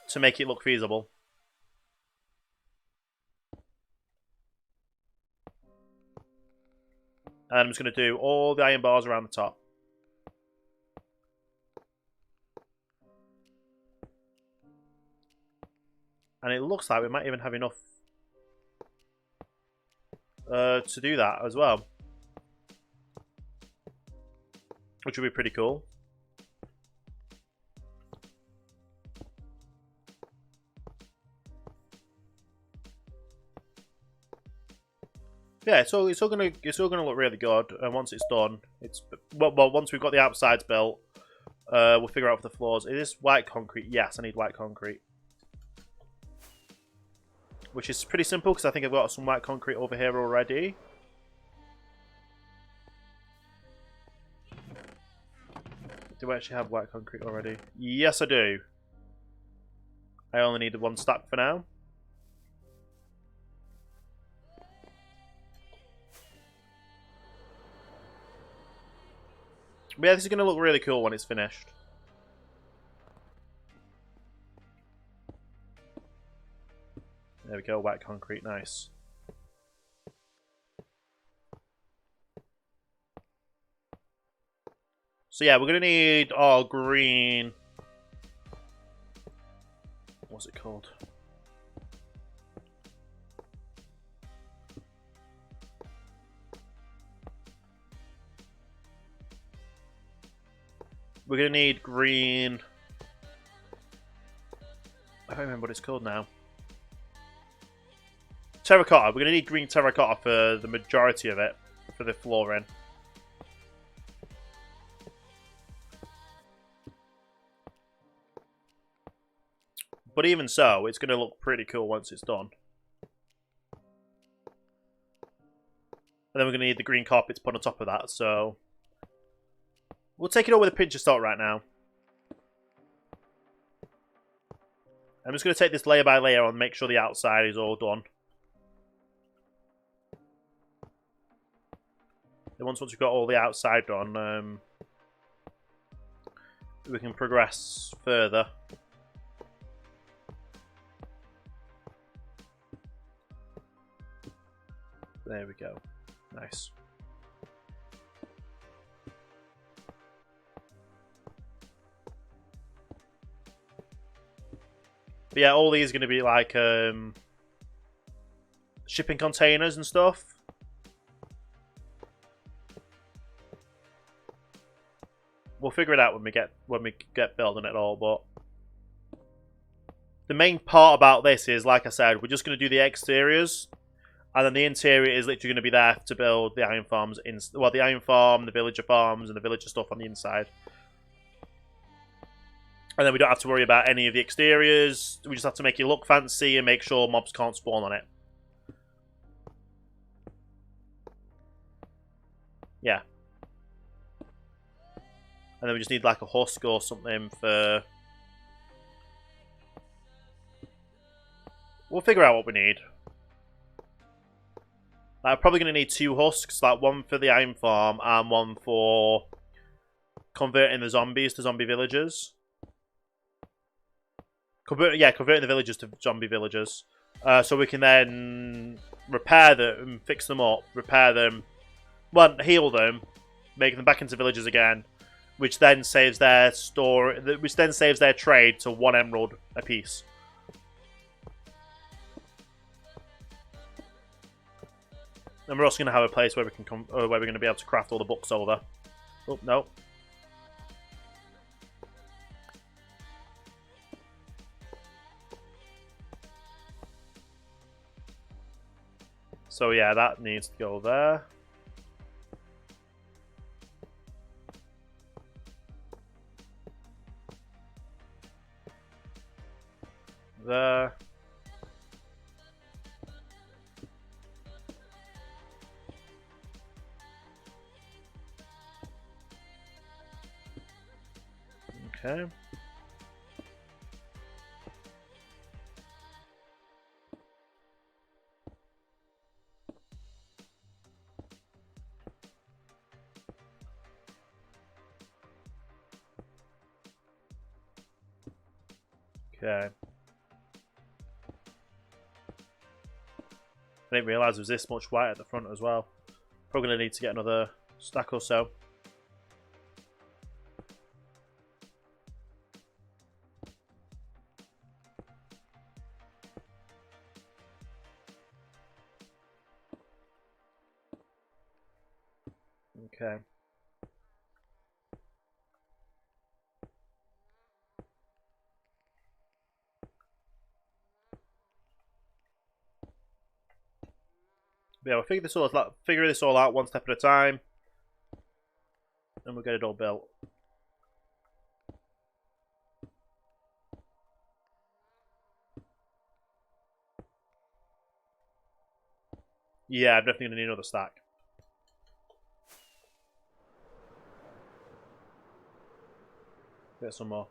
To make it look feasible. And I'm just going to do all the iron bars around the top. And it looks like we might even have enough to do that as well. Which would be pretty cool. Yeah, it's all gonna look really good. And once it's done, well once we've got the outsides built, we'll figure out for the floors. Is this white concrete? Yes, I need white concrete. Which is pretty simple because I think I've got some white concrete over here already. Do I actually have white concrete already? Yes, I do. I only need the one stack for now. But yeah, this is going to look really cool when it's finished. There we go, white concrete, nice. So yeah, we're going to need our green... What's it called? We're going to need green... I don't remember what it's called now. Terracotta. We're going to need green terracotta for the majority of it, for the flooring. But even so, it's going to look pretty cool once it's done. And then we're going to need the green carpets put on top of that, so... We'll take it all with a pinch of salt right now. I'm just going to take this layer by layer and make sure the outside is all done. Then once we've got all the outside done, we can progress further. There we go. Nice. But yeah, all these are going to be like shipping containers and stuff. We'll figure it out when we get building it all, but the main part about this is, like I said, we're just going to do the exteriors, and then the interior is literally going to be there to build the iron farms the iron farm, the villager farms, and the villager stuff on the inside. And then we don't have to worry about any of the exteriors. We just have to make it look fancy and make sure mobs can't spawn on it. Yeah. And then we just need like a husk or something for... We'll figure out what we need. I'm probably going to need 2 husks, like one for the iron farm and one for converting the zombies to zombie villagers. Converting the villagers to zombie villagers. So we can then repair them, fix them up, repair them, well, heal them, make them back into villagers again, which then saves their trade to 1 emerald apiece. And we're also going to have a place where we can where we're going to be able to craft all the books over. Oh no. So yeah, that needs to go there. There. Okay. Okay. I didn't realise there was this much white at the front as well. Probably going to need to get another stack or so. Okay. But yeah, we'll figure this all out 1 step at a time, and we'll get it all built. Yeah, I'm definitely going to need another stack. Get some more.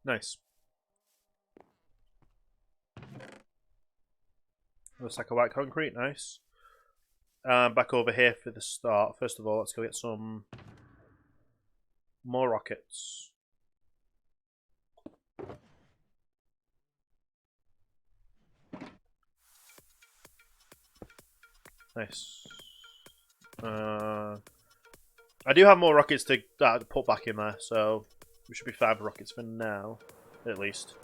Nice. Another stack of white concrete, nice. Back over here for the start. First of all, let's go get some more rockets. Nice. I do have more rockets to put back in there, so we should be fine for rockets for now, at least.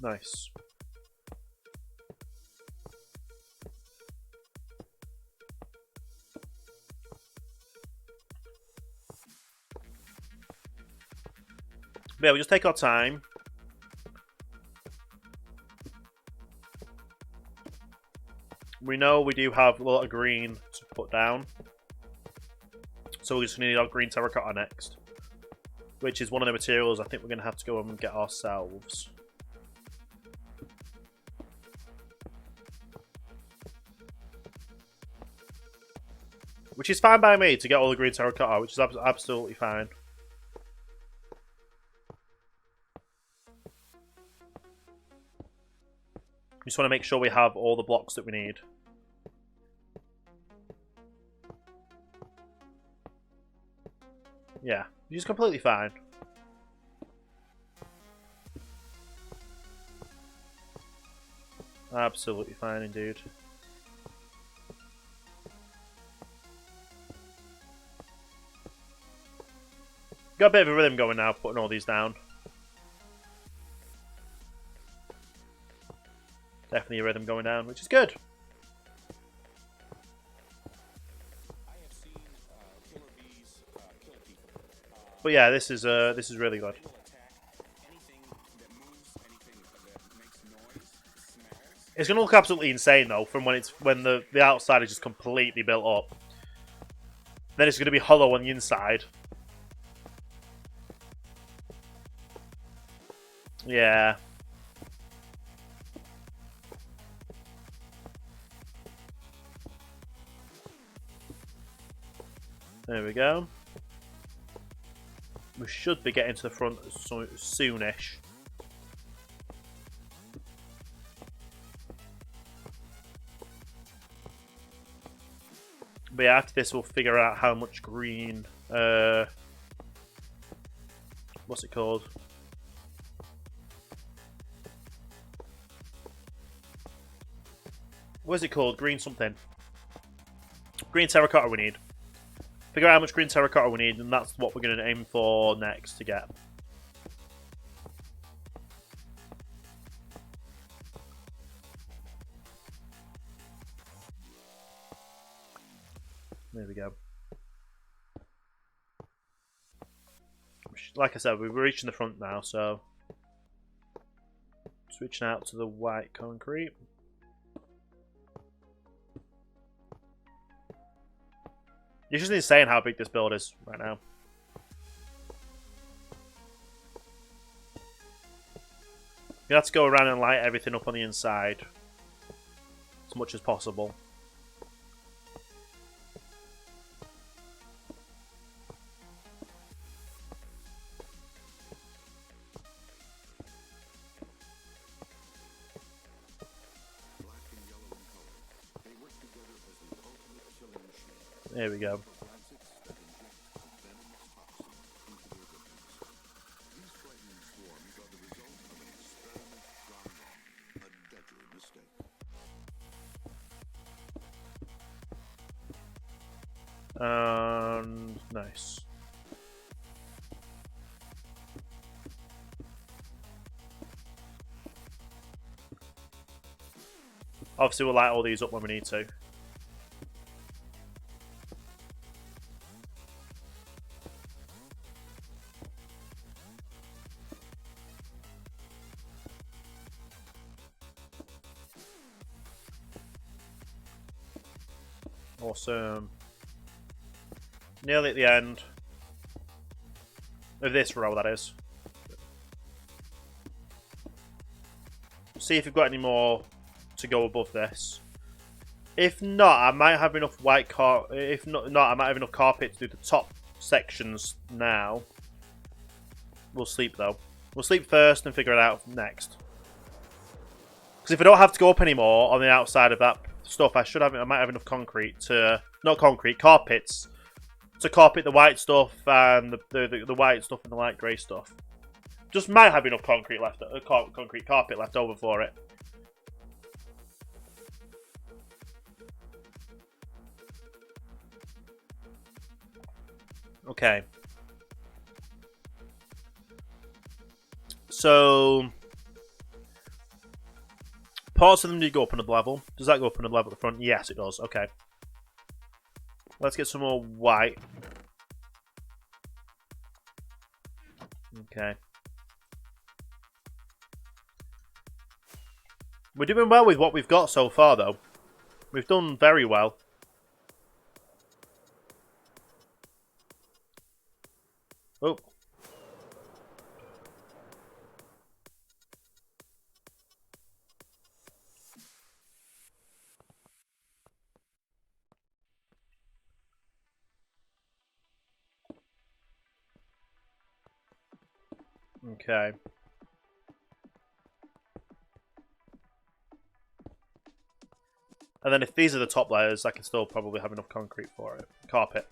Nice. But yeah, we just take our time. We know we do have a lot of green to put down. So we're just going to need our green terracotta next. Which is one of the materials I think we're going to have to go and get ourselves. Which is fine by me to get all the green terracotta, which is absolutely fine. We just want to make sure we have all the blocks that we need. Yeah, which is completely fine. Absolutely fine indeed. Got a bit of a rhythm going now, putting all these down. Definitely a rhythm going down, which is good. But yeah, this is really good. It's gonna look absolutely insane though, from when the outside is just completely built up. Then it's gonna be hollow on the inside. Yeah. There we go. We should be getting to the front soonish. But yeah, after this we'll figure out how much green... what's it called? What is it called? Green something. Green terracotta we need. Figure out how much green terracotta we need, and that's what we're going to aim for next to get. There we go. Like I said, we're reaching the front now, so... Switching out to the white concrete. It's just insane how big this build is right now. You have to go around and light everything up on the inside as much as possible. There we go. And nice. Obviously we'll light all these up when we need to. Awesome. Nearly at the end of this row, that is. See if we've got any more to go above this. If not, I might have enough white carpet. If not, I might have enough carpet to do the top sections now. We'll sleep though. We'll sleep first and figure it out next. Because if I don't have to go up anymore on the outside of that stuff, I might have enough concrete to... Not concrete, carpets. To carpet the white stuff and the white stuff and the light grey stuff. Just might have enough concrete left, concrete carpet left over for it. Okay. So... Parts of them do go up another level. Does that go up another level at the front? Yes, it does. Okay. Let's get some more white. Okay. We're doing well with what we've got so far, though. We've done very well. Oh. Okay. And then if these are the top layers, I can still probably have enough concrete for it. Carpet.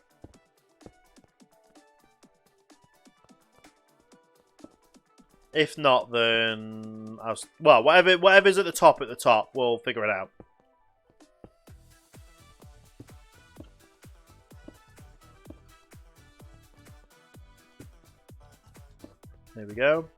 If not, then well, whatever's at the top, we'll figure it out. There we go.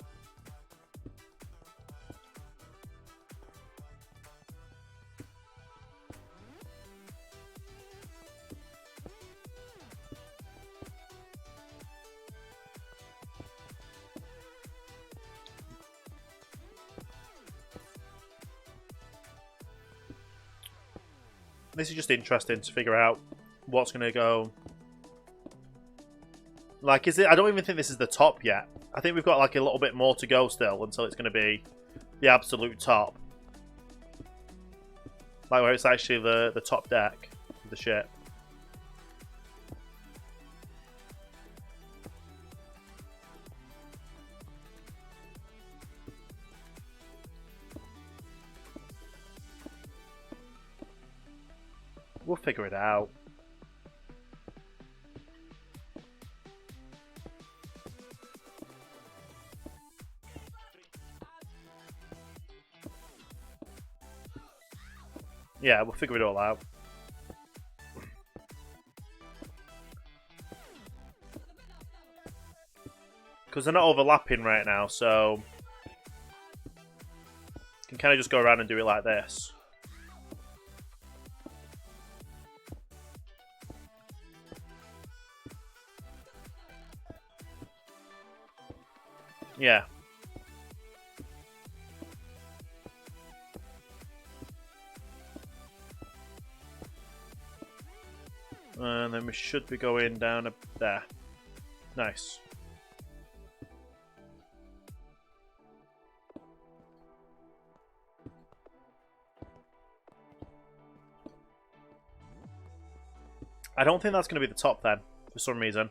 This is just interesting to figure out what's going to go. Like, is it? I don't even think this is the top yet. I think we've got like a little bit more to go still until it's going to be the absolute top. Like where it's actually the top deck of the ship. We'll figure it out. Yeah, we'll figure it all out. Because they're not overlapping right now, so you can kind of just go around and do it like this. Yeah. And then we should be going down there. Nice. I don't think that's going to be the top then, for some reason.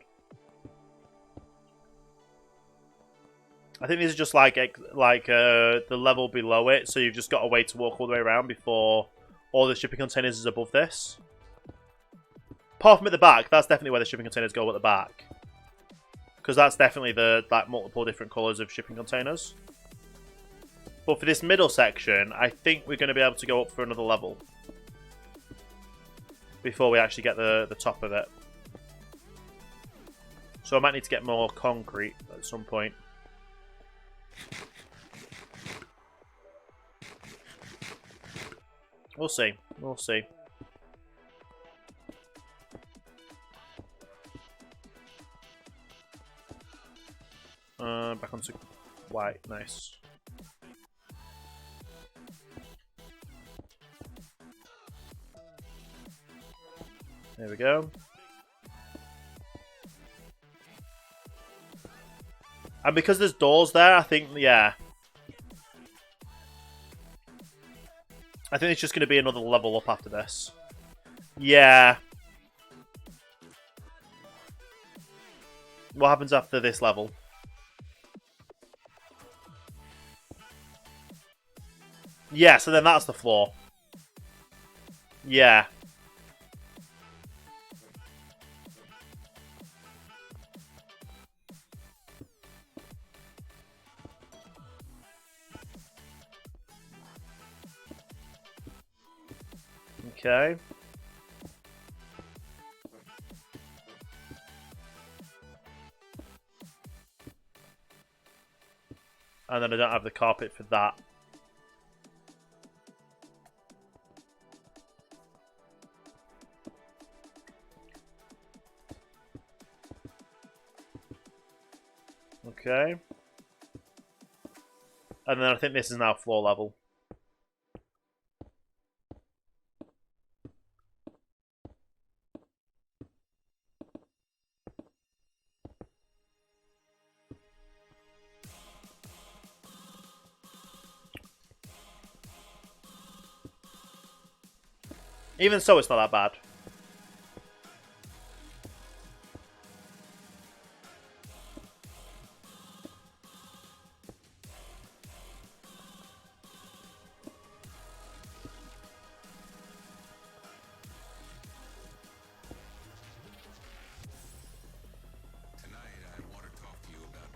I think these are just like the level below it, so you've just got a way to walk all the way around before all the shipping containers is above this. Apart from at the back, that's definitely where the shipping containers go at the back. Because that's definitely the multiple different colours of shipping containers. But for this middle section, I think we're going to be able to go up for another level. Before we actually get the top of it. So I might need to get more concrete at some point. We'll see. We'll see. Back onto white. Nice. There we go. And because there's doors there, I think, yeah. I think it's just going to be another level up after this. Yeah. What happens after this level? Yeah, so then that's the floor. Yeah. Okay. And then I don't have the carpet for that. Okay. And then I think this is now floor level. Even so, it's not that bad.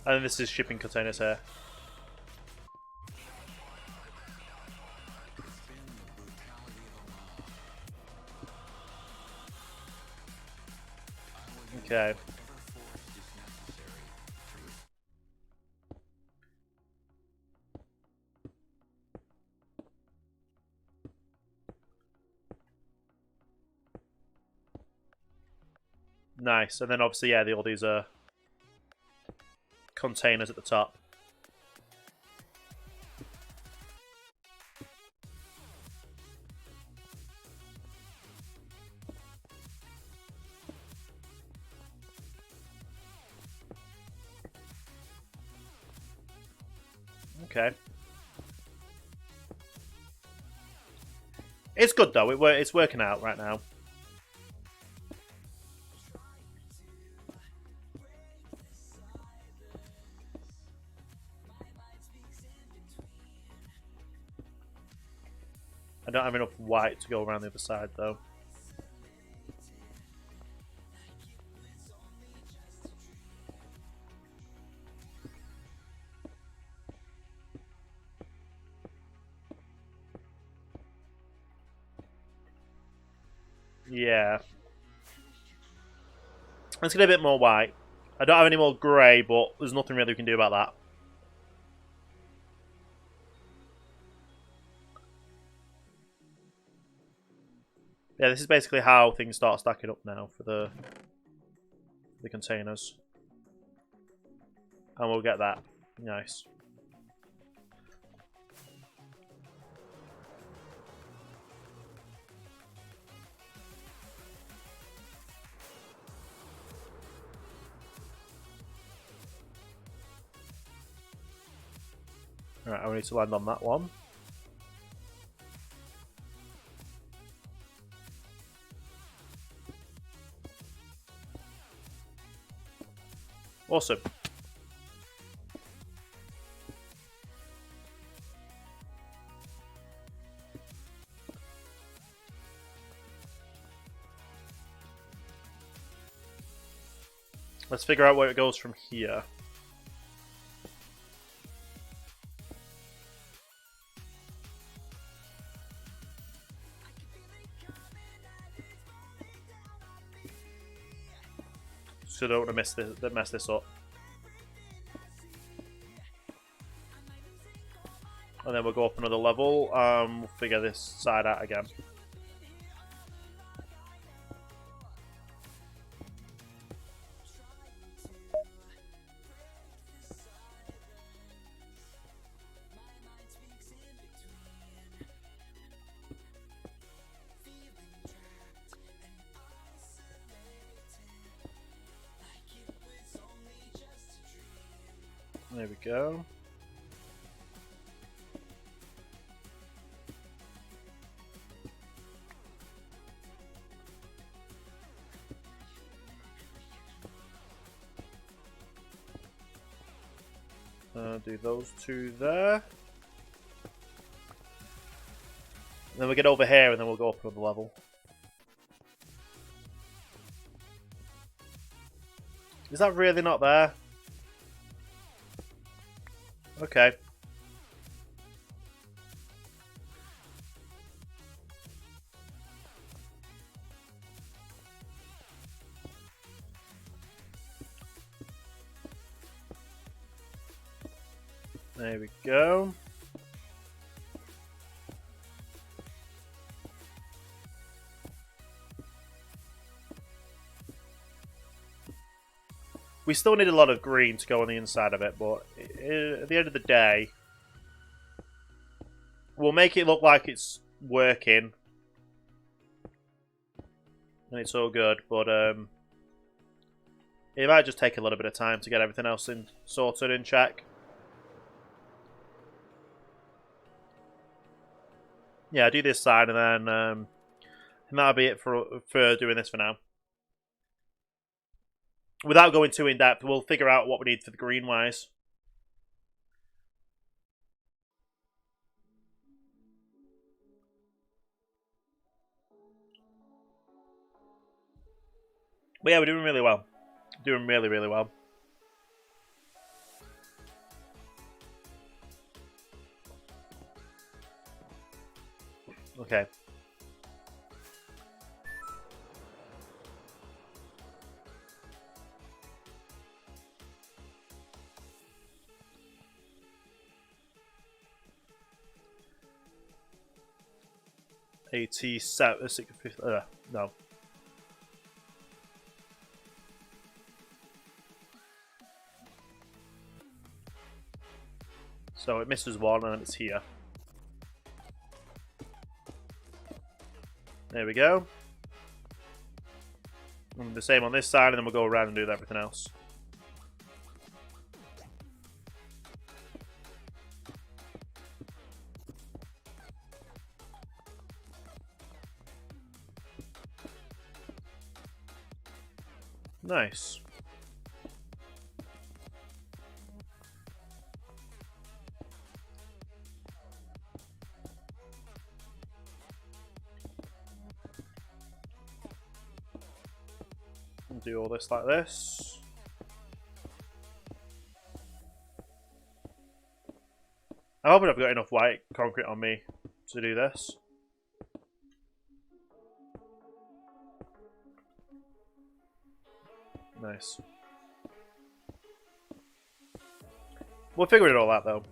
And this is shipping containers here. Okay. Nice. And then obviously, yeah, all these containers at the top. Okay. It's good though. It's working out right now. I don't have enough white to go around the other side though. Yeah. Let's get a bit more white. I don't have any more grey, but there's nothing really we can do about that. Yeah, this is basically how things start stacking up now for the containers. And we'll get that. Nice. Alright, I need to land on that one. Awesome. Let's figure out where it goes from here. So I don't want to mess this up. And then we'll go up another level. We'll figure this side out again. There we go. Do those two there. And then we'll get over here and then we'll go up another level. Is that really not there? Okay. There we go. We still need a lot of green to go on the inside of it, but at the end of the day, we'll make it look like it's working. And it's all good, but it might just take a little bit of time to get everything else sorted in check. Yeah, do this side, and then and that'll be it for doing this for now. Without going too in depth, we'll figure out what we need for the green wise. But yeah, we're doing really well. Doing really, really well. Okay. 87, 50, no. So it misses one and it's here. There we go. And the same on this side, and then we'll go around and do everything else. Nice. Do all this like this. I'm hoping I've got enough white concrete on me to do this. Nice. We'll figure it all out though.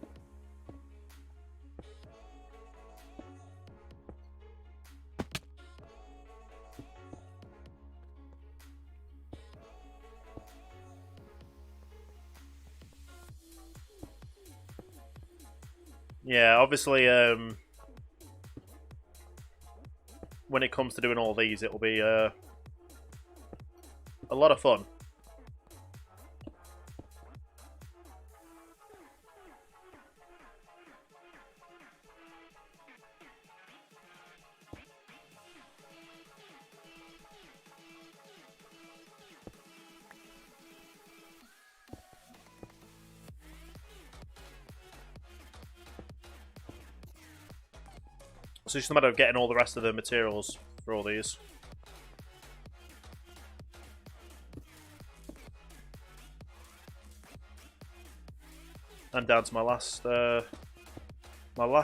Yeah, obviously, when it comes to doing all these, it'll be a lot of fun. So it's just a matter of getting all the rest of the materials for all these. I'm down to my last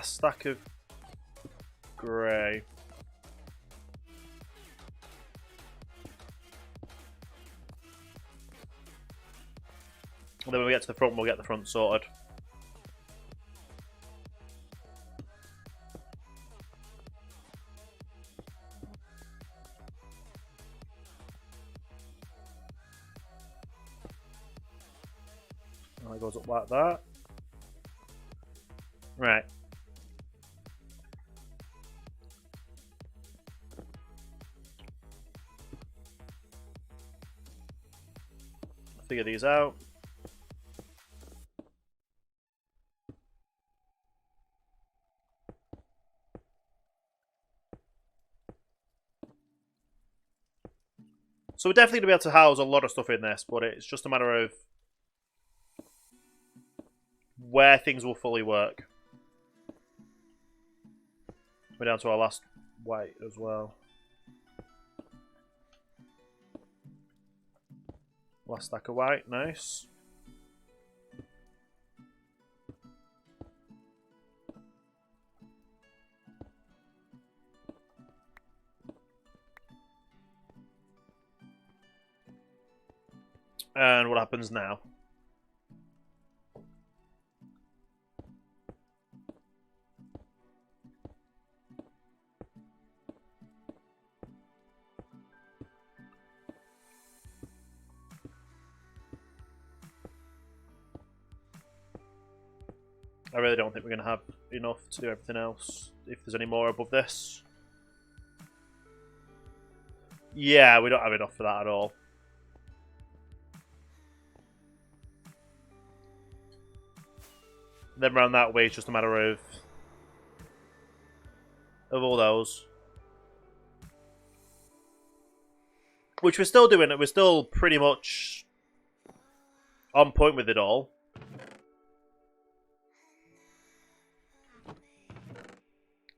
stack of grey. And then when we get to the front, we'll get the front sorted. And it goes up like that. Right. Figure these out. So we're definitely going to be able to house a lot of stuff in this, but it's just a matter of where things will fully work. We're down to our last white as well. Last stack of white, nice. And what happens now? I really don't think we're going to have enough to do everything else, if there's any more above this. Yeah, we don't have enough for that at all. Then around that way, it's just a matter of all those. Which we're still doing. We're still pretty much on point with it all.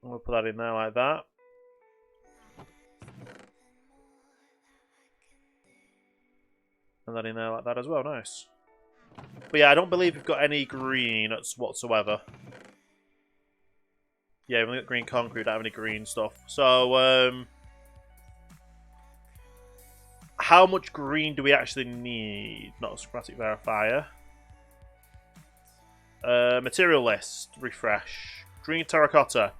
We'll put that in there like that. And that in there like that as well. Nice. But yeah, I don't believe we've got any green whatsoever. Yeah, we've only got green concrete, we don't have any green stuff. So, how much green do we actually need? Not a schematic verifier. Material list, refresh. Green terracotta.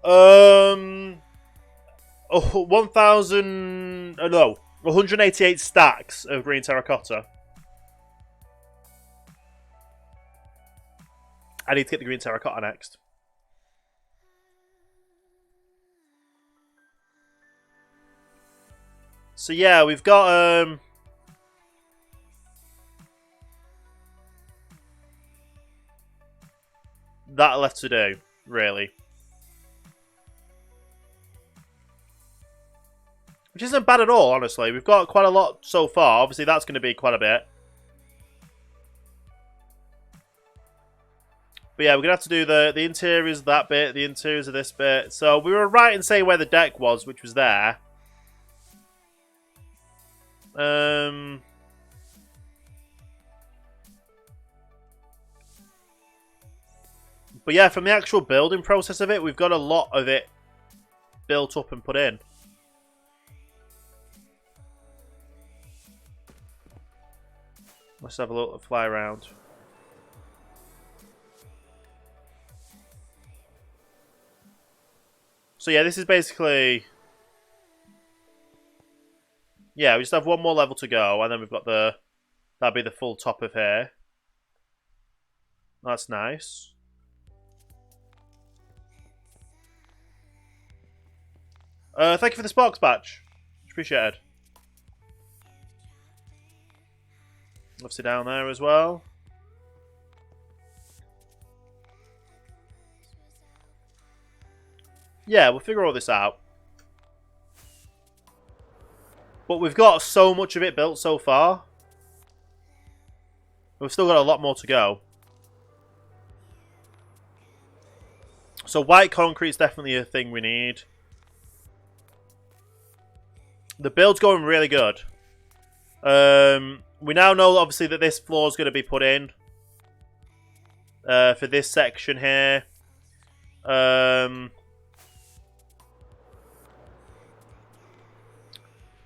Oh, 1,000. No, 188 stacks of green terracotta. I need to get the green terracotta next. So yeah, we've got that left to do, really. Which isn't bad at all, honestly. We've got quite a lot so far. Obviously, that's going to be quite a bit. But yeah, we're going to have to do the interiors of that bit, the interiors of this bit. So we were right in saying where the deck was, which was there. But yeah, from the actual building process of it, we've got a lot of it built up and put in. Let's have a little fly around. So yeah, this is basically... Yeah, we just have one more level to go, and then we've got the... That'd be the full top of here. That's nice. Thank you for the Sparks batch. Appreciated. Obviously down there as well. Yeah, we'll figure all this out. But we've got so much of it built so far. We've still got a lot more to go. So white concrete is definitely a thing we need. The build's going really good. We now know, obviously, that this floor is going to be put in. For this section here.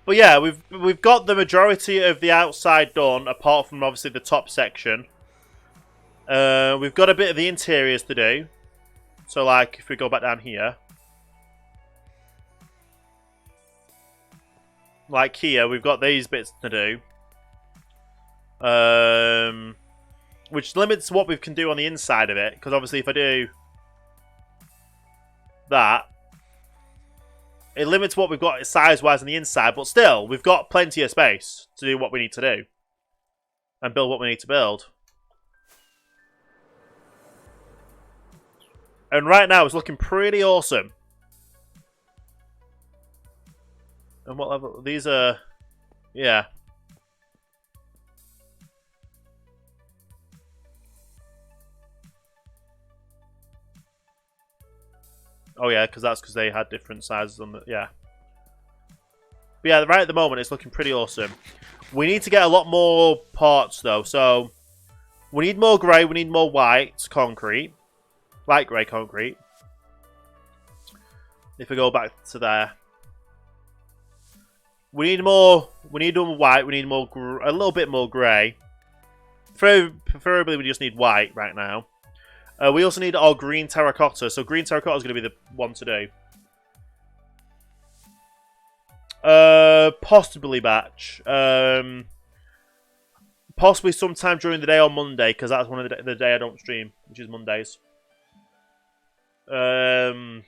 But yeah, we've got the majority of the outside done, apart from obviously the top section. We've got a bit of the interiors to do. So like, if we go back down here. Like here, we've got these bits to do. Which limits what we can do on the inside of it. Because obviously if I do that, it limits what we've got size-wise on the inside, but still, we've got plenty of space to do what we need to do. And build what we need to build. And right now, it's looking pretty awesome. And what level? These are... Yeah. Oh yeah, because they had different sizes on the... Yeah. But yeah, right at the moment, it's looking pretty awesome. We need to get a lot more parts, though. So, we need more grey, we need more white concrete. Light grey concrete. If we go back to there. We need more white, we need more a little bit more grey. Preferably, we just need white right now. We also need our green terracotta. So green terracotta is going to be the one to do. Possibly batch. Possibly sometime during the day on Monday, because that's one of the day I don't stream, which is Mondays. So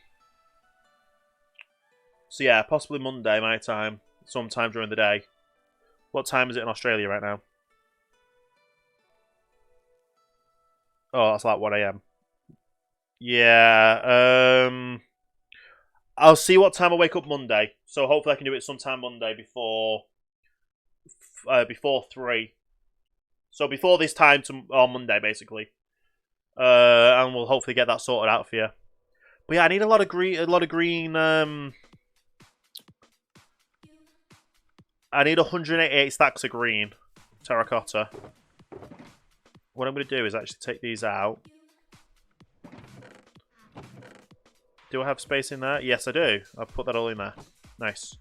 yeah, possibly Monday my time, sometime during the day. What time is it in Australia right now? Oh, that's like 1 AM. Yeah, I'll see what time I wake up Monday. So hopefully I can do it sometime Monday before 3. So before this time on Monday, basically. And we'll hopefully get that sorted out for you. But yeah, I need a lot of green. I need 188 stacks of green terracotta. What I'm going to do is actually take these out. Do I have space in there? Yes, I do. I've put that all in there. Nice.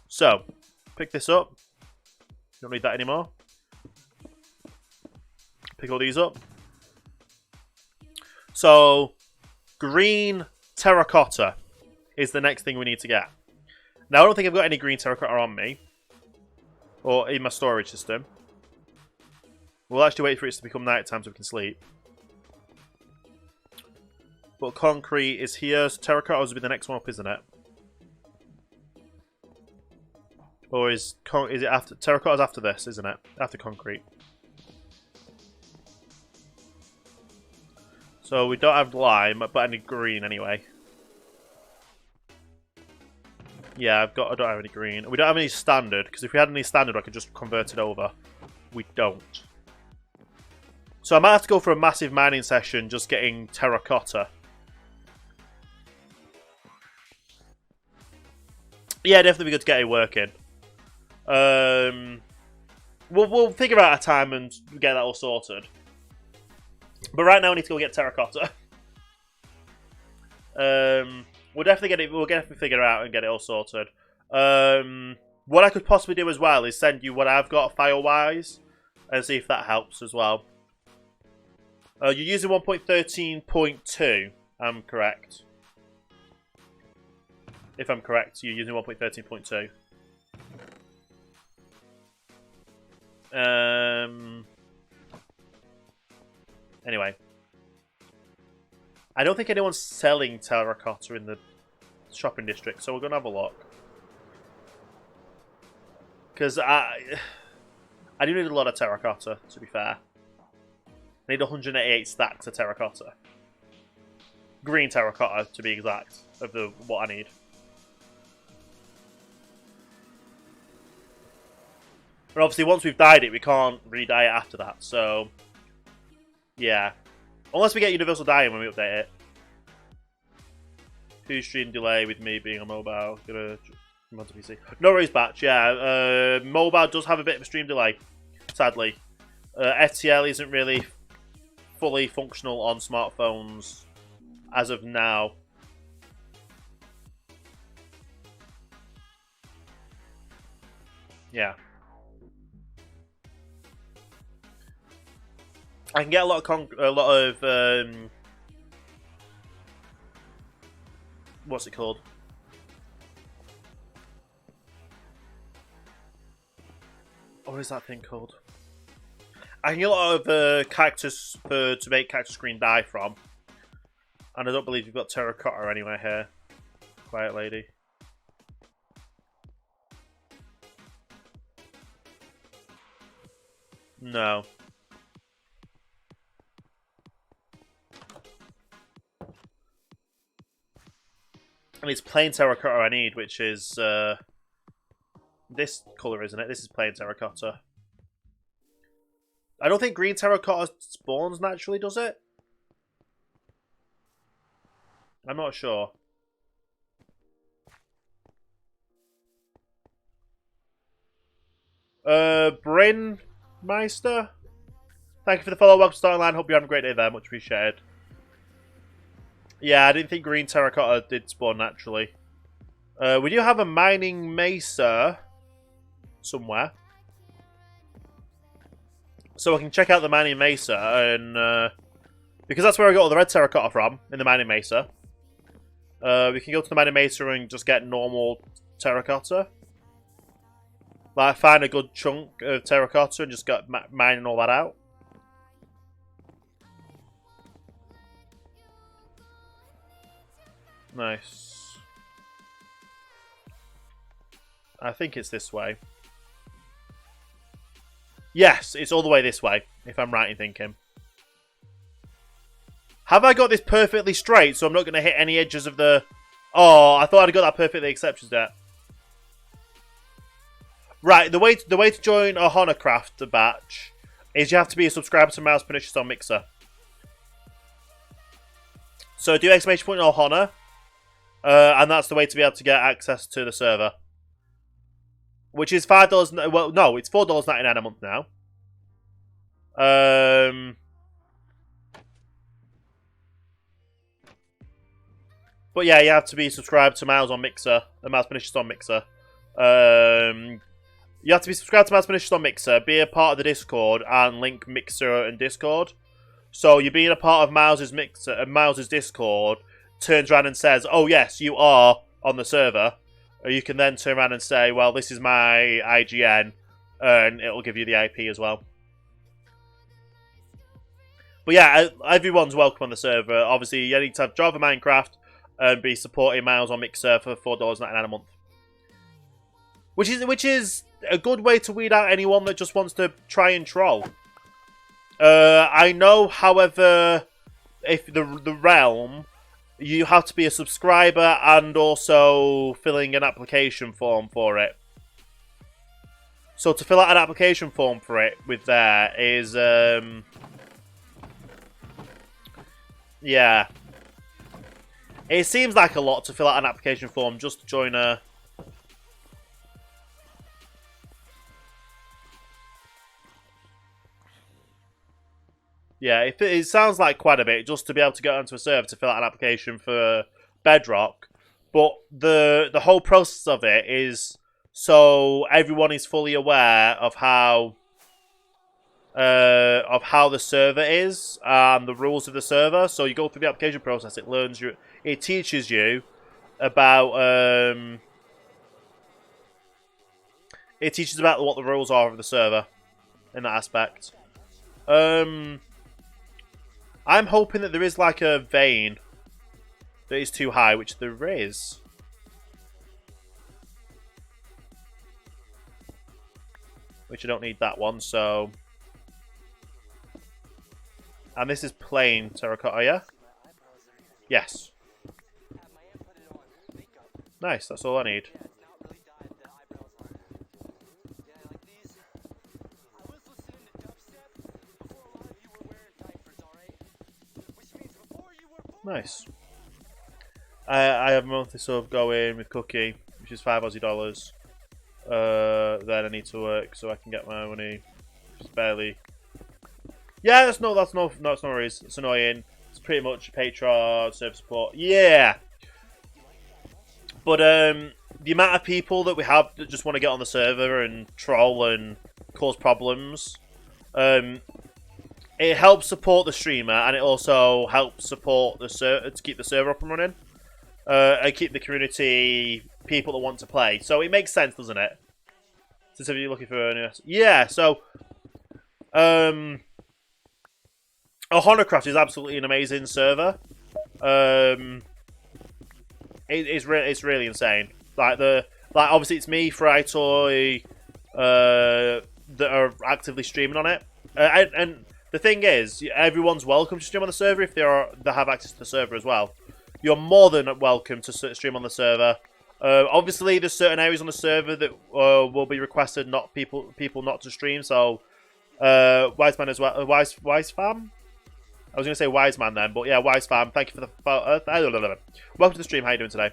So, pick this up. Don't need that anymore. Pick all these up. So, green terracotta. is the next thing we need to get. Now, I don't think I've got any green terracotta on me. Or in my storage system. We'll actually wait for it to become night time so we can sleep. But concrete is here. So terracotta will be the next one up, isn't it? Or is it after... Terracotta's after this, isn't it? After concrete. So we don't have lime, but I need green anyway. Yeah, I don't have any green. We don't have any standard, because if we had any standard, I could just convert it over. We don't. So I might have to go for a massive mining session just getting terracotta. Yeah, definitely be good to get it working. We'll figure out a time and get that all sorted. But right now we need to go get terracotta. We'll definitely get it. We'll definitely figure it out and get it all sorted. What I could possibly do as well is send you what I've got file-wise and see if that helps as well. You're using 1.13.2. I'm correct. If I'm correct, you're using 1.13.2. Anyway. I don't think anyone's selling terracotta in the shopping district, so we're going to have a look. Because I do need a lot of terracotta, to be fair. I need 188 stacks of terracotta. Green terracotta, to be exact, of what I need. And obviously, once we've dyed it, we can't re-dye it after that, so... Yeah. Unless we get universal dyeing when we update it. 2 stream delay with me being on mobile. Gonna come onto PC. No worries, Batch. Yeah, mobile does have a bit of a stream delay, sadly. FTL isn't really fully functional on smartphones as of now. Yeah. I can get a lot of what's it called? What is that thing called? I can get a lot of cactus to make cactus green dye from, and I don't believe you've got terracotta anywhere here. Quiet lady. No. And it's plain terracotta I need, which is this colour, isn't it? This is plain terracotta. I don't think green terracotta spawns naturally, does it? I'm not sure. Bryn Meister? Thank you for the follow. Welcome to Starting Line. Hope you're having a great day there. Much appreciated. Yeah, I didn't think green terracotta did spawn naturally. We do have a mining mesa somewhere. So I can check out the mining mesa, and because that's where I got all the red terracotta from, in the mining mesa. We can go to the mining mesa and just get normal terracotta. Like, find a good chunk of terracotta and just get mining all that out. Nice. I think it's this way. Yes, it's all the way this way, if I'm right in thinking. Have I got this perfectly straight so I'm not going to hit any edges of the... Oh, I thought I'd got that perfectly exceptions there. Right, the way to join OhanaCraft, the batch, is you have to be a subscriber to Miles Pernicious on Mixer. So do exclamation point Ohana. And that's the way to be able to get access to the server. Which is $5... Well, no, it's $4.99 a month now. But yeah, you have to be subscribed to Miles on Mixer. Miles Pernicious on Mixer. You have to be subscribed to Miles Pernicious on Mixer, be a part of the Discord, and link Mixer and Discord. So you being a part of Miles's Discord turns around and says, "Oh yes, you are on the server, you can then turn around and say, well, this is my IGN, and it'll give you the IP as well. But yeah, everyone's welcome on the server. Obviously, you need to have Java Minecraft and be supporting Miles on Mixer for $4.99 a month. Which is a good way to weed out anyone that just wants to try and troll. I know, however, if the realm, you have to be a subscriber and also filling an application form for it. So to fill out an application form for it with there is, yeah. It seems like a lot to fill out an application form just to join a... Yeah, it sounds like quite a bit just to be able to get onto a server to fill out an application for Bedrock. But the whole process of it is so everyone is fully aware of how the server is and the rules of the server. So you go through the application process. It teaches you about what the rules are of the server in that aspect. I'm hoping that there is like a vein that is too high, which there is. Which I don't need that one, so... And this is plain terracotta, yeah? Yes. Nice, that's all I need. Nice. I have a monthly sub going with Cookie, which is $5 Aussie. Then I need to work so I can get my money. It's barely. Yeah, that's no worries. It's annoying. It's pretty much Patreon, server support. Yeah. But the amount of people that we have that just want to get on the server and troll and cause problems, it helps support the streamer, and it also helps support the server to keep the server up and running, and keep the community people that want to play. So it makes sense, doesn't it? Since if you're looking for an yeah, so OhanaCraft is absolutely an amazing server. It's really insane. Obviously it's me, FryToy, that are actively streaming on it, and the thing is, everyone's welcome to stream on the server if they have access to the server as well. You're more than welcome to stream on the server. Obviously, there's certain areas on the server that will be requested people not to stream. So, Wiseman as well. Wisefam? I was going to say Wiseman then, but yeah, Wisefam. Thank you for the welcome to the stream. How you doing today?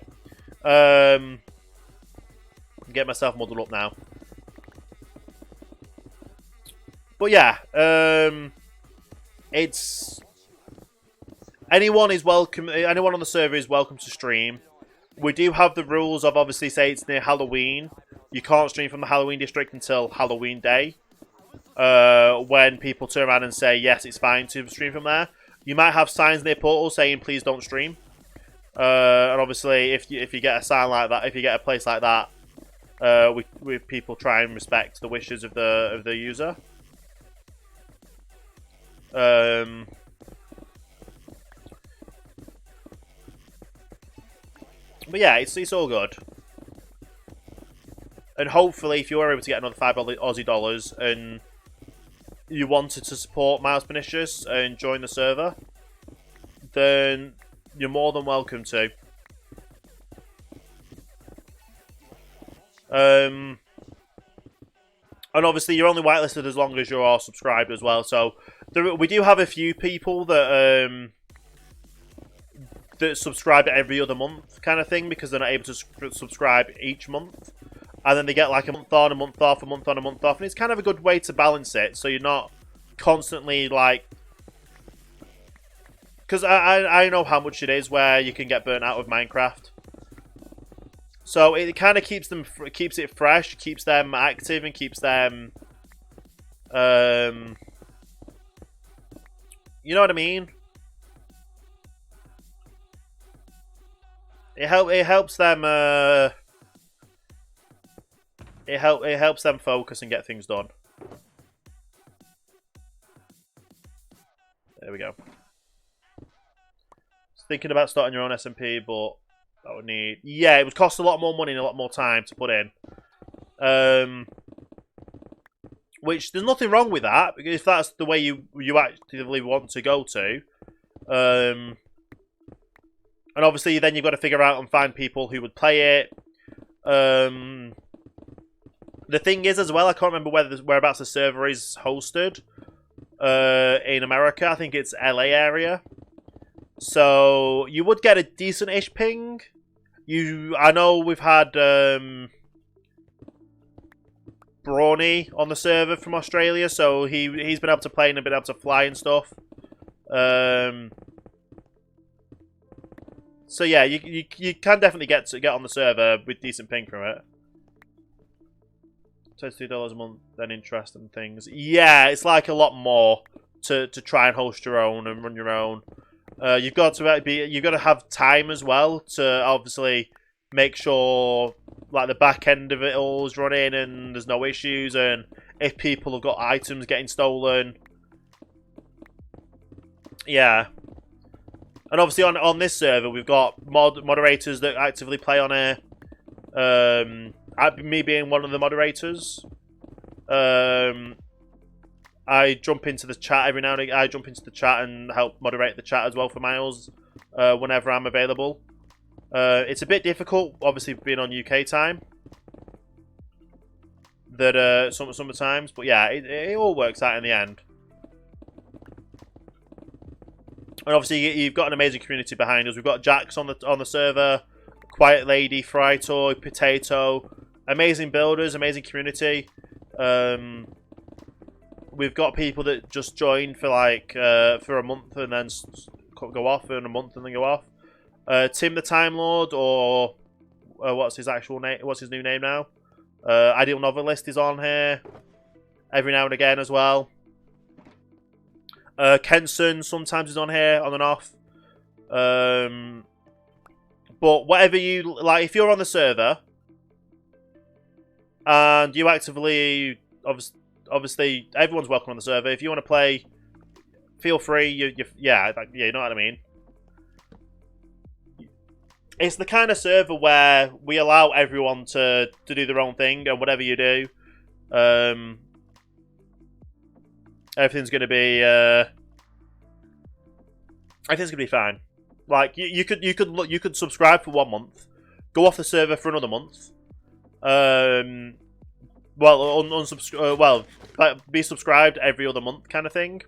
Get myself muddled up now. But yeah, it's anyone is welcome. Anyone on the server is welcome to stream. We do have the rules of, obviously, say it's near Halloween. You can't stream from the Halloween district until Halloween day. When people turn around and say yes, it's fine to stream from there. You might have signs near portals saying please don't stream. And obviously, if you get a sign like that, if you get a place like that, we people try and respect the wishes of the user. But yeah, it's all good. And hopefully, if you are able to get another $5 Aussie dollars and you wanted to support Miles Pernicious and join the server, then you're more than welcome to. And obviously, you're only whitelisted as long as you're subscribed as well. So we do have a few people that that subscribe every other month kind of thing, because they're not able to subscribe each month. And then they get like a month on, a month off, a month on, a month off. And it's kind of a good way to balance it, so you're not constantly like... Because I know how much it is where you can get burnt out with Minecraft. So it kind of keeps it fresh, keeps them active, and keeps them... you know what I mean? It helps them. It helps them focus and get things done. There we go. Thinking about starting your own SMP, but that would need... Yeah, it would cost a lot more money and a lot more time to put in. Which, there's nothing wrong with that, because if that's the way you actively want to go to. And obviously, then you've got to figure out and find people who would play it. The thing is, as well, I can't remember whereabouts the server is hosted. In America, I think it's LA area. So you would get a decent-ish ping. I know we've had Brawny on the server from Australia, so he's been able to play and been able to fly and stuff. So yeah, you can definitely get on the server with decent ping from it. $22 a month, then interest and things. Yeah, it's like a lot more to try and host your own and run your own. You've got to have time as well to obviously make sure like the back end of it all is running and there's no issues, and if people have got items getting stolen. Yeah. And obviously on this server we've got moderators that actively play on here. Me being one of the moderators. I jump into the chat every now and again. I jump into the chat and help moderate the chat as well for Miles whenever I'm available. It's a bit difficult, obviously, being on UK time. That sometimes, but yeah, it all works out in the end. And obviously, you've got an amazing community behind us. We've got Jax on the server, Quiet Lady, Fry Toy, Potato, amazing builders, amazing community. We've got people that just joined for like for a month and then go off, and a month and then go off. Tim the Time Lord, or what's his actual name? What's his new name now? Ideal Novelist is on here every now and again as well. Kenson sometimes is on here, on and off. But whatever you like, if you're on the server and you actively, obviously everyone's welcome on the server. If you want to play, feel free. Yeah, you know what I mean. It's the kind of server where we allow everyone to do their own thing, and whatever you do, everything's gonna be fine. Like you could subscribe for 1 month, go off the server for another month, be subscribed every other month kind of thing,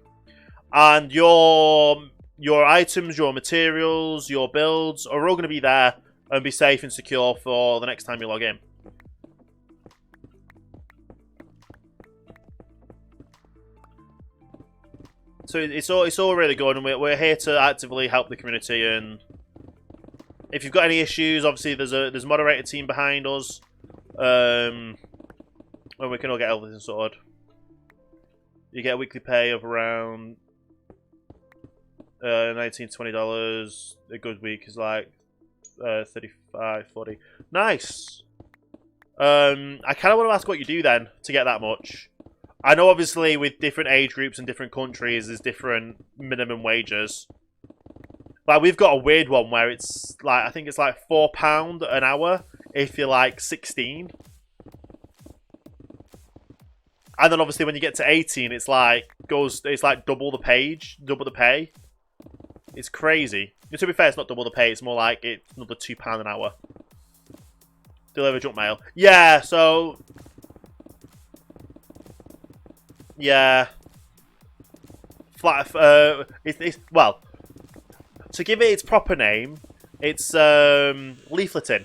and your items, your materials, your builds are all going to be there and be safe and secure for the next time you log in. So it's all really good, and we're here to actively help the community. And if you've got any issues, obviously there's a moderator team behind us, where we can all get everything sorted. You get a weekly pay of around $19 to $20. A good week is like 35, 40. Nice. I kind of want to ask what you do then to get that much. I know obviously with different age groups and different countries there's different minimum wages. Like we've got a weird one where it's like, I think it's like £4 an hour if you're like 16. And then obviously when you get to 18 it's like double the pay. It's crazy. To be fair, it's not double the pay, it's more like it's another £2 an hour. Deliver junk mail. Yeah, so yeah. Well, to give it its proper name, it's leafleting.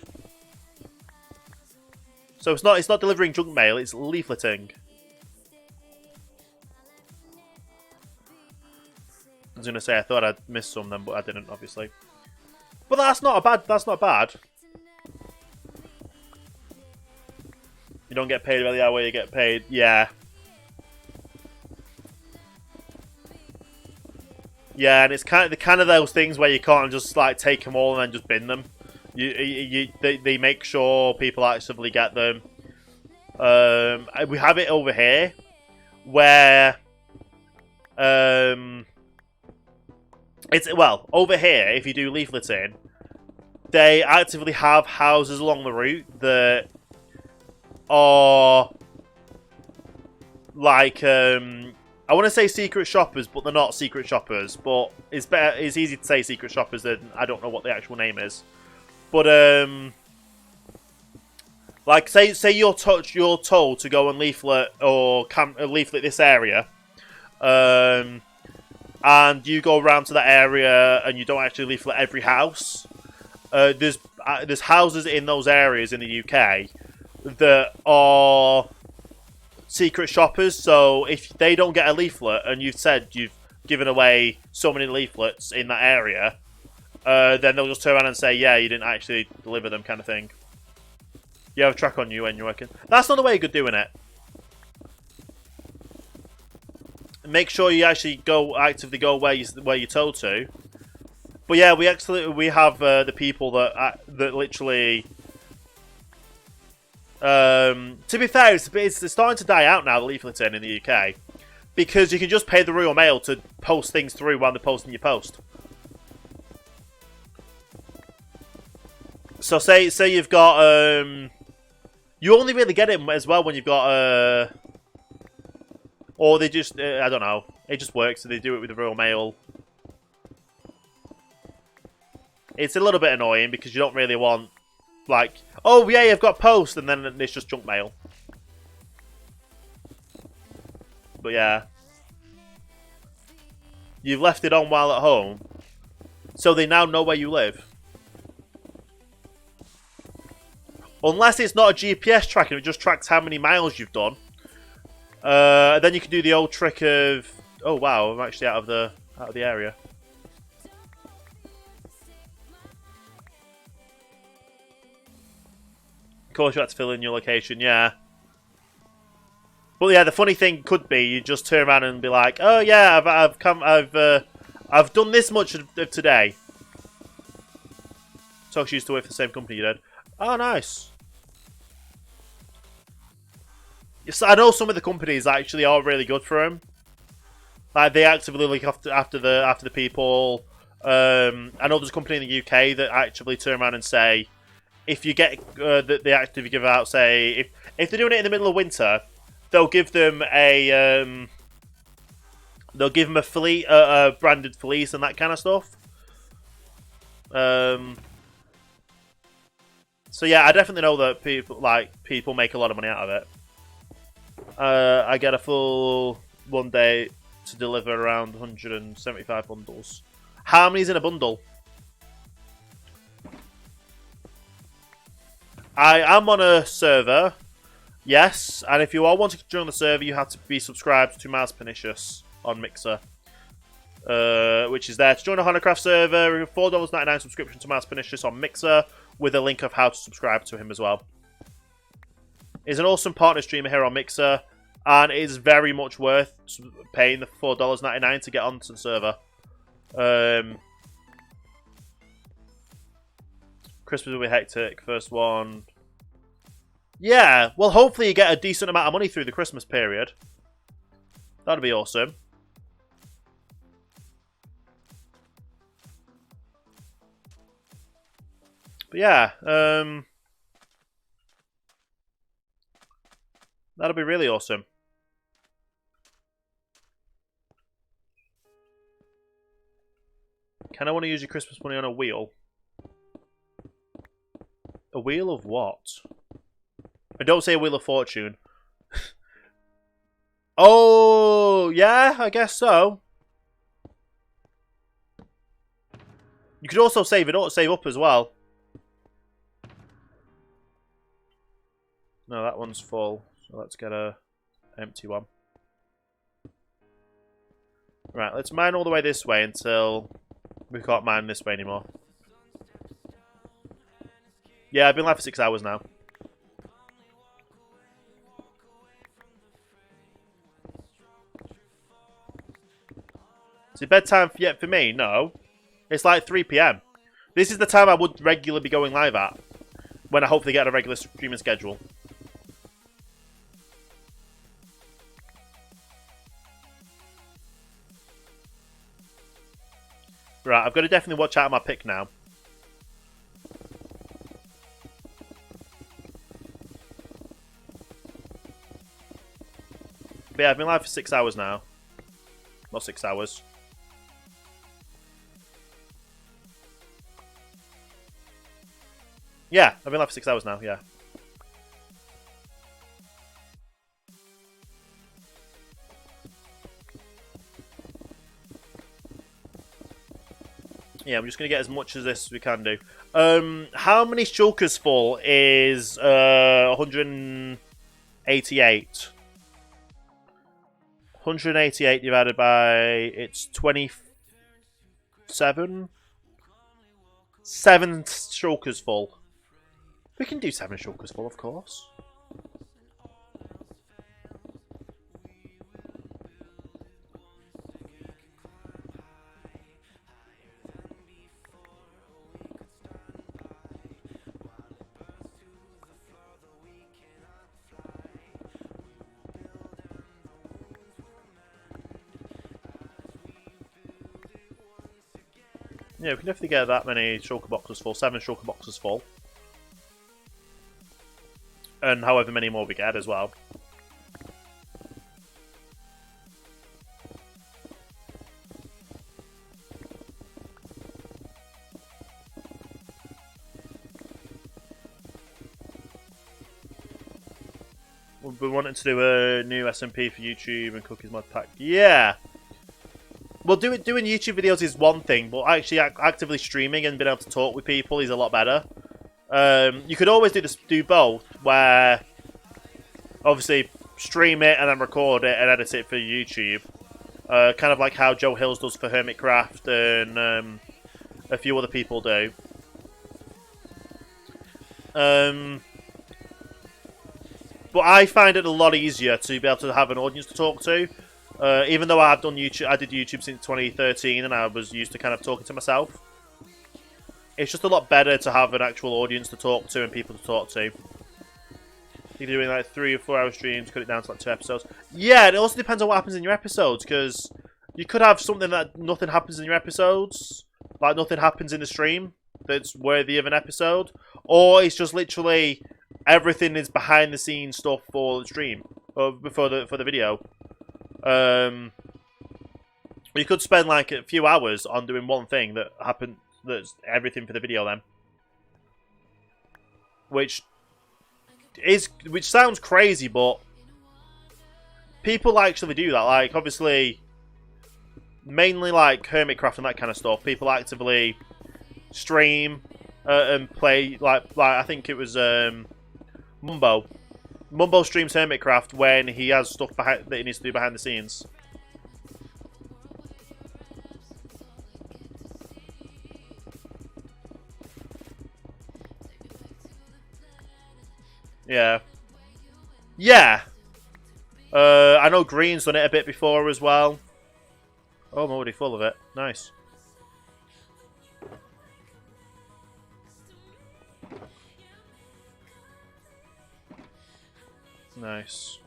So it's not delivering junk mail, it's leafleting. I was gonna say I thought I'd missed some of them, but I didn't, obviously. But that's not bad. You don't get paid by the hour, you get paid, yeah. Yeah, and it's kind of those things where you can't just like take them all and then just bin them. They make sure people actively get them. We have it over here where it's over here. If you do leafleting, they actively have houses along the route that are like I want to say secret shoppers, but they're not secret shoppers. But it's better. It's easy to say secret shoppers than I don't know what the actual name is. But like say you're told to go and leaflet or leaflet this area, and you go around to that area and you don't actually leaflet every house. There's houses in those areas in the UK that are secret shoppers. So if they don't get a leaflet and you've said you've given away so many leaflets in that area, then they'll just turn around and say, yeah, you didn't actually deliver them, kind of thing. You have a track on you when you're working. That's not the way of doing it. Make sure you actually actively go where you're told to. But yeah, we have the people that literally. To be fair, it's starting to die out now, the leafleting in the UK, because you can just pay the Royal Mail to post things through while they're posting your post. So say you've got you only really get it as well when you've got or they just I don't know, it just works. So they do it with the Royal Mail. It's a little bit annoying because you don't really want, like, oh yeah, you've got post, and then it's just junk mail. But yeah, you've left it on while at home, so they now know where you live. Unless it's not a GPS tracking, it just tracks how many miles you've done. Then you can do the old trick of, oh wow, I'm actually out of the area. Of course, you have to fill in your location, yeah. But yeah, the funny thing could be you just turn around and be like, oh yeah, I've done this much of today. So she used to work for the same company you did. Oh, nice. Yes, I know some of the companies actually are really good for them. Like they actively look after the people. I know there's a company in the UK that actively turn around and say, if you get they actively give out, say if they're doing it in the middle of winter, they'll give them a branded fleece and that kind of stuff. So yeah, I definitely know that people make a lot of money out of it. I get a full 1 day to deliver around 175 bundles. How many's in a bundle? I am on a server, yes, and if you are wanting to join the server, you have to be subscribed to Mars Pernicious on Mixer, which is there. To join a OhanaCraft server, $4.99 subscription to Mars Pernicious on Mixer, with a link of how to subscribe to him as well. He's an awesome partner streamer here on Mixer, and it is very much worth paying the $4.99 to get onto the server. Christmas will be hectic. First one. Yeah, well, hopefully you get a decent amount of money through the Christmas period. That'd be awesome. But yeah, that'll be really awesome. Kind of want to use your Christmas money on a wheel. A wheel of what? I don't say a wheel of fortune. Oh, yeah, I guess so. You could also save up as well. No, that one's full. So let's get a empty one. Right, let's mine all the way this way until we can't mine this way anymore. Yeah, I've been live for 6 hours now. Is it bedtime yet for me? No. It's like 3 PM. This is the time I would regularly be going live at, when I hopefully get a regular streaming schedule. Right, I've got to definitely watch out my pick now. But yeah, I've been live for 6 hours now. Not 6 hours. Yeah, I've been live for 6 hours now, yeah. Yeah, I'm just going to get as much of this as we can do. How many shulkers full is 188? 188 divided by... It's 27? 7 shulkers full. We can do 7 shulkers full, of course. Yeah, we can definitely get that many shulker boxes full. 7 shulker boxes full. And however many more we get as well. We've been wanting to do a new SMP for YouTube and Cookies Mod Pack. Yeah! Well, doing YouTube videos is one thing, but actually actively streaming and being able to talk with people is a lot better. You could always do both, where obviously stream it and then record it and edit it for YouTube. Kind of like how Joe Hills does for HermitCraft and a few other people do. But I find it a lot easier to be able to have an audience to talk to. Even though I did YouTube since 2013 and I was used to kind of talking to myself. It's just a lot better to have an actual audience to talk to and people to talk to. You're doing like 3 or 4 hour streams, cut it down to like 2 episodes. Yeah, it also depends on what happens in your episodes, because you could have something that nothing happens in your episodes, like nothing happens in the stream that's worthy of an episode, or it's just literally everything is behind the scenes stuff for the stream or for the video. You could spend like a few hours on doing one thing that happened. That's everything for the video then, which sounds crazy, but people actually do that. Like obviously, mainly like HermitCraft and that kind of stuff. People actively stream and play like I think it was Mumbo. Mumbo streams HermitCraft when he has stuff that he needs to do behind the scenes. Yeah. Yeah. I know Green's done it a bit before as well. Oh, I'm already full of it. Nice. Nice.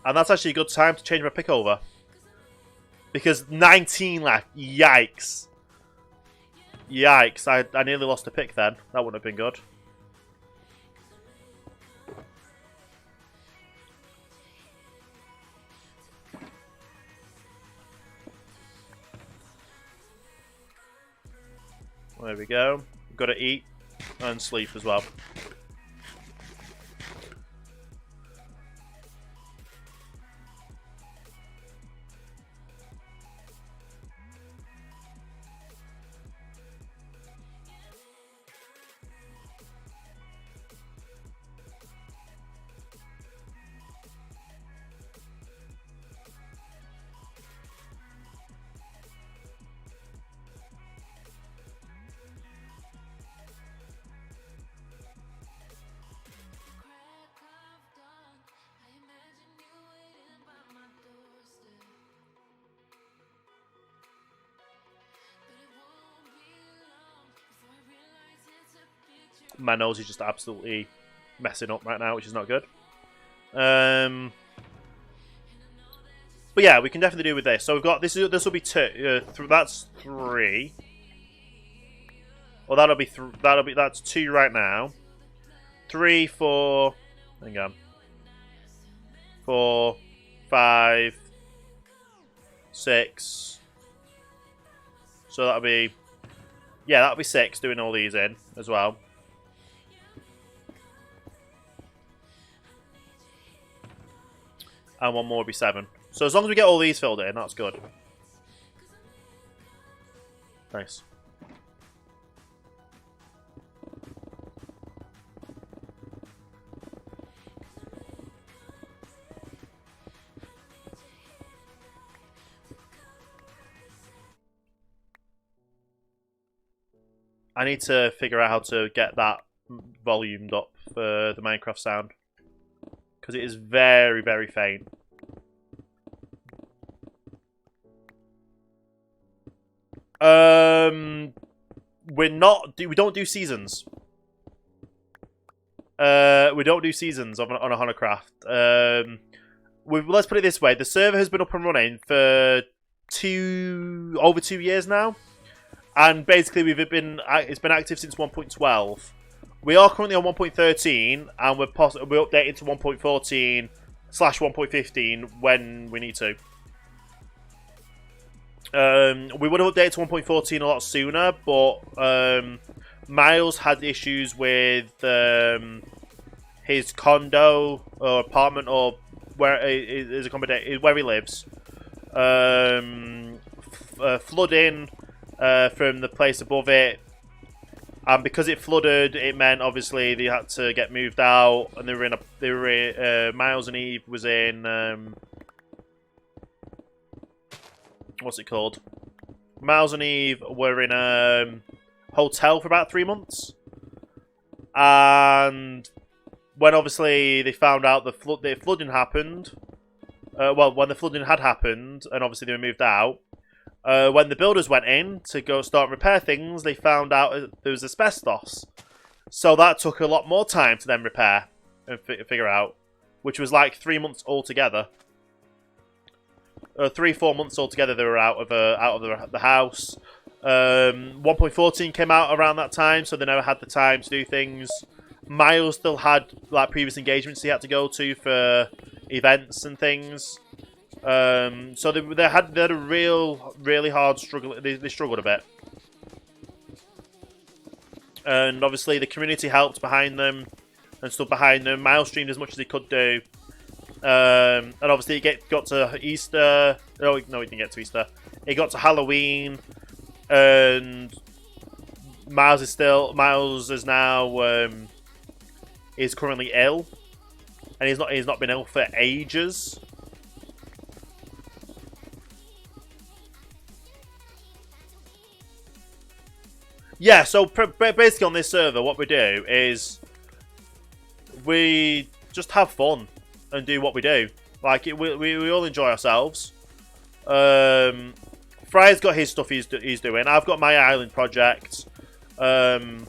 And that's actually a good time to change my pick over. Because 19 left. Yikes. Yikes. I nearly lost a pick then. That wouldn't have been good. There we go. We've got to eat and sleep as well. my nose is just absolutely messing up right now, which is not good. But yeah, we can definitely do with this. So we've got this. This will be two. That's 3. Well, that's 2 right now. 3, 4. Hang on. 4, 5, 6. So that'll be, yeah, that'll be 6. Doing all these in as well. And one more would be 7. So as long as we get all these filled in, that's good. Nice. I need to figure out how to get that volumed up for the Minecraft sound. Because it is very, very faint. We don't do seasons. We don't do seasons on OhanaCraft. Let's put it this way: the server has been up and running for over 2 years now, and basically it's been active since 1.12. We are currently on 1.13, and we're updating to 1.14/1.15 when we need to. We would have updated to 1.14 a lot sooner, but Miles had issues with his condo or apartment or where he lives, flooding from the place above it, and because it flooded, it meant obviously they had to get moved out, and Miles and Eve was in what's it called? Miles and Eve were in a hotel for about 3 months, and when obviously they found out the flooding happened, when the flooding had happened, and obviously they were moved out, when the builders went in to go start and repair things, they found out there was asbestos, so that took a lot more time to then repair and figure out, which was like 3 months altogether. 3-4 months altogether they were out of the house. 1.14 came out around that time, so they never had the time to do things. Miles still had like previous engagements he had to go to for events and things. So they had a really hard struggle. They struggled a bit, and obviously the community helped behind them and stood behind them. Miles streamed as much as he could do. And obviously it got to Easter. No, he didn't get to Easter. It got to Halloween, and Miles is now is currently ill, and he's not been ill for ages. Yeah, so basically on this server, what we do is we just have fun and do what we do. Like, we all enjoy ourselves. Fry's got his stuff he's doing. I've got my island project. And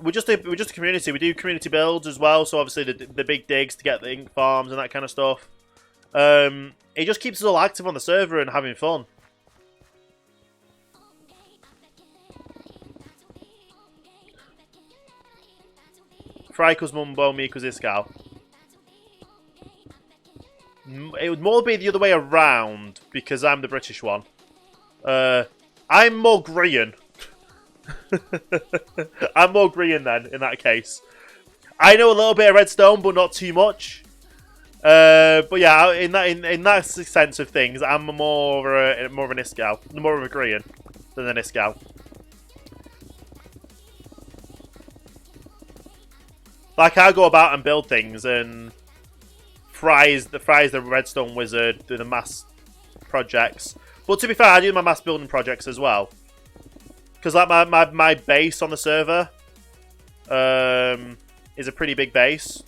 we're just a community. We do community builds as well. So obviously the big digs to get the ink farms and that kind of stuff. It just keeps us all active on the server and having fun. Fryko's Mumbo, Miko's Iskal. It would more be the other way around, because I'm the British one. I'm more green. I'm more green then, in that case. I know a little bit of redstone, but not too much. But yeah, in that sense of things, I'm more of an Iskal. More of a green than an Iskal. Like, I go about and build things, and Fry's the redstone wizard, do the mass projects. But to be fair, I do my mass building projects as well. Because like my base on the server is a pretty big base.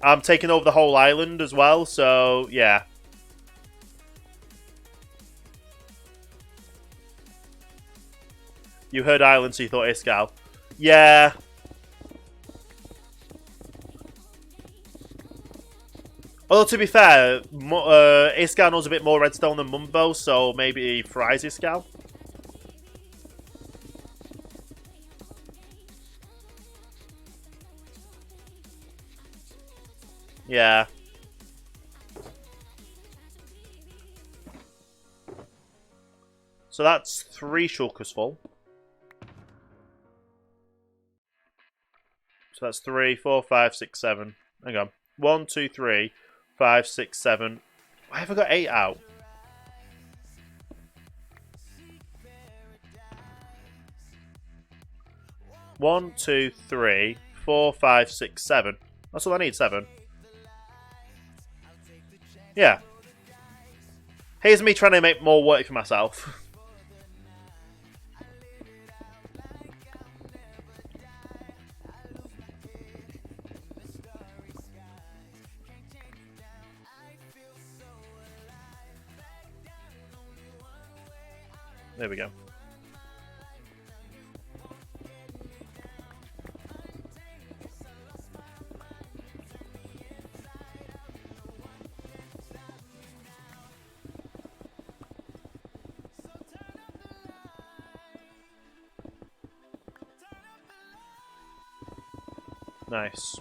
I'm taking over the whole island as well, so yeah. You heard Island, so you thought Iskall. Yeah. Although, to be fair, Iskall knows a bit more redstone than Mumbo, so maybe he fries Iskall. Yeah. So that's 3 shulkers full. So that's 3, 4, 5, 6, 7. Hang on. 1, 2, 3, 5, 6, 7. Why have I got 8 out? One, 2, 3, 4, 5, 6, 7. That's all I need, 7. Yeah. Here's me trying to make more work for myself. There we go. Nice.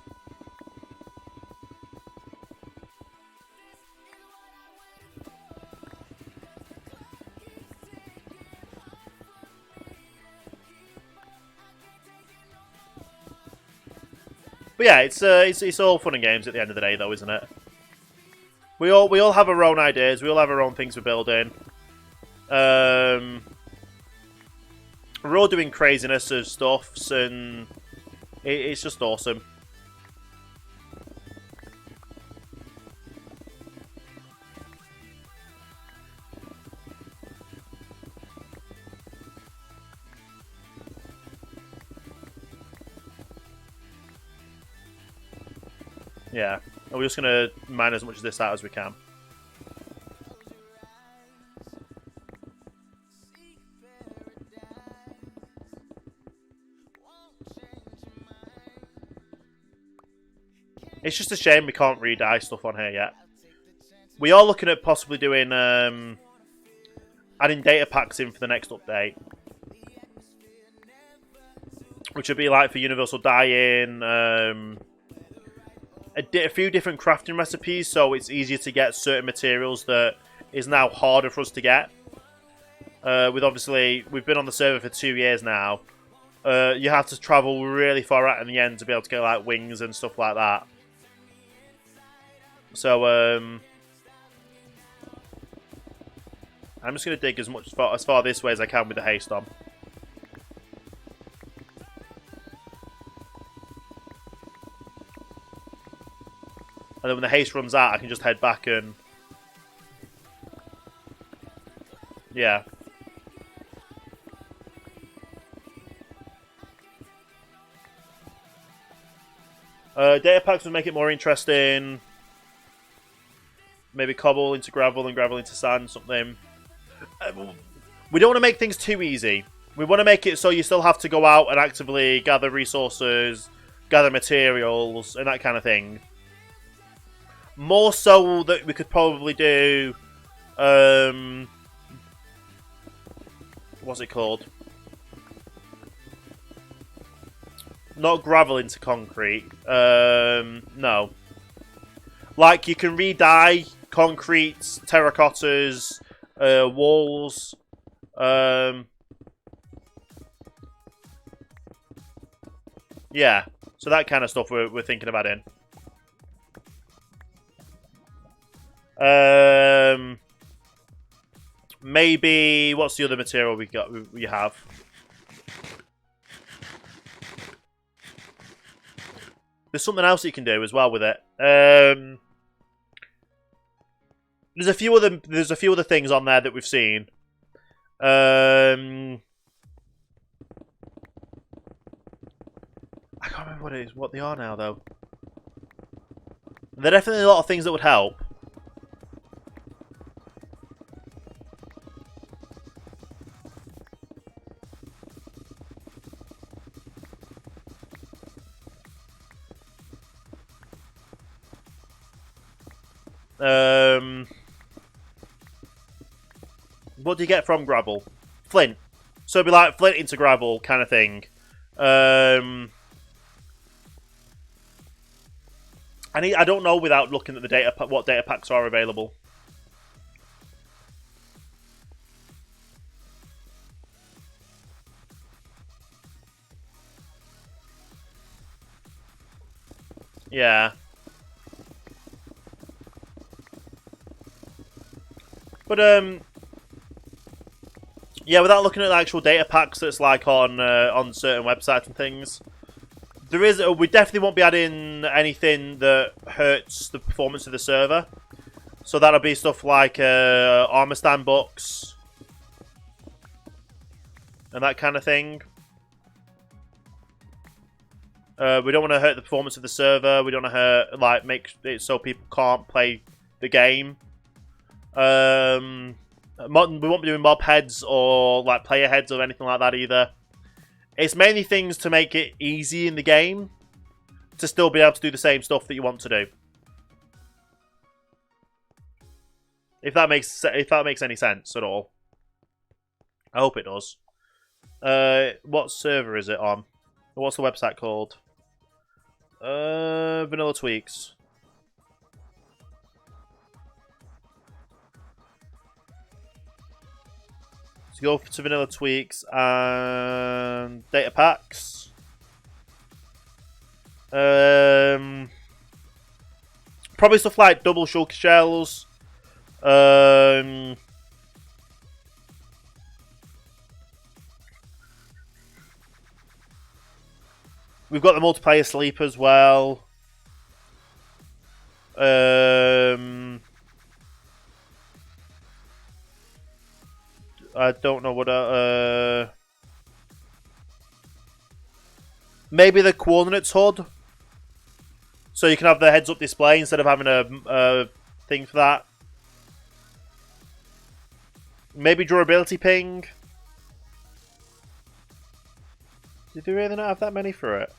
But yeah, it's all fun and games at the end of the day, though, isn't it? We all have our own ideas. We all have our own things we're building. We're all doing craziness of stuffs, and it's just awesome. Yeah, and we're just gonna mine as much of this out as we can. It's just a shame we can't re-dye stuff on here yet. We are looking at possibly doing adding data packs in for the next update, which would be like for universal dyeing, a few different crafting recipes, so it's easier to get certain materials that is now harder for us to get. With obviously, we've been on the server for 2 years now. You have to travel really far out in the end to be able to get like wings and stuff like that. So I'm just going to dig as far this way as I can with the haste on. And then when the haste runs out, I can just head back and... Yeah. Data packs would make it more interesting. Maybe cobble into gravel and gravel into sand, something. We don't want to make things too easy. We want to make it so you still have to go out and actively gather resources, gather materials, and that kind of thing. More so that we could probably do... what's it called? Not gravel into concrete. No. Like, you can re-dye concrete, terracottas, walls. Yeah. So that kind of stuff we're thinking about in. Maybe... What's the other material we have? There's something else you can do as well with it. There's a few other things on there that we've seen. I can't remember what they are now though. There are definitely a lot of things that would help. What do you get from gravel? Flint. So it'd be like flint into gravel kind of thing. I don't know without looking at the data what data packs are available. Yeah. But yeah, without looking at the actual data packs that's like on certain websites and things, there is we definitely won't be adding anything that hurts the performance of the server. So that'll be stuff like armor stand books and that kind of thing. We don't want to hurt the performance of the server. We don't want to hurt, like, make it so people can't play the game. We won't be doing mob heads or like player heads or anything like that either. It's mainly things to make it easy in the game to still be able to do the same stuff that you want to do. If that makes any sense at all. I hope it does. What server is it on? What's the website called? Vanilla Tweaks. So go to Vanilla Tweaks and data packs. Probably stuff like double shulker shells. We've got the multiplayer sleep as well. I don't know what. Maybe the coordinates HUD, so you can have the heads-up display instead of having a thing for that. Maybe durability ping. Did they really not have that many for it?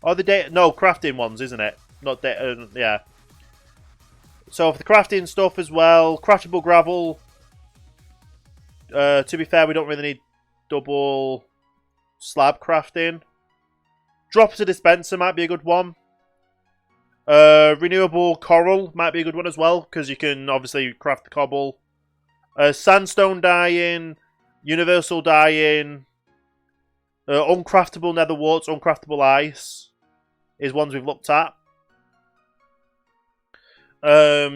Oh, the data. No, crafting ones, isn't it? Not data. Yeah. So for the crafting stuff as well, craftable gravel. To be fair, we don't really need double slab crafting. Drop to dispenser might be a good one. Renewable coral might be a good one as well, because you can obviously craft the cobble. Sandstone dyeing, universal dyeing, uncraftable nether warts, uncraftable ice is ones we've looked at.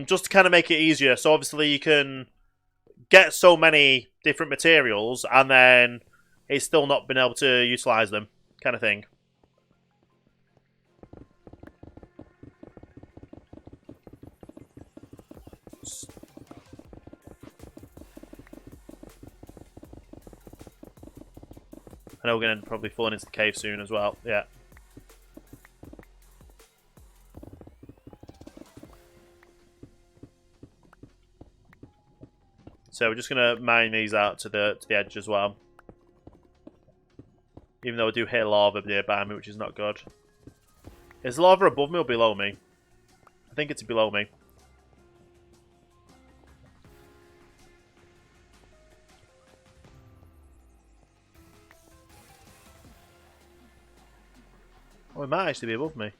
Just to kind of make it easier. So obviously you can get so many different materials and then it's still not been able to utilize them, kind of thing. I know we're going to probably fall into the cave soon as well. Yeah. So we're just going to mine these out to the edge as well. Even though I do hear lava nearby me, which is not good. Is lava above me or below me? I think it's below me. Oh, it might actually be above me.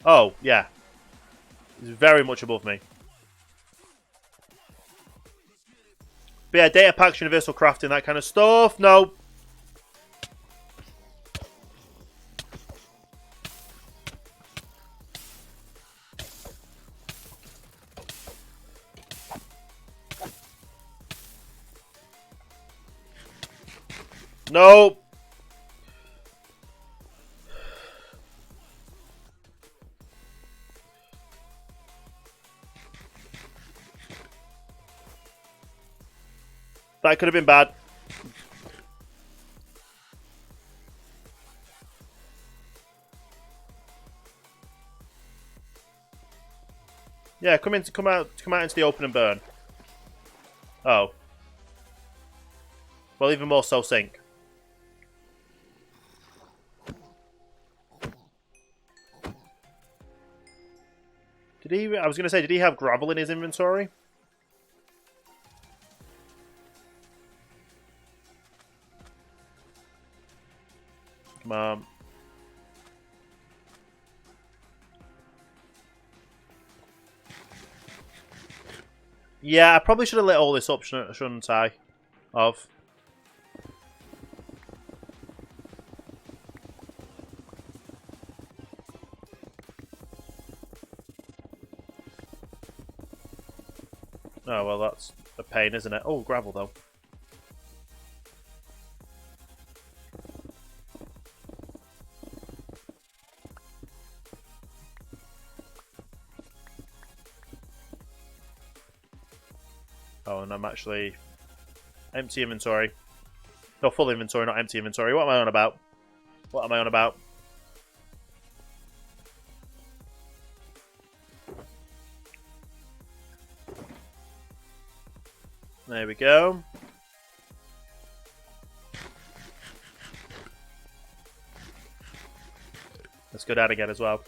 Oh, yeah. It's very much above me. But yeah, data packs, universal crafting, that kind of stuff. No. No. That could have been bad. Yeah, come out into the open and burn. Oh. Well, even more so sink. Did he? I was going to say, did he have gravel in his inventory? Come on. Yeah, I probably should have lit all this up, shouldn't I? Oh, well, that's a pain, isn't it? Oh, gravel, though. Oh, and I'm actually... Empty inventory. No, full inventory, not empty inventory. What am I on about? What am I on about? There we go. Let's go down again as well.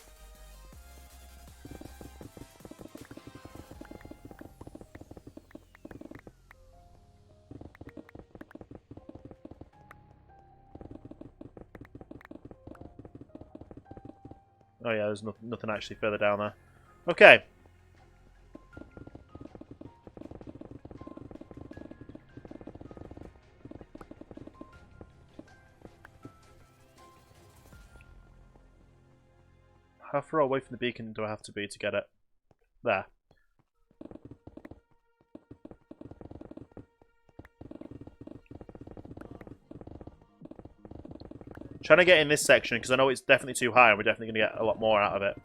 Oh yeah, there's nothing actually further down there. Okay. How far away from the beacon do I have to be to get it? There. Trying to get in this section because I know it's definitely too high and we're definitely going to get a lot more out of it.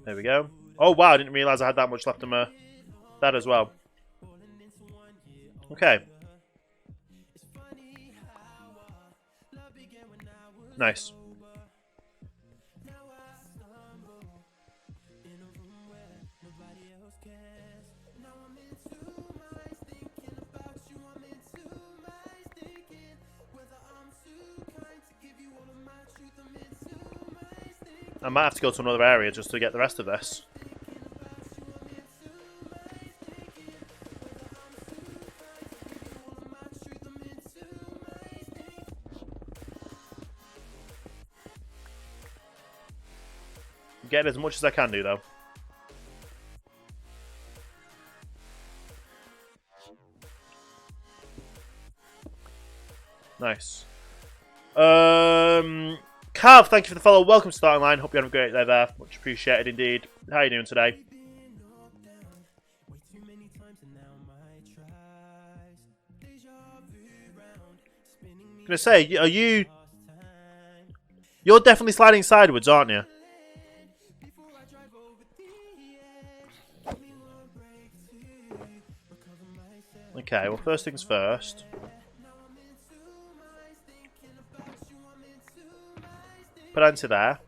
There we go. Oh wow, I didn't realise I had that much left of my... that as well. Okay. Nice. I might have to go to another area just to get the rest of this. Get as much as I can do, though. Nice. Cav, thank you for the follow. Welcome to Starting Line. Hope you're having a great day there. Much appreciated indeed. How are you doing today? I'm gonna say, are you... You're definitely sliding sideways, aren't you? Okay, well, first things first. Put that into there.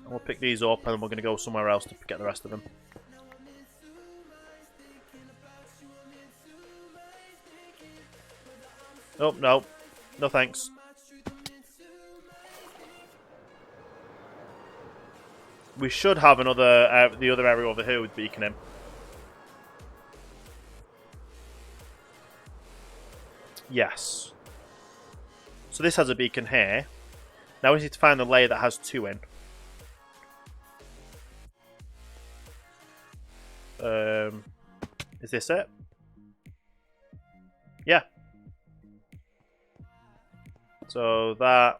And we'll pick these up and then we're going to go somewhere else to get the rest of them. Oh, no. No thanks. We should have another, the other area over here with beacon in. Yes. So this has a beacon here. Now we need to find the layer that has two in. Is this it? Yeah. So that.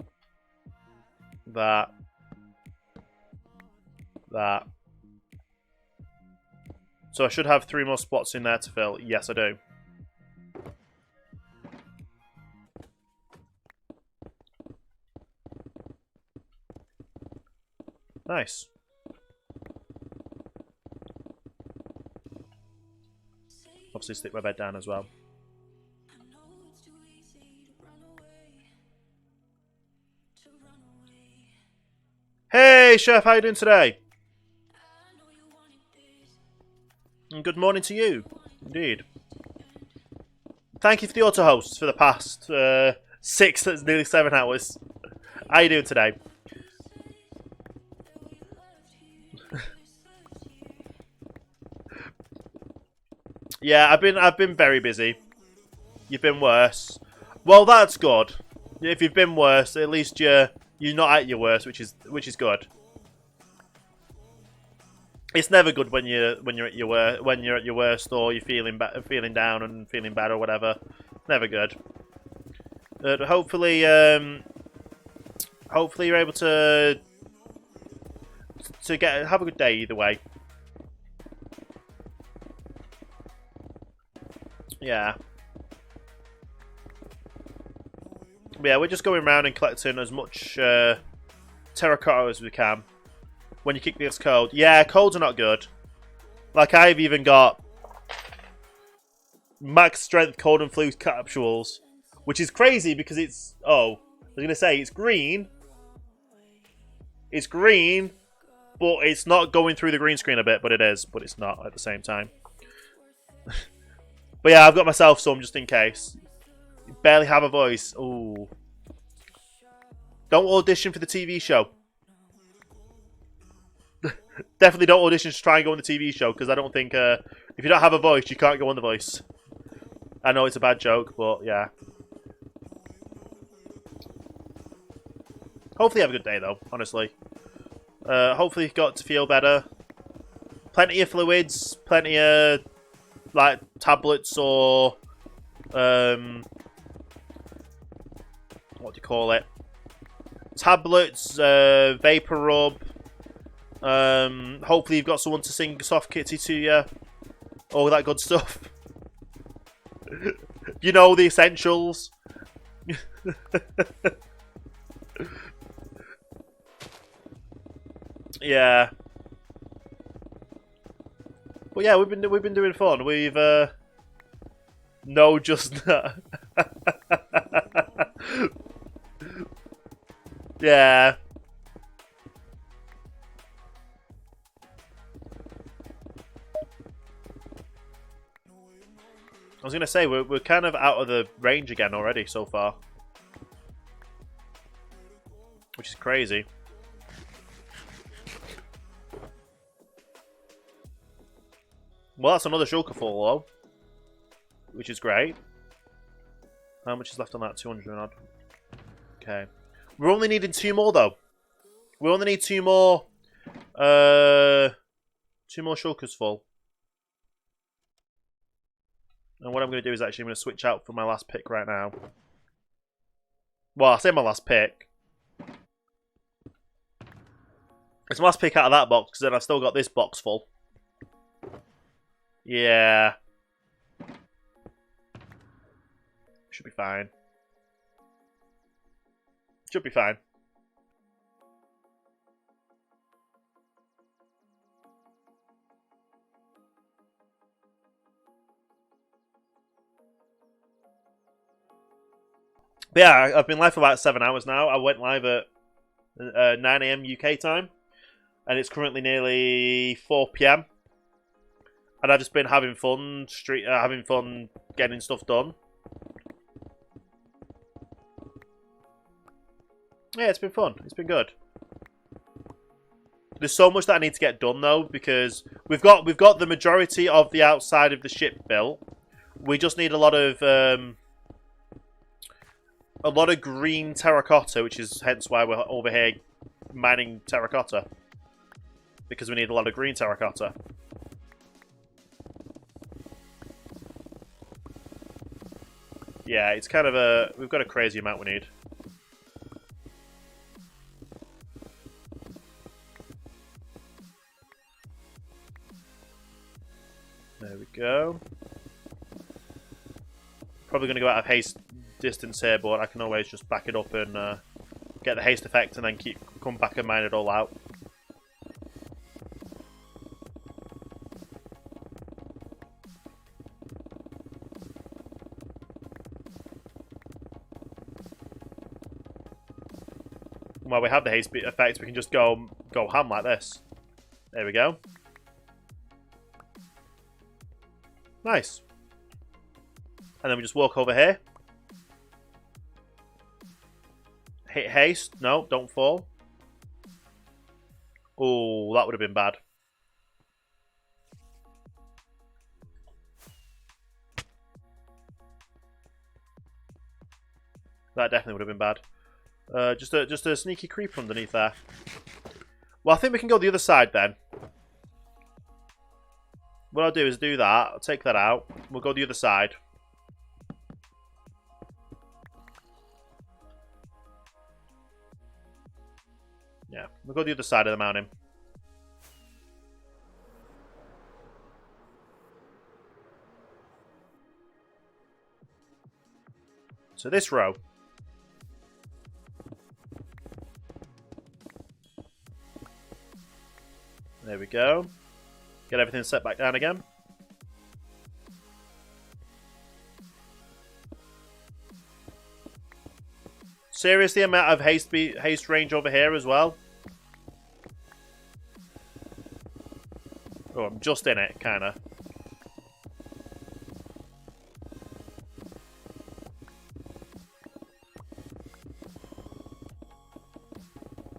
So I should have 3 more spots in there to fill. Yes, I do. Nice. Obviously stick my bed down as well. Hey, Chef, how you doing today? And good morning to you. Indeed. Thank you for the auto-hosts for the past 6, nearly 7 hours. How you doing today? Yeah, I've been very busy. You've been worse. Well, that's good. If you've been worse, at least you're not at your worst, which is good. It's never good when you're at your worst or you're feeling down and feeling bad or whatever. Never good. But hopefully you're able to have a good day either way. Yeah. But yeah, we're just going around and collecting as much terracotta as we can. When you kick this code. Yeah, codes are not good. Like, I've even got max strength cold and flu capsules. Which is crazy because it's... Oh, I was going to say, it's green. It's green, but it's not going through the green screen a bit, but it is. But it's not at the same time. But yeah, I've got myself some just in case. You barely have a voice. Ooh. Don't audition for the TV show. Definitely don't audition to try and go on the TV show, because I don't think if you don't have a voice, you can't go on The Voice. I know it's a bad joke, but yeah. Hopefully you have a good day, though, honestly. Hopefully you got to feel better. Plenty of fluids, plenty of, like, tablets or, what do you call it? Tablets, vapor rub. Hopefully you've got someone to sing Soft Kitty to you. All that good stuff. You know, the essentials. Yeah. But yeah, we've been doing fun. We've no, just not. Yeah. I was gonna say we're kind of out of the range again already so far, which is crazy. Well, that's another shulker full though, which is great. How much is left on that? 200 odd. Okay, we're only needing 2 more though. We only need 2 more. 2 more shulkers full. And what I'm going to do is actually I'm going to switch out for my last pick right now. Well, I say my last pick. It's my last pick out of that box, because then I've still got this box full. Yeah. Should be fine. Should be fine. But yeah, I've been live for about 7 hours now. I went live at 9 AM UK time, and it's currently nearly 4 PM. And I've just been having fun, getting stuff done. Yeah, it's been fun. It's been good. There's so much that I need to get done though, because we've got the majority of the outside of the ship built. We just need a lot of green terracotta, which is hence why we're over here mining terracotta. Because we need a lot of green terracotta. Yeah, it's kind of we've got a crazy amount we need. There we go. Probably going to go out of haste distance here, but I can always just back it up and get the haste effect and then come back and mine it all out. While we have the haste effect, we can just go go ham like this. There we go. Nice. And then we just walk over here. Hit haste. No, don't fall. Oh, that would have been bad. That definitely would have been bad. Just a sneaky creep underneath there. Well, I think we can go the other side then. What I'll do is do that. I'll take that out. We'll go the other side. Yeah, we'll go the other side of the mountain. So this row. There we go. Get everything set back down again. Seriously, amount of haste range over here as well. Oh, I'm just in it, kind of.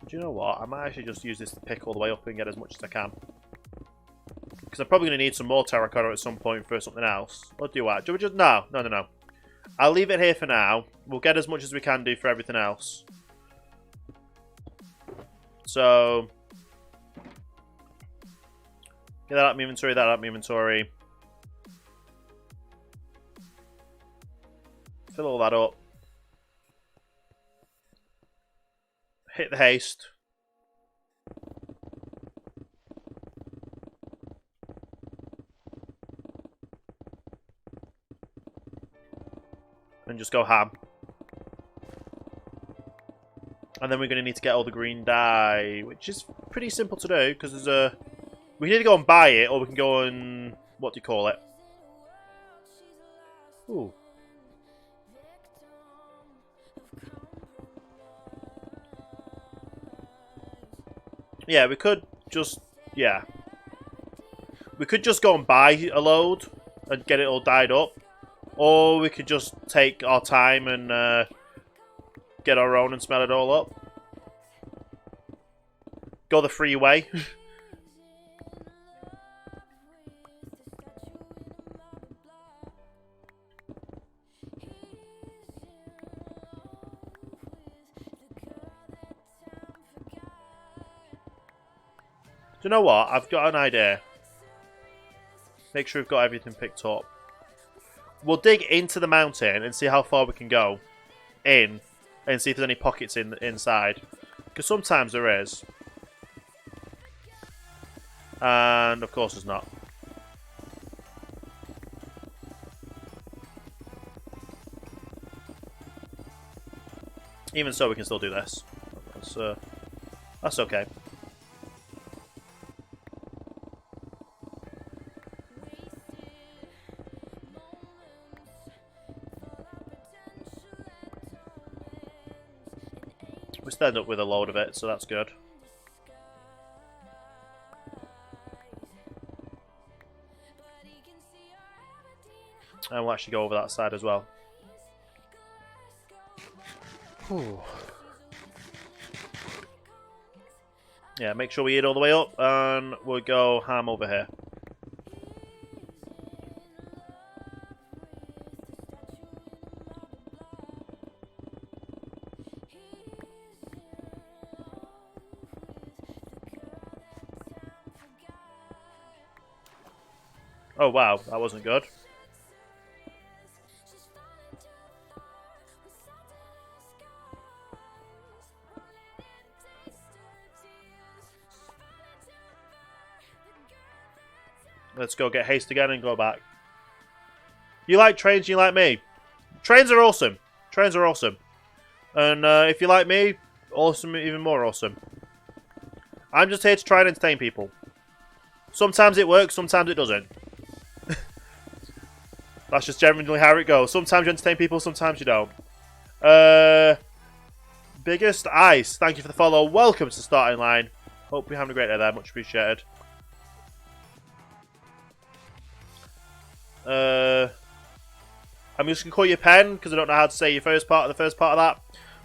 Do you know what? I might actually just use this to pick all the way up and get as much as I can. Because I'm probably going to need some more terracotta at some point for something else. Or do I? Do we just... No. I'll leave it here for now. We'll get as much as we can do for everything else. So... get that out of my inventory, that out of my inventory. Fill all that up. Hit the haste. And just go ham. And then we're going to need to get all the green dye, which is pretty simple to do, because there's a... we can either go and buy it, or we can go and... what do you call it? Ooh. Yeah, we could just... yeah. We could just go and buy a load and get it all dyed up. Or we could just take our time and get our own and smell it all up. Go the free way. Do you know what? I've got an idea. Make sure we've got everything picked up. We'll dig into the mountain and see how far we can go in and see if there's any pockets inside. Because sometimes there is. And of course there's not. Even so, we can still do this. That's okay. We still end up with a load of it, so that's good. And we'll actually go over that side as well. Whew. Yeah, make sure we eat all the way up, and we'll go ham over here. Oh wow, that wasn't good. Let's go get haste again and go back. You like trains, you like me. Trains are awesome. Trains are awesome. And if you like me, awesome, even more awesome. I'm just here to try and entertain people. Sometimes it works, sometimes it doesn't. That's just generally how it goes. Sometimes you entertain people, sometimes you don't. Biggest Ice, thank you for the follow. Welcome to the starting line. Hope you're having a great day there. Much appreciated. I'm just going to call you Pen because I don't know how to say your first part of that.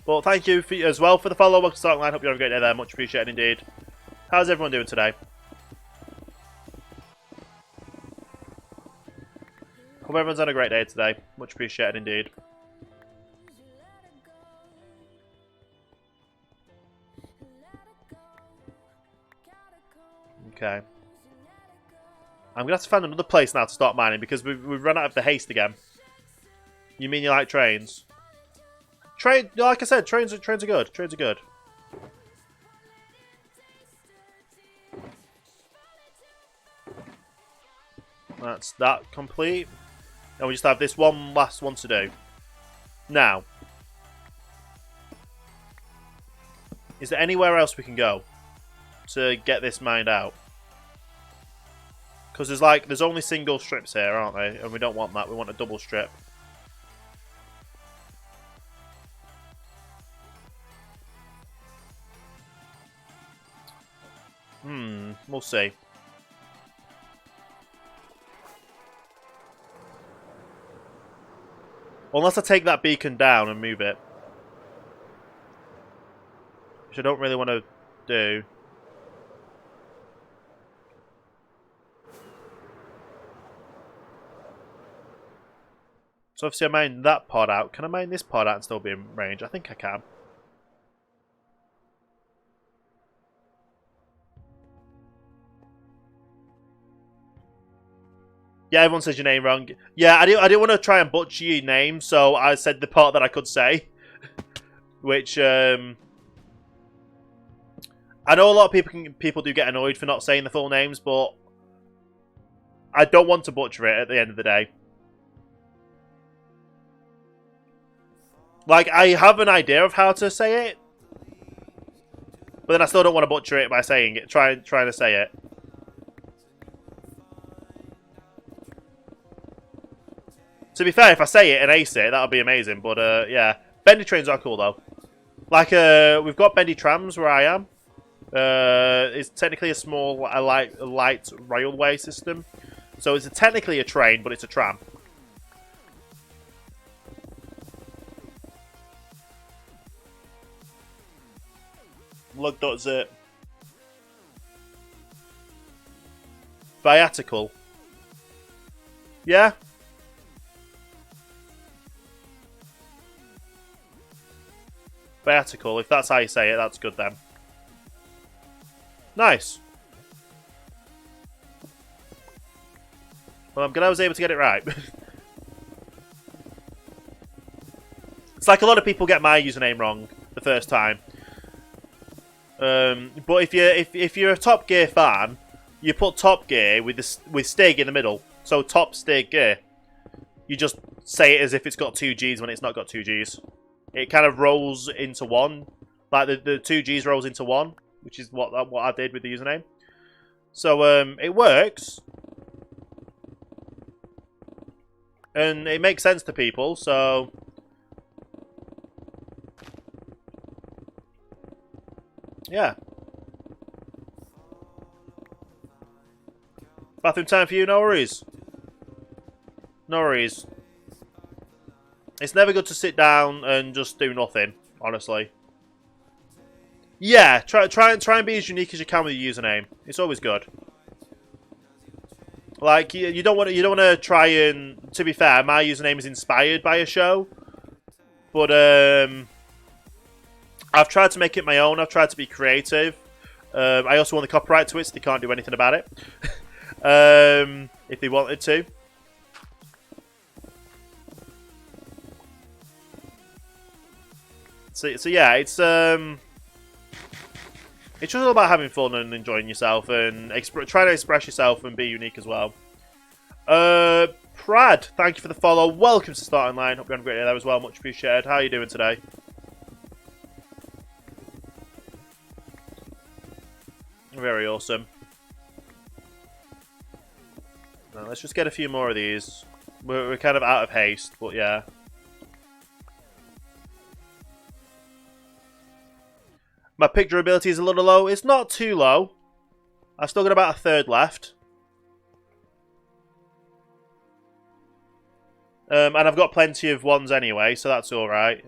But thank you as well for the follow. Welcome to Starting Line. Hope you're having a great day there. Much appreciated indeed. How's everyone doing today? Hope everyone's had a great day today. Much appreciated indeed. Okay. I'm going to have to find another place now to start mining because we've run out of the haste again. You mean you like trains? Like I said, trains are good. Trains are good. That's that complete. And we just have this one last one to do. Now, is there anywhere else we can go to get this mined out? Because there's only single strips here, aren't they? And we don't want that. We want a double strip. We'll see. Unless I take that beacon down and move it. Which I don't really want to do. So obviously I mined that pod out. Can I mine this pod out and still be in range? I think I can. Yeah, everyone says your name wrong. Yeah, I didn't want to try and butcher your name, so I said the part that I could say. Which, I know a lot of people do get annoyed for not saying the full names, but I don't want to butcher it at the end of the day. Like, I have an idea of how to say it, but then I still don't want to butcher it by saying it, trying to say it. To be fair, if I say it and ace it, that would be amazing. But, yeah. Bendy trains are cool, though. Like, we've got bendy trams where I am. It's technically a small, light railway system. So it's technically a train, but it's a tram. Look, that's it. Viatical. Yeah? Viatical, if that's how you say it, that's good then. Nice. Well, I'm glad I was able to get it right. It's like a lot of people get my username wrong the first time. But if you're a Top Gear fan, you put Top Gear with Stig in the middle. So TopStiGear. You just say it as if it's got 2 G's when it's not got 2 G's. It kind of rolls into one. Like the 2 G's rolls into one, which is what I did with the username. So it works. And it makes sense to people, so yeah. Bathroom time for you, no worries. No worries. It's never good to sit down and just do nothing, honestly. Yeah, try and be as unique as you can with your username. It's always good. Like you don't want to try and. To be fair, my username is inspired by a show, but I've tried to make it my own. I've tried to be creative. I also want the copyright to it, so they can't do anything about it. If they wanted to. So yeah, it's just all about having fun and enjoying yourself and trying to express yourself and be unique as well. Prad, thank you for the follow. Welcome to Starting Line. Hope you're having a great day there as well. Much appreciated. How are you doing today? Very awesome. Now, let's just get a few more of these. We're kind of out of haste, but yeah. My pick durability is a little low. It's not too low. I've still got about a third left. And I've got plenty of ones anyway, so that's alright.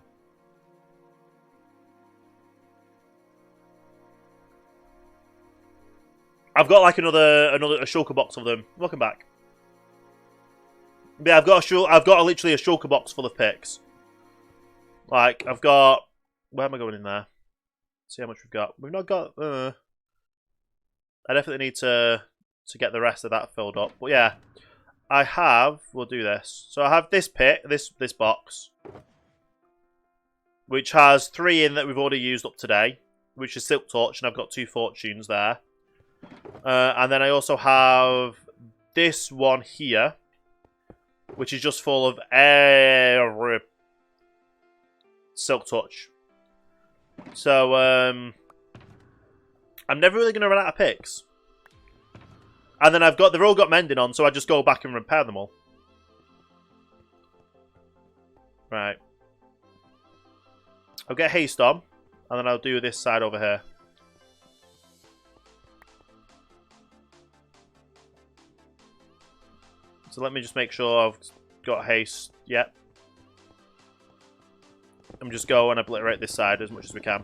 I've got like another shulker box of them. Welcome back. Yeah, I've got literally a shulker box full of picks. Like I've got. Where am I going in there? See how much we've got. We've not got. I definitely need to get the rest of that filled up. But yeah, I have. We'll do this. So I have this pick, this box, which has 3 in that we've already used up today, which is Silk Torch, and I've got 2 fortunes there. And then I also have this one here, which is just full of Silk Touch. So, I'm never really going to run out of picks. And then they've all got mending on, so I just go back and repair them all. Right. I'll get haste on, and then I'll do this side over here. So let me just make sure I've got haste. Yep. I'm just go and obliterate this side as much as we can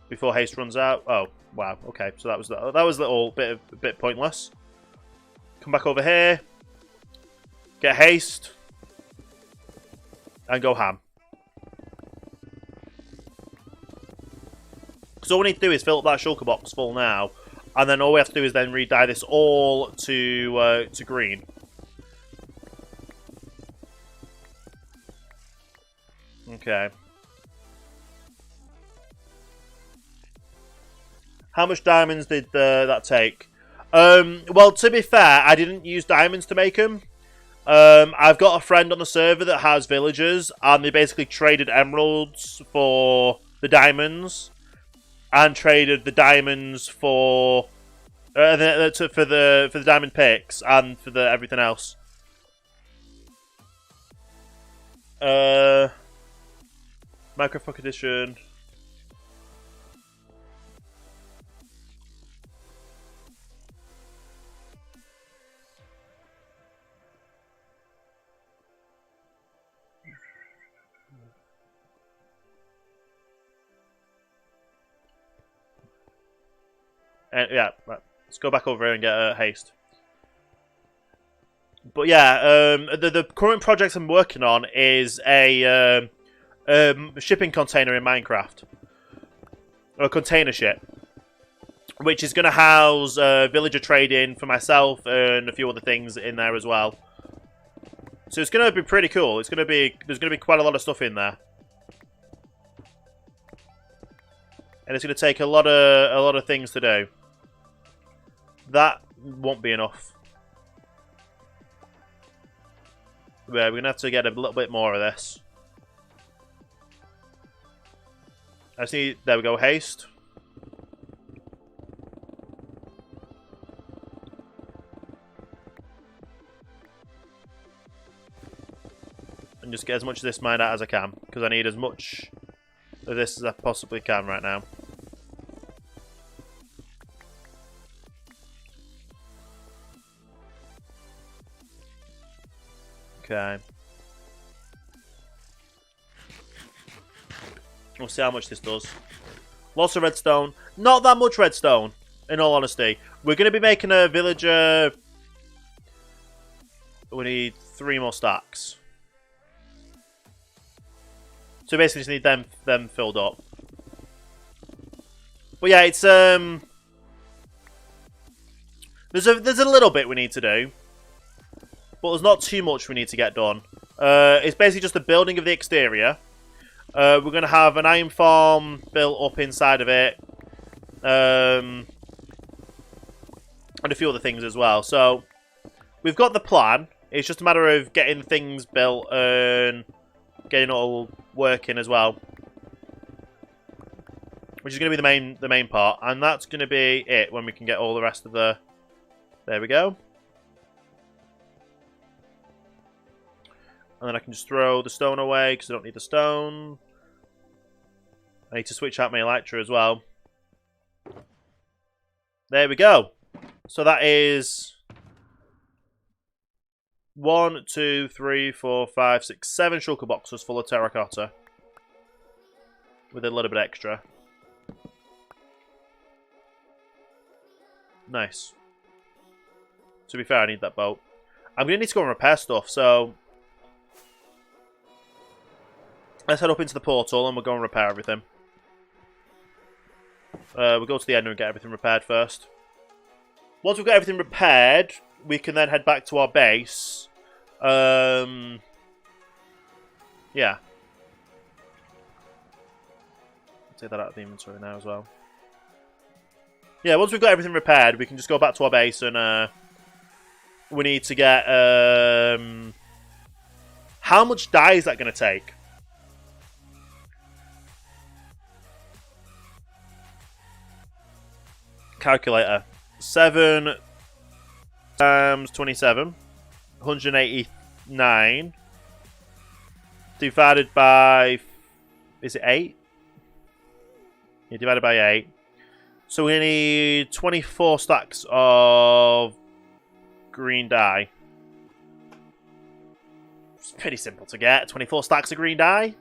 before haste runs out. Oh wow. Okay, so that was a little bit pointless. Come back over here, get haste, and go ham. Because all we need to do is fill up that shulker box full now. And then all we have to do is then re-dye this all to green. Okay. How much diamonds did that take? Well, to be fair, I didn't use diamonds to make them. I've got a friend on the server that has villagers, and they basically traded emeralds for the diamonds. And traded the diamonds for the diamond picks and for the everything else. Microfuck edition. Yeah, right. Let's go back over here and get haste. But yeah, the current project I'm working on is a shipping container in Minecraft. Or a container ship. Which is going to house villager trading for myself and a few other things in there as well. So it's going to be pretty cool. There's going to be quite a lot of stuff in there. And it's going to take a lot of things to do. That won't be enough. Yeah, we're going to have to get a little bit more of this. I just need... There we go, haste. And just get as much of this mined out as I can. Because I need as much of this as I possibly can right now. Okay. We'll see how much this does. Lots of redstone. Not that much redstone, in all honesty. We're going to be making a villager... We need 3 more stacks. So basically just need them filled up. But yeah, it's... There's a little bit we need to do. But there's not too much we need to get done. It's basically just the building of the exterior. We're going to have an iron farm built up inside of it. And a few other things as well. So, we've got the plan. It's just a matter of getting things built and getting it all working as well. Which is going to be the main part. And that's going to be it when we can get all the rest of the... There we go. And then I can just throw the stone away because I don't need the stone. I need to switch out my Elytra as well. There we go. So that is 1, 2, 3, 4, 5, 6, 7 shulker boxes full of terracotta. With a little bit extra. Nice. To be fair, I need that boat. I'm going to need to go and repair stuff, so... let's head up into the portal and we'll go and repair everything. We'll go to the end and get everything repaired first. Once we've got everything repaired, we can then head back to our base. Yeah. Take that out of the inventory now as well. Yeah, once we've got everything repaired, we can just go back to our base and we need to get... how much dye is that going to take? Calculator. 7 times 27. 189. Divided by... is it 8? Yeah, divided by 8. So we need 24 stacks of green dye. It's pretty simple to get. 24 stacks of green dye.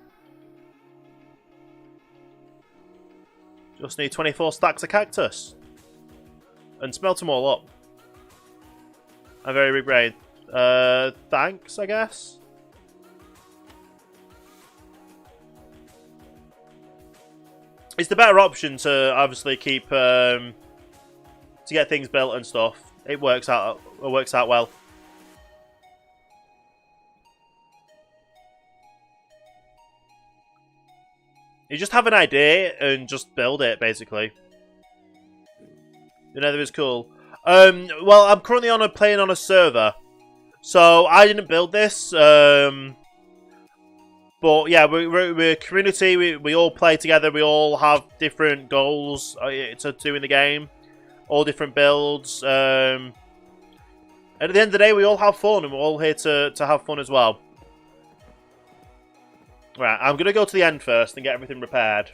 Just need 24 stacks of cactus. And smelt them all up. I'm very big brain. Thanks, I guess. It's the better option to obviously keep to get things built and stuff. It works out. It works out well. You just have an idea and just build it, basically. The Nether is cool. Well, I'm currently playing on a server, so I didn't build this. But yeah, we're a community. We all play together. We all have different goals to do in the game. All different builds. And at the end of the day, we all have fun, and we're all here to have fun as well. Right, I'm going to go to the end first and get everything repaired.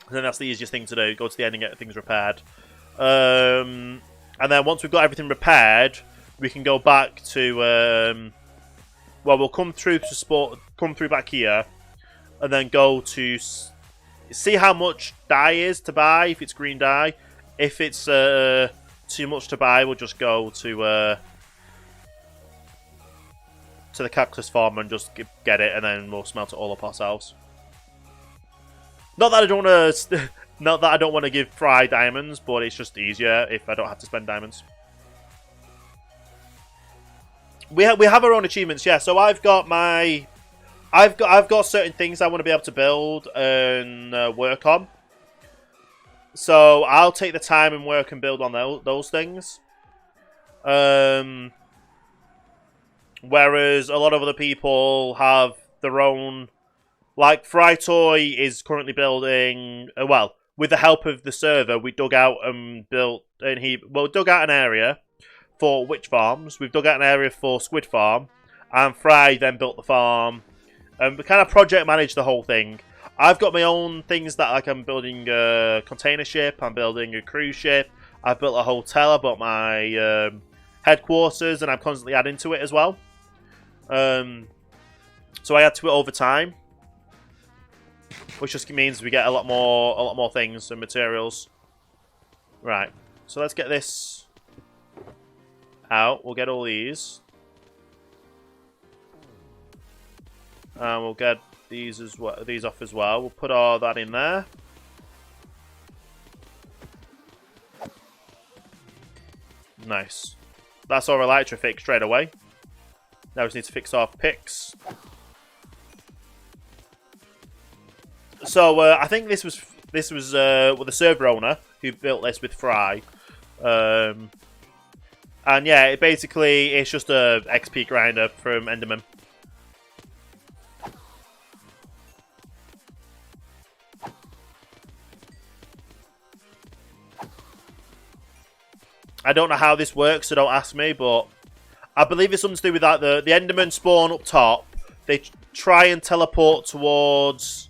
I think that's the easiest thing to do. Go to the end and get things repaired. And then once we've got everything repaired, we can go back to... well, we'll come through back here, and then go to see how much dye is to buy. If it's green dye, if it's too much to buy, we'll just go to the cactus farm and just get it, and then we'll smelt it all up ourselves. Not that I don't want to, not that I don't want to give Fry diamonds, but it's just easier if I don't have to spend diamonds. We have our own achievements, yeah. So I've got certain things I want to be able to build and work on. So I'll take the time and work and build on those things. Whereas a lot of other people have their own. Like Frytoy is currently building. Well, with the help of the server, we dug out and built, and dug out an area for witch farms. We've dug out an area for squid farm, and Fry then built the farm. And we kind of project managed the whole thing. I've got my own things that, like, I'm building a container ship. I'm building a cruise ship. I've built a hotel. I built my headquarters, and I'm constantly adding to it as well. So I add to it over time, which just means we get a lot more things and materials. Right. So let's get this out. We'll get all these. And we'll get these as well. These off as well. We'll put all that in there. Nice. That's our elytra fixed straight away. Now we just need to fix our picks. So I think this was well, the server owner who built this with Fry. And yeah, it's just a XP grinder from Enderman. I don't know how this works, so don't ask me, but I believe it's something to do with that. The Endermen spawn up top. They try and teleport towards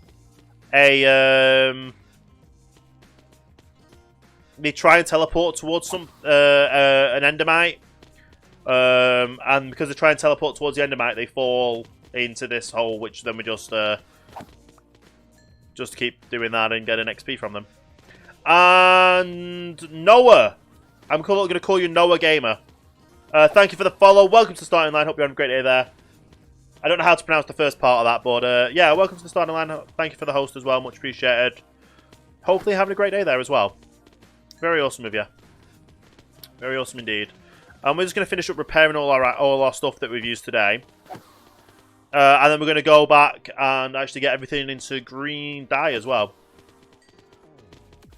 they try and teleport towards an endermite, and because they try and teleport towards the endermite, they fall into this hole, which then we just keep doing that and get an XP from them. And Noah, I'm going to call you Noah Gamer. Thank you for the follow. Welcome to the starting line. Hope you're having a great day there. I don't know how to pronounce the first part of that, but yeah, welcome to the starting line. Thank you for the host as well. Much appreciated. Hopefully having a great day there as well. Very awesome of you. Very awesome indeed. And we're just going to finish up repairing all our stuff that we've used today. And then we're going to go back and actually get everything into green dye as well.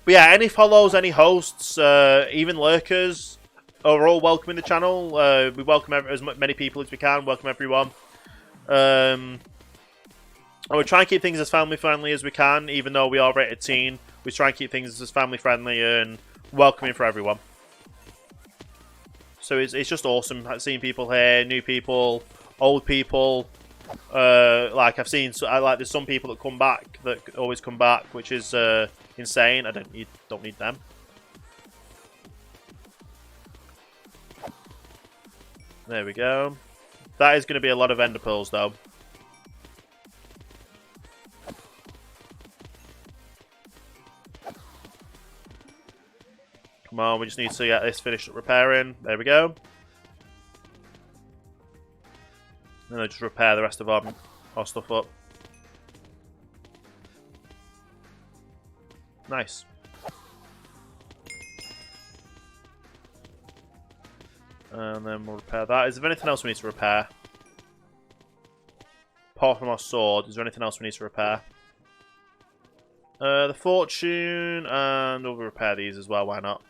But yeah, any follows, any hosts, even lurkers are all welcome in the channel. We welcome as many people as we can. Welcome everyone. And we try and keep things as family friendly as we can, even though we are rated teen. We try and keep things as family friendly and welcoming for everyone. So it's just awesome seeing people here, new people, old people. Like I've seen, there's some people that come back, that always come back, which is insane. You don't need them. There we go. That is going to be a lot of ender pearls, though. Come on, we just need to get this finished up repairing. There we go. And then just repair the rest of our stuff up. Nice. And then we'll repair that. Is there anything else we need to repair? Apart from our sword, is there anything else we need to repair? The fortune, and we'll repair these as well, why not?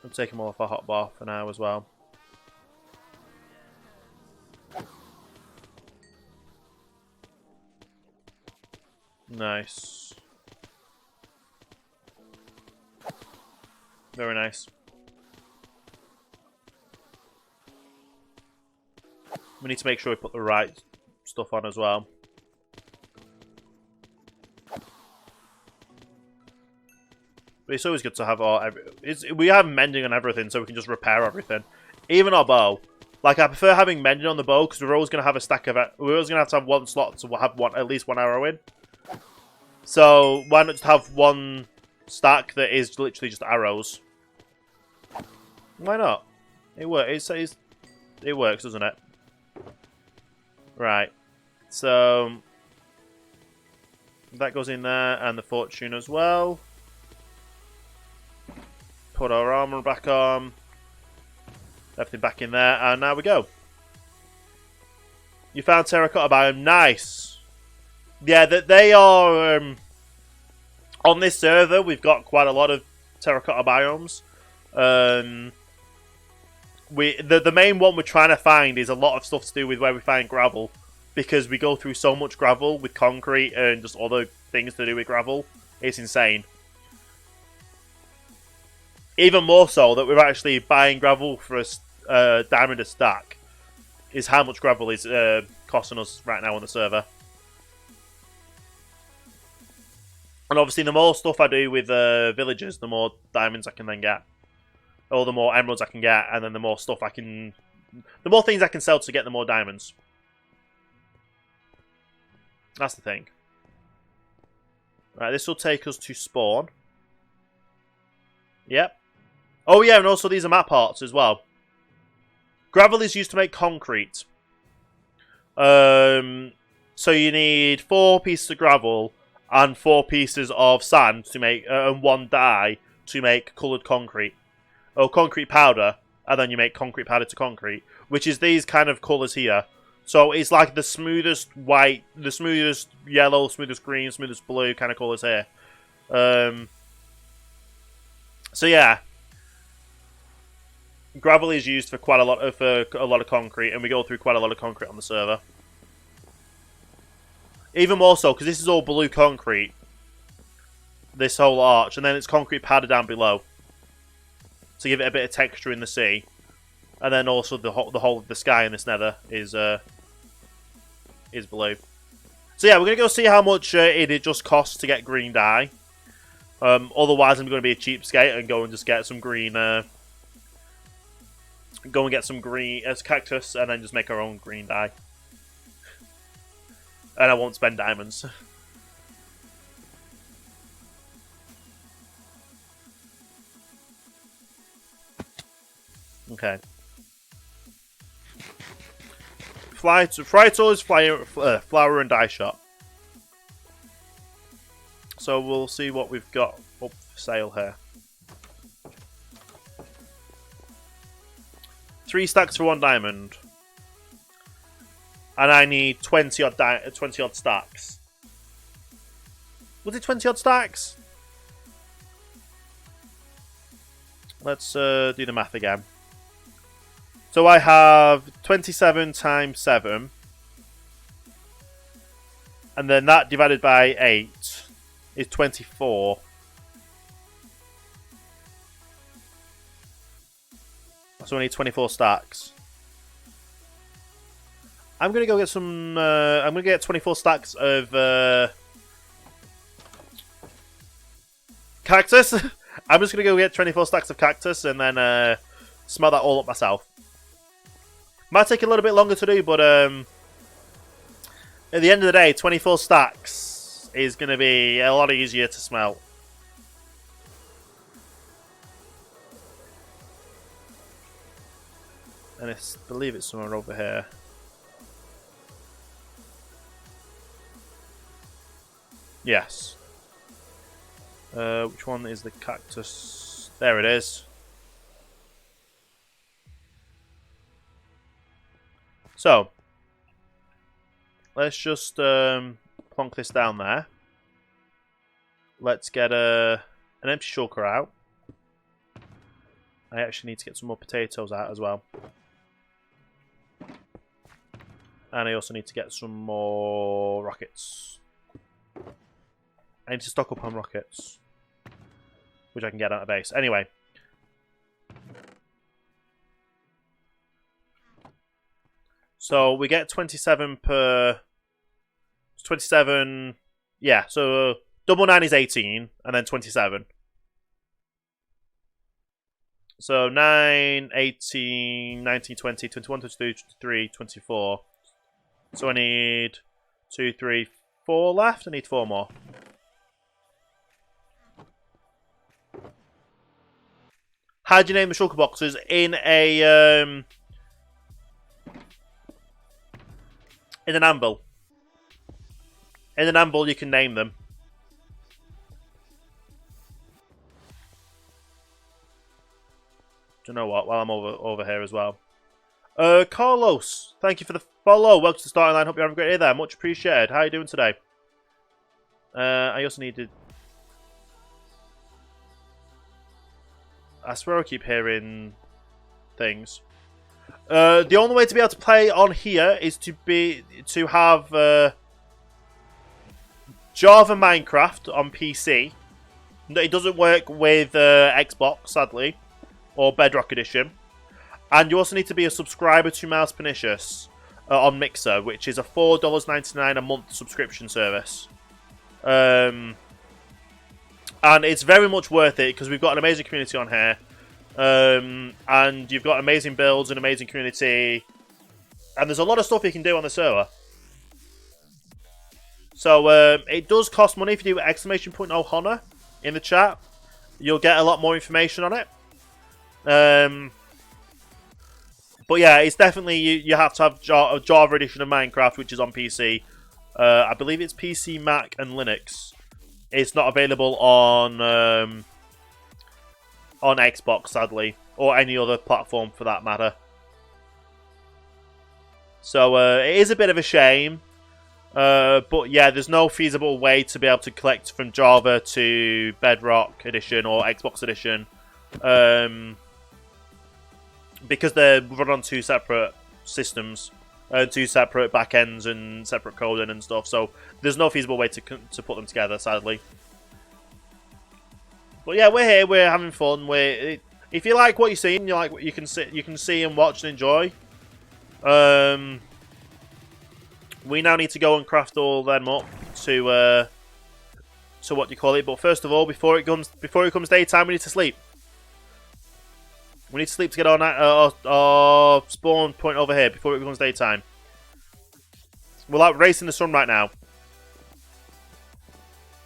We'll take them all off our hotbar for now as well. Nice. Very nice. We need to make sure we put the right stuff on as well. But it's always good to have we have mending on everything, so we can just repair everything. Even our bow. Like, I prefer having mending on the bow, because we're always going to have a stack of it. We're always going to have one slot to have at least one arrow in. So, why not just have one stack that is literally just arrows? Why not? It works. It works, doesn't it? Right. So that goes in there, and the fortune as well. Put our armor back on. Everything back in there, and now we go. You found terracotta biome. Nice. Yeah, they are on this server. We've got quite a lot of terracotta biomes. The main one we're trying to find is a lot of stuff to do with where we find gravel, because we go through so much gravel with concrete and just other things to do with gravel. It's insane. Even more so that we're actually buying gravel for a diamond a stack is how much gravel is costing us right now on the server. And obviously the more stuff I do with villagers, the more diamonds I can then get. Or the more emeralds I can get, and then the more stuff I can... The more things I can sell to get the more diamonds. That's the thing. Right, this will take us to spawn. Yep. Oh yeah, and also these are map parts as well. Gravel is used to make concrete. So you need 4 pieces of gravel and 4 pieces of sand to make, and 1 dye to make coloured concrete. Or concrete powder, and then you make concrete powder to concrete, which is these kind of colours here. So it's like the smoothest white, the smoothest yellow, smoothest green, smoothest blue kind of colours here. So yeah, gravel is used for quite a lot of concrete, and we go through quite a lot of concrete on the server. Even more so because this is all blue concrete, this whole arch, and then it's concrete powder down below to give it a bit of texture in the sea, and then also the whole of the sky in this nether is is blue. So yeah, we're going to go see how much it just costs to get green dye. Otherwise, I'm going to be a cheapskate and go and just get some green... go and get some green cactus and then just make our own green dye. And I won't spend diamonds. Okay. Fry tool is flower and dye shop. So we'll see what we've got up for sale here. 3 stacks for 1 diamond. And I need 20 odd stacks. Was it 20 odd stacks? Let's do the math again. So I have 27 times 7. And then that divided by 8 is 24. So I need 24 stacks. I'm going to go get some... I'm going to get 24 stacks of... cactus. I'm just going to go get 24 stacks of cactus and then smell that all up myself. Might take a little bit longer to do, but at the end of the day, 24 stacks is going to be a lot easier to smell. And I believe it's somewhere over here. Yes. Which one is the cactus? There it is. So, let's just plonk this down there. Let's get an empty shulker out. I actually need to get some more potatoes out as well. And I also need to get some more rockets. I need to stock up on rockets, which I can get out of base. Anyway. So we get 27 per... 27... Yeah, so double 9 is 18, and then 27. So 9, 18, 19, 20, 21, 22, 23, 24. So I need 2, 3, 4 left. I need 4 more. How do you name the shulker boxes? In a in an anvil. In an anvil, you can name them. Do you know what? While I'm over here as well. Carlos, thank you for the follow. Welcome to the starting line. Hope you're having a great day there. Much appreciated. How are you doing today? I also needed... I swear I keep hearing things. The only way to be able to play on here is to have Java Minecraft on PC. It doesn't work with Xbox, sadly, or Bedrock Edition. And you also need to be a subscriber to Mouse Pernicious on Mixer, which is a $4.99 a month subscription service. And it's very much worth it because we've got an amazing community on here. And you've got amazing builds and amazing community. And there's a lot of stuff you can do on the server. So it does cost money. If you do !Ohana in the chat, you'll get a lot more information on it. But yeah, it's definitely, you have to have a Java edition of Minecraft, which is on PC. I believe it's PC, Mac, and Linux. It's not available on Xbox, sadly, or any other platform for that matter. So it is a bit of a shame. But yeah, there's no feasible way to be able to collect from Java to Bedrock Edition or Xbox Edition. Because they're run on 2 separate systems, 2 separate backends and separate coding and stuff. So there's no feasible way to put them together, sadly. But yeah, we're here. We're having fun. If you like what you're seeing, you like what you can see and watch and enjoy. We now need to go and craft all them up to what do you call it? But first of all, before it comes daytime, we need to sleep. We need to sleep to get our spawn point over here before it becomes daytime. We're like racing the sun right now.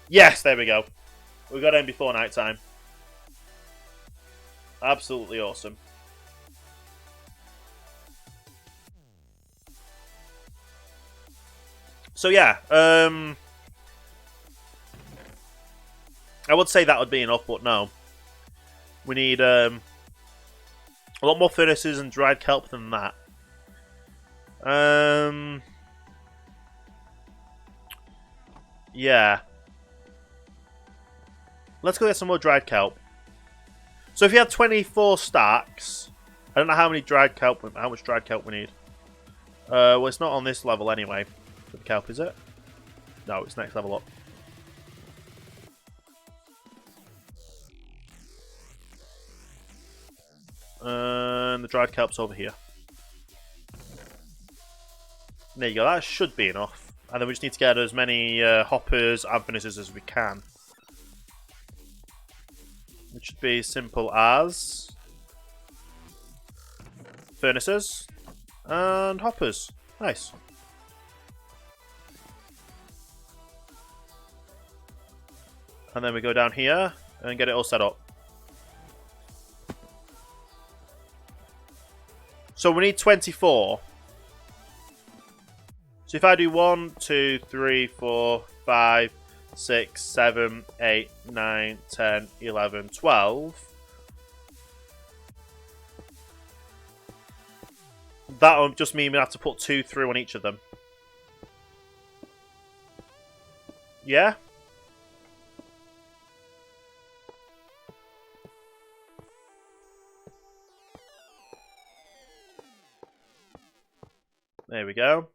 Yes, there we go. We got in before nighttime. Absolutely awesome. So yeah, I would say that would be enough, but no. We need a lot more furnaces and dried kelp than that. Yeah. Let's go get some more dried kelp. So if you have 24 stacks, I don't know how much dried kelp we need. Well, it's not on this level anyway. For the kelp, is it? No, it's next level up. And the dried kelp's over here. There you go. That should be enough. And then we just need to get as many hoppers and furnaces as we can. It should be as simple as furnaces and hoppers. Nice. And then we go down here and get it all set up. So we need 24. So if I do 1, 2, 3, 4, 5, 6, 7, 8, 9, 10, 11, 12. That'll just mean we have to put 2 through on each of them. Yeah? There we go.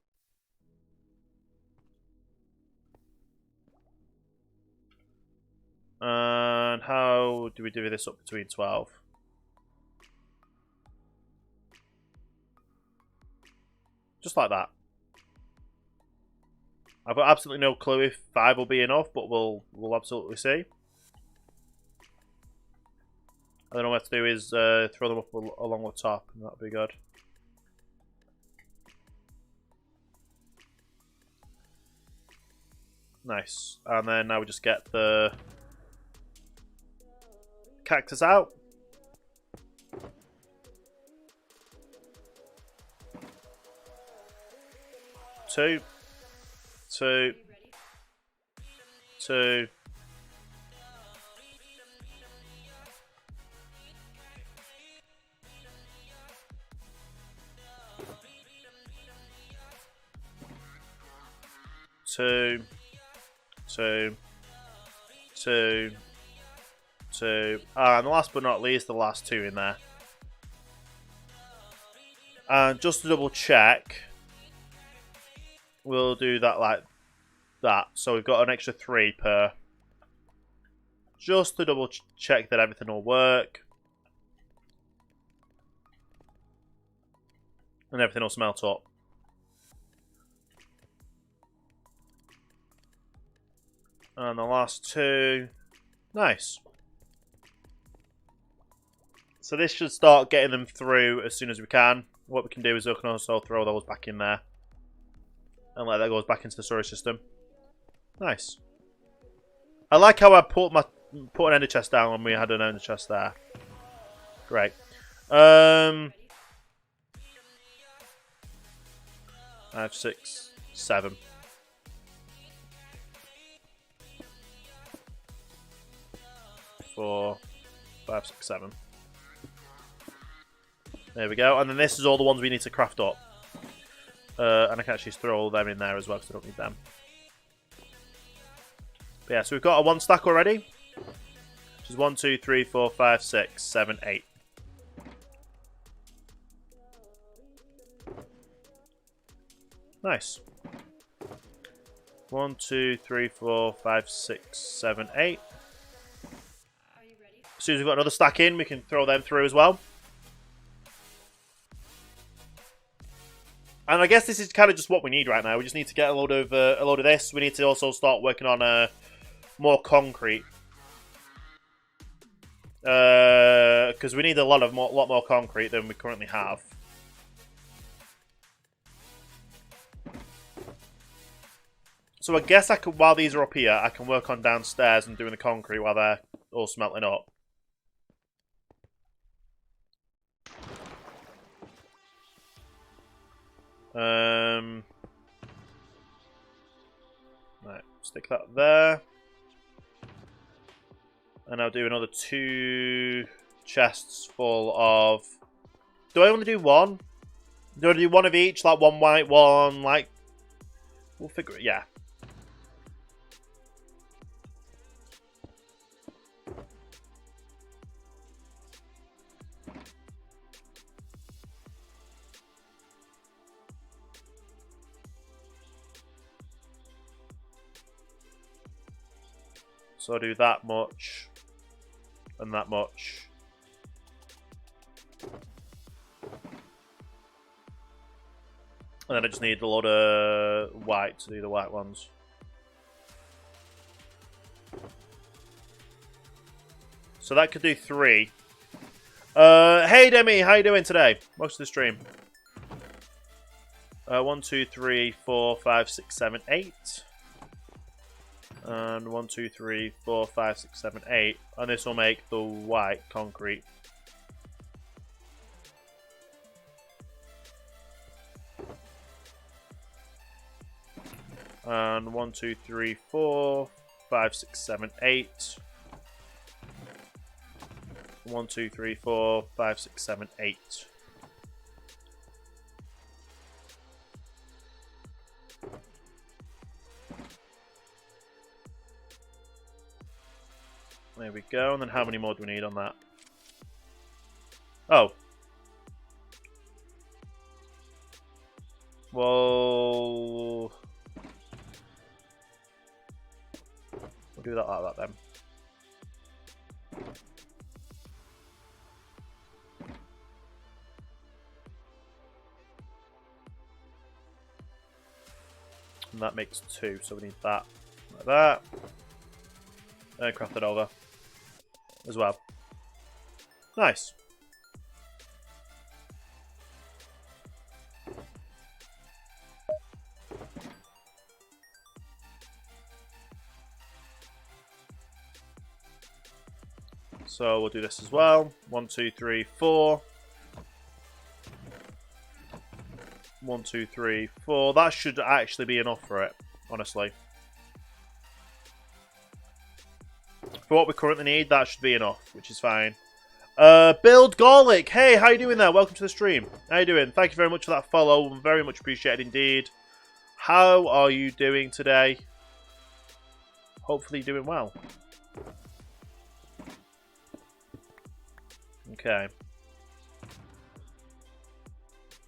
And how do we do this up between 12? Just like that. I've got absolutely no clue if 5 will be enough, but we'll absolutely see. And then all we have to do is throw them up along the top, and that'll be good. Nice. And then now we just get the cactus out. Two. 2. 2. 2. 2. 2. 2. And last but not least, the last 2 in there. And just to double check, we'll do that like that. So we've got an extra 3 per. Just to double check that everything will work. And everything will smelt up. And the last 2. Nice. So this should start getting them through as soon as we can. What we can do is we can also throw those back in there. And let that goes back into the storage system. Nice. I like how I put an ender chest down when we had an ender chest there. Great. 5, 6, 7. Four, 5, 6, 7. There we go. And then this is all the ones we need to craft up. And I can actually throw all them in there as well because I don't need them. But yeah, so we've got a 1 stack already. Which is 1, 2, 3, 4, 5, 6, 7, 8. Nice. 1, 2, 3, 4, 5, 6, 7, 8. As soon as we've got another stack in, we can throw them through as well. And I guess this is kind of just what we need right now. We just need to get a load of this. We need to also start working on more concrete. Because we need a lot more concrete than we currently have. So I guess I could, while these are up here, I can work on downstairs and doing the concrete while they're all smelting up. Right, stick that there. And I'll do another 2 chests full of... Do I only do 1? Do I do 1 of each? Like 1 white, 1 like... We'll figure it, yeah. So I'll do that much. And that much. And then I just need a lot of white to do the white ones. So that could do 3. Hey Demi, how you doing today? Welcome to the stream. 1, 2, 3, 4, 5, 6, 7, 8. And 1, 2, 3, 4, 5, 6, 7, 8. And this will make the white concrete. And 1, 2, 3, 4, 5, 6, 7, 8. 1, 2, 3, 4, 5, 6, 7, 8. There we go. And then how many more do we need on that? Oh. Well... We'll do that like that then. And that makes 2, so we need that like that. And craft it over as well. Nice. So we'll do this as well. 1, 2, 3, 4. 1, 2, 3, 4. That should actually be enough for it, honestly. For what we currently need, that should be enough, which is fine. Build Garlic. Hey, how you doing there? Welcome to the stream. How you doing? Thank you very much for that follow. Very much appreciated indeed. How are you doing today? Hopefully doing well. Okay.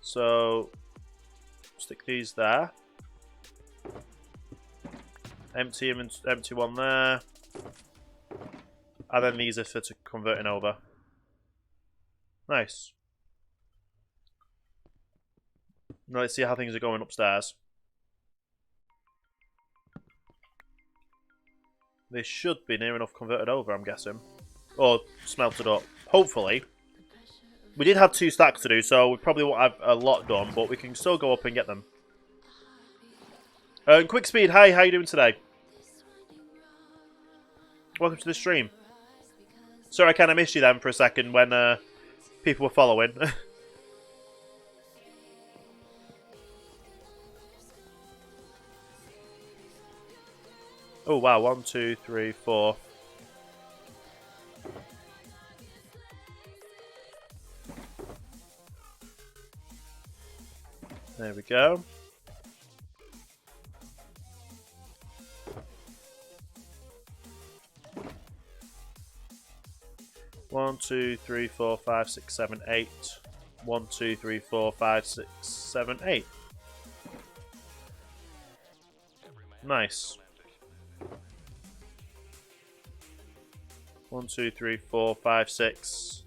So, stick these there. Empty one there. And then these are for converting over. Nice. Now let's see how things are going upstairs. They should be near enough converted over, I'm guessing. Or smelted up. Hopefully. We did have 2 stacks to do, so we probably won't have a lot done, but we can still go up and get them. Quick Speed, hi, how you doing today? Welcome to the stream. Sorry, I kind of missed you then for a second when people were following. Oh, wow. 1, 2, 3, 4. There we go. One, 2, 3, 4, 5, 6, 7, 8. 1, 2, 3, 4, 5, 6, 7, 8. Nice. 1, 2, 3, 4, 5, 6,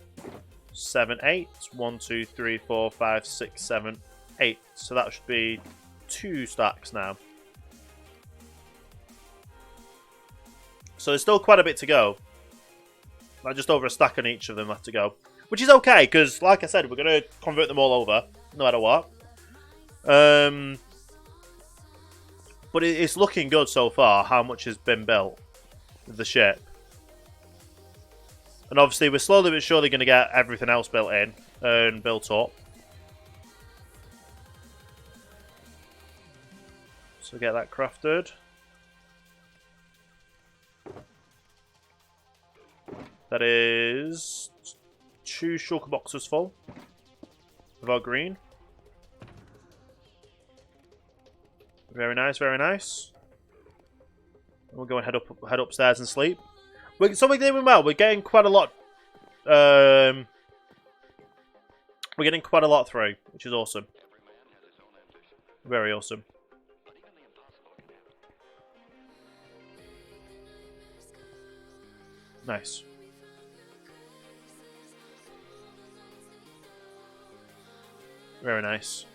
7, 8. 1, 2, 3, 4, 5, 6, 7. 8. So that should be 2 stacks now. So there's still quite a bit to go. Like just over a stack on each of them left to go. Which is okay, because like I said, we're going to convert them all over, no matter what. But it's looking good so far, how much has been built with the ship. And obviously we're slowly but surely going to get everything else built in and built up. So get that crafted. That is 2 shulker boxes full of our green. Very nice, very nice. And we'll go and head upstairs and sleep. So we're doing well. We're getting quite a lot. We're getting quite a lot through, which is awesome. Very awesome. Nice. Very nice.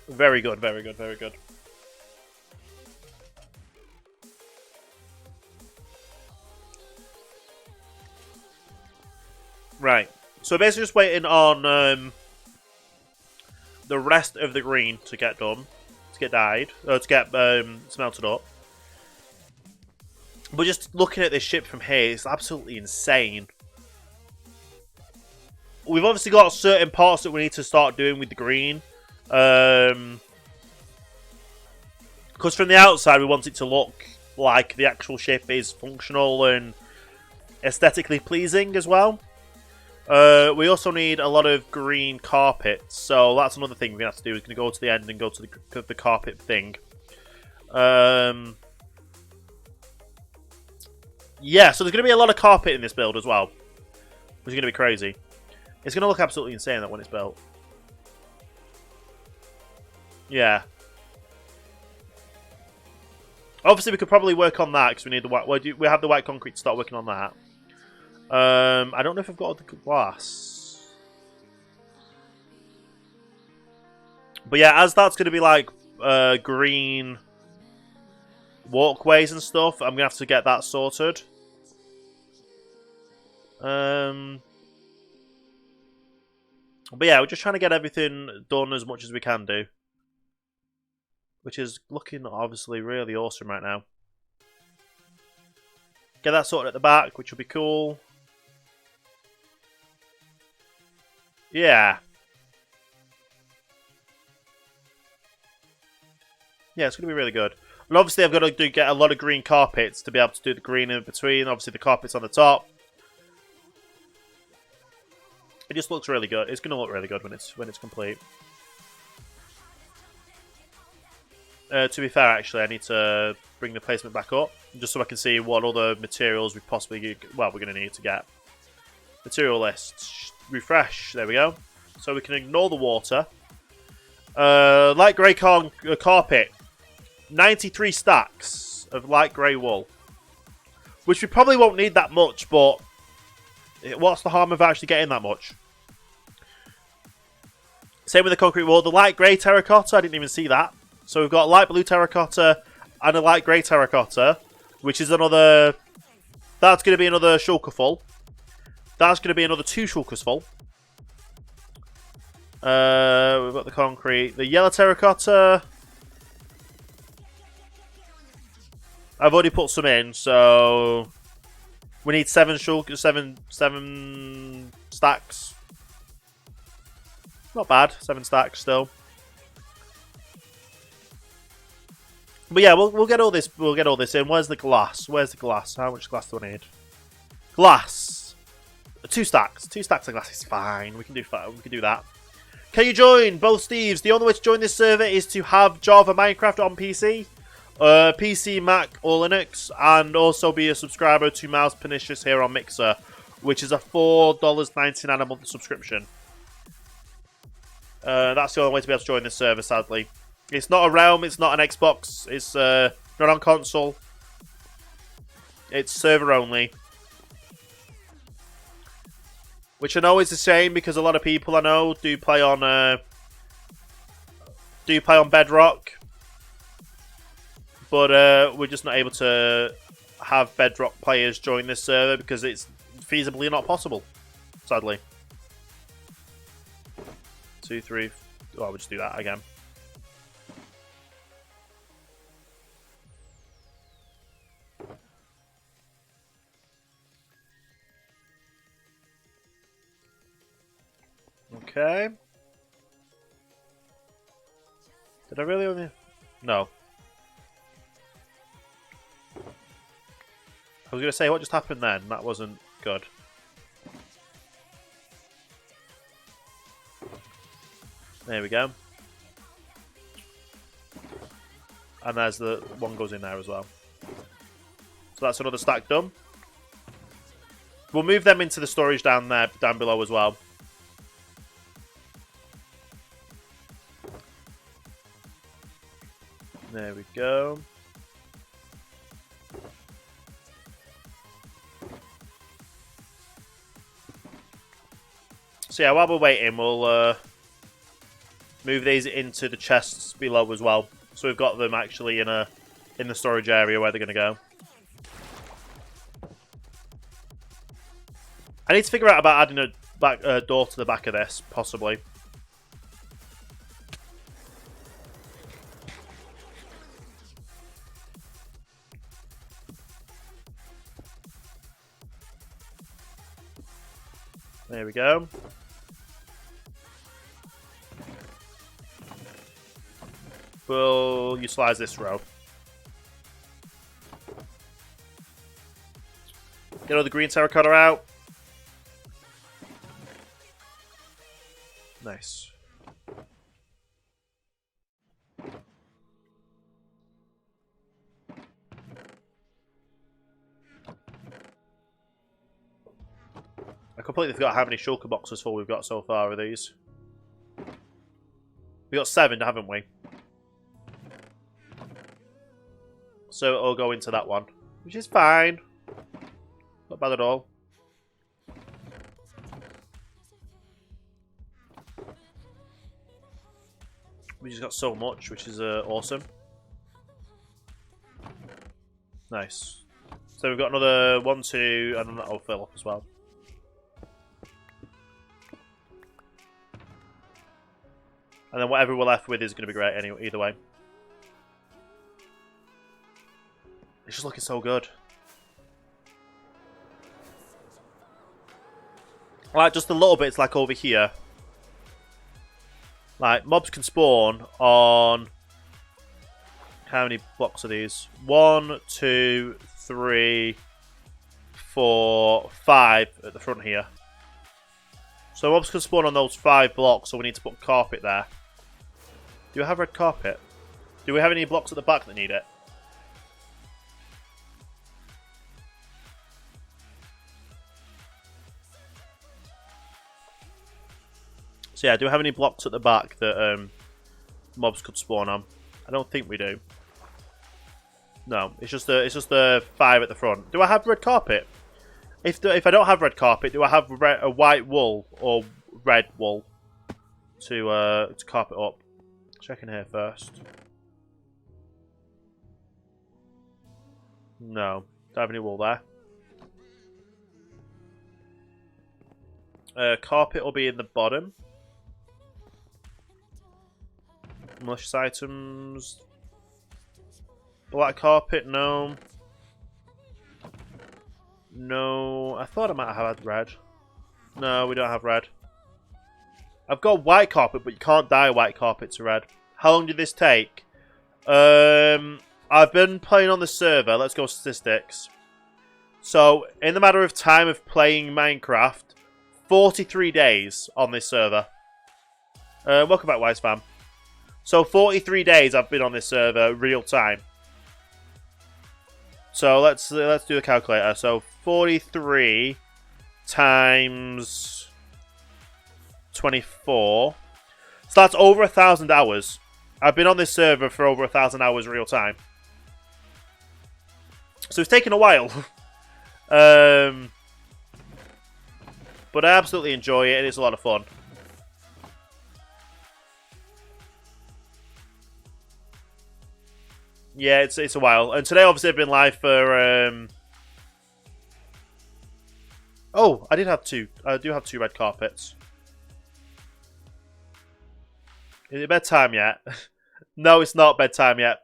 Very good, very good, very good. Right. So basically just waiting on the rest of the green to get done. To get dyed. Or to get smelted up. But just looking at this ship from here, it's absolutely insane. We've obviously got certain parts that we need to start doing with the green. Because from the outside we want it to look like the actual ship is functional and aesthetically pleasing as well. We also need a lot of green carpets, so that's another thing we're going to have to do. Is going to go to the end and go to the carpet thing. Yeah, so there's going to be a lot of carpet in this build as well, which is going to be crazy. It's going to look absolutely insane that when it's built. Yeah. Obviously, we could probably work on that because we need the white. We have the white concrete to start working on that. I don't know if I've got all the glass. But yeah, as that's going to be like green walkways and stuff, I'm going to have to get that sorted. But yeah, we're just trying to get everything done as much as we can do. Which is looking obviously really awesome right now. Get that sorted at the back, which will be cool. Yeah. Yeah, it's going to be really good. And obviously I've got to get a lot of green carpets to be able to do the green in between. Obviously the carpets on the top. It just looks really good. It's going to look really good when it's complete. To be fair, actually, I need to bring the placement back up just so I can see what other materials we possibly we're going to need to get. Material list. Refresh. There we go. So we can ignore the water. Light grey carpet. 93 stacks of light grey wool. Which we probably won't need that much, but what's the harm of actually getting that much? Same with the concrete wall. The light grey terracotta, I didn't even see that. So we've got light blue terracotta and a light grey terracotta, which is another... That's going to be another shulker full. That's going to be another 2 shulkers full. We've got the concrete. The yellow terracotta... I've already put some in, so... We need 7 stacks. Not bad, 7 stacks still. But yeah, we'll get all this. We'll get all this in. Where's the glass? Where's the glass? How much glass do I need? Glass. 2 stacks. 2 stacks of glass is fine. We can do that. Can you join both Steves? The only way to join this server is to have Java Minecraft on PC, PC, Mac, or Linux, and also be a subscriber to Mouse Pernicious here on Mixer, which is a $4.99 a month subscription. That's the only way to be able to join this server, sadly. It's not a Realm, it's not an Xbox, it's not on console. It's server only. Which I know is a shame because a lot of people I know do play on Bedrock. But we're just not able to have Bedrock players join this server because it's feasibly not possible, sadly. 2, 3... Oh, we'll just do that again. Okay. Did I really only... No. I was going to say, what just happened then? That wasn't good. There we go. And there's the one goes in there as well. So that's another stack done. We'll move them into the storage down there, down below as well. There we go. So yeah, while we're waiting, we'll move these into the chests below as well. So we've got them actually in the storage area where they're going to go. I need to figure out about adding a door to the back of this, possibly. There we go. We'll utilize this row. Get all the green terracotta out. Nice. I completely forgot how many shulker boxes full we've got so far of these. We got 7, haven't we? So it'll go into that one, which is fine. Not bad at all. We just got so much, which is awesome. Nice. So we've got another 1, 2, and then that'll fill up as well. And then whatever we're left with is going to be great anyway, either way. It's just looking so good. Like, just a little bits like over here. Like, mobs can spawn on... How many blocks are these? 1, 2, 3, 4, 5 at the front here. So mobs can spawn on those 5 blocks, so we need to put carpet there. Do we have red carpet? Do we have any blocks at the back that need it? So yeah, do we have any blocks at the back that mobs could spawn on? I don't think we do. No, it's just the 5 at the front. Do I have red carpet? If I don't have red carpet, do I have a white wool or red wool to carpet up? Checking here first. No, don't have any wool there. Carpet will be in the bottom. Malicious items. Black carpet, no. No, I thought I might have had red. No, we don't have red. I've got white carpet, but you can't dye white carpet to red. How long did this take? I've been playing on the server. Let's go statistics. So, in the matter of time of playing Minecraft, 43 days on this server. Welcome back, Wise Fam. So 43 days I've been on this server, real time. So let's do the calculator. So 43 times 24. So that's over 1,000 hours I've been on this server for over 1,000 hours real time. So it's taken a while. But I absolutely enjoy it, and it's a lot of fun. Yeah, it's a while. And today, obviously, I've been live for... Oh, I do have 2 red carpets. Is it bedtime yet? No, it's not bedtime yet.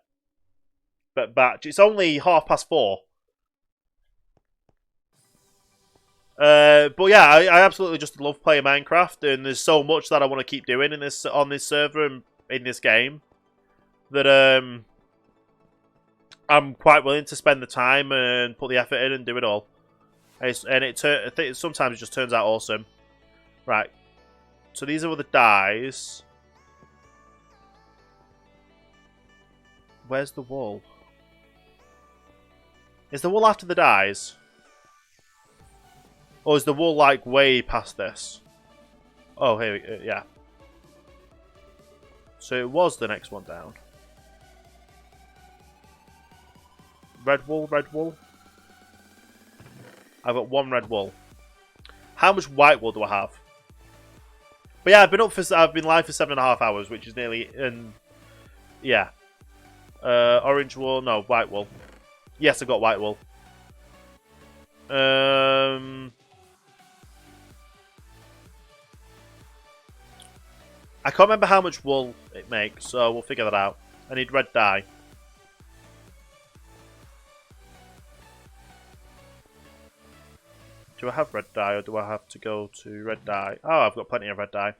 But batch. It's only 4:30. But yeah, I absolutely just love playing Minecraft, and there's so much that I want to keep doing in this on this server and in this game that I'm quite willing to spend the time and put the effort in and do it all. I think sometimes it just turns out awesome. Right. So these are all the dyes. Where's the wool? Is the wool after the dyes? Or is the wool like way past this? Oh, here we go. Yeah. So it was the next one down. Red wool, red wool. I've got 1 red wool. How much white wool do I have? But yeah, I've been live for 7.5 hours, which is nearly yeah. Orange wool, no, white wool. Yes, I got white wool. I can't remember how much wool it makes, so we'll figure that out. I need red dye. Do I have red dye, or do I have to go to red dye? Oh, I've got plenty of red dye.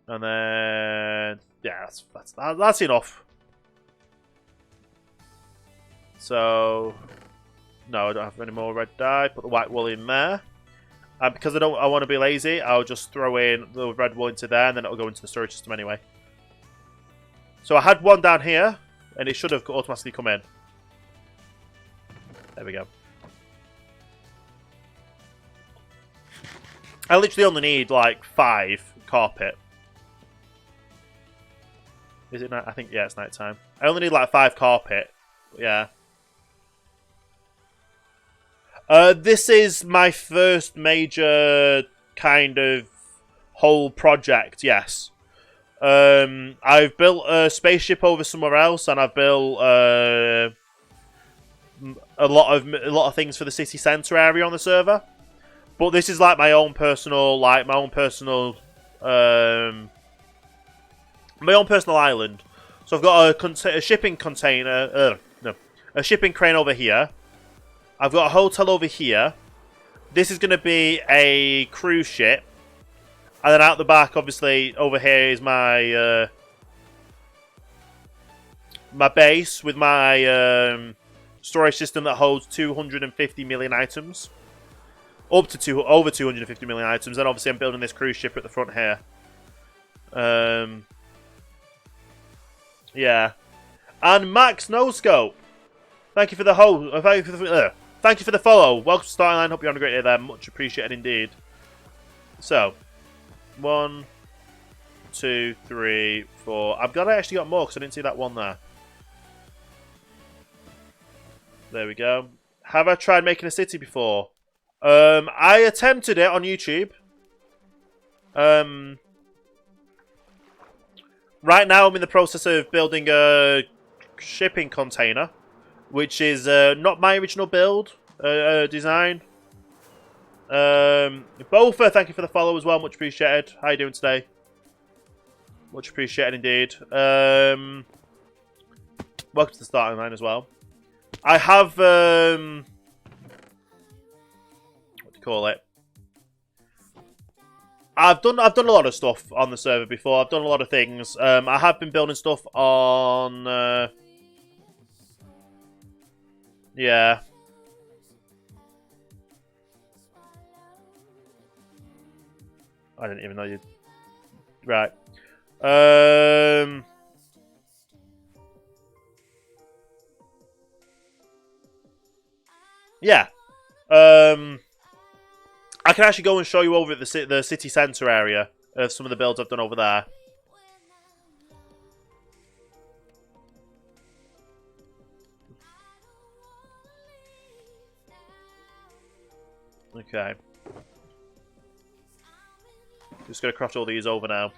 And then, yeah, that's enough. So, no, I don't have any more red dye. Put the white wool in there. And because I want to be lazy, I'll just throw in the red wool into there, and then it'll go into the storage system anyway. So I had 1 down here, and it should have automatically come in. There we go. I literally only need like 5 carpet. Is it night? I think, yeah, it's night time. I only need like 5 carpet. Yeah. This is my first major kind of whole project, yes. I've built a spaceship over somewhere else, and I've built a lot of things for the city centre area on the server. But this is like my own personal island. So I've got a shipping container, a shipping crane over here. I've got a hotel over here. This is going to be a cruise ship. And then out the back, obviously, over here is my my base with my storage system that holds 250 million items. Up to over 250 million items. And obviously I'm building this cruise ship at the front here. Yeah. And Max NoScope. Thank you for the thank you for the follow. Welcome to Starting Line. Hope you're having a great day there. Much appreciated indeed. So, 1, 2, 3, 4. I'm glad I actually got more because I didn't see that one there. There we go. Have I tried making a city before? I attempted it on YouTube. Right now I'm in the process of building a shipping container, which is not my original build design. Bofa, thank you for the follow as well. Much appreciated. How you doing today? Much appreciated indeed. Welcome to the starting line as well. I have what do you call it? I've done a lot of stuff on the server before. I've done a lot of things. I have been building stuff on yeah. I didn't even know you. Right. Yeah. I can actually go and show you over at the city centre area of some of the builds I've done over there. Okay. Just going to craft all these over now.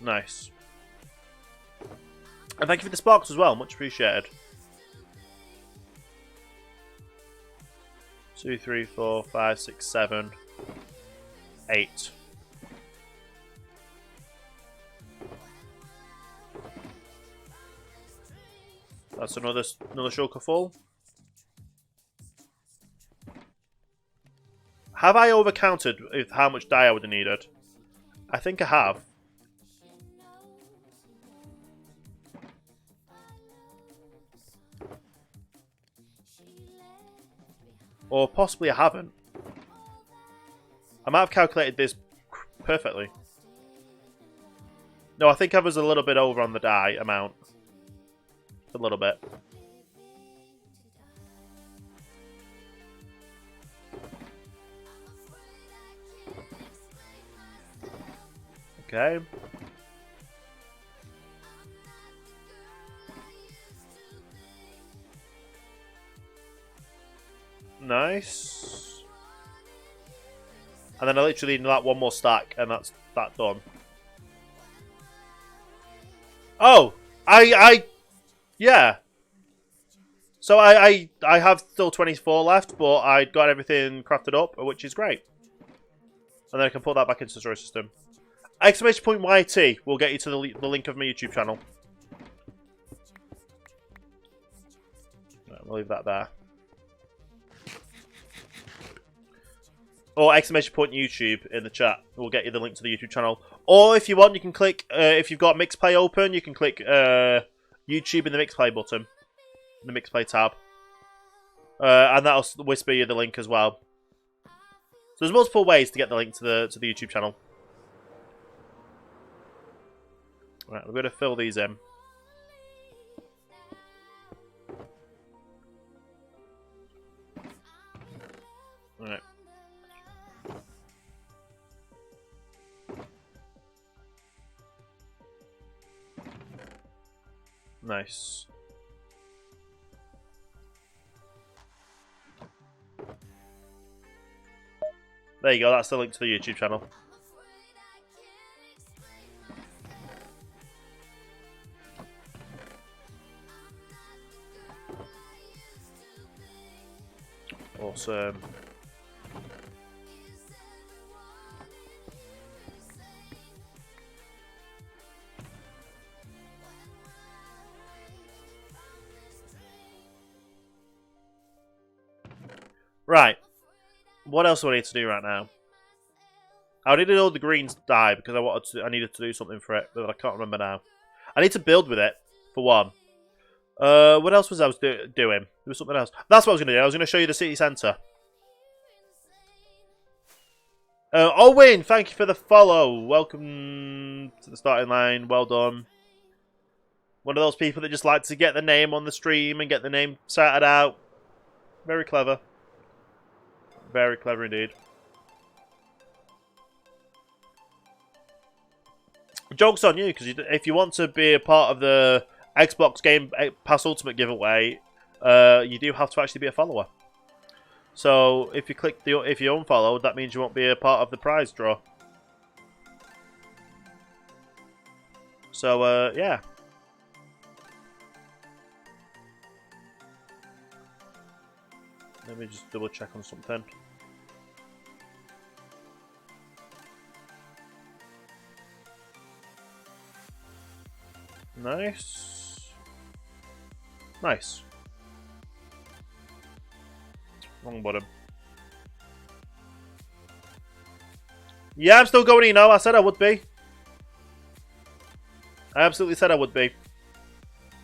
Nice. And thank you for the sparks as well, much appreciated. 2, 3, 4, 5, 6, 7, 8. That's another shulker full. Have I overcounted with how much dye I would have needed? I think I have. Or possibly I haven't. I might have calculated this perfectly. No, I think I was a little bit over on the dye amount. A little bit. Okay. Nice. And then I literally need that one more stack, and that's that done. Oh! Yeah. So I have still 24 left, but I got everything crafted up, which is great. And then I can put that back into the storage system. Exclamation point YT will get you to the link of my YouTube channel. Right, we'll leave that there. Or exclamation point YouTube in the chat will get you the link to the YouTube channel. Or if you want, you can click, if you've got Mixplay open, you can click YouTube in the Mixplay button. In the Mixplay tab. And that'll whisper you the link as well. So there's multiple ways to get the link to the YouTube channel. Right, we're going to fill these in. Alright. Nice. There you go, that's the link to the YouTube channel. Awesome. Right. What else do I need to do right now? I needed all the greens dye because I needed to do something for it, but I can't remember now. I need to build with it, for one. What else was I doing? There was something else. That's what I was going to do. I was going to show you the city centre. Owen, thank you for the follow. Welcome to the starting line. Well done. One of those people that just like to get the name on the stream and get the name shouted out. Very clever. Very clever indeed. Joke's on you, because if you want to be a part of the Xbox Game Pass Ultimate giveaway, you do have to actually be a follower. So if you if you unfollow, that means you won't be a part of the prize draw. So yeah. Let me just double check on something. Nice. Nice. Wrong button. Yeah, I'm still going, I said I would be. I absolutely said I would be.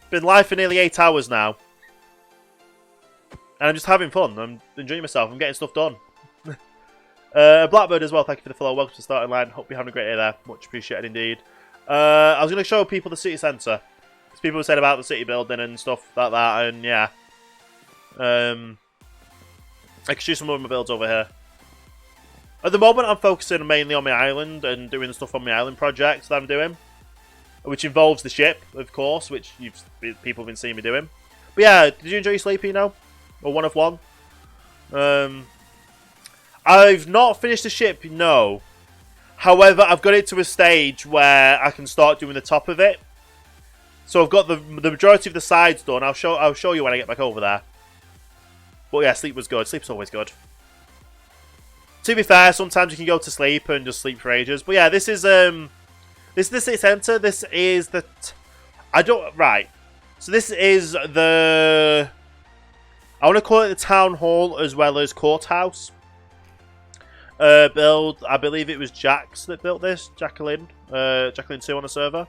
Been live for nearly 8 hours now. And I'm just having fun. I'm enjoying myself. I'm getting stuff done. Blackbird as well, thank you for the follow. Welcome to the starting line. Hope you're having a great day there. Much appreciated indeed. I was going to show people the city centre. People said about the city building and stuff like that, and yeah. I can show some of my builds over here. At the moment, I'm focusing mainly on my island and doing the stuff on my island projects that I'm doing, which involves the ship, of course, which people have been seeing me doing. But yeah, did you enjoy your sleep, or one of one? I've not finished the ship, no. However, I've got it to a stage where I can start doing the top of it. So I've got the majority of the sides done. I'll show you when I get back over there. But yeah, sleep was good. Sleep's always good. To be fair, sometimes you can go to sleep and just sleep for ages. But yeah, this is the city centre. This is the right. So this is the, I want to call it the town hall as well as courthouse. Build. I believe it was Jax that built this. Jacqueline 2 on the server.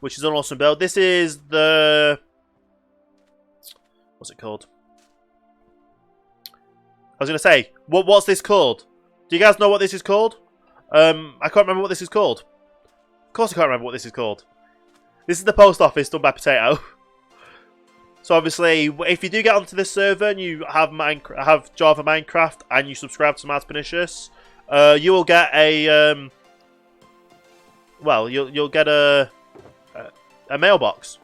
Which is an awesome build. This is the, what's it called? I was going to say, what's this called? Do you guys know what this is called? I can't remember what this is called. Of course I can't remember what this is called. This is the post office done by Potato. So obviously, if you do get onto this server and you have Java Minecraft and you subscribe to Mars Pernicious, you will get a well, you'll get a mailbox.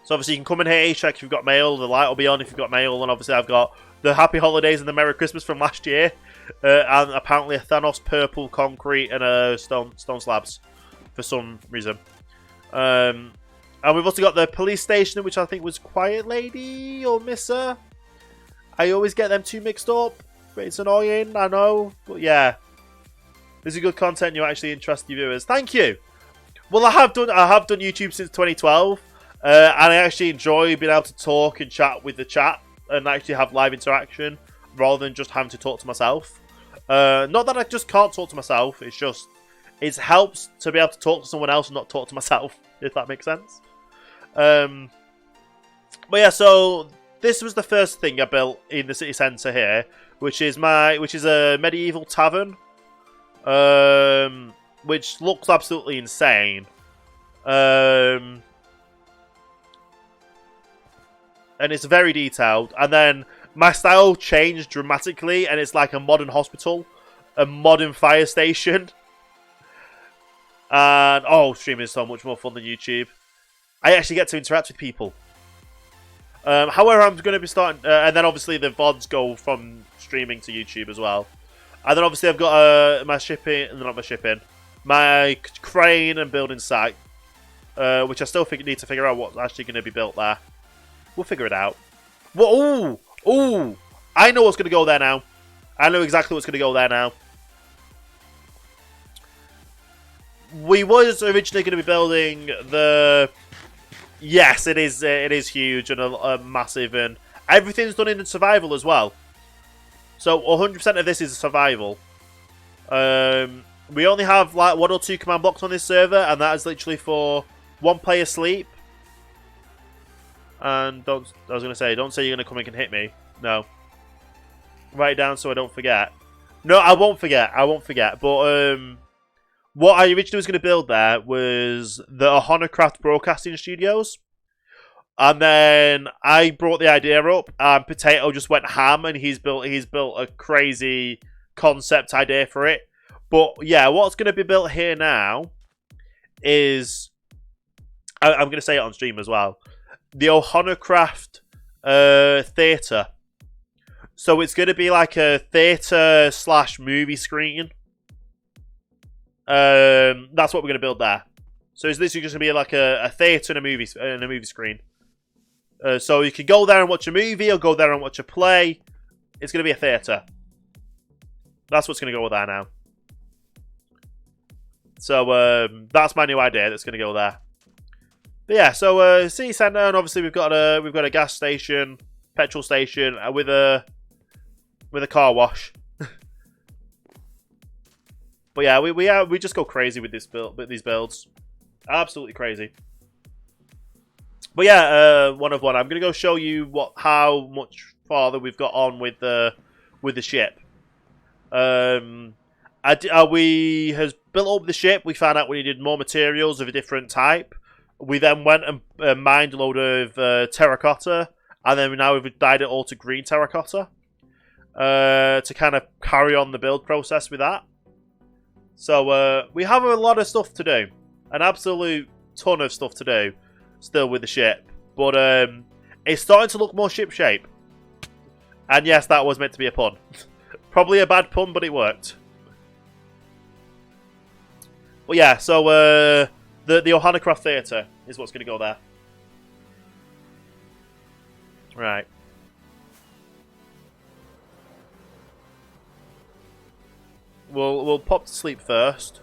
So obviously you can come and hit A-check if you've got mail, the light will be on if you've got mail, and obviously I've got the Happy Holidays and the Merry Christmas from last year, and apparently a Thanos purple concrete and a stone slabs for some reason. And we've also got the police station, which I think was Quiet Lady or Misser. I always get them two mixed up, but it's annoying, I know, but yeah. This is good content, you actually interest your viewers. Thank you! Well, I have done YouTube since 2012. And I actually enjoy being able to talk and chat with the chat and actually have live interaction rather than just having to talk to myself. Not that I just can't talk to myself, it's just, it helps to be able to talk to someone else and not talk to myself, if that makes sense. But yeah, so this was the first thing I built in the city centre here, which is a medieval tavern, which looks absolutely insane. And it's very detailed. And then my style changed dramatically, and it's like a modern hospital, a modern fire station. And oh, streaming is so much more fun than YouTube. I actually get to interact with people. However, I'm going to be starting, and then obviously the VODs go from streaming to YouTube as well. And then obviously I've got my crane and building site, which I still need to figure out what's actually going to be built there. We'll figure it out. Whoa, ooh, I know what's going to go there now. I know exactly what's going to go there now. We was originally going to be building the... Yes, it is huge and a massive, and everything's done in survival as well. So 100% of this is survival. We only have like 1 or 2 command blocks on this server, and that is literally for 1 player sleep. And don't say you're going to come and hit me. No. Write it down so I don't forget. No, I won't forget. But what I originally was going to build there was the OhanaCraft broadcasting studios. And then I brought the idea up, and Potato just went ham, and he's built a crazy concept idea for it. But yeah, what's going to be built here now is, I'm going to say it on stream as well, the OhanaCraft theatre. So it's going to be like a theatre / movie screen. That's what we're going to build there. So it's literally just going to be like a theatre and a movie screen. So you can go there and watch a movie, or go there and watch a play. It's going to be a theatre. That's what's going to go there now. So that's my new idea that's going to go there. But yeah, so city centre, and obviously we've got a gas station, petrol station, with a car wash. But yeah, we just go crazy with these builds, absolutely crazy. But yeah, one of one. I'm gonna go show you how much farther we've got on with the ship. We has built up the ship, we found out we needed more materials of a different type. We then went and mined a load of terracotta, and then now we've dyed it all to green terracotta to kind of carry on the build process with that. So we have a lot of stuff to do, an absolute ton of stuff to do still with the ship, but it's starting to look more ship shape. And yes, that was meant to be a pun. Probably a bad pun, but it worked. But yeah, so the OhanaCraft Theatre is what's going to go there. Right. We'll pop to sleep first.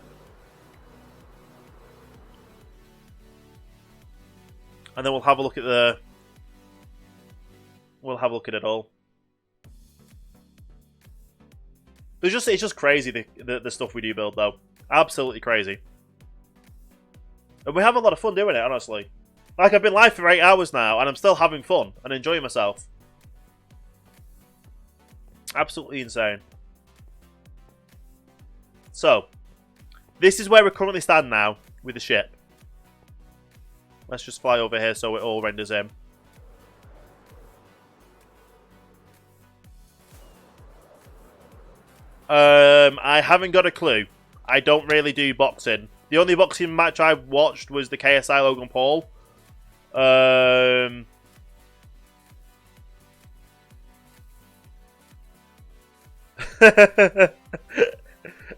And then we'll have a look at the... We'll have a look at it all. It's just crazy, the stuff we do build, though. Absolutely crazy. And we have a lot of fun doing it, honestly. Like, I've been live for 8 hours now, and I'm still having fun and enjoying myself. Absolutely insane. So, this is where we currently stand now with the ship. Let's just fly over here so it all renders in. I haven't got a clue. I don't really do boxing. The only boxing match I watched was the KSI Logan Paul.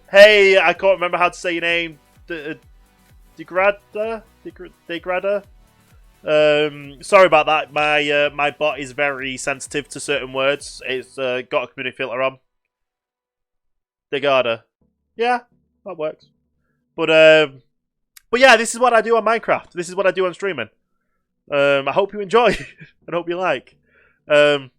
Hey, I can't remember how to say your name. Degrada? Sorry about that. My bot is very sensitive to certain words. It's got a community filter on. Degrada. Yeah, that works. But yeah, this is what I do on Minecraft. This is what I do on streaming. I hope you enjoy. I hope you like. The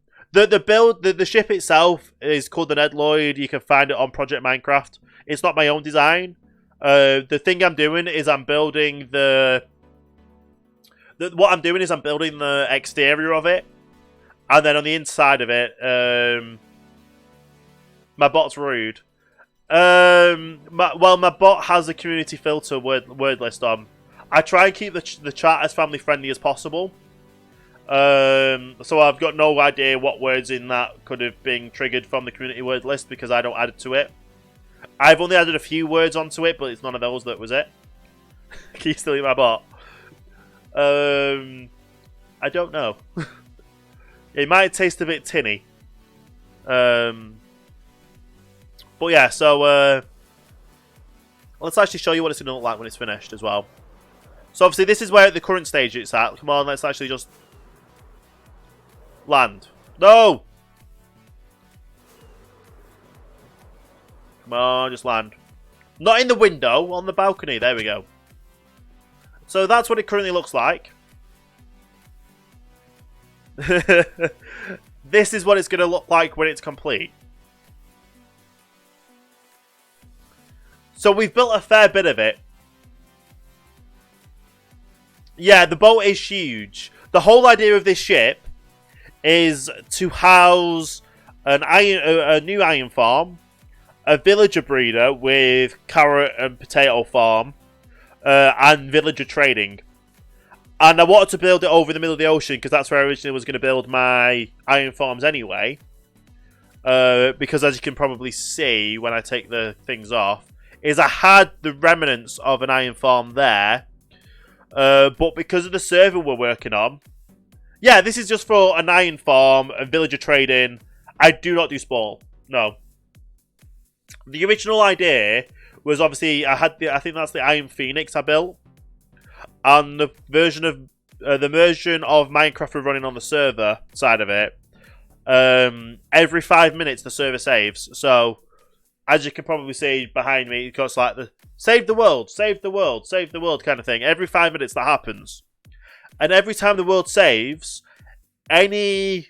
build, the ship itself is called the Ned Lloyd. You can find it on Project Minecraft. It's not my own design. The thing I'm doing is I'm building what I'm doing is I'm building the exterior of it, and then on the inside of it, my bot's rude. My bot has a community filter word list on. I try and keep the chat as family friendly as possible. So I've got no idea what words in that could have been triggered from the community word list because I don't add it to it. I've only added a few words onto it, but it's none of those that was it. Keep stealing my bot. I don't know. It might taste a bit tinny. But yeah, so let's actually show you what it's going to look like when it's finished as well. So obviously this is where at the current stage it's at. Come on, let's actually just land. No! Come on, just land. Not in the window, on the balcony. There we go. So that's what it currently looks like. This is what it's going to look like when it's complete. So we've built a fair bit of it. Yeah, the boat is huge. The whole idea of this ship is to house a new iron farm, a villager breeder with carrot and potato farm, and villager trading. And I wanted to build it over the middle of the ocean because that's where I originally was going to build my iron farms anyway. Because as you can probably see when I take the things off, is I had the remnants of an iron farm there. But because of the server we're working on, yeah, this is just for an iron farm and villager trading. I do not do spawn. No. The original idea was obviously I think that's the Iron Phoenix I built, and the version of Minecraft we're running on the server side of it. Every 5 minutes the server saves. So as you can probably see behind me, it goes like the save the world, save the world, save the world kind of thing. Every 5 minutes that happens, and every time the world saves, any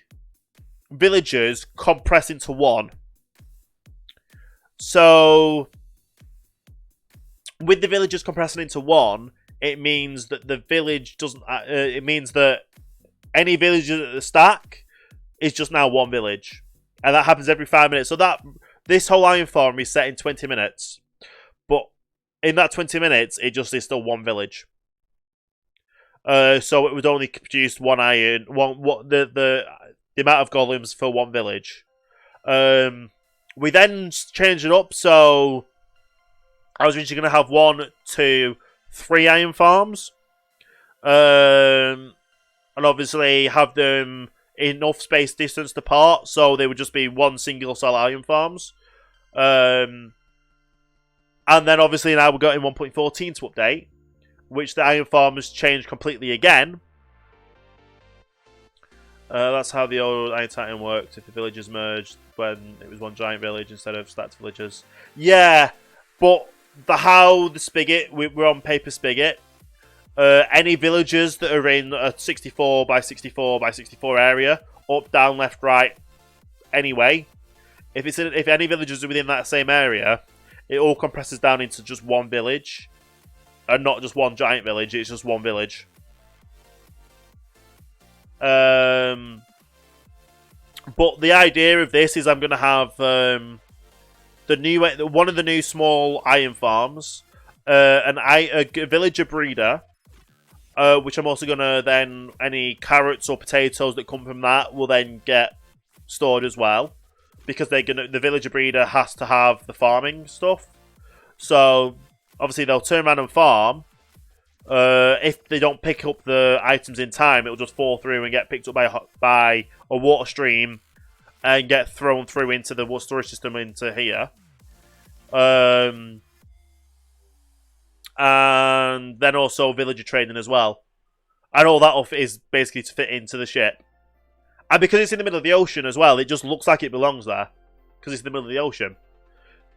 villagers compress into one. So, with the villagers compressing into one, it means that the village doesn't. It means that any villager at the stack is just now one village, and that happens every 5 minutes. So that this whole iron farm is set in 20 minutes, but in that 20 minutes, it just is still one village. So it would only produce one iron, the amount of golems for one village. We then changed it up, so I was originally going to have 1, 2, 3 iron farms. And obviously have them enough space distance apart, so they would just be one single cell iron farms. And then obviously now we're getting 1.14 to update, which the iron farms changed completely again. That's how the old Iron Titan worked. If the villages merged when it was one giant village instead of stacked villages. Yeah, but how the spigot, we're on paper spigot. Any villagers that are in a 64 by 64 by 64 area, up, down, left, right, anyway. If any villagers are within that same area, it all compresses down into just one village, and not just one giant village. It's just one village. But the idea of this is I'm going to have one of the new small iron farms, a villager breeder, which I'm also going to then, any carrots or potatoes that come from that will then get stored as well, because the villager breeder has to have the farming stuff. So obviously they'll turn around and farm. If they don't pick up the items in time, it'll just fall through and get picked up by a water stream and get thrown through into the water storage system into here. And then also villager trading as well. And all that is basically to fit into the ship. And because it's in the middle of the ocean as well, it just looks like it belongs there. Because it's in the middle of the ocean.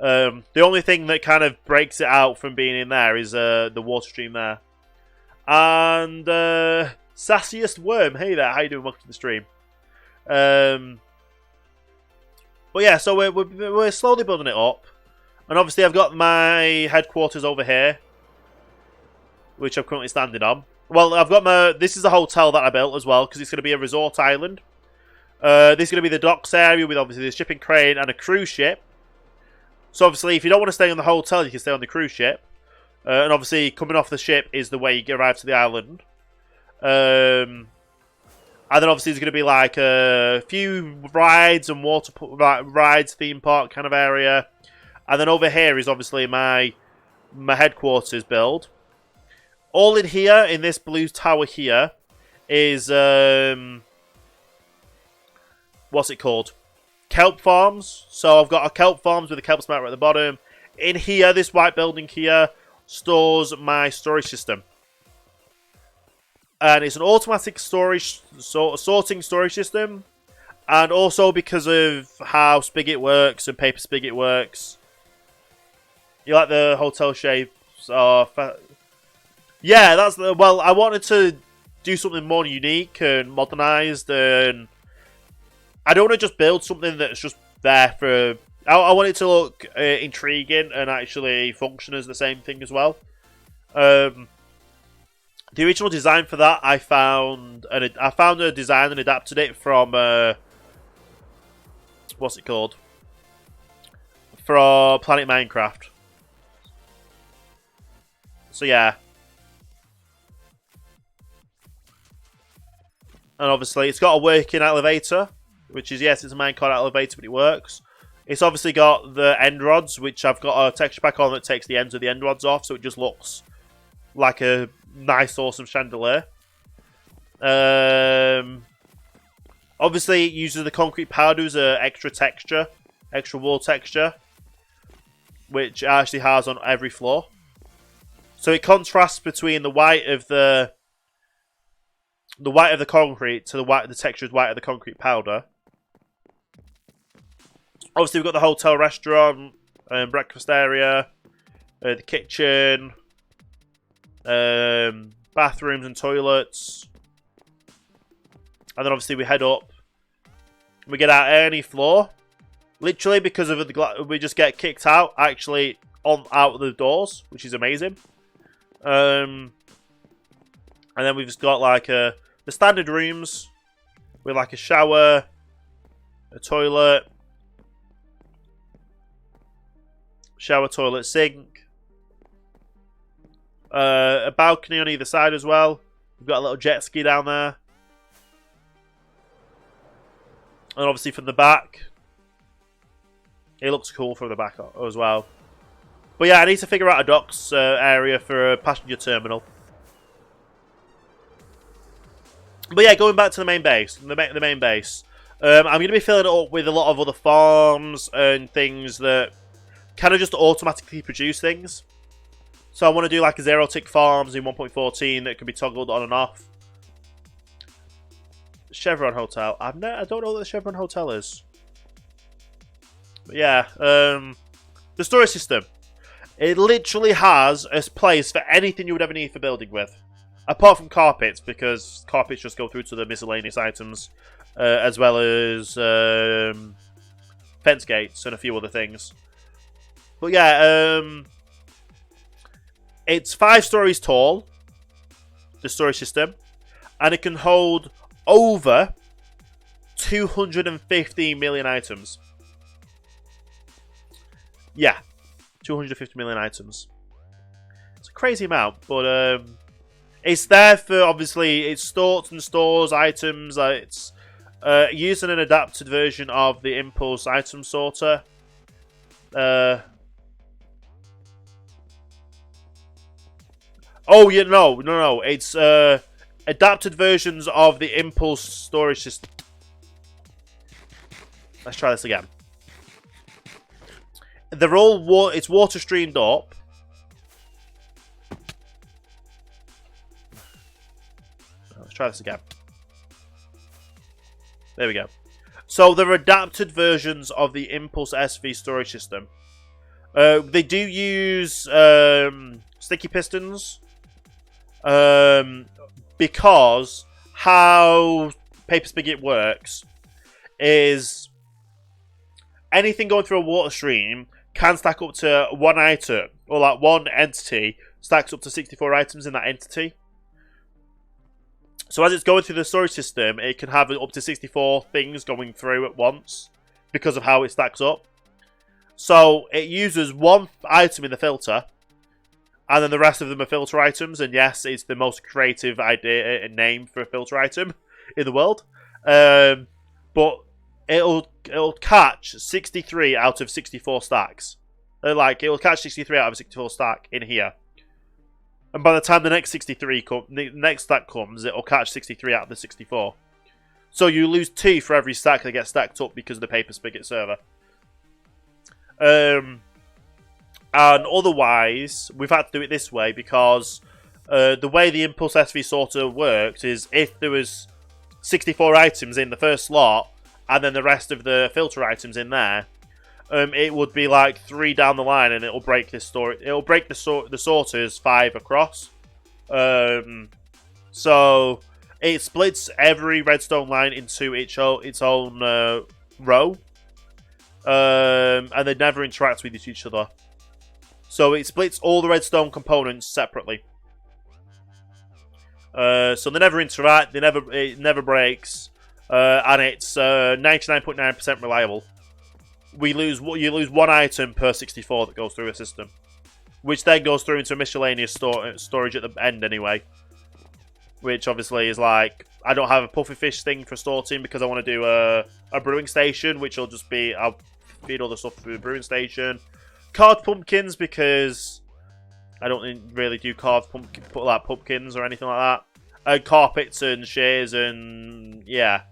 The only thing that kind of breaks it out from being in there is the water stream there. And Sassiest Worm, hey there, how you doing? Welcome to the stream. But yeah, so we're slowly building it up. And obviously I've got my headquarters over here, which I'm currently standing on. Well, this is a hotel that I built as well, because it's going to be a resort island. This is going to be the docks area with obviously the shipping crane and a cruise ship. So obviously, if you don't want to stay on the hotel, you can stay on the cruise ship. And obviously, coming off the ship is the way you arrive to the island. And then obviously, there's going to be like a few rides and rides, theme park kind of area. And then over here is obviously my headquarters build. All in here, in this blue tower here, is what's it called? Kelp farms. So I've got a kelp farms with a kelp smelter at the bottom. In here, this white building here stores my storage system. And it's an automatic sorting storage system. And also because of how Spigot works and Paper Spigot works. You like the hotel shapes? Yeah, well, I wanted to do something more unique and modernised, and I don't want to just build something that's just there for... I want it to look intriguing and actually function as the same thing as well. The original design for that, I found a design and adapted it from... what's it called? From Planet Minecraft. So yeah. And obviously it's got a working elevator, which is, yes, it's a minecart elevator, but it works. It's obviously got the end rods, which I've got a texture pack on that takes the ends of the end rods off, so it just looks like a nice, awesome chandelier. Obviously it uses the concrete powder as an extra texture, extra wall texture, which it actually has on every floor. So it contrasts between the white of the concrete to the textured white of the concrete powder. Obviously, we've got the hotel restaurant, breakfast area, the kitchen, bathrooms and toilets. And then obviously we head up. We get out any floor. Literally, because of we just get kicked out, actually, out of the doors, which is amazing. And then we've just got like the standard rooms with like a shower, a toilet, shower, toilet, sink, A balcony on either side as well. We've got a little jet ski down there. And obviously from the back, it looks cool from the back as well. But yeah, I need to figure out a docks area for a passenger terminal. But yeah, going back to the main base. The main base. I'm going to be filling it up with a lot of other farms and things that kind of just automatically produce things. So I want to do like a zero-tick farms in 1.14 that can be toggled on and off. Chevron Hotel. I don't know what the Chevron Hotel is. But yeah, the storage system. It literally has a place for anything you would ever need for building with. Apart from carpets, because carpets just go through to the miscellaneous items. As well as fence gates and a few other things. But yeah, it's 5 stories tall, the storage system. And it can hold over 250 million items. Yeah, 250 million items. It's a crazy amount, but it's there for, obviously, it stores items. It's using an adapted version of the Impulse item sorter. Oh, yeah, no. It's adapted versions of the Impulse storage system. Let's try this again. They're all it's water streamed up. Let's try this again. There we go. So they're adapted versions of the Impulse SV storage system. They do use sticky pistons. Because how Paper Spigot works is anything going through a water stream can stack up to one item, or like one entity stacks up to 64 items in that entity. So as it's going through the storage system, it can have up to 64 things going through at once because of how it stacks up. So it uses one item in the filter, and then the rest of them are filter items. And yes, it's the most creative idea and name for a filter item in the world. But it'll catch 63 out of 64 stacks. It'll catch 63 out of 64 stack in here. And by the time the next next stack comes, it'll catch 63 out of the 64. So you lose 2 for every stack that gets stacked up because of the Paper Spigot server. And otherwise, we've had to do it this way because the way the Impulse SV sorter works is if there was 64 items in the first slot and then the rest of the filter items in there, it would be like 3 down the line, and it'll break this storage. It'll break the sorters 5 across. So it splits every redstone line into its own row, and they never interact with each other. So it splits all the redstone components separately. So they never interact. It never breaks, and it's 99.9% reliable. You lose 1 item per 64 that goes through a system, which then goes through into miscellaneous storage at the end anyway. Which obviously is like, I don't have a puffer fish thing for sorting because I want to do a brewing station, which will just be, I'll feed all the stuff through the brewing station. Carved pumpkins because I don't really do carved pumpkins or anything like that. And carpets and chairs and yeah.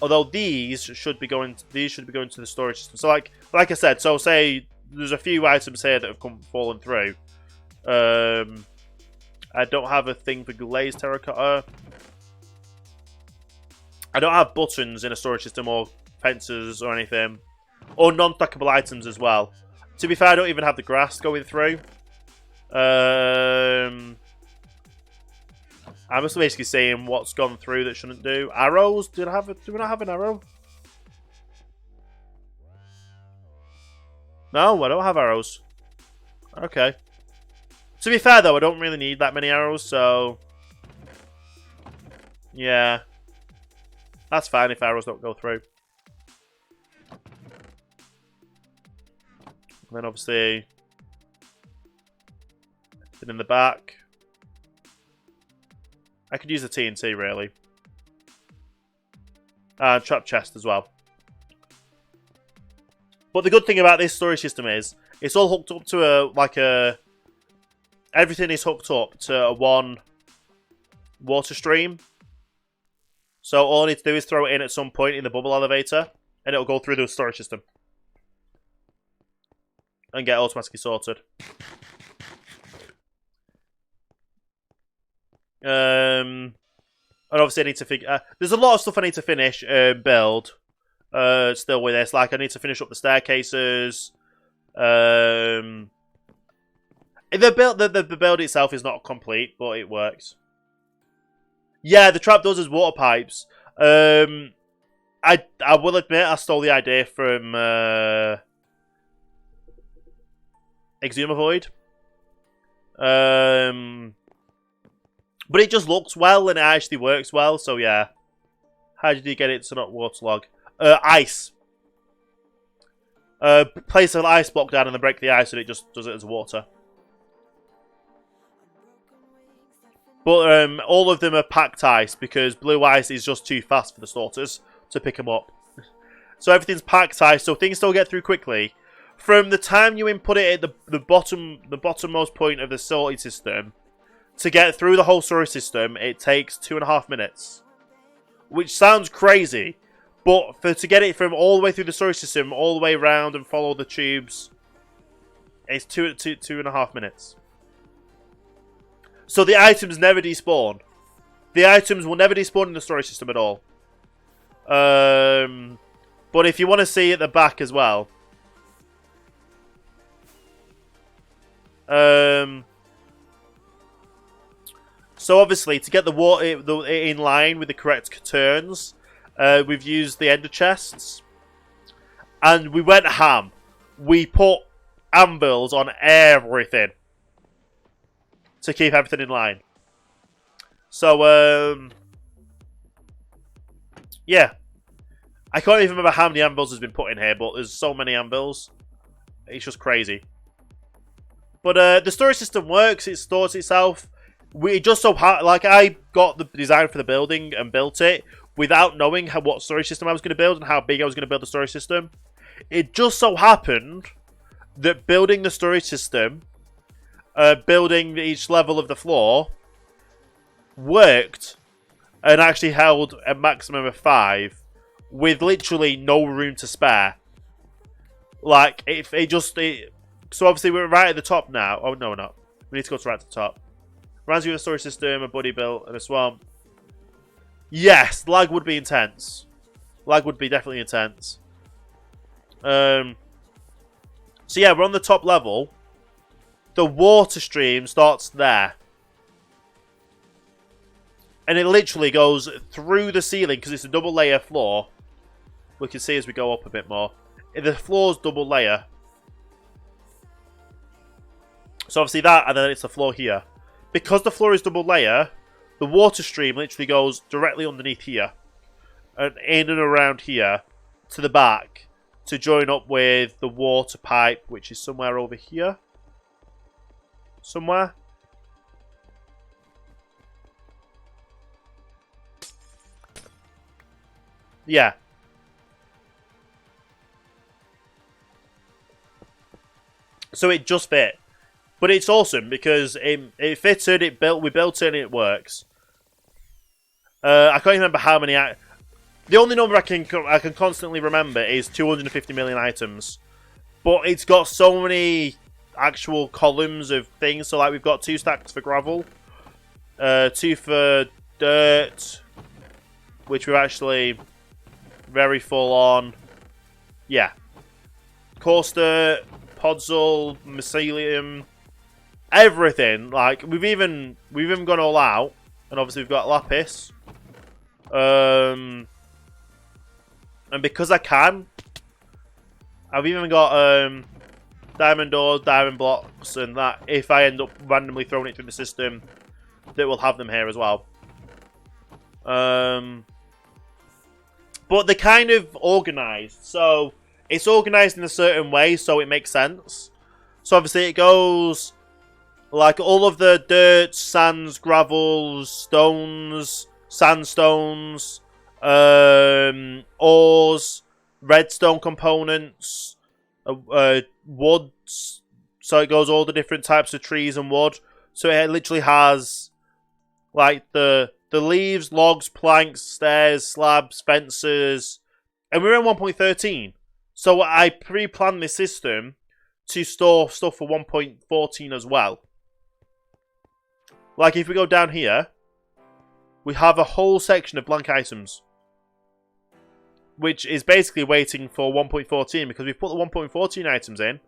Although these should be going to the storage system. So like I said, so say there's a few items here that have fallen through. I don't have a thing for glazed terracotta. I don't have buttons in a storage system or fences or anything. Or non-stackable items as well. To be fair, I don't even have the grass going through. I'm just basically saying what's gone through that shouldn't do. Arrows? Do we not have an arrow? No, I don't have arrows. Okay. To be fair though, I don't really need that many arrows, so yeah. That's fine if arrows don't go through. And then obviously Then in the back. I could use the TNT, really. Trap chest as well. But the good thing about this storage system is, it's all hooked up to everything is hooked up to a one water stream. So all I need to do is throw it in at some point in the bubble elevator, and it'll go through the storage system. And get automatically sorted. And obviously I need to figure... there's a lot of stuff I need to finish, build. Still with this. Like, I need to finish up the staircases. The build itself is not complete, but it works. Yeah, the trapdoors as water pipes. I will admit I stole the idea from Exuma Void. But it just looks well and it actually works well, so yeah. How did you get it to not waterlog? Ice. Place an ice block down and then break the ice and it just does it as water. But all of them are packed ice because blue ice is just too fast for the sorters to pick them up. So everything's packed ice, so things still get through quickly. From the time you input it at the bottommost point of the sorting system, to get through the whole storage system, it takes 2.5 minutes. Which sounds crazy, but to get it from all the way through the storage system, all the way around and follow the tubes, it's 2.5 minutes. So the items never despawn. The items will never despawn in the storage system at all. But if you want to see at the back as well, so obviously to get the water in line with the correct turns, we've used the ender chests, and we went ham. We put anvils on everything to keep everything in line. So yeah, I can't even remember how many anvils has been put in here, but there's so many anvils, it's just crazy. But the storage system works. It stores itself. It just so like I got the design for the building and built it without knowing what storage system I was going to build and how big I was going to build the storage system. It just so happened that building the storage system, building each level of the floor, worked and actually held a maximum of 5 with literally no room to spare. Like, so obviously we're right at the top now. Oh, no, we're not. We need to go to right to the top. Reminds you of a storage system, a buddy built, and a swamp. Yes, lag would be intense. Lag would be definitely intense. So yeah, we're on the top level. The water stream starts there. And it literally goes through the ceiling because it's a double layer floor. We can see as we go up a bit more. The floor's double layer. So obviously that, and then it's the floor here. Because the floor is double layer, the water stream literally goes directly underneath here. And in and around here to the back to join up with the water pipe, which is somewhere over here. Somewhere. Yeah. So it just fit. But it's awesome because it fitted, we built it and it works. I can't even remember how many. The only number I can constantly remember is 250 million items. But it's got so many actual columns of things. So like we've got 2 stacks for gravel, 2 for dirt, which we're actually very full on. Yeah. Coarse dirt, podzol, mycelium, everything. Like we've even gone all out, and obviously we've got lapis. And because I can, I've even got diamond ores, diamond blocks, and that if I end up randomly throwing it through the system, that will have them here as well. But they're kind of organised, so it's organised in a certain way, so it makes sense. So obviously it goes Like all of the dirt, sands, gravels, stones, sandstones, ores, redstone components, woods. So it goes all the different types of trees and wood. So it literally has like the leaves, logs, planks, stairs, slabs, fences. And we're in 1.13. So I pre-planned this system to store stuff for 1.14 as well. Like if we go down here, we have a whole section of blank items. Which is basically waiting for 1.14 because we've put the 1.14 items in.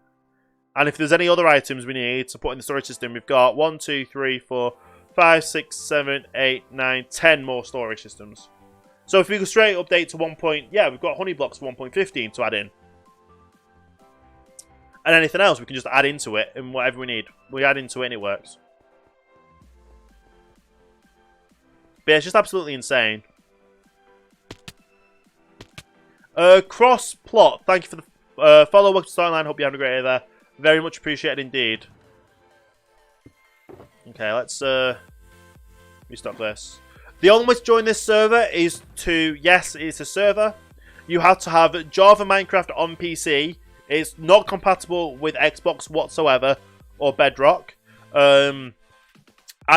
And if there's any other items we need to put in the storage system, we've got 1, 2, 3, 4, 5, 6, 7, 8, 9, 10 more storage systems. So if we go straight update to 1. Yeah, we've got honey blocks for 1.15 to add in. And anything else we can just add into it and whatever we need. We add into it and it works. But yeah, it's just absolutely insane. Cross plot, thank you for the follow. Welcome to Starline. Hope you're having a great day there. Very much appreciated indeed. Okay, let's restock this. The only way to join this server is to, yes, it's a server. You have to have Java Minecraft on PC. It's not compatible with Xbox whatsoever or Bedrock. And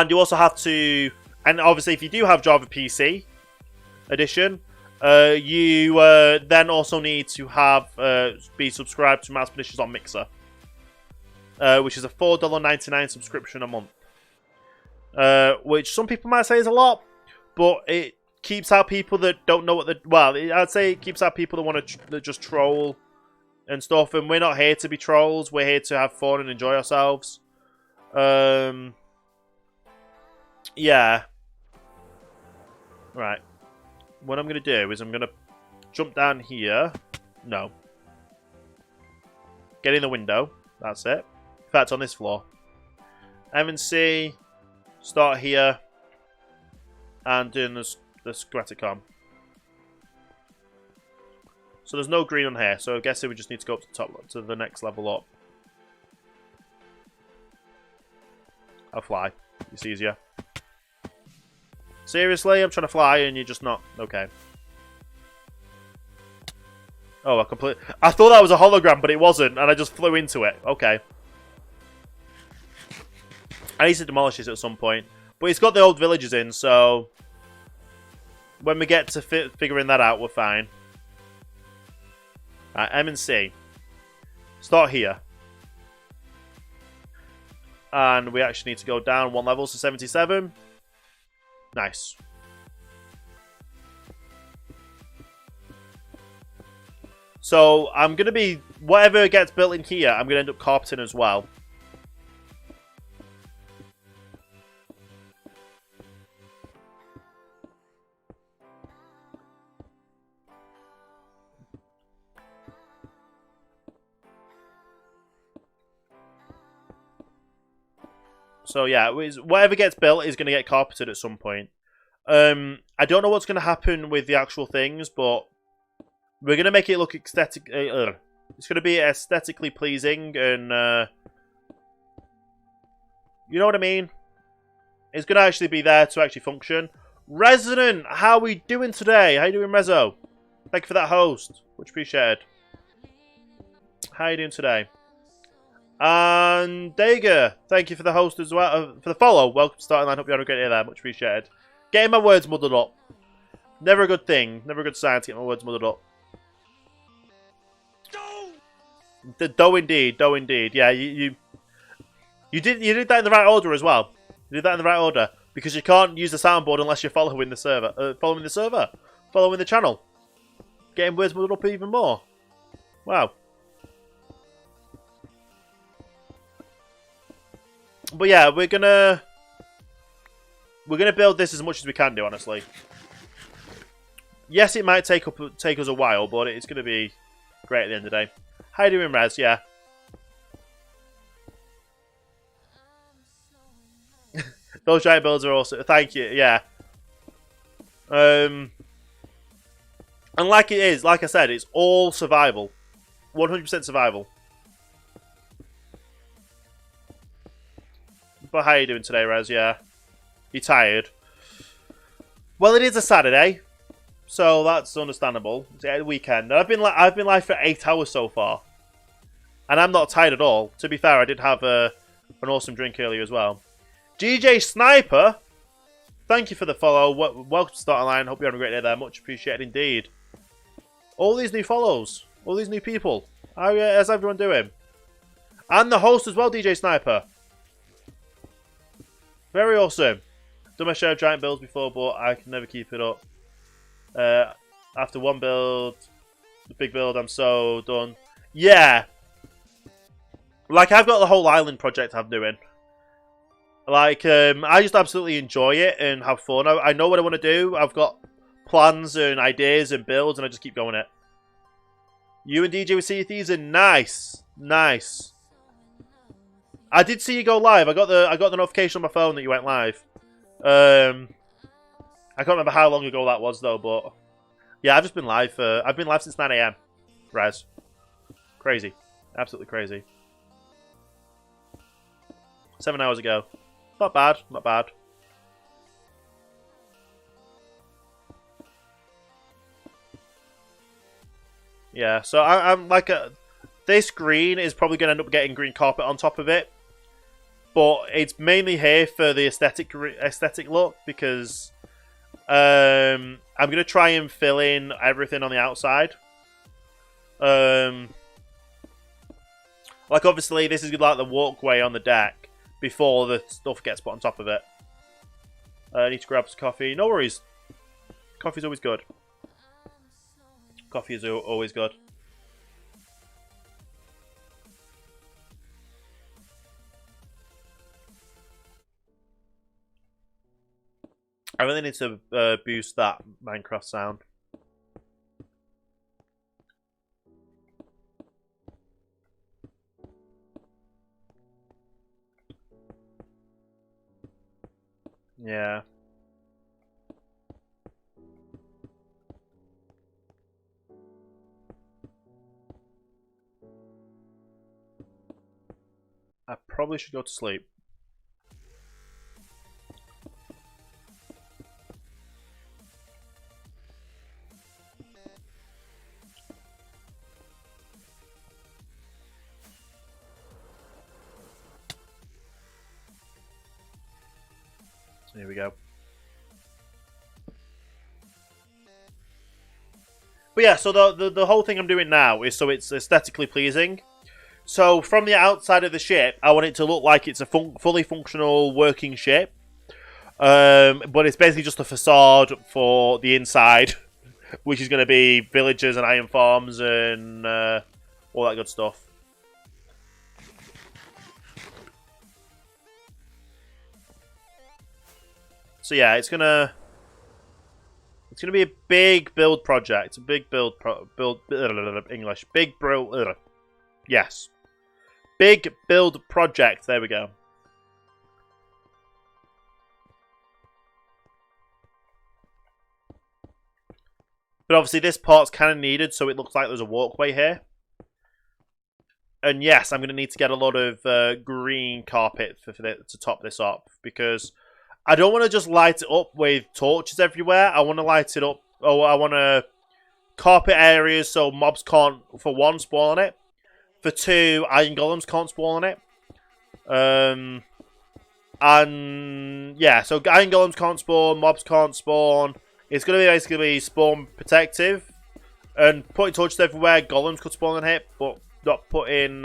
you also have to, and obviously if you do have Java PC edition, you then also need to have be subscribed to Mouse Pernicious on Mixer, which is a $4.99 subscription a month. Which some people might say is a lot, but it keeps out people that don't know what the I'd say it keeps out people that want to just troll and stuff. And we're not here to be trolls. We're here to have fun and enjoy ourselves. Yeah. Right. What I'm going to do is I'm going to jump down here. No. Get in the window. That's it. In fact, on this floor. M&C. Start here. And doing the schematicom. So there's no green on here. So I guess we just need to go up to the top, to the next level up. I'll fly. It's easier. Seriously? I'm trying to fly and you're just not... Okay. Oh, I thought that was a hologram, but it wasn't. And I just flew into it. Okay. I need to demolish this at some point. But it's got the old villages in, so... When we get to figuring that out, we're fine. Right, M and C. Start here. And we actually need to go down 1 level to 77. Nice. So, I'm going to be... Whatever gets built in here, I'm going to end up carpeting as well. So yeah, whatever gets built is going to get carpeted at some point. I don't know what's going to happen with the actual things, but we're going to make it look aesthetic. It's going to be aesthetically pleasing, and you know what I mean. It's going to actually be there to actually function. Resident, how are we doing today? How you doing, Rezo? Thank you for that host, much appreciated. How are you doing today? And Dager, thank you for the host as well, for the follow. Welcome to Starting Line. Hope you had a great day there. Much appreciated. Getting my words muddled up. Never a good thing. Never a good sign to get my words muddled up. Dough indeed. Dough indeed. Yeah, you did that in the right order as well. You did that in the right order because you can't use the soundboard unless you're following the server. Following the channel. Getting words muddled up even more. Wow. But yeah, we're gonna build this as much as we can do, honestly. Yes, it might take us a while, but it's gonna be great at the end of the day. How you doing, Raz? Yeah. Those giant builds are also... Thank you, yeah. And like like I said, it's all survival. 100% survival. But how are you doing today, Rez? Yeah. You tired? Well, it is a Saturday, so that's understandable. It's the weekend. I've been live for 8 hours so far, and I'm not tired at all. To be fair, I did have an awesome drink earlier as well. DJ Sniper, thank you for the follow. Welcome to Start Online. Hope you're having a great day there. Much appreciated indeed. All these new follows, all these new people. How's everyone doing? And the host as well, DJ Sniper. Very awesome. Done my share of giant builds before, but I can never keep it up. After one build, the big build, I'm so done. Yeah. Like, I've got the whole island project I'm doing. Like, I just absolutely enjoy it and have fun. I know what I want to do. I've got plans and ideas and builds, and I just keep going it. You and DJ with Sea of Thieves are nice. Nice. I did see you go live. I got the notification on my phone that you went live. I can't remember how long ago that was though, but yeah, I've just been live. I've been live since 9 AM. Raz, crazy, absolutely crazy. 7 hours ago. Not bad, not bad. Yeah, so I'm like this green is probably going to end up getting green carpet on top of it. But it's mainly here for the aesthetic look because I'm going to try and fill in everything on the outside. Like obviously this is like the walkway on the deck before the stuff gets put on top of it. I need to grab some coffee. No worries. Coffee's always good. Coffee is always good. I really need to boost that Minecraft sound. Yeah. I probably should go to sleep. Here we go. But yeah, so the whole thing I'm doing now is so it's aesthetically pleasing. So from the outside of the ship, I want it to look like it's a fully functional working ship. But it's basically just a facade for the inside, which is going to be villages and iron farms and all that good stuff. So yeah, it's gonna be a big build project, a big English, big build. Yes, big build project. There we go. But obviously this part's kind of needed, so it looks like there's a walkway here. And yes, I'm going to need to get a lot of green carpet to top this up, because I don't want to just light it up with torches everywhere. I want to light it up. Oh, I want to carpet areas so mobs can't, for one, spawn on it. For two, iron golems can't spawn on it. And yeah, so iron golems can't spawn, mobs can't spawn. It's going to be basically spawn protective. And putting torches everywhere, golems could spawn and hit, but not putting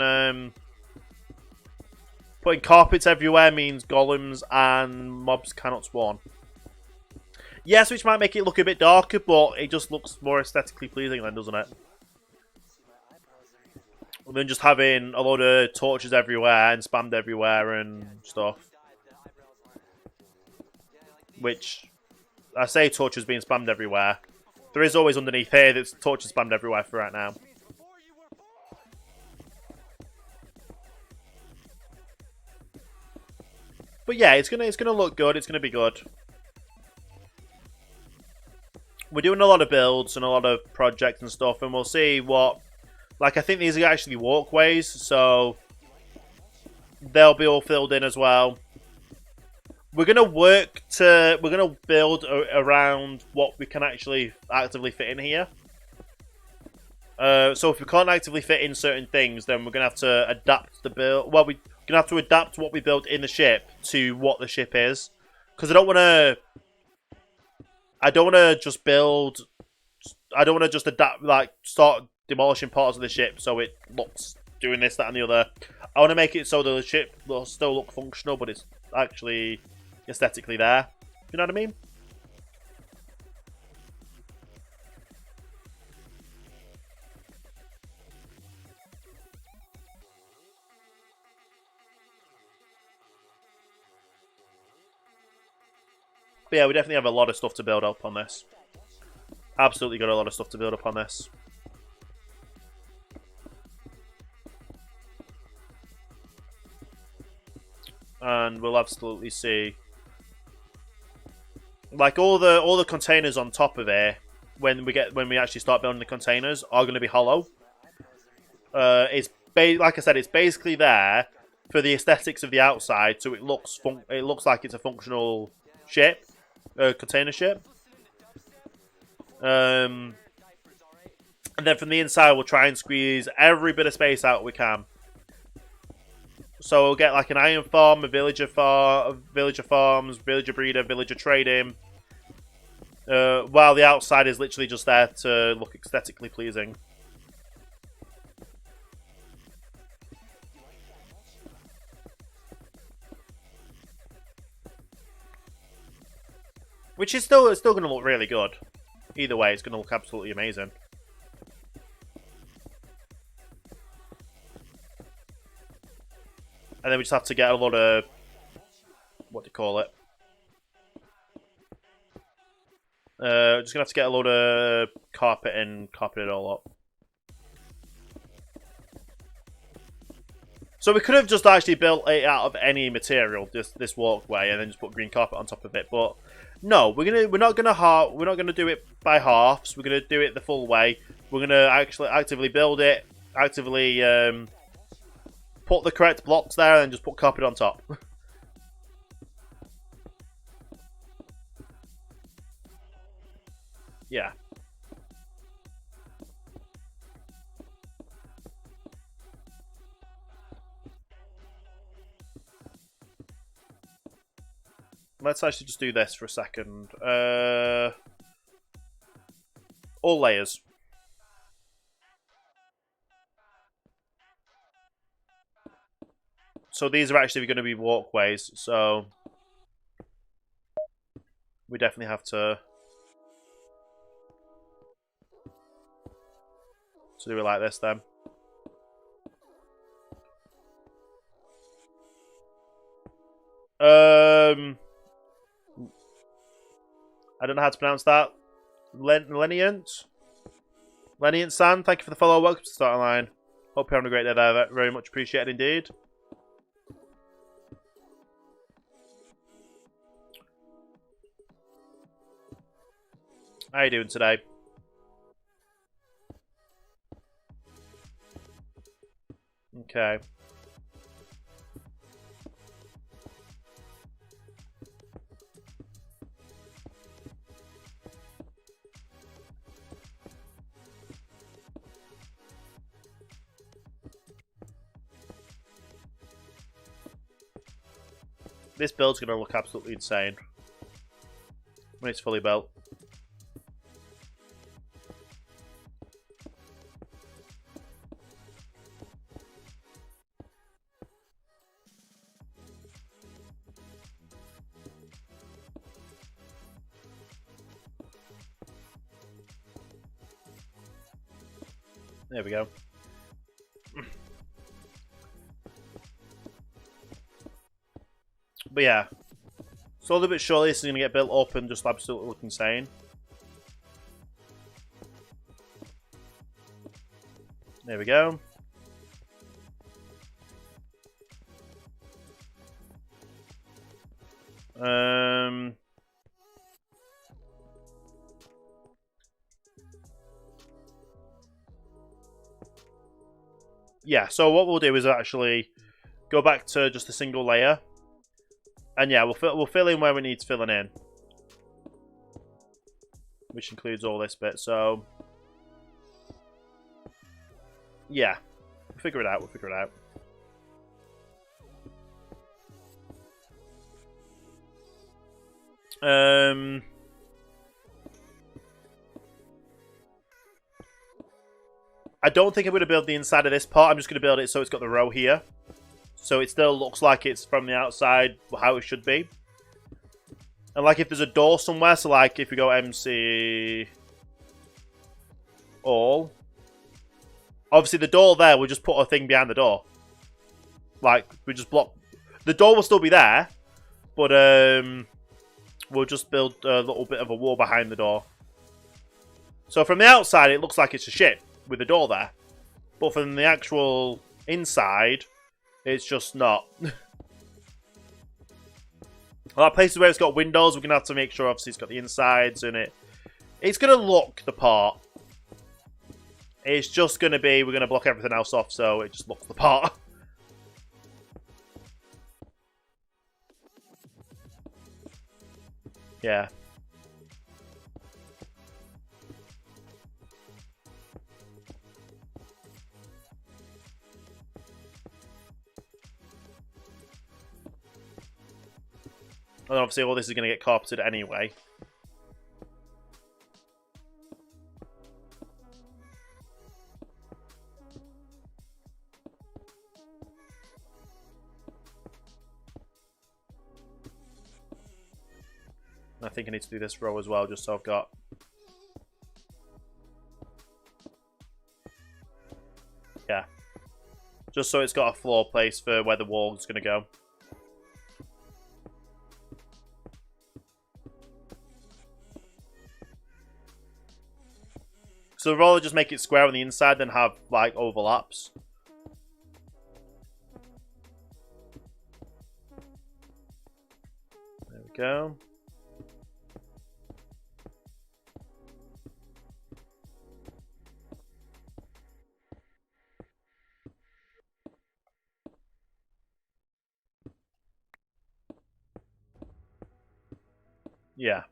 carpets everywhere means golems and mobs cannot spawn. Yes, which might make it look a bit darker, but it just looks more aesthetically pleasing then, doesn't it? Than just having a load of torches everywhere and spammed everywhere and stuff. Which, I say torches being spammed everywhere. There is always underneath here that's torches spammed everywhere for right now. But yeah, it's gonna look good. It's gonna be good. We're doing a lot of builds and a lot of projects and stuff, and we'll see what. Like, I think these are actually walkways, so they'll be all filled in as well. we're gonna build around what we can actually actively fit in here. So if we can't actively fit in certain things, then we're gonna have to adapt the build. Well, we're gonna have to adapt what we built in the ship to what the ship is, because I don't want to just build. I don't want to just adapt, like start demolishing parts of the ship so it looks doing this, that, and the other. I want to make it so the ship will still look functional, but it's actually aesthetically there. You know what I mean? But yeah, we definitely have a lot of stuff to build up on this. Absolutely got a lot of stuff to build up on this. And we'll absolutely see, like all the containers on top of it when we actually start building the containers are going to be hollow. Like I said, it's basically there for the aesthetics of the outside, so it looks like it's a functional ship, container ship. And then from the inside, we'll try and squeeze every bit of space out we can. So we'll get like an iron farm, a villager farms, villager breeder, villager trading. While the outside is literally just there to look aesthetically pleasing. Which is still going to look really good. Either way, it's going to look absolutely amazing. And then we just have to get a lot of, what do you call it? Just going to have to get a lot of carpet and carpet it all up. So we could have just actually built it out of any material, this walkway, and then just put green carpet on top of it. But no, we're not gonna do it by halves. We're gonna do it the full way. We're gonna actually actively build it, actively put the correct blocks there, and just put carpet on top. Yeah. Let's actually just do this for a second. All layers. So these are actually going to be walkways, so we definitely have to do it like this then. I don't know how to pronounce that. Lenient San, thank you for the follow. Welcome to Starting Line. Hope you're having a great day there. Very much appreciated indeed. How are you doing today? Okay. This build's going to look absolutely insane when it's fully built. There we go. But yeah, slowly but surely this is going to get built up and just absolutely look insane. There we go. Yeah, so what we'll do is actually go back to just a single layer. And yeah, we'll fill in where we need filling in. Which includes all this bit, so... Yeah. We'll figure it out, we'll figure it out. I don't think I'm going to build the inside of this part. I'm just going to build it so it's got the row here. So it still looks like it's from the outside how it should be. And like if there's a door somewhere, so like if we go MC all. Obviously the door there, we'll just put a thing behind the door. Like, we just block. The door will still be there. But we'll just build a little bit of a wall behind the door. So from the outside, it looks like it's a ship with a door there. But from the actual inside, it's just not. Well, places where it's got windows, we're going to have to make sure, obviously, it's got the insides in it. It's going to look the part. It's just going to be, we're going to block everything else off, so it just looks the part. Yeah. And obviously all this is going to get carpeted anyway. I think I need to do this row as well, just so I've got... Yeah. Just so it's got a floor place for where the wall is going to go. So I'd rather just make it square on the inside than have, like, overlaps. There we go. Yeah.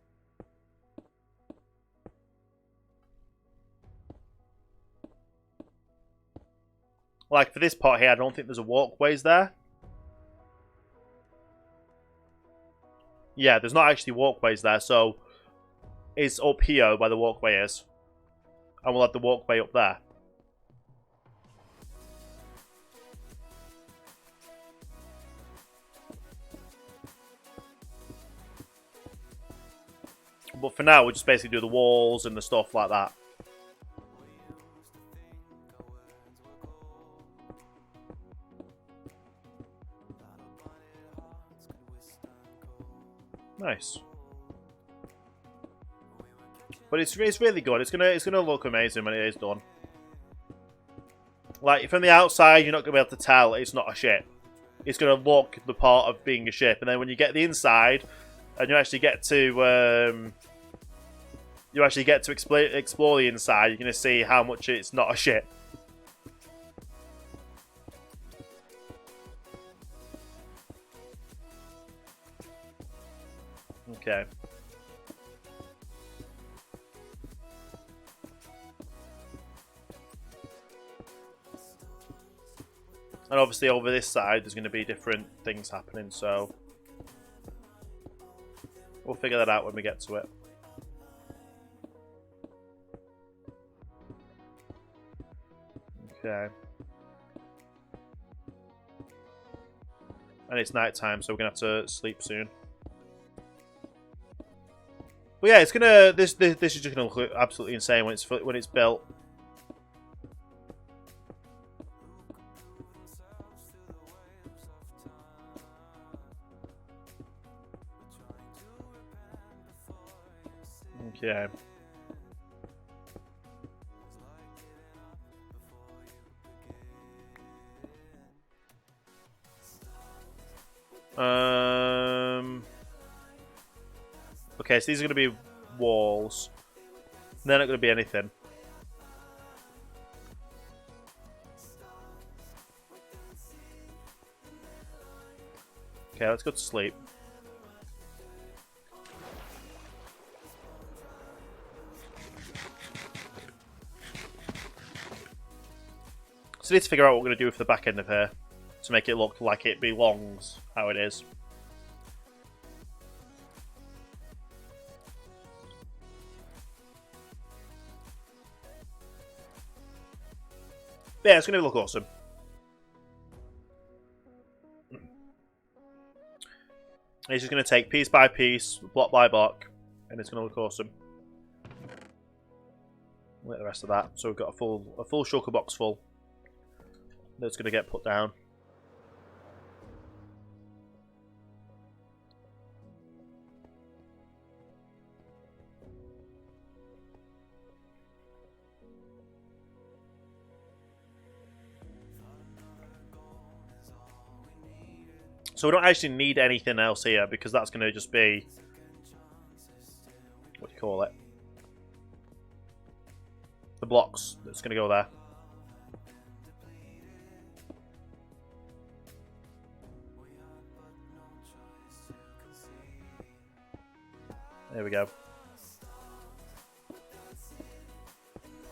Like, for this part here, I don't think there's a walkways there. Yeah, there's not actually walkways there, so it's up here where the walkway is. And we'll have the walkway up there. But for now, we'll just basically do the walls and the stuff like that. Nice. But it's really good. It's gonna look amazing when it is done. Like, from the outside, you're not gonna be able to tell it's not a ship. It's gonna look the part of being a ship, and then when you get the inside, and you actually get to explore the inside, you're gonna see how much it's not a ship. Okay. And obviously over this side there's going to be different things happening, so we'll figure that out when we get to it. Okay. And it's night time, so we're going to have to sleep soon. But yeah, it's gonna. This is just gonna look absolutely insane when it's built. Okay. Okay, so these are going to be walls. They're not going to be anything. Okay, let's go to sleep. So I need to figure out what we're going to do with the back end of here to make it look like it belongs how it is. Yeah, it's going to look awesome. It's just going to take piece by piece, block by block, and it's going to look awesome. Look at the rest of that. So we've got a full shulker box full that's going to get put down. So we don't actually need anything else here because that's going to just be, what do you call it? The blocks that's going to go there. There we go.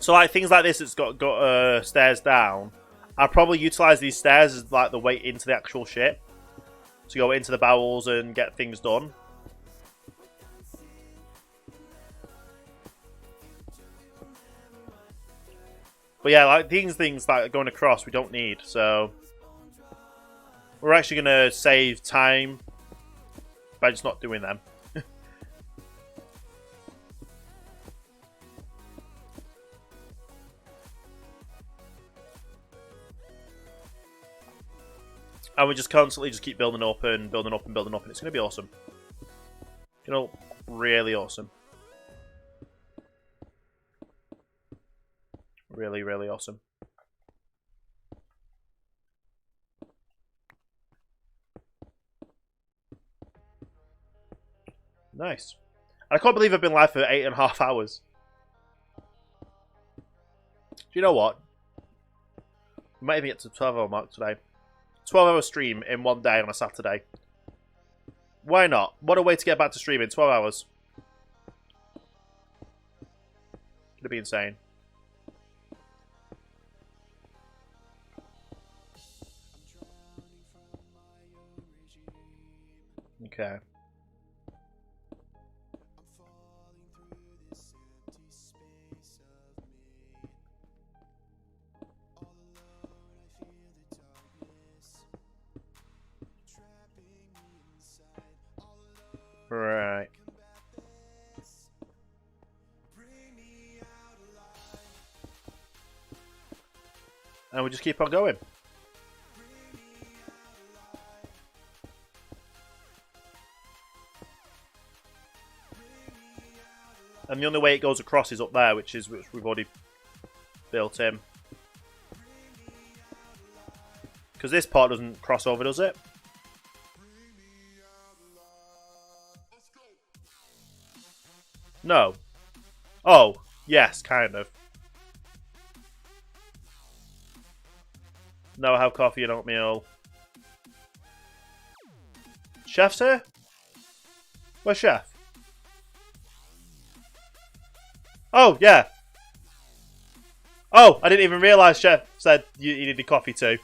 So like things like this, it's got stairs down. I'll probably utilize these stairs as like the way into the actual ship. To go into the bowels and get things done. But yeah, like things like going across we don't need, so we're actually gonna save time by just not doing them. And we just constantly just keep building up and building up and building up, and it's going to be awesome. You know, really awesome. Really, really awesome. Nice. And I can't believe I've been live for 8.5 hours. Do you know what? We might even get to the 12-hour mark today. 12-hour stream in one day on a Saturday. Why not? What a way to get back to streaming. 12 hours. Gonna be insane. Okay. Right. And we just keep on going. And the only way it goes across is up there, which we've already built in. Because this part doesn't cross over, does it? No. Oh, yes, kind of. No, I have coffee and oatmeal. Chef's here? Where's Chef? Oh, yeah. Oh, I didn't even realise Chef said you needed coffee too.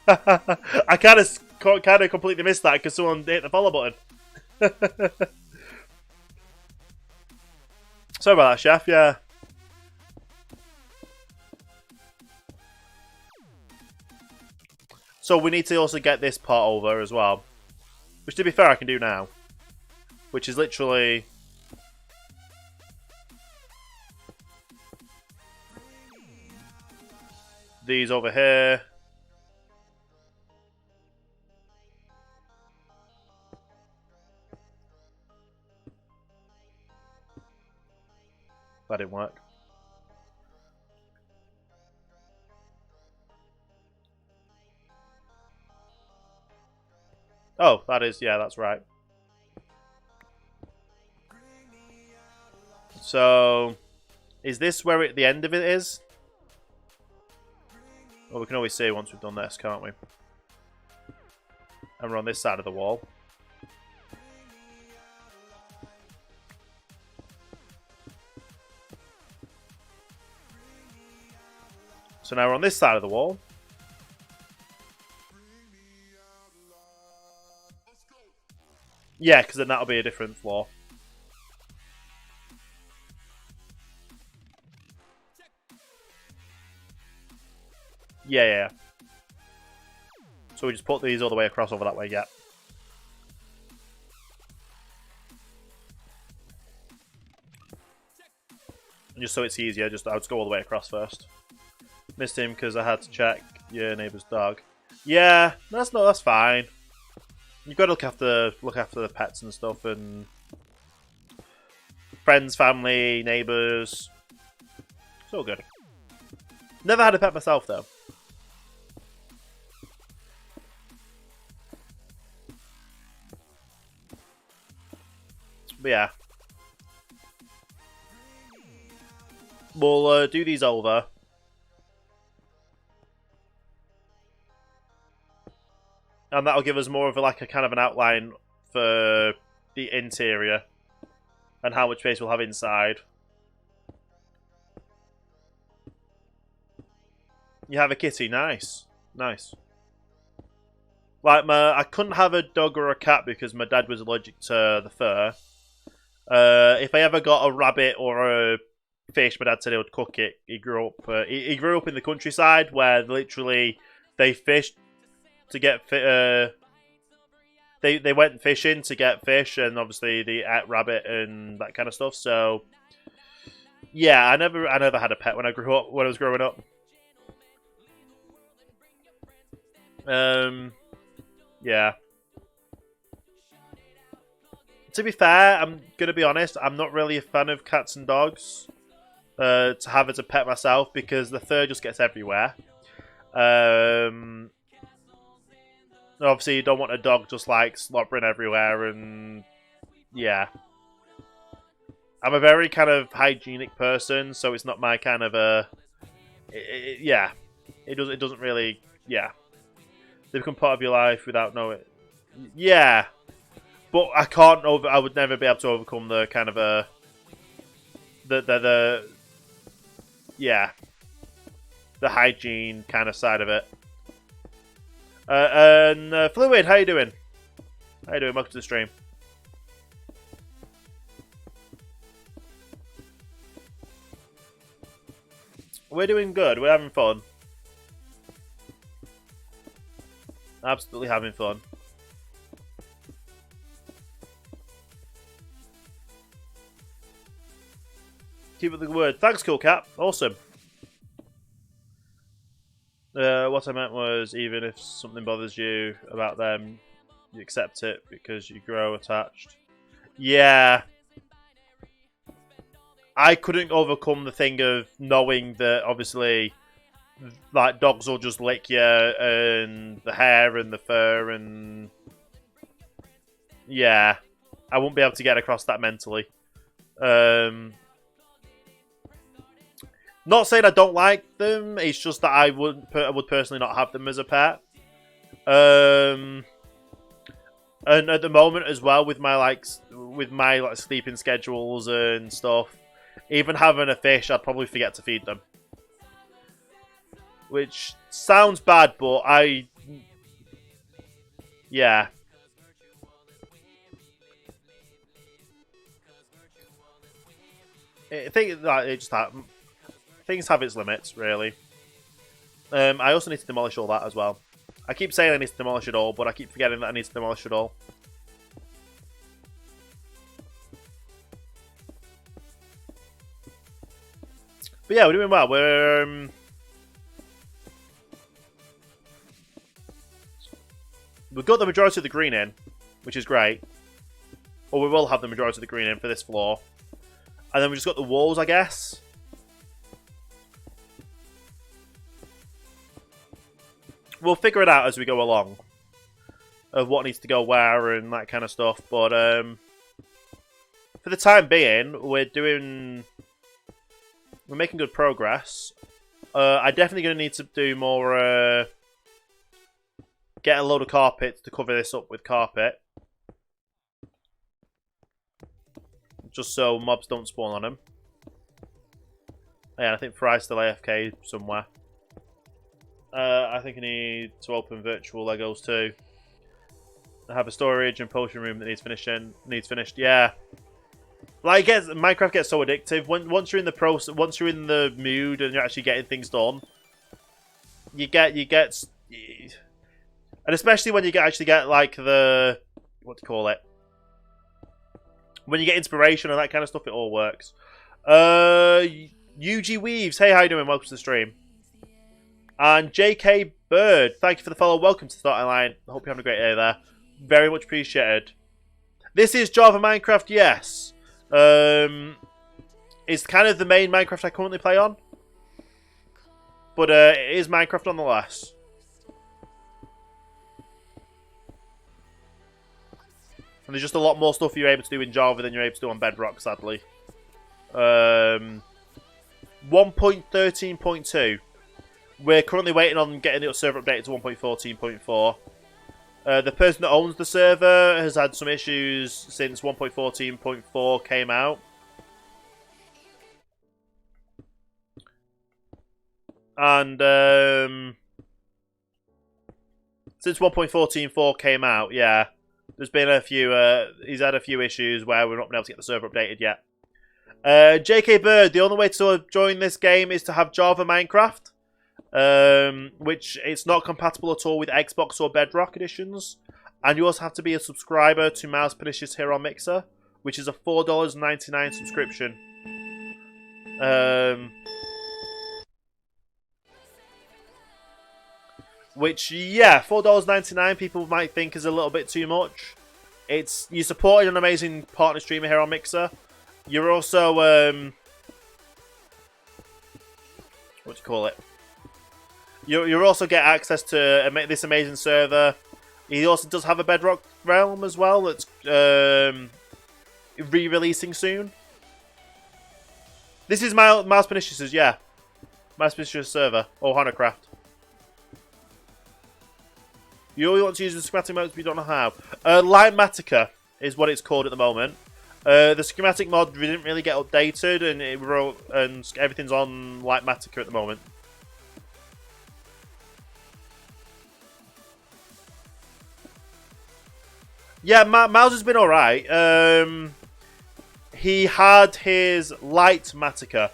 I kind of completely missed that because someone hit the follow button. Sorry about that, Chef, yeah. So we need to also get this part over as well. Which, to be fair, I can do now. Which is literally... these over here. That didn't work. Oh, that is, yeah, that's right. So, is this where the end of it is? Well, we can always see once we've done this, can't we? And we're on this side of the wall. So now we're on this side of the wall. Yeah, because then that'll be a different floor. Yeah. So we just put these all the way across over that way, yeah. And just so it's easier, I'll just go all the way across first. Missed him because I had to check your neighbour's dog. Yeah, that's fine. You've got to look after the pets and stuff, and friends, family, neighbours. It's all good. Never had a pet myself though. But yeah. We'll do these over. And that'll give us more of a kind of an outline for the interior. And how much space we'll have inside. You have a kitty, nice. Nice. Like, I couldn't have a dog or a cat because my dad was allergic to the fur. If I ever got a rabbit or a fish, my dad said he would cook it. He grew up in the countryside where literally they fished to get they went fishing to get fish, and obviously they ate rabbit and that kind of stuff. So yeah, I never had a pet when I was growing up. Yeah. To be fair, I'm gonna be honest, I'm not really a fan of cats and dogs to have as a pet myself because the fur just gets everywhere. Obviously, you don't want a dog just like slobbering everywhere, and yeah. I'm a very kind of hygienic person, so it's not my kind of yeah. It doesn't really, yeah. They become part of your life without knowing. Yeah. But I would never be able to overcome the kind of yeah, the hygiene kind of side of it. Fluid, how you doing? How you doing? Welcome to the stream. We're doing good. We're having fun. Absolutely having fun. Keep up the good word. Thanks, Cool Cat. Awesome. What I meant was, even if something bothers you about them, you accept it because you grow attached. Yeah. I couldn't overcome the thing of knowing that, obviously, like, dogs will just lick you, and the hair and the fur, and yeah. I wouldn't be able to get across that mentally. Not saying I don't like them, it's just that I would personally not have them as a pet. And at the moment as well, with my sleeping schedules and stuff, even having a fish, I'd probably forget to feed them. Which sounds bad, but yeah. I think that it just things have its limits, really. I also need to demolish all that as well. I keep saying I need to demolish it all, but I keep forgetting that I need to demolish it all. But yeah, we're doing well. We've got the majority of the green in, which is great. Or we will have the majority of the green in for this floor. And then we've just got the walls, I guess. We'll figure it out as we go along. Of what needs to go where and that kind of stuff. But for the time being, we're making good progress. I'm definitely going to need to do more... get a load of carpet to cover this up with carpet. Just so mobs don't spawn on them. Yeah, I think Fry's still AFK somewhere. I think I need to open virtual Legos too. have a storage and potion room that needs finished. Yeah. Like, Minecraft gets so addictive. Once you're in the process, once you're in the mood and you're actually getting things done, you get, and especially when you actually get like the, what to call it, when you get inspiration and that kind of stuff, it all works. UG Weaves, hey, how you doing? Welcome to the stream. And JK Bird, thank you for the follow. Welcome to the starting line. I hope you're having a great day there. Very much appreciated. This is Java Minecraft, yes. It's kind of the main Minecraft I currently play on. But it is Minecraft nonetheless. And there's just a lot more stuff you're able to do in Java than you're able to do on Bedrock, sadly. 1.13.2. We're currently waiting on getting the server updated to 1.14.4. The person that owns the server has had some issues since 1.14.4 came out. And since 1.14.4 came out, yeah, there's been a few, he's had a few issues where we're not been able to get the server updated yet. JK Bird, the only way to join this game is to have Java Minecraft. Which it's not compatible at all with Xbox or Bedrock editions. And you also have to be a subscriber to Mouse Pernicious here on Mixer, which is a $4.99 subscription. Which, yeah, $4.99 people might think is a little bit too much. You supported an amazing partner streamer here on Mixer. You're also, what do you call it? You also get access to this amazing server. He also does have a Bedrock realm as well that's re-releasing soon. This is Mouse Pernicious's, yeah. Mouse Pernicious server, OhanaCraft. You only want to use the schematic modes, but you don't know how. Lightmatica is what it's called at the moment. The schematic mod didn't really get updated, and everything's on Lightmatica at the moment. Yeah, Miles has been alright. He had his Lightmatica.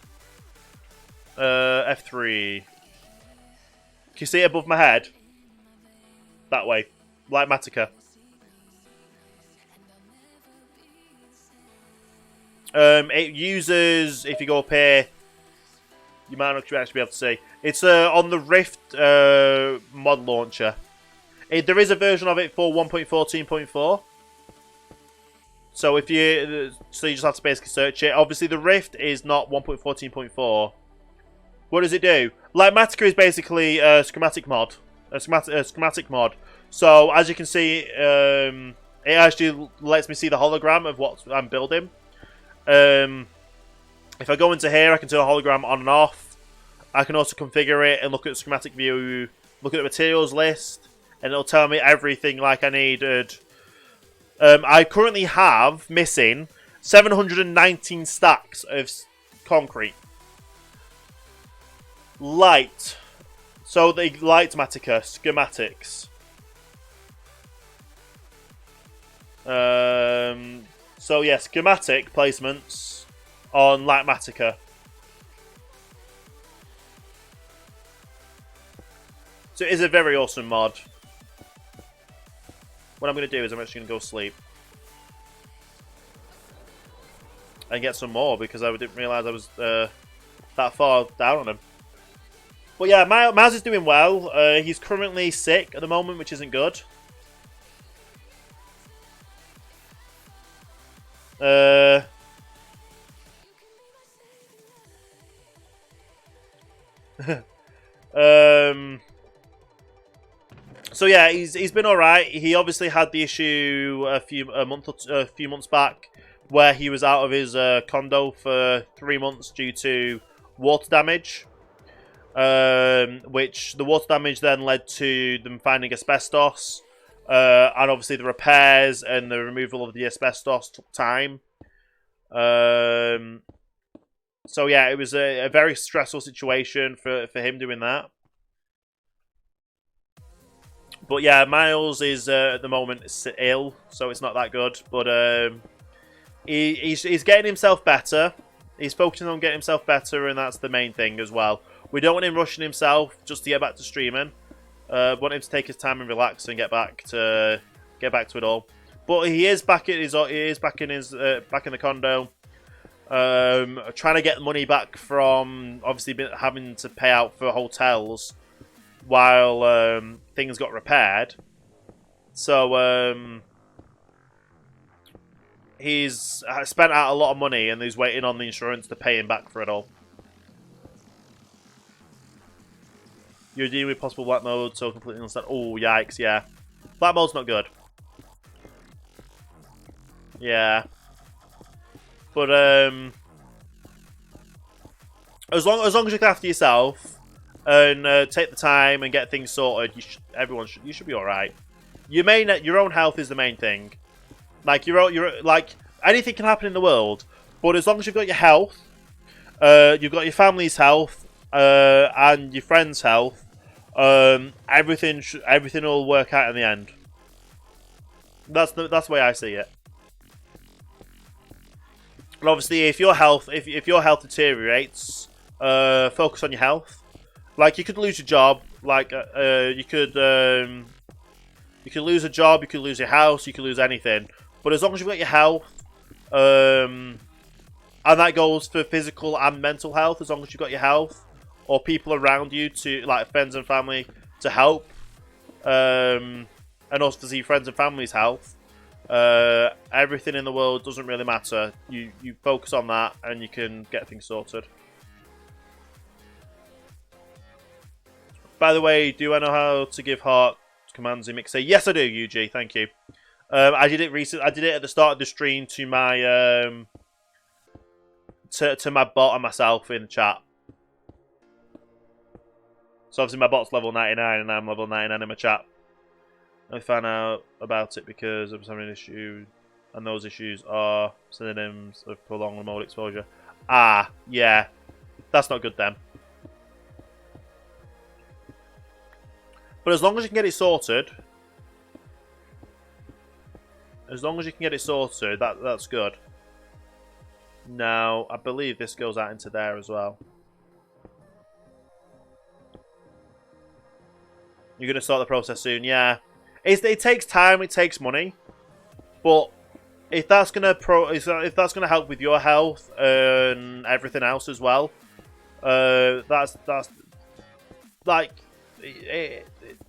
F3. Can you see it above my head? That way. Lightmatica. It uses, if you go up here, you might not actually be able to see. It's on the Rift mod launcher. There is a version of it for 1.14.4. So you just have to basically search it. Obviously, the Rift is not 1.14.4. What does it do? Lightmatica is basically a schematic mod. A schematic mod. So as you can see, it actually lets me see the hologram of what I'm building. If I go into here, I can turn the hologram on and off. I can also configure it and look at the schematic view, look at the materials list, and it'll tell me everything like I needed. I currently have missing 719 stacks of concrete. Light. So the Lightmatica schematics. So yeah, schematic placements on Lightmatica. So it is a very awesome mod. What I'm going to do is I'm actually going to go sleep. And get some more because I didn't realise I was that far down on him. But yeah, Miles is doing well. He's currently sick at the moment, which isn't good. So yeah, he's been all right. He obviously had the issue a few months back, where he was out of his condo for 3 months due to water damage. Which the water damage then led to them finding asbestos, and obviously the repairs and the removal of the asbestos took time. So yeah, it was a very stressful situation for him doing that. But yeah, Miles is at the moment ill, so it's not that good. But he's getting himself better. He's focusing on getting himself better, and that's the main thing as well. We don't want him rushing himself just to get back to streaming. Want him to take his time and relax and get back to it all. But he is back in his back in the condo. Trying to get money back from obviously having to pay out for hotels while things got repaired. So he's spent out a lot of money and he's waiting on the insurance to pay him back for it all. You're dealing with possible black mode, so completely understand. Oh, yikes, yeah. Black mode's not good. Yeah. But, as long as you look after yourself and take the time and get things sorted, you should be alright. Your own health is the main thing. Like, like, anything can happen in the world, but as long as you've got your health, you've got your family's health, and your friends' health, everything will work out in the end. That's the way I see it. And obviously, if your health deteriorates, focus on your health. Like, you could lose your job. Like, you could lose a job. You could lose your house. You could lose anything. But as long as you've got your health, and that goes for physical and mental health, as long as you've got your health, or people around you to, like, friends and family to help, and also to see friends and family's health, everything in the world doesn't really matter. You focus on that and you can get things sorted. By the way, do I know how to give heart commands in Mixer? Yes, I do, UG. Thank you. I did it recently. I did it at the start of the stream to my to my bot and myself in chat. So obviously my bot's level 99 and I'm level 99 in my chat. I found out about it because I was having an issue, and those issues are synonyms of prolonged remote exposure. Ah, yeah. That's not good then. But as long as you can get it sorted, that's good. Now, I believe this goes out into there as well. You're going to start the process soon, yeah. It takes time, it takes money, but if that's gonna help with your health and everything else as well, that's like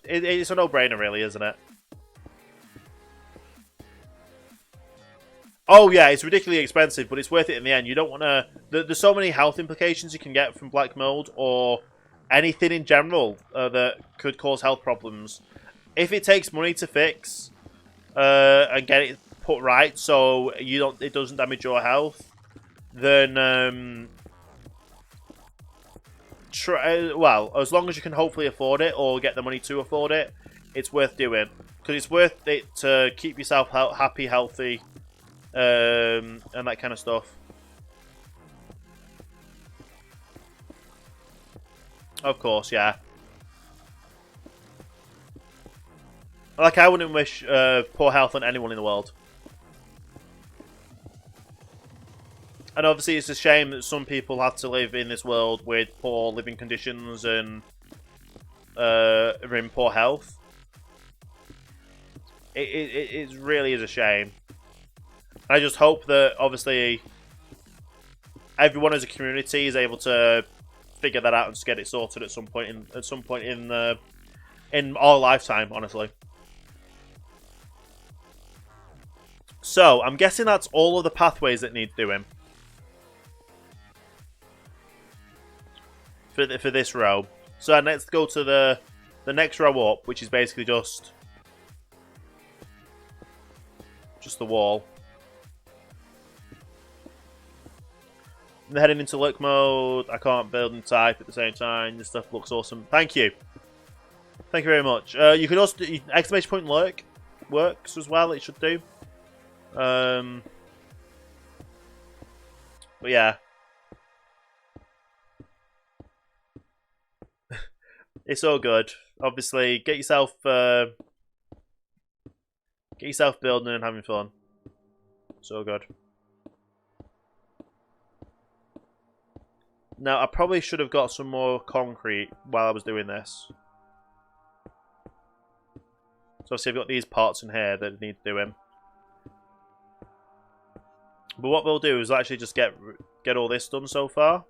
it's a no-brainer, really, isn't it? Oh yeah, it's ridiculously expensive, but it's worth it in the end. You don't want to. There's so many health implications you can get from black mold or anything in general that could cause health problems. If it takes money to fix and get it put right, so it doesn't damage your health, then well, as long as you can hopefully afford it or get the money to afford it, it's worth doing, because it's worth it to keep yourself happy, healthy, and that kind of stuff. Of course, yeah. Like, I wouldn't wish poor health on anyone in the world. And obviously it's a shame that some people have to live in this world with poor living conditions and are in poor health. It really is a shame. I just hope that, obviously, everyone as a community is able to figure that out and just get it sorted at some point in our lifetime, honestly. So, I'm guessing that's all of the pathways that need doing for this row. So let's go to the next row up, which is basically just the wall. I'm heading into look mode. I can't build and type at the same time. This stuff looks awesome. Thank you. Thank you very much. You can also do exclamation point lurk works as well. It should do. But yeah. It's all good. Obviously, get yourself building and having fun. It's all good. Now, I probably should have got some more concrete while I was doing this. So obviously I've got these parts in here that need doing. But what we'll do is actually just get all this done so far.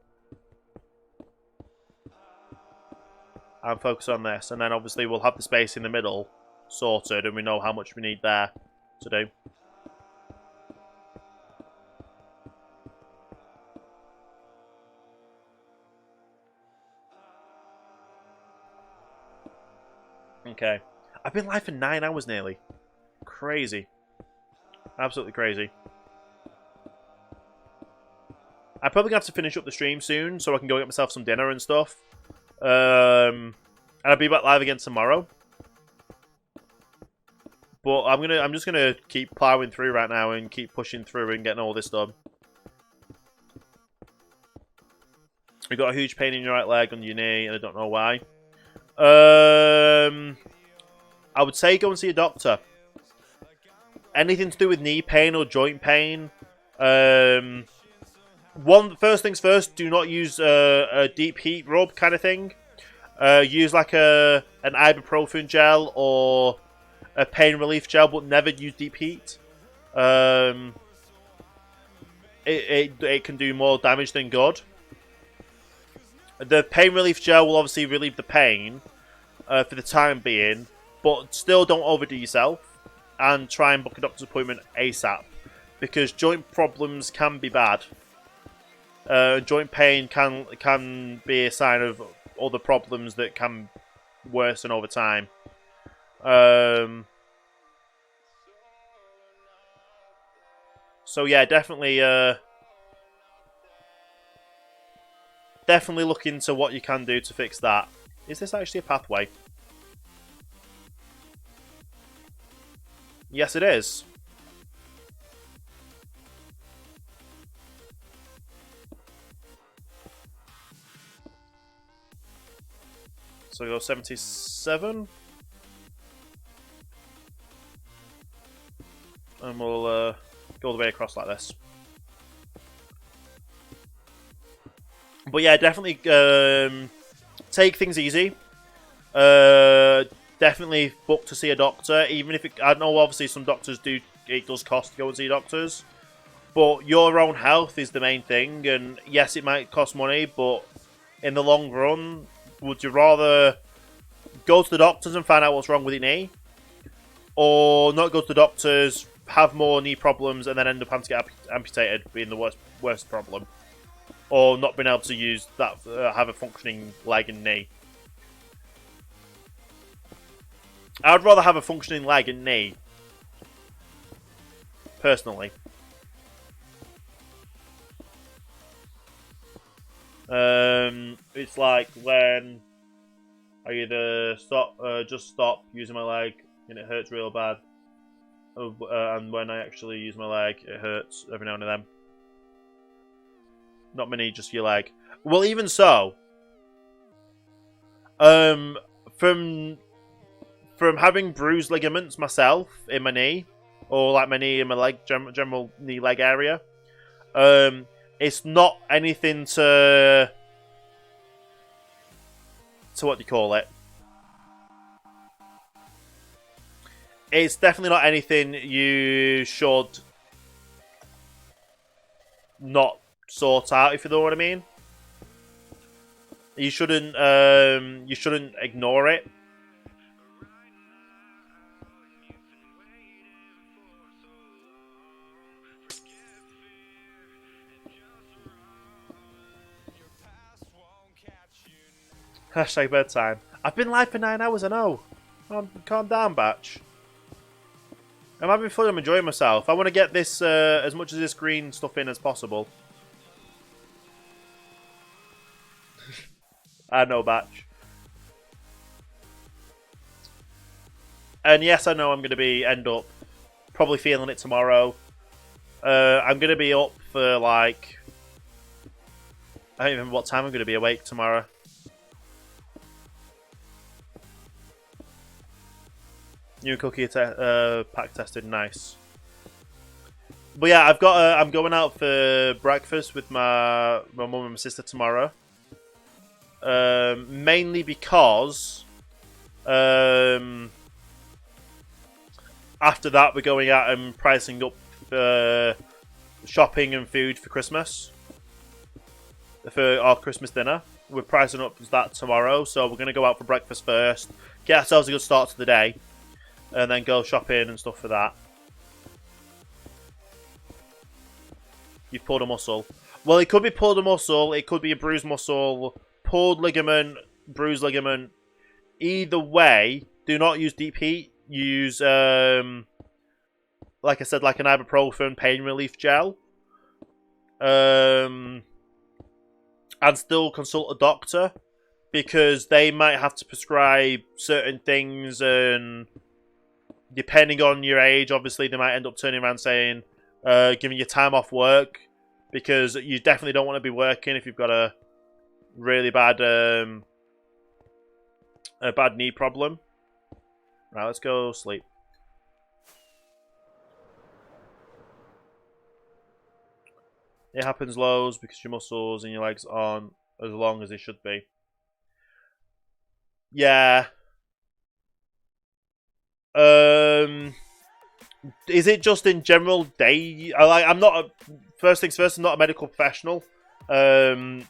And focus on this. And then obviously we'll have the space in the middle sorted and we know how much we need there to do. Okay. I've been live for 9 hours nearly. Crazy. Absolutely crazy. I'm probably going to have to finish up the stream soon so I can go get myself some dinner and stuff. And I'll be back live again tomorrow. But I'm just gonna keep plowing through right now and keep pushing through and getting all this done. You've got a huge pain in your right leg on your knee, and I don't know why. I would say go and see a doctor. Anything to do with knee pain or joint pain. First things first, do not use a deep heat rub kind of thing. Use like an ibuprofen gel or a pain relief gel, but never use deep heat. It can do more damage than good. The pain relief gel will obviously relieve the pain for the time being, but still don't overdo yourself and try and book a doctor's appointment ASAP because joint problems can be bad. Joint pain can be a sign of other problems that can worsen over time. So yeah, definitely look into what you can do to fix that. Is this actually a pathway? Yes, it is. So go 77. And we'll go all the way across like this. But yeah, definitely take things easy. Definitely book to see a doctor. Even if I know obviously some doctors it does cost to go and see doctors. But your own health is the main thing. And yes, it might cost money, but in the long run, would you rather go to the doctors and find out what's wrong with your knee? Or not go to the doctors, have more knee problems, and then end up having to get amputated, being the worst problem? Or not being able to use that, have a functioning leg and knee? I would rather have a functioning leg and knee. Personally. It's like when I either just stop using my leg and it hurts real bad, and when I actually use my leg, it hurts every now and then. Not many, just your leg. Well, even so, from having bruised ligaments myself in my knee, or like my knee and my leg, general knee leg area, it's not anything to what do you call it? It's definitely not anything you should not sort out, if you know what I mean. You shouldn't ignore it. Hashtag bedtime. I've been live for 9 hours, I know. Calm down, batch. I'm having fun, I'm enjoying myself. I want to get this, as much of this green stuff in as possible. I know, batch. And yes, I know I'm going to end up probably feeling it tomorrow. I'm going to be up for like... I don't even know what time I'm going to be awake tomorrow. New cookie pack tested, nice. But yeah, I'm going out for breakfast with my mum and my sister tomorrow. Mainly because after that we're going out and pricing up shopping and food for Christmas. For our Christmas dinner. We're pricing up that tomorrow, so we're going to go out for breakfast first, get ourselves a good start to the day, and then go shopping and stuff for that. You've pulled a muscle. Well, it could be pulled a muscle, it could be a bruised muscle, pulled ligament, bruised ligament. Either way, do not use deep heat. Use, like I said, like an ibuprofen pain relief gel. And still consult a doctor, because they might have to prescribe certain things, and depending on your age, obviously they might end up turning around saying, giving you time off work, because you definitely don't want to be working if you've got a really bad knee problem. Right, let's go sleep. It happens lows because your muscles and your legs aren't as long as they should be. Yeah. Is it just in general day? I'm not. First things first, I'm not a medical professional. I'm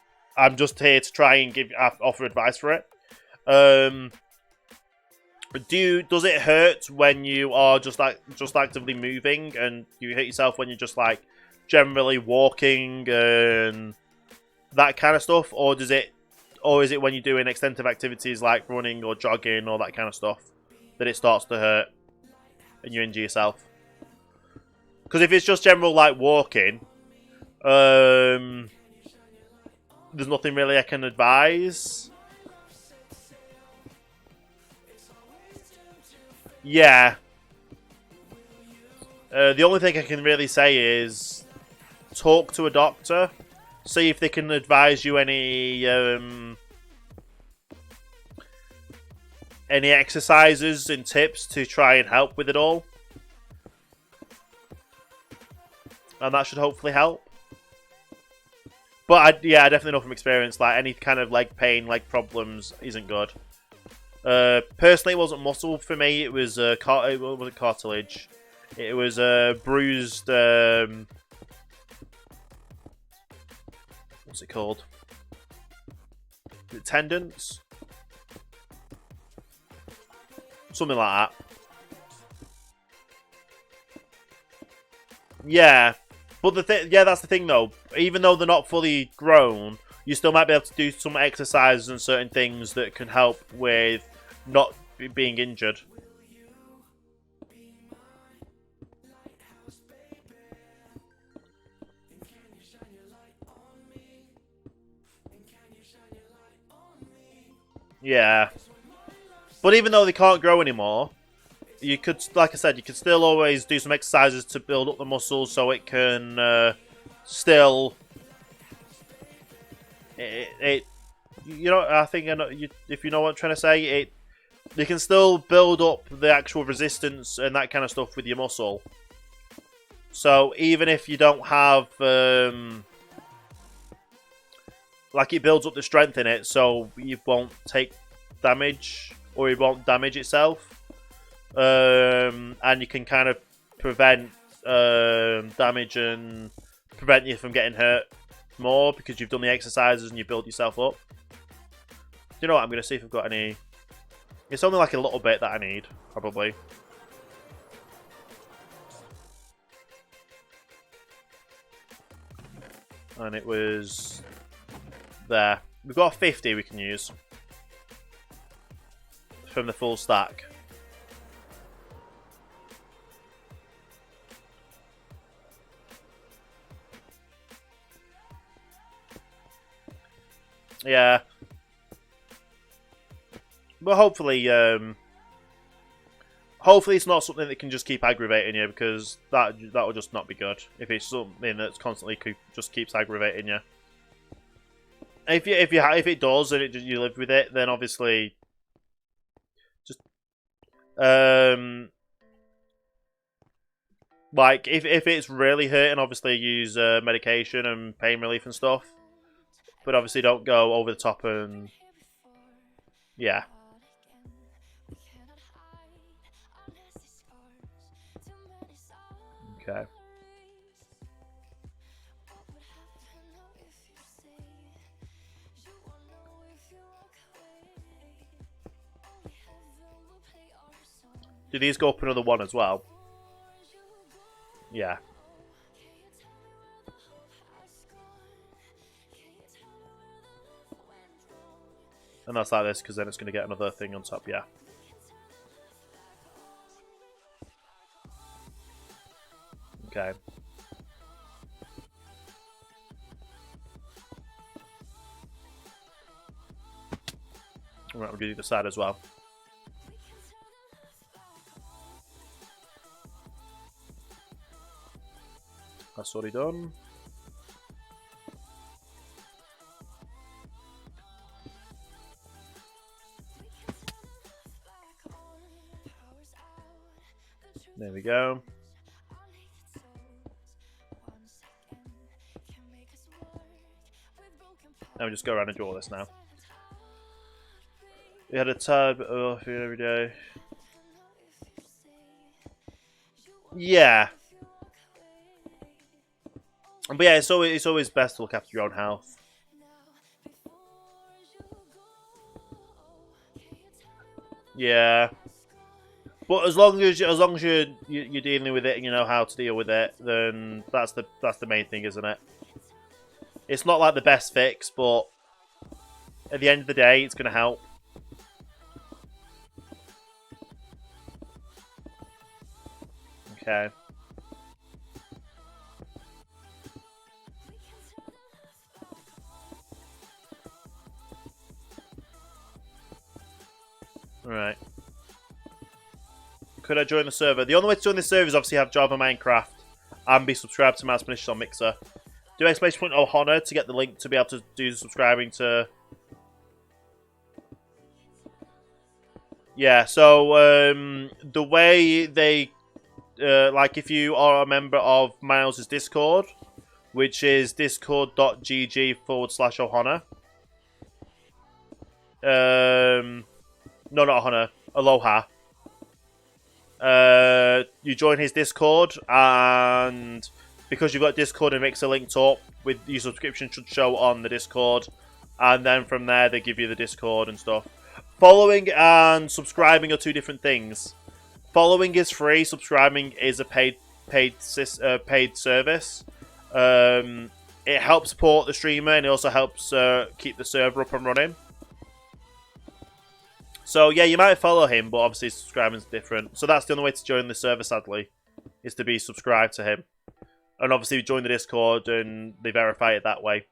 just here to try and offer advice for it. Does it hurt when you are just actively moving, and you hit yourself when you're just like generally walking and that kind of stuff, or is it when you're doing extensive activities like running or jogging or that kind of stuff that it starts to hurt and you injure yourself? Because if it's just general like walking, there's nothing really I can advise. Yeah. The only thing I can really say is talk to a doctor, see if they can advise you any exercises and tips to try and help with it all, and that should hopefully help. But I definitely know from experience, like any kind of leg pain, leg problems isn't good. Personally, it wasn't muscle for me; it was cartilage. It was bruised. What's it called? Tendons? Something like that. Yeah. But that's the thing though. Even though they're not fully grown, you still might be able to do some exercises and certain things that can help with not being injured. Yeah. But even though they can't grow anymore, you could, like I said, you could still always do some exercises to build up the muscles so it can still... you know, I think if you know what I'm trying to say, you can still build up the actual resistance and that kind of stuff with your muscle. So even if you don't have... like it builds up the strength in it, so you won't take damage, or it won't damage itself. And you can kind of prevent damage and prevent you from getting hurt more because you've done the exercises and you build yourself up. Do you know what? I'm going to see if I've got any... It's only like a little bit that I need, probably. And it was... there. We've got 50 we can use from the full stack. Yeah. But hopefully, hopefully it's not something that can just keep aggravating you, because that will just not be good if it's something that's constantly just keeps aggravating you. If it does and you live with it, then obviously just Like, if it's really hurting, obviously use medication and pain relief and stuff. But obviously don't go over the top and... Yeah. Okay. Do these go up another one as well? Yeah. And that's like this, because then it's going to get another thing on top, yeah. Okay. Right, we'll do the other side as well. That's already done. There we go. Now we just go around and do all this now. We had a tab off every day. Yeah. But yeah, it's always best to look after your own health. Yeah. But as long as you're dealing with it and you know how to deal with it, then that's the main thing, isn't it? It's not like the best fix, but at the end of the day, it's going to help. Okay. Right. Could I join the server? The only way to join the server is obviously have Java Minecraft and be subscribed to Mouse Pernicious on Mixer. Do exclamation point Ohana to get the link to be able to do the subscribing to... Yeah, so the way they... like if you are a member of Miles' Discord, which is discord.gg/Ohana. No, not Ohana. Aloha. You join his Discord, and because you've got Discord and Mixer linked up, with your subscription should show on the Discord, and then from there they give you the Discord and stuff. Following and subscribing are two different things. Following is free. Subscribing is a paid service. It helps support the streamer, and it also helps keep the server up and running. So yeah, you might follow him, but obviously subscribing is different. So that's the only way to join the server, sadly, is to be subscribed to him. And obviously join the Discord and they verify it that way.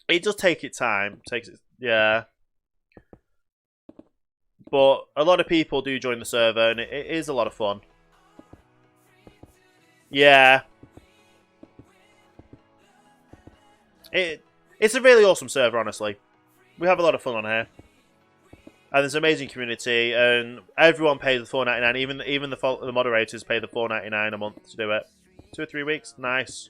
It does take its time. Yeah. But a lot of people do join the server, and it is a lot of fun. Yeah. It's a really awesome server, honestly. We have a lot of fun on here. And there's an amazing community, and everyone pays the $4.99. Even the moderators pay the $4.99 a month to do it. 2 or 3 weeks, nice.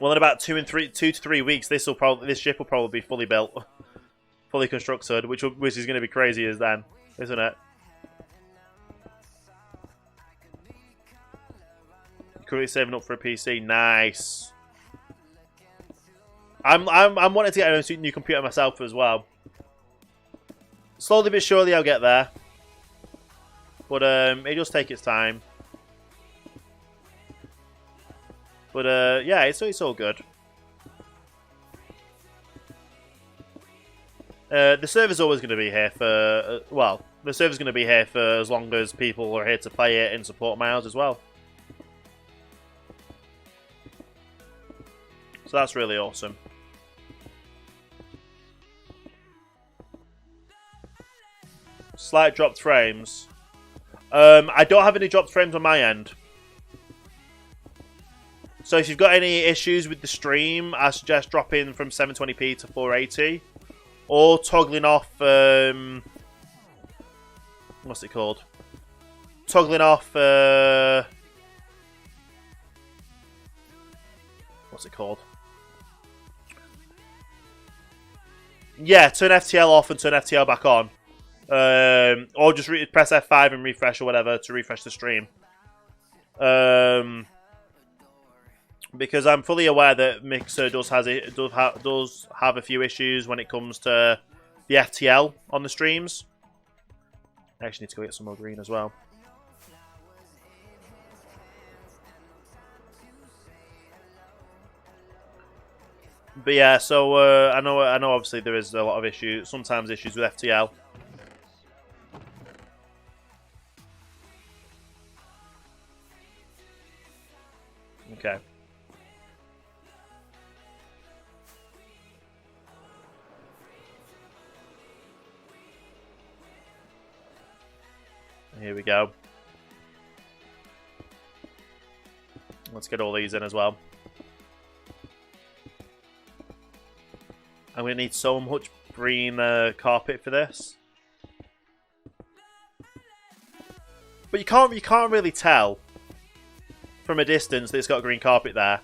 Well, in about 2 to 3 weeks, this ship will probably be fully built, fully constructed, which is going to be crazy as then, isn't it? Currently saving up for a PC, nice. I'm wanting to get a new computer myself as well. Slowly but surely I'll get there. But it does take its time. But yeah, it's all good. The server's always going to be here for well, the server's going to be here for as long as people are here to play it and support Miles as well. So that's really awesome. Slight dropped frames. I don't have any dropped frames on my end. So if you've got any issues with the stream, I suggest dropping from 720p to 480. Or toggling off... what's it called? Toggling off... what's it called? Yeah, turn FTL off and turn FTL back on. Or just press F5 and refresh or whatever to refresh the stream. Because I'm fully aware that Mixer does have a few issues when it comes to the FTL on the streams. I actually need to go get some more green as well. But yeah, so I know obviously there is a lot of issues, sometimes issues with FTL. Okay. Here we go. Let's get all these in as well. I'm going to need so much green carpet for this. But you can't really tell from a distance that it's got green carpet there.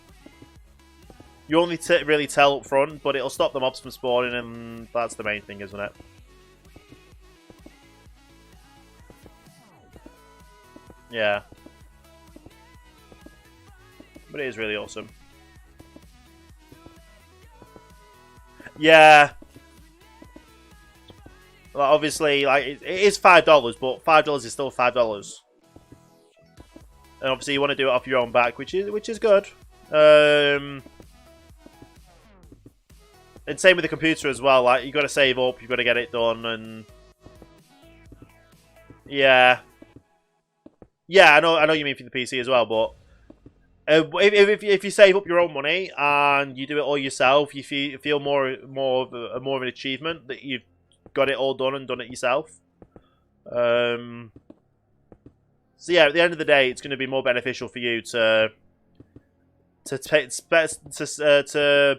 You only really tell up front, but it'll stop the mobs from spawning, and that's the main thing, isn't it? Yeah. But it is really awesome. Yeah. Well, obviously, like it is $5, but $5 is still $5. And obviously, you want to do it off your own back, which is good. And same with the computer as well. Like you got to save up, you got to get it done, and yeah, yeah. I know you mean for the PC as well, but if you save up your own money and you do it all yourself, you feel more of an achievement that you've got it all done and done it yourself. So yeah, at the end of the day, it's going to be more beneficial for you to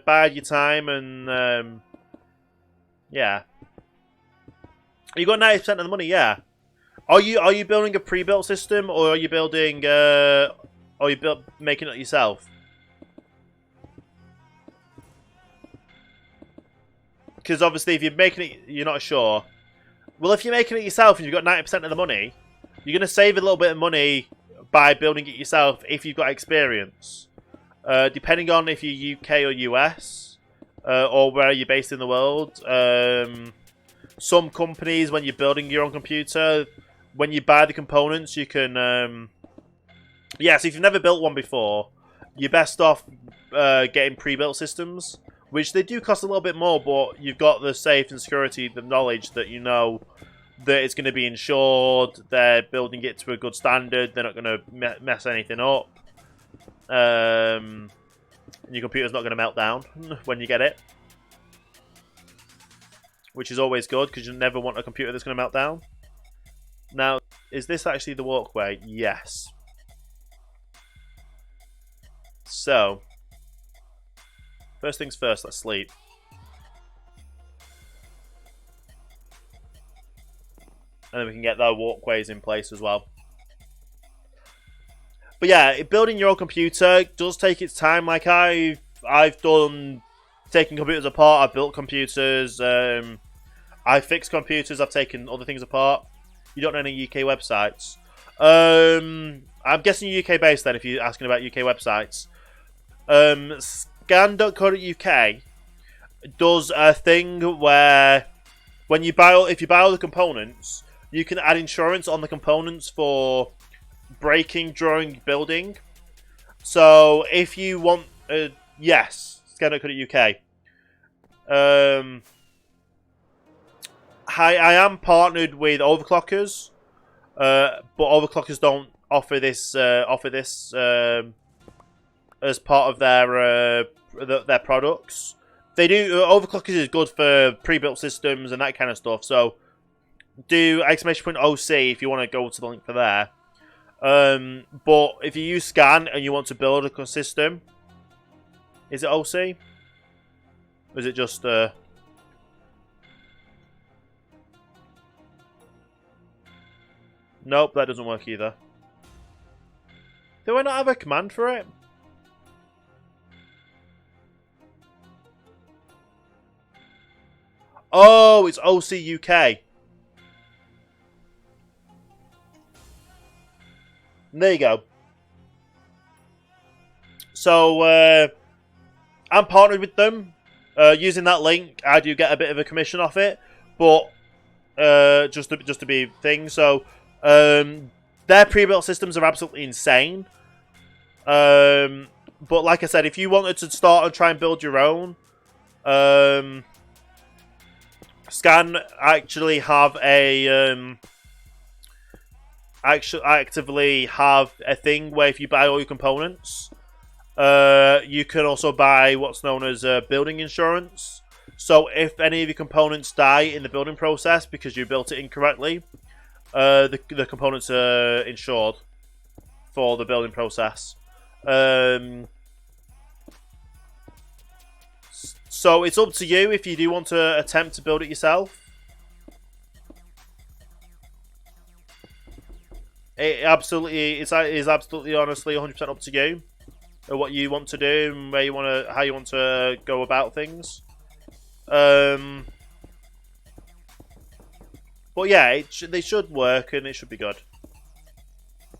bide your time and yeah. You got 90% of the money, yeah. Are you building a pre-built system, or are you building making it yourself? Because obviously, if you're making it, you're not sure. Well, if you're making it yourself and you've got 90% of the money, you're going to save a little bit of money by building it yourself if you've got experience. Depending on if you're UK or US, or where you're based in the world. Some companies, when you're building your own computer, when you buy the components, you can... yeah, so if you've never built one before, you're best off getting pre-built systems, which they do cost a little bit more, but you've got the safe and security, the knowledge that you know that it's going to be insured, they're building it to a good standard, they're not going to mess anything up. And your computer's not going to melt down when you get it. Which is always good, because you never want a computer that's going to melt down. Now, is this actually the walkway? Yes. So, first things first, let's sleep. And then we can get the walkways in place as well. But yeah, building your own computer does take its time. Like I've done taking computers apart. I've built computers. I've fixed computers. I've taken other things apart. You don't know any UK websites. I'm guessing you're UK based then. If you're asking about UK websites, scan.co.uk does a thing where when you if you buy all the components, you can add insurance on the components for breaking during building. So if you want, yes, scan.co.uk. I am partnered with overclockers, but overclockers don't offer this as part of their products. They do. Overclockers is good for pre-built systems and that kind of stuff. So do !OC if you want to go to the link for there. But if you use scan and you want to build a system, is it OC? Or is it just Nope, that doesn't work either. Do I not have a command for it? Oh, it's OC UK. There you go. So, I'm partnered with them. Using that link, I do get a bit of a commission off it. But, just to be a thing. So, their pre-built systems are absolutely insane. But like I said, if you wanted to start and try and build your own, Scan actually have a actively have a thing where if you buy all your components, you can also buy what's known as building insurance. So if any of your components die in the building process because you built it incorrectly, the components are insured for the building process. So it's up to you if you do want to attempt to build it yourself. It is absolutely honestly 100% up to you, what you want to do and where you want to, how you want to go about things. But yeah, they should work and it should be good.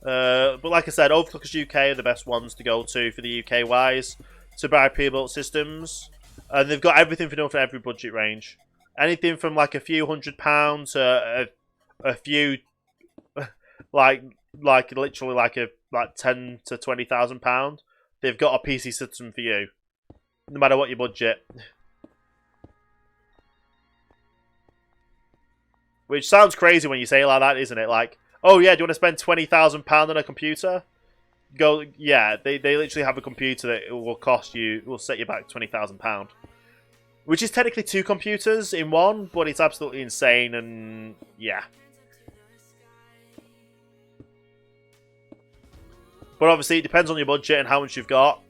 But like I said, Overclockers UK are the best ones to go to for the UK wise to buy pre-built systems, and they've got everything for every budget range. Anything from like a few £100 to a few like literally like 10 to £20,000. They've got a PC system for you, no matter what your budget. Which sounds crazy when you say it like that, isn't it? Like, oh yeah, do you want to spend £20,000 on a computer? Go, yeah. They literally have a computer that will cost you, will set you back £20,000, which is technically 2 computers in one, but it's absolutely insane. And yeah. But obviously, it depends on your budget and how much you've got.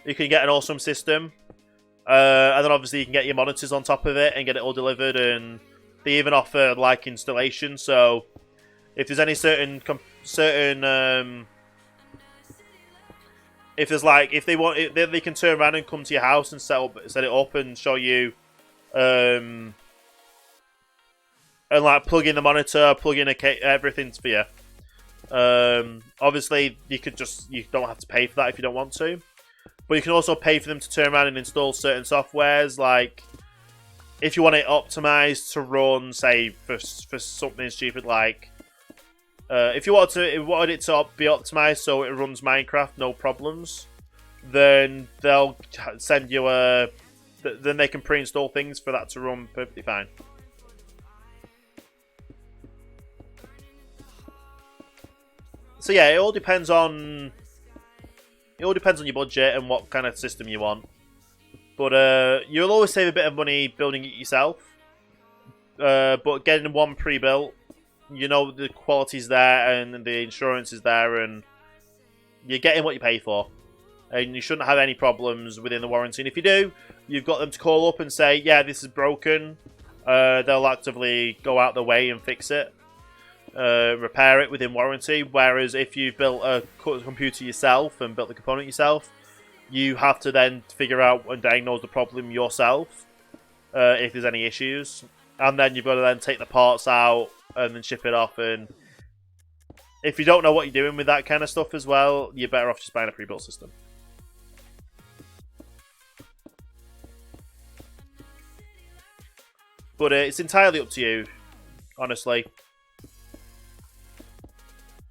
You can get an awesome system, and then obviously you can get your monitors on top of it and get it all delivered. And they even offer like installation. So if there's any certain if there's like, if they want it, they can turn around and come to your house and set it up and show you, and like plug in the monitor, plug in everything's for you. Obviously you don't have to pay for that if you don't want to, but you can also pay for them to turn around and install certain softwares. Like if you want it optimized to run, say for something stupid like. If you wanted it to be optimized so it runs Minecraft, no problems, then they'll send you then they can pre-install things for that to run perfectly fine. So yeah, it all depends on your budget and what kind of system you want. But you'll always save a bit of money building it yourself. But getting one pre-built, you know the quality's there and the insurance is there and you're getting what you pay for. And you shouldn't have any problems within the warranty. And if you do, you've got them to call up and say, yeah, this is broken. They'll actively go out their way and fix it. Repair it within warranty. Whereas if you've built a computer yourself and built the component yourself, you have to then figure out and diagnose the problem yourself if there's any issues. And then you've got to then take the parts out and then ship it off. And if you don't know what you're doing with that kind of stuff as well, you're better off just buying a pre-built system. But it's entirely up to you, honestly.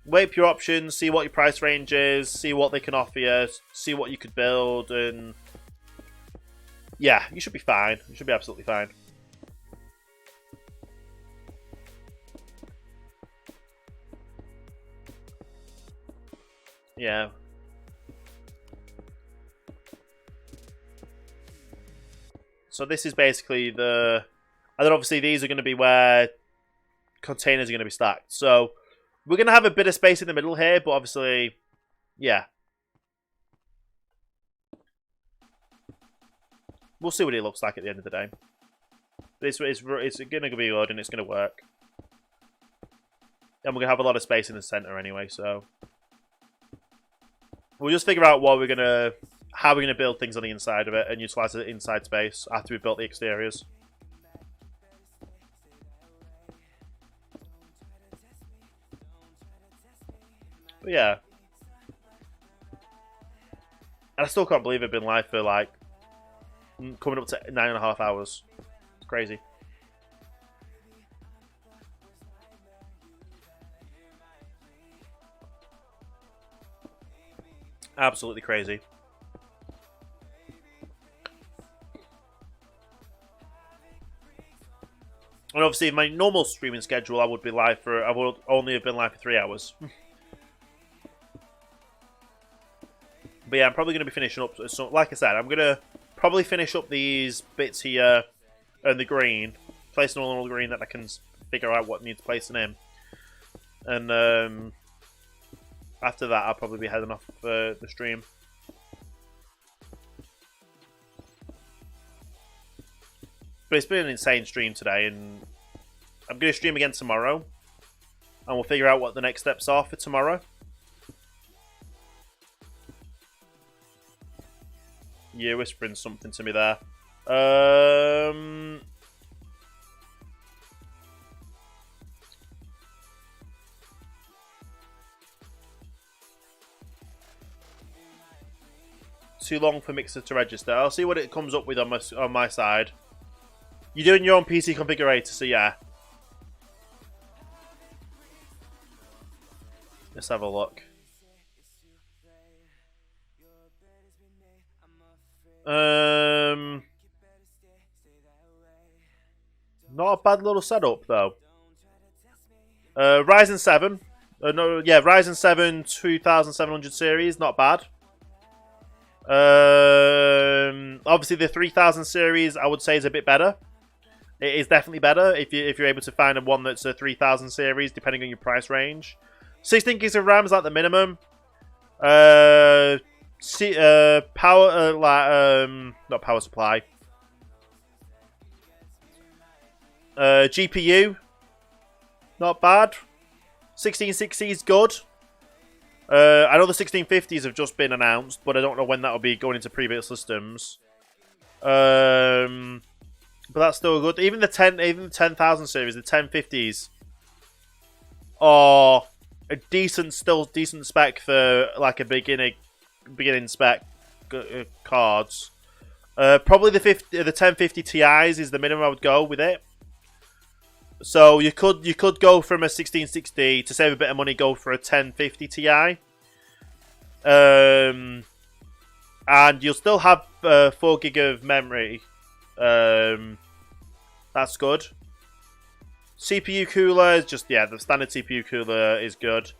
Weigh up your options, see what your price range is, see what they can offer you, see what you could build, and yeah, you should be fine. You should be absolutely fine. Yeah. So this is basically and then obviously these are going to be where containers are going to be stacked. So We're going to have a bit of space in the middle here, but obviously, yeah. We'll see what it looks like at the end of the day. But it's going to be good and it's going to work. And we're going to have a lot of space in the center anyway, so... We'll just figure out what we're going to... How we're going to build things on the inside of it and utilize the inside space after we've built the exteriors. But yeah. And I still can't believe I've been live for like... coming up to 9.5 hours. It's crazy. Absolutely crazy. And obviously, in my normal streaming schedule, I would only have been live for 3 hours. But yeah, I'm probably going to be finishing up. So, like I said, I'm going to probably finish up these bits here and the green, placing all the green that I can figure out what needs placing in. And after that, I'll probably be heading off the stream. But it's been an insane stream today, and I'm going to stream again tomorrow. And we'll figure out what the next steps are for tomorrow. You're whispering something to me there. Too long for Mixer to register. I'll see what it comes up with on my side. You're doing your own PC configurator, so yeah. Let's have a look. Not a bad little setup though. Ryzen 7. Ryzen 7 2700 series, not bad. Obviously the 3000 series I would say is a bit better. It is definitely better if you're able to find one that's a 3000 series, depending on your price range. 16 gigs of RAM is like the minimum. Not power supply. GPU, not bad. 1660 is good. I know the 1650s have just been announced, but I don't know when that'll be going into pre-built systems. But that's still good. Even the 10,000 series, the 1050s, are a decent spec for like a beginning spec cards. Probably the 1050 Ti's is the minimum I would go with it. So you could go from a 1660 to save a bit of money, go for a 1050 Ti. And you'll still have 4 gig of memory. That's good. CPU cooler is just, yeah, the standard CPU cooler is good.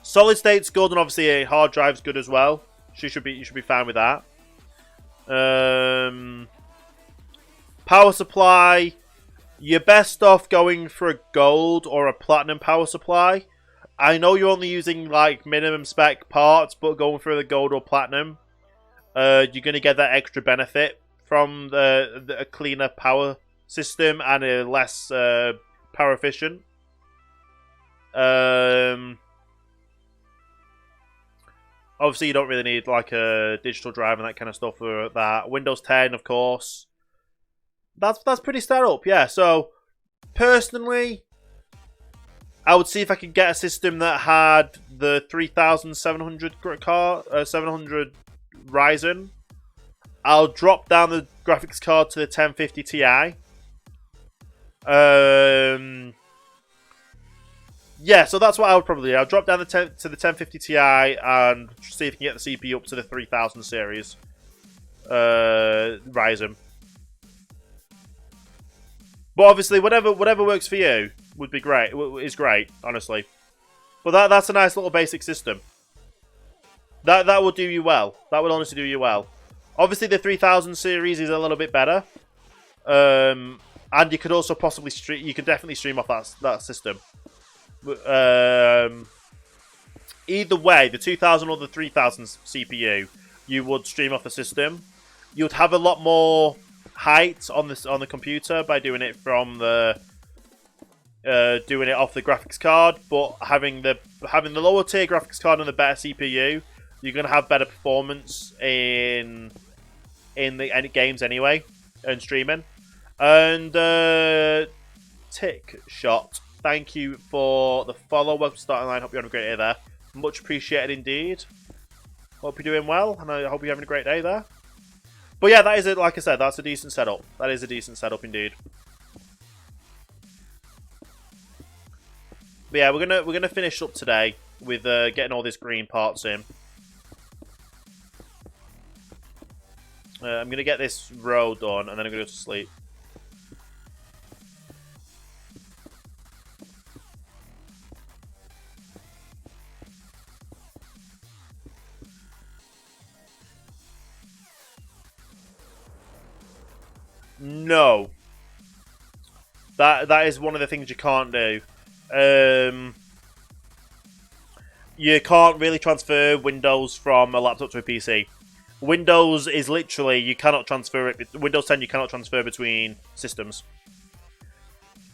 Solid state's good, and obviously a hard drive's good as well. You should be fine with that. Power supply, you're best off going for a gold or a platinum power supply. I know you're only using like minimum spec parts, but going for the gold or platinum, you're going to get that extra benefit from a cleaner power system and a less power efficient. Obviously, you don't really need like a digital drive and that kind of stuff for that. Windows 10, of course. That's pretty set up, yeah. So, personally, I would see if I could get a system that had the 3700 700 Ryzen. I'll drop down the graphics card to the 1050 Ti. Yeah, so that's what I would probably do. I'll drop down to the 1050 Ti and see if I can get the CPU up to the 3000 series Ryzen. But obviously, whatever works for you would be great. Is great, honestly. But that's a nice little basic system. That would do you well. That would honestly do you well. Obviously, the 3000 series is a little bit better. and you could also possibly stream. You could definitely stream off that system. Either way, the 2000 or the 3000 CPU, you would stream off the system. You'd have a lot more height on the computer by doing it from the doing it off the graphics card, but having the lower tier graphics card and the better CPU, you're gonna have better performance in the games anyway and streaming. And Tick Shot, thank you for the follow. Welcome to Starting Line. Hope you're having a great day there. Much appreciated indeed. Hope you're doing well, and I hope you're having a great day there. But yeah, that is it. Like I said, that's a decent setup. That is a decent setup indeed. But yeah, we're gonna finish up today with getting all these green parts in. I'm gonna get this row done, and then I'm gonna go to sleep. No. That is one of the things you can't do. You can't really transfer Windows from a laptop to a PC. Windows is literally, you cannot transfer it. Windows 10, you cannot transfer between systems.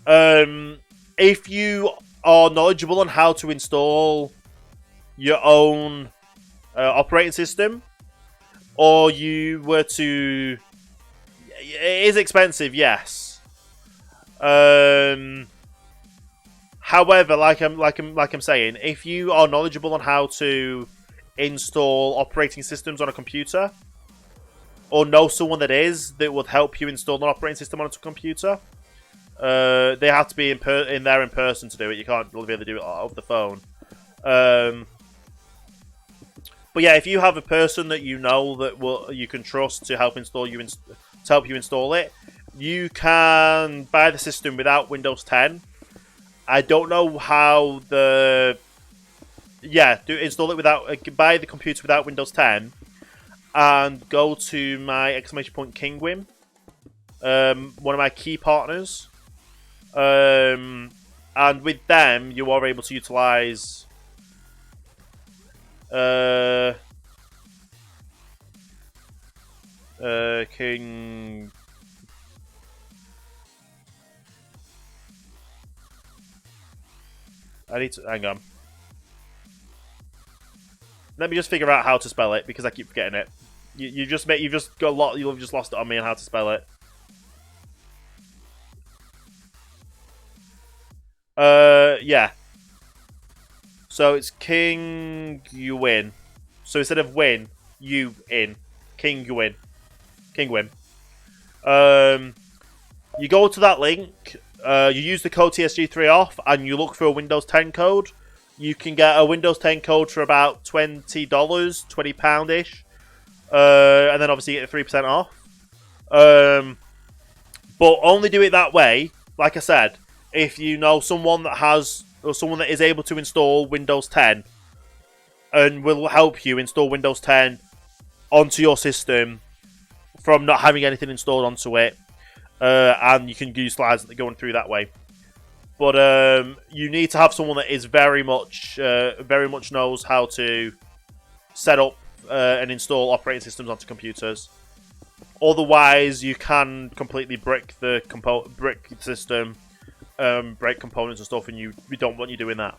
If you are knowledgeable on how to install your own operating system, or you were to... It is expensive, yes. However, like I'm saying, if you are knowledgeable on how to install operating systems on a computer, or know someone that would help you install an operating system on a computer, they have to be in there in person to do it. You can't really do it over the phone. But yeah, if you have a person that you know that you can trust to help you install it, you can buy the system without Windows 10. I don't know how install it without, buy the computer without Windows 10, and go to my !Kingwin, one of my key partners, and with them you are able to utilize King. I need to hang on. Let me just figure out how to spell it because I keep forgetting it. You've just lost it on me on how to spell it. Yeah. So it's King Yuin. So instead of win, you in King Yuin. Kingwin. You go to that link. You use the code TSG3 off, and you look for a Windows 10 code. You can get a Windows 10 code for about $20, £20-ish. And then obviously you get 3% off. But only do it that way, like I said, if you know someone that is able to install Windows 10 and will help you install Windows 10 onto your system from not having anything installed onto it. And you can use slides going through that way. But you need to have someone that is very much knows how to set up and install operating systems onto computers. Otherwise, you can completely brick the system, break components and stuff, and we don't want you doing that.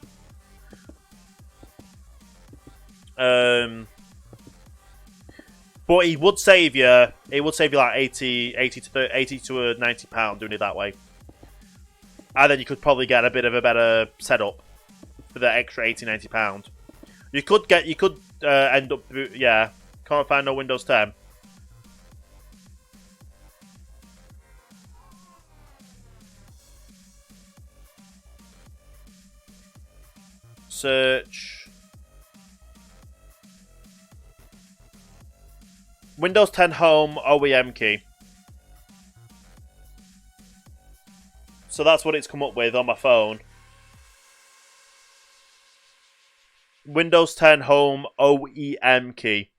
But it would save you like 80 to £90 doing it that way. And then you could probably get a bit of a better setup for the extra £80-90. You could end up, yeah. Can't find no Windows 10. Search Windows 10 Home OEM key. So that's what it's come up with on my phone. Windows 10 Home OEM key.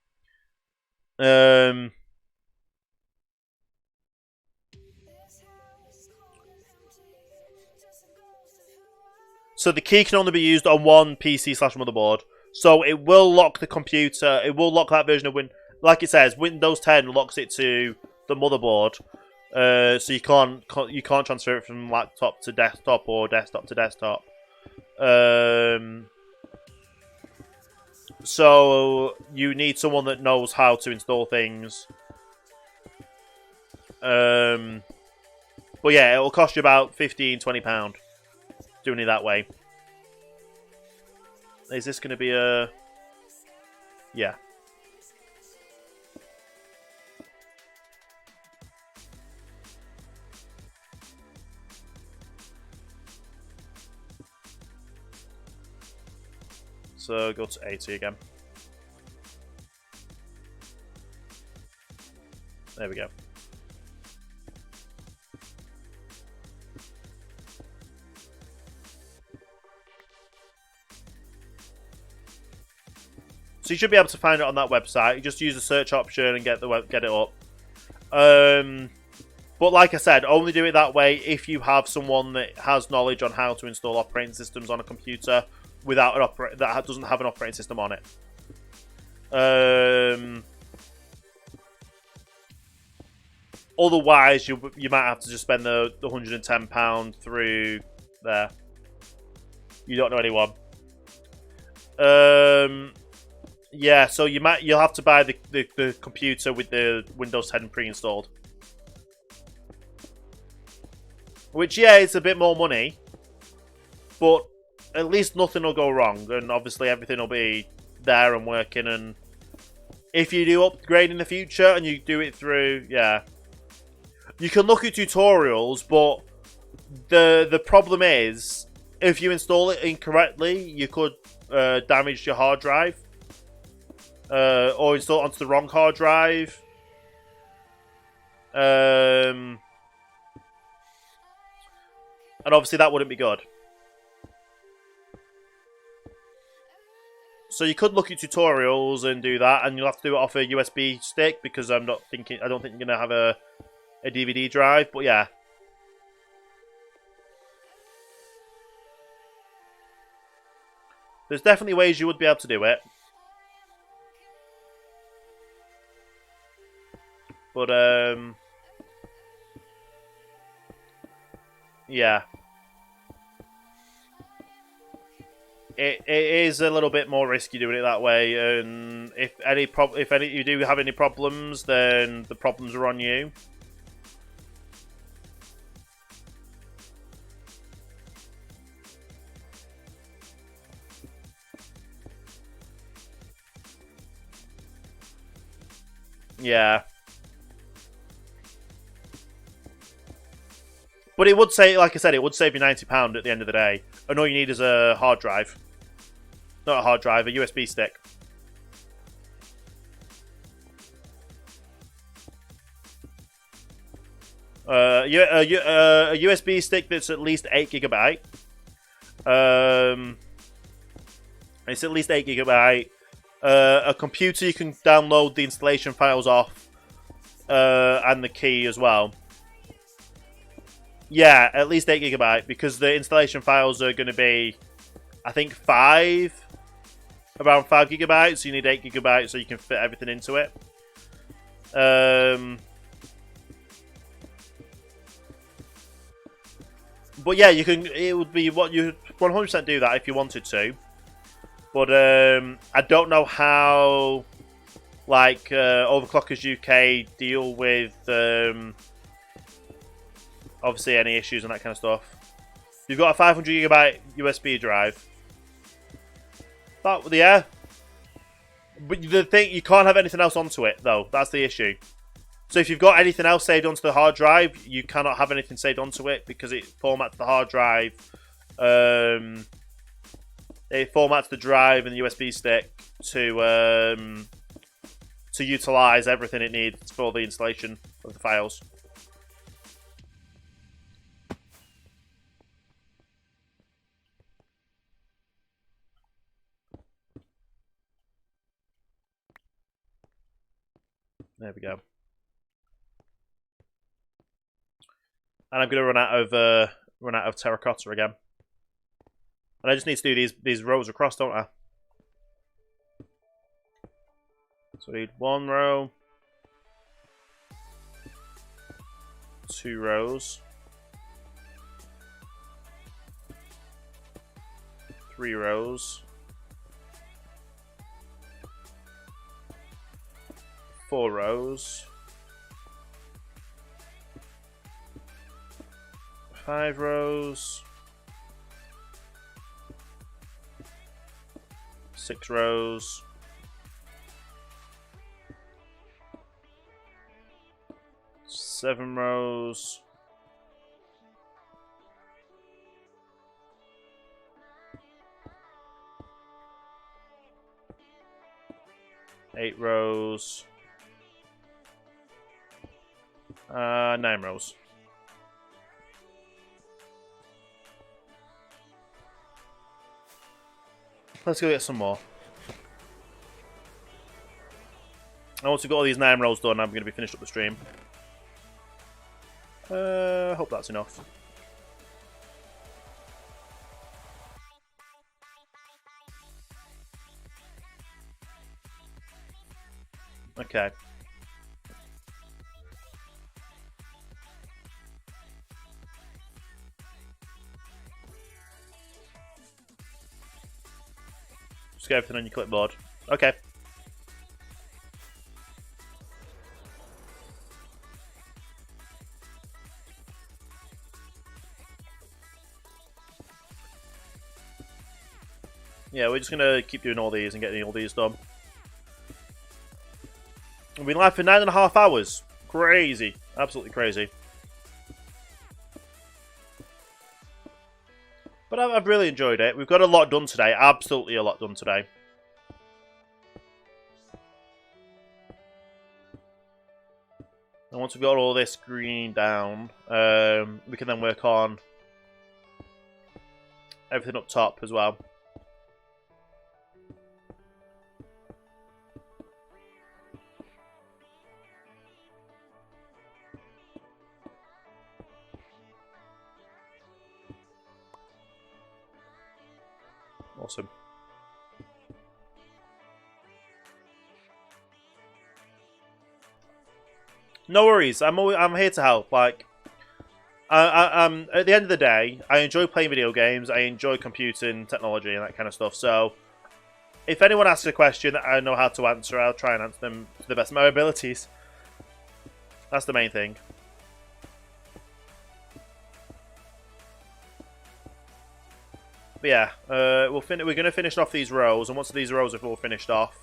So the key can only be used on one PC/motherboard. So it will lock the computer. It will lock that version of like it says, Windows 10 locks it to the motherboard. So you can't transfer it from laptop to desktop or desktop to desktop. So you need someone that knows how to install things. But yeah, it will cost you about £15–20 doing it that way. Is this going to be a... Yeah. So go to 80 again. There we go. So you should be able to find it on that website. You just use the search option and get it up. But like I said, only do it that way if you have someone that has knowledge on how to install operating systems on a computer without that doesn't have an operating system on it. Otherwise, you might have to just spend the £110 through there. You don't know anyone. Yeah, so you'll have to buy the computer with the Windows 10 pre-installed. Which, yeah, it's a bit more money, but at least nothing will go wrong, and obviously everything will be there and working. And if you do upgrade in the future and you do it through, yeah, you can look at tutorials, but the problem is if you install it incorrectly, you could damage your hard drive. Or install it onto the wrong hard drive. And obviously that wouldn't be good. So you could look at tutorials and do that, and you'll have to do it off a USB stick because I don't think you're gonna have a DVD drive, but yeah. There's definitely ways you would be able to do it. But, yeah. It is a little bit more risky doing it that way, and if you do have any problems, then the problems are on you. Yeah. But it would say, like I said, it would save you £90 at the end of the day. And all you need is a hard drive. Not a hard drive, a USB stick. A USB stick that's at least 8 GB. It's at least 8 GB. A computer you can download the installation files off. And the key as well. Yeah, at least 8 GB, because the installation files are going to be, I think, around 5 GB, so you need 8 GB so you can fit everything into it. But yeah, it would be what you 100% do that if you wanted to. But I don't know how, like, Overclockers UK deal with obviously any issues and that kind of stuff. You've got a 500 GB USB drive. Yeah. But the thing, you can't have anything else onto it, though. That's the issue. So if you've got anything else saved onto the hard drive, you cannot have anything saved onto it because it formats the hard drive. It formats the drive and the USB stick to utilize everything it needs for the installation of the files. There we go. And I'm going to run out of terracotta again. And I just need to do these rows across, don't I? So I need 1 row, 2 rows, 3 rows, 4 rows, 5 rows, 6 rows, 7 rows, 8 rows, 9 rows. Let's go get some more. And once we've got all these 9 rows done, I'm going to be finished up the stream. Hope that's enough. Okay. Just get everything on your clipboard. Okay. Yeah, we're just gonna keep doing all these and getting all these done. We've been live for 9.5 hours. Crazy. Absolutely crazy. But I've really enjoyed it. We've got a lot done today. Absolutely a lot done today. And once we've got all this green down, we can then work on everything up top as well. Awesome. No worries. I'm here to help. Like, at the end of the day, I enjoy playing video games. I enjoy computing technology and that kind of stuff. So, if anyone asks a question that I know how to answer, I'll try and answer them to the best of my abilities. That's the main thing. But yeah, we're going to finish off these rows, and once these rows are all finished off,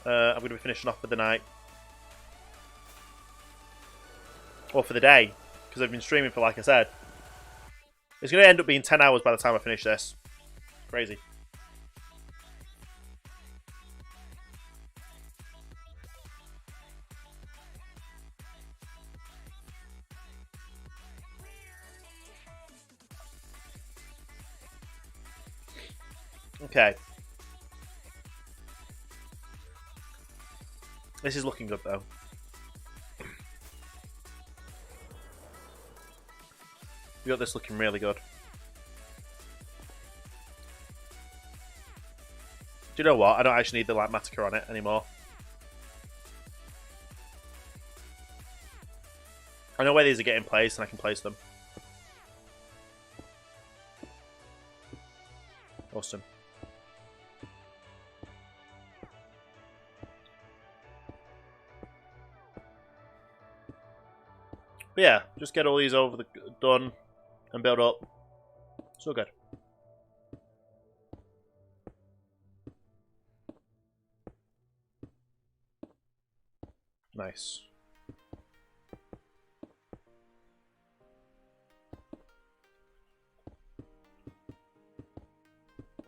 I'm going to be finishing off for the night. Or for the day, because I've been streaming for, like I said. It's going to end up being 10 hours by the time I finish this. Crazy. Okay. This is looking good, though. We got this looking really good. Do you know what? I don't actually need the like Matica on it anymore. I know where these are getting placed, and I can place them. Awesome. But yeah, just get all these done and build up. So good. Nice.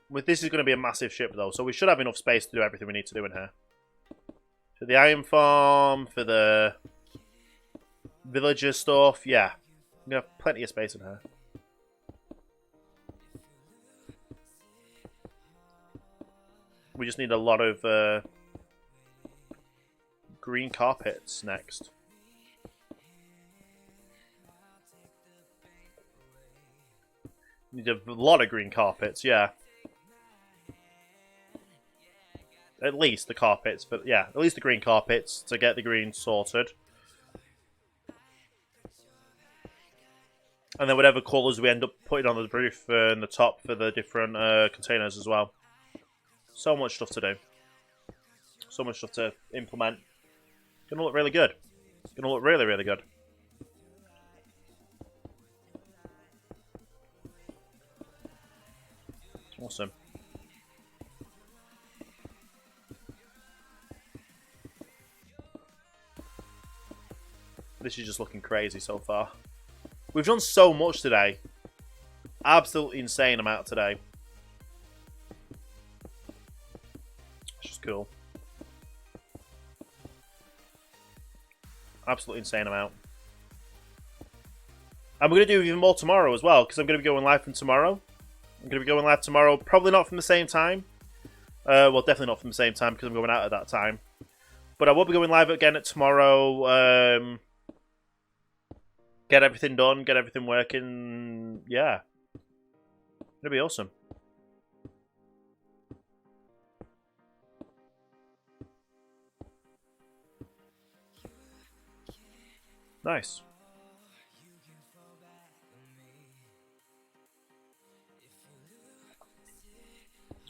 With this is going to be a massive ship though, so we should have enough space to do everything we need to do in here. For the iron farm, for the villager stuff, yeah. I'm going to have plenty of space in here. We just need a lot of green carpets next. Need a lot of green carpets, yeah. At least the carpets, but yeah, at least the green carpets to get the green sorted. And then whatever colours we end up putting on the roof and the top for the different containers as well. So much stuff to do. So much stuff to implement. Gonna look really good. Gonna look really, really good. Awesome. This is just looking crazy so far. We've done so much today. Absolutely insane amount today. It's just cool. Absolutely insane amount. And we're going to do even more tomorrow as well, because I'm going to be going live from tomorrow. I'm going to be going live tomorrow, probably not from the same time. Well, definitely not from the same time, because I'm going out at that time. But I will be going live again at tomorrow. Get everything done, get everything working. Yeah. It'll be awesome. Nice.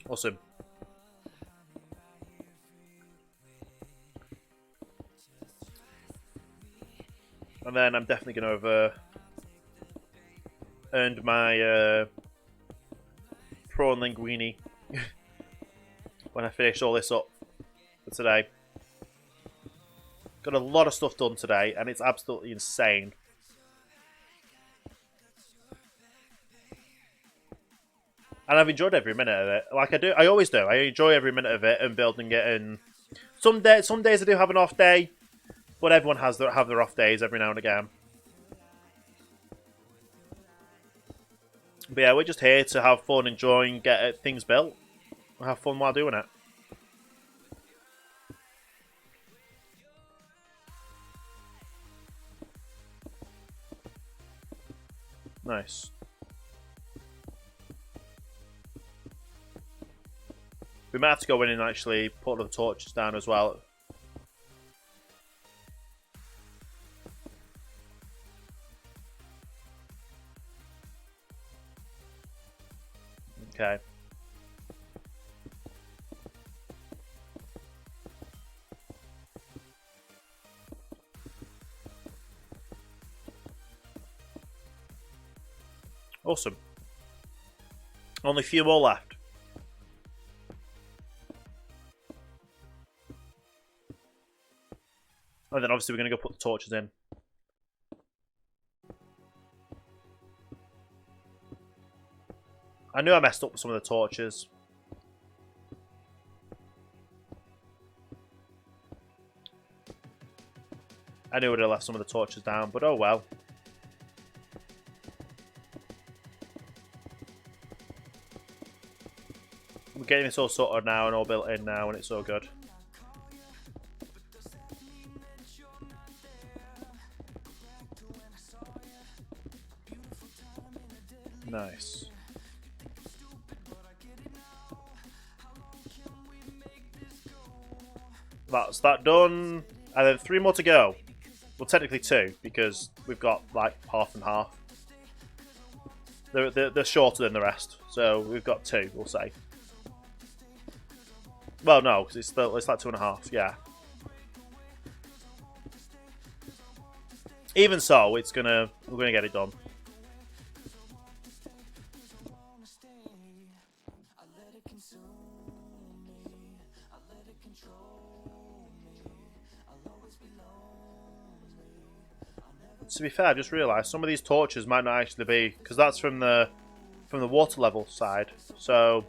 Awesome. And then I'm definitely going to have earned my prawn linguine when I finish all this up for today. Got a lot of stuff done today, and it's absolutely insane. And I've enjoyed every minute of it. Like I always do. I enjoy every minute of it and building it. And some days I do have an off day, but everyone have their off days every now and again. But yeah, we're just here to have fun, enjoy, and get things built. And have fun while doing it. Nice. We might have to go in and actually put the torches down as well. Okay. Awesome. Only a few more left. And then obviously we're going to go put the torches in. I knew I messed up with some of the torches. I knew I would have left some of the torches down, but oh well. We're getting this all sorted now and all built in now, and it's so good. Nice. That's that done. And then 3 more to go. Well, technically 2, because we've got like half and half. They're shorter than the rest, so we've got 2, we'll say. Well, no, because it's like 2.5, yeah. Even so, we're gonna get it done. To be fair, I just realised some of these torches might not actually be, because that's from the water level side. So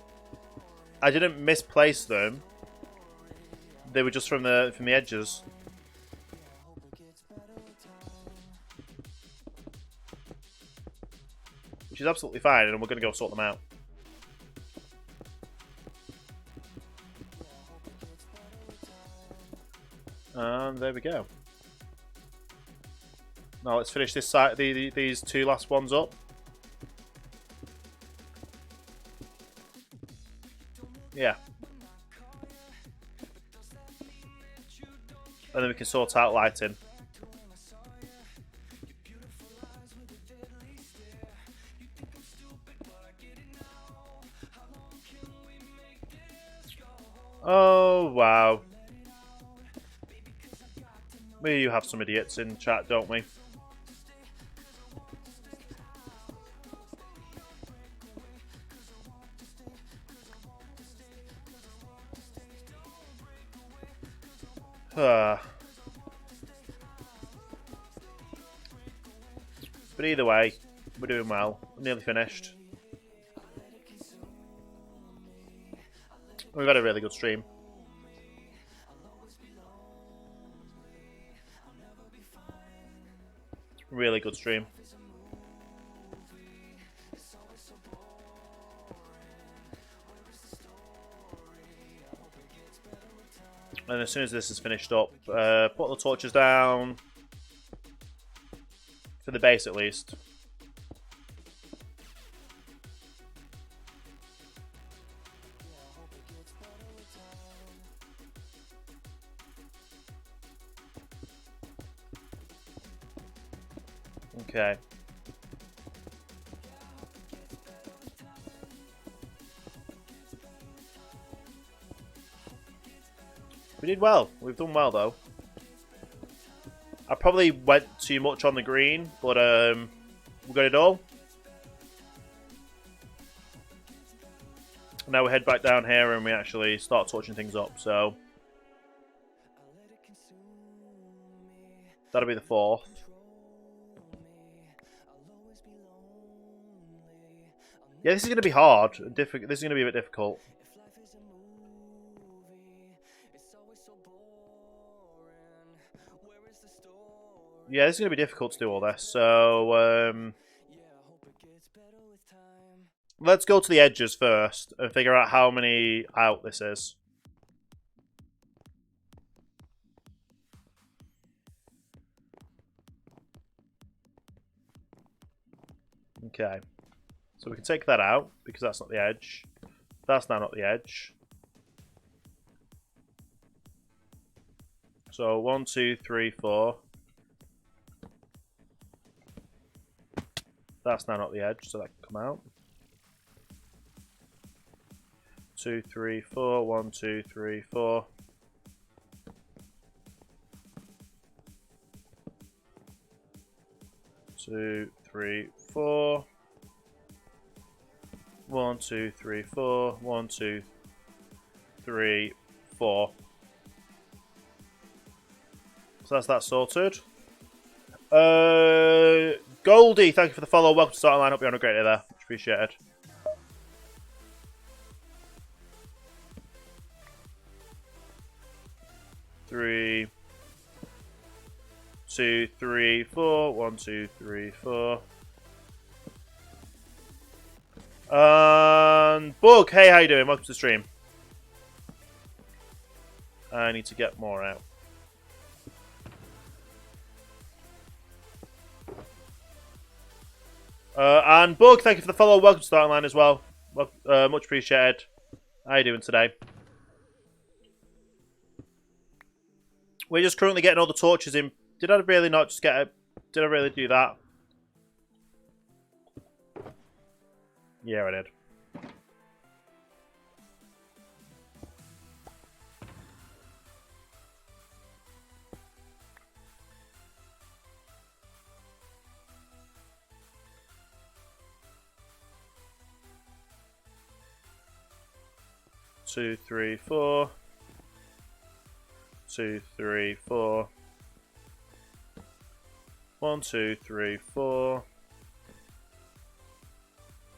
I didn't misplace them. They were just from the edges. Which is absolutely fine, and we're going to go sort them out. And there we go. Now let's finish this side, these 2 last ones up. Yeah. And then we can sort out lighting. Oh, wow. We have some idiots in chat, don't we? But either way, we're doing well. We're nearly finished. We've had a really good stream. Really good stream. And as soon as this is finished up, put the torches down. For the base, at least. Okay. We did well. We've done well, though. I probably went too much on the green, but we got it all. Now we head back down here and we actually start touching things up, so... That'll be the 4th. Yeah, this is going to be hard. This is going to be a bit difficult. Yeah, this is going to be difficult to do all this, so... let's go to the edges first and figure out how many out this is. Okay. So we can take that out because that's not the edge. That's now not the edge. So 1, 2, 3, 4. That's now not the edge, so that can come out. 2, 3, 4. 1, 2, 3, 4. Two, 3, 4. 1, 2, 3, 4. 1, 2, 3, 4. So that's that sorted. Goldie, thank you for the follow. Welcome to Starting Line. Hope you're on a great day there. Much appreciated. Three, 2, 3, 4. 1, 2, 3, 4. And Bug, hey, how you doing? Welcome to the stream. I need to get more out. And Bug, thank you for the follow. Welcome to Starting Line as well. Much appreciated. How you doing today? We're just currently getting all the torches in. Did I really not just get it? Did I really do that? Yeah, I did. Two, 3, 4. 2, 3, 4. 1, 2, 3, 4.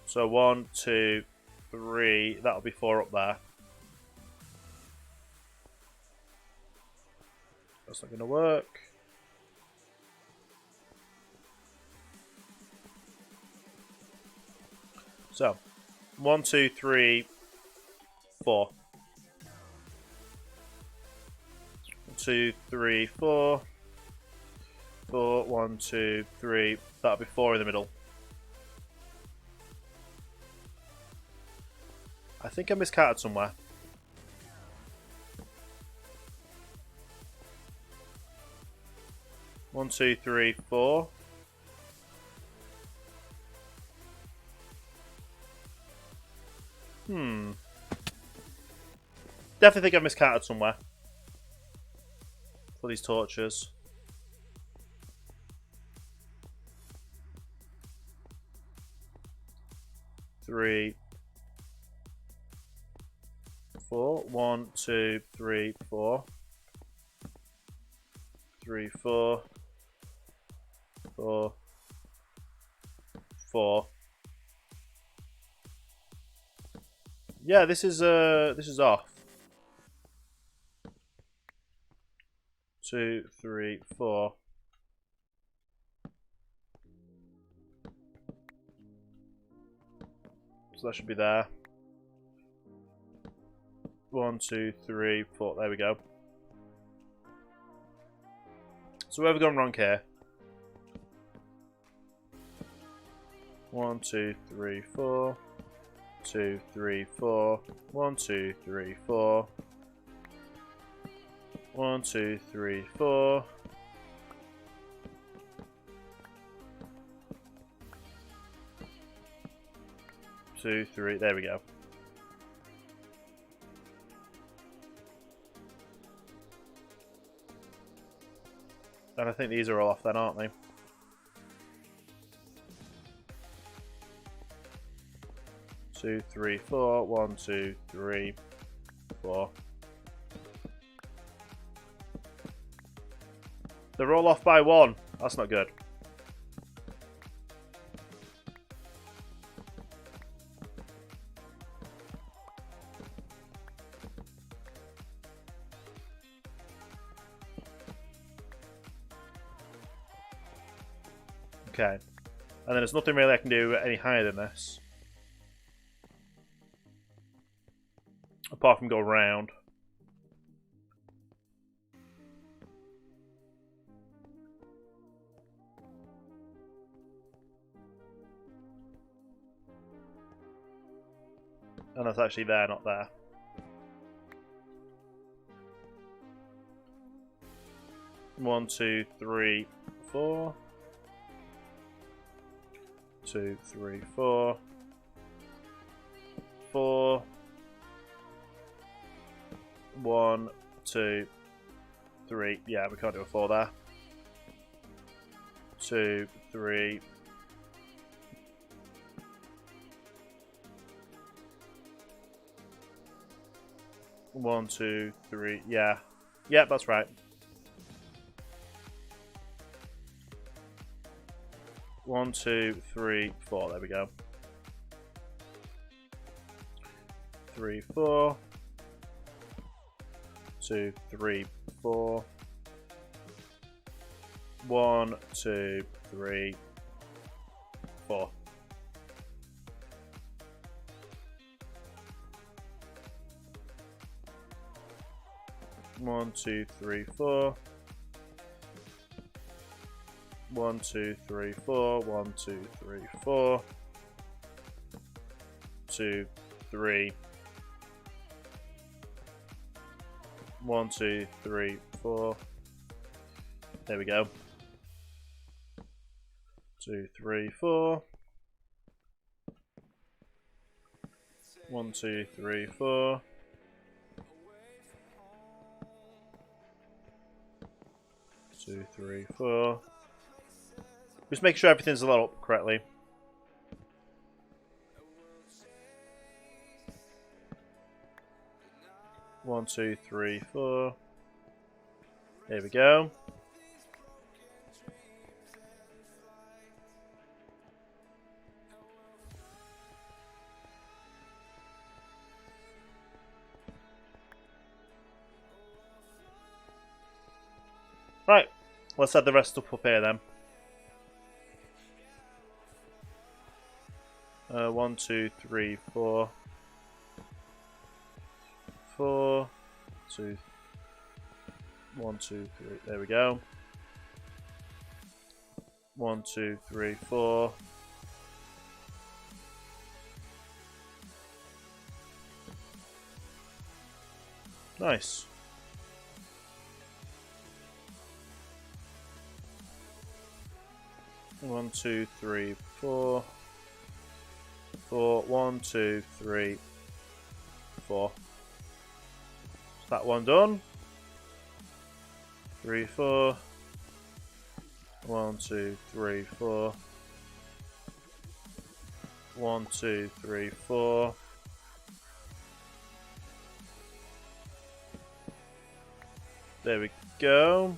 So 1, 2, 3. That'll be 4 up there. That's not going to work. So 1, 2, 3, 4. 2, 3, 4. 4, 1, 2, 3. That'll be 4 in the middle. I think I miscounted somewhere. 1, 2, 3, 4. Definitely think I've miscounted somewhere for these torches. Three, 4. 1, 2, 3, 4. 3, 4. 4. 4. Yeah, this is off. 2, 3, 4. So that should be there. 1, 2, 3, 4. There we go. So where have we gone wrong here? 1, 2, 3, 4. 2, 3, 4. 1, 2, 3, 4. 1, 2, 3, 4. 2, 3. There we go. And I think these are all off then, aren't they? Two, 3, 4. 1, 2, 3, 4. They're all off by 1. That's not good. Okay. And then there's nothing really I can do any higher than this. Apart from go round. And that's actually there, not there. One, 2, 3, 4. 2, 3, 4. 4. 1, 2, 3. Yeah, we can't do a 4 there. 2, 3. 1, 2, 3. Yeah. Yeah, that's right. 1, 2, 3, 4. There we go. 3, 4. 2, 3, 4. 1, 2, 3, 4. One, 2, 3, 4. 1, 2, 3, 4. 1, 2, 3, 4. 2, 3. 1, 2, 3, 4. There we go. 2, 3, 4. 1, 2, 3, 4. 2, 3, 4. Just make sure everything's lit up correctly. One, 2, 3, 4. There we go. Right, let's add the rest up here then. 1, 2, 3, 4. 4, 2, 1, 2, 3. There we go. 1, 2, 3, 4. Nice. 1, 2, 3, 4. 4. 1, 2, 3, 4. Is that one done? 3, 4. 1, 2, 3, 4. 1, 2, 3, 4. There we go.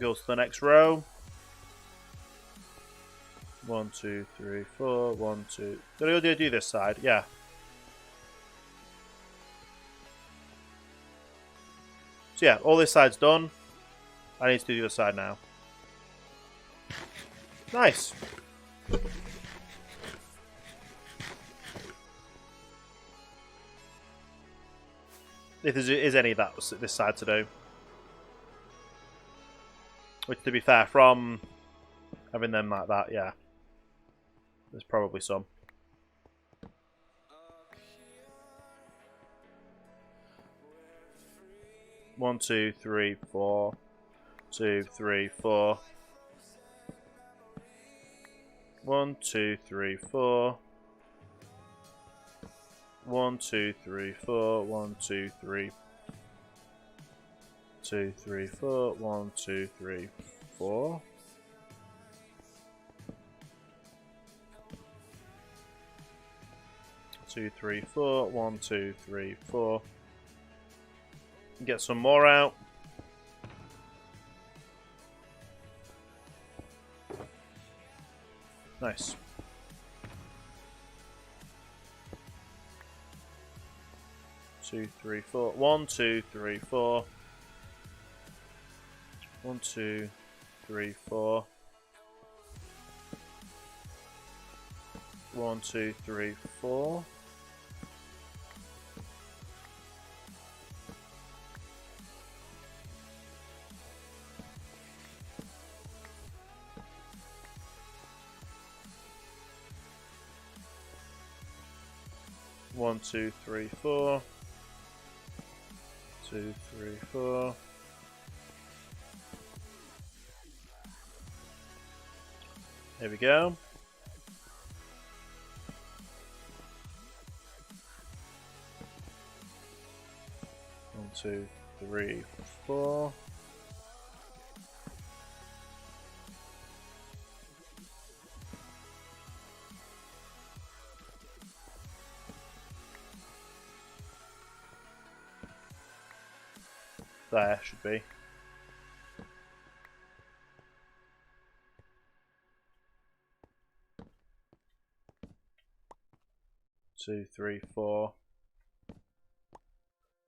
Goes to the next row. 1, 2, 3, 4. 1, 2. Did I do this side? Yeah. So yeah, all this side's done. I need to do the other side now. Nice. If there is any of that this side to do. Which, to be fair, from having them like that, yeah. There's probably some. One, 2, 3, 4. 2, 3, 4. 1, 2, 3, 4. 1, 2, 3, 4. 1, 2, 3. 2, 3, 4. 1, 2, 3, 4. 2, 3, 4. 1, 2, 3, 4. Get some more out. Nice. Two, 3, 4. 1, 2, 3, 4. 1, 2, 3, 4. 1, 2, 3, 4. 1, 2, 3, 4. 2, 3, 4. There we go. One, 2, 3, 4. There should be. Two, 3, 4.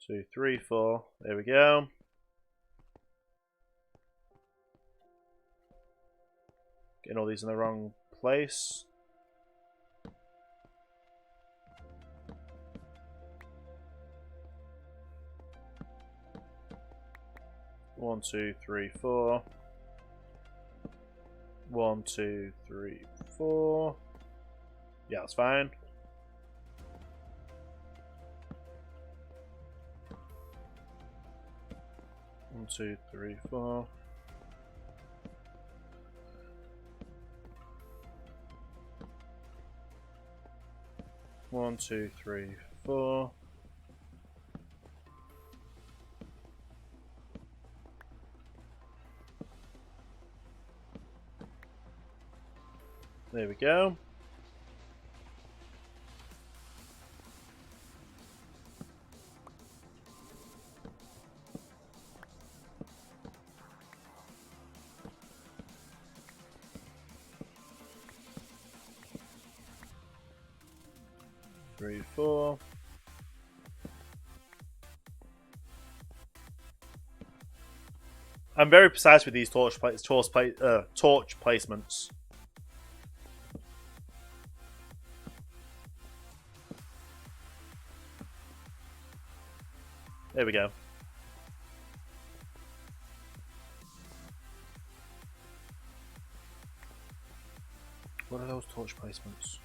2, 3, 4. There we go. Getting all these in the wrong place. One, 2, 3, 4. 1, 2, 3, 4. Yeah, that's fine. One, 2, 3, 4. One, 2, 3, 4. There we go. Three, 4. I'm very precise with these torch placements. There we go. What are those torch placements?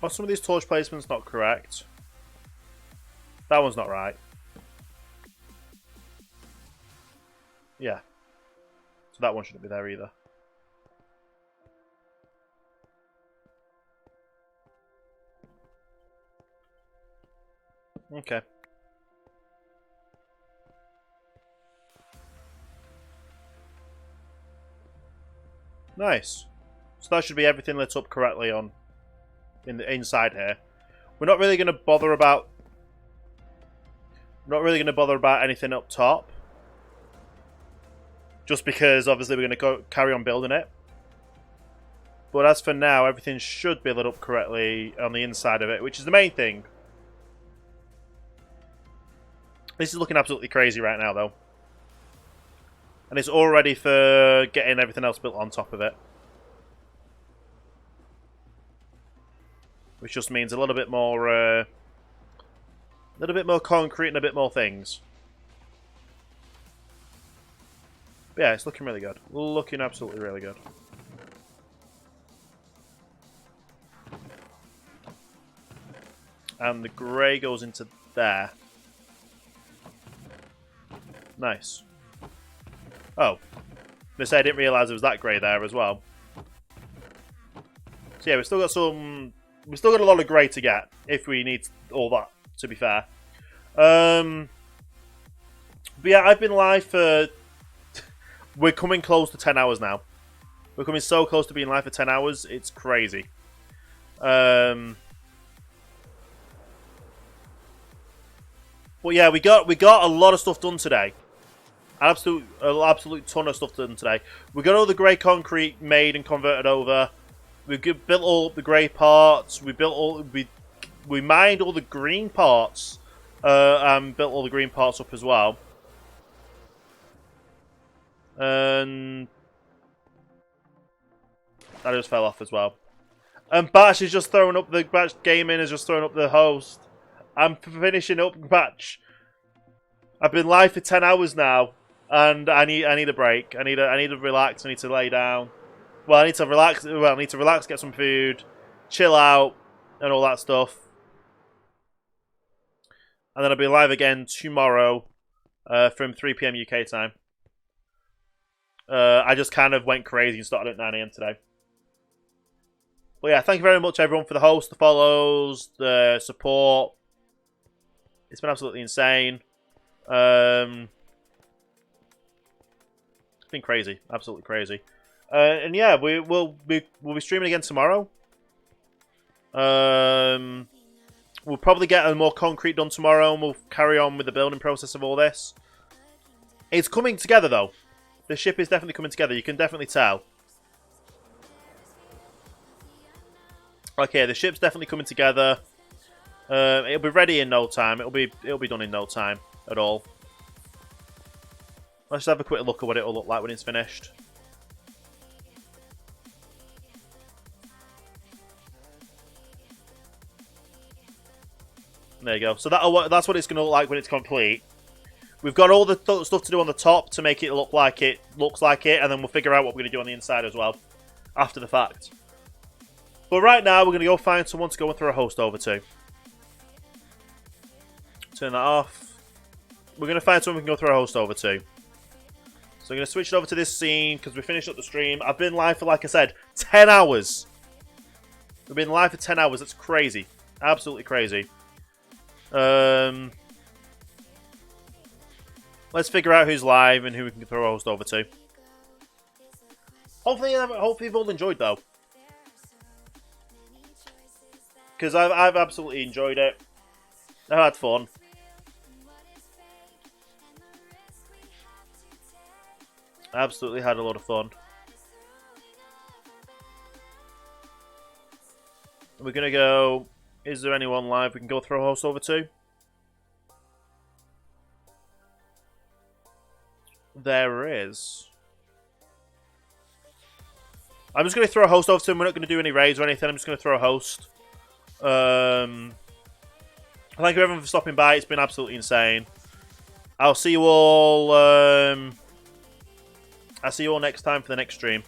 Oh, some of these torch placements not correct. That one's not right. Yeah. So that one shouldn't be there either. Okay. Nice. So that should be everything lit up correctly on in the inside here. We're not really going to bother about anything up top. Just because obviously we're going to carry on building it. But as for now, everything should be lit up correctly on the inside of it, which is the main thing. This is looking absolutely crazy right now, though. And it's all ready for getting everything else built on top of it. Which just means a little bit more concrete and a bit more things. But yeah, it's looking really good. Looking absolutely really good. And the grey goes into there. Nice. Oh. I didn't realise there was that grey there as well. So yeah, we've still got a lot of grey to get, if we need all that, to be fair. But yeah, I've been live for... We're coming close to 10 hours now. We're coming so close to being live for 10 hours, it's crazy. But yeah, we got a lot of stuff done today. An absolute ton of stuff done today. We got all the grey concrete made and converted over. We built all the grey parts. We mined all the green parts and built all the green parts up as well. And that just fell off as well. And Batch is just throwing up Batch Gaming is just throwing up the host. I'm finishing up Batch. I've been live for 10 hours now, and I need a break. I need to relax. I need to lay down. Well, I need to relax. Well, I need to relax, get some food, chill out, and all that stuff. And then I'll be live again tomorrow from 3 PM UK time. I just kind of went crazy and started at 9 AM today. But yeah, thank you very much everyone for the host, the follows, the support. It's been absolutely insane. It's been crazy, absolutely crazy. And yeah, we'll be streaming again tomorrow. We'll probably get a more concrete done tomorrow, and we'll carry on with the building process of all this. It's coming together though. The ship is definitely coming together. You can definitely tell. Okay, the ship's definitely coming together. It'll be ready in no time. It'll be done in no time at all. Let's just have a quick look at what it'll look like when it's finished. There you go. So that's what it's going to look like when it's complete. We've got all the stuff to do on the top to make it look like it looks like it, and then we'll figure out what we're going to do on the inside as well after the fact. But right now, we're going to go find someone to go and throw a host over to. Turn that off. We're going to find someone we can go throw a host over to. So I'm going to switch it over to this scene because we finished up the stream. I've been live for, like I said, 10 hours. We've been live for 10 hours. That's crazy. Absolutely crazy. Let's figure out who's live and who we can throw a host over to. Hopefully you've all enjoyed though, because I've absolutely enjoyed it. I've had fun. Absolutely had a lot of fun. We're gonna go. Is there anyone live we can go throw a host over to? There is. I'm just going to throw a host over to him. We're not going to do any raids or anything. I'm just going to throw a host. Thank you everyone for stopping by. It's been absolutely insane. I'll see you all. I'll see you all next time for the next stream.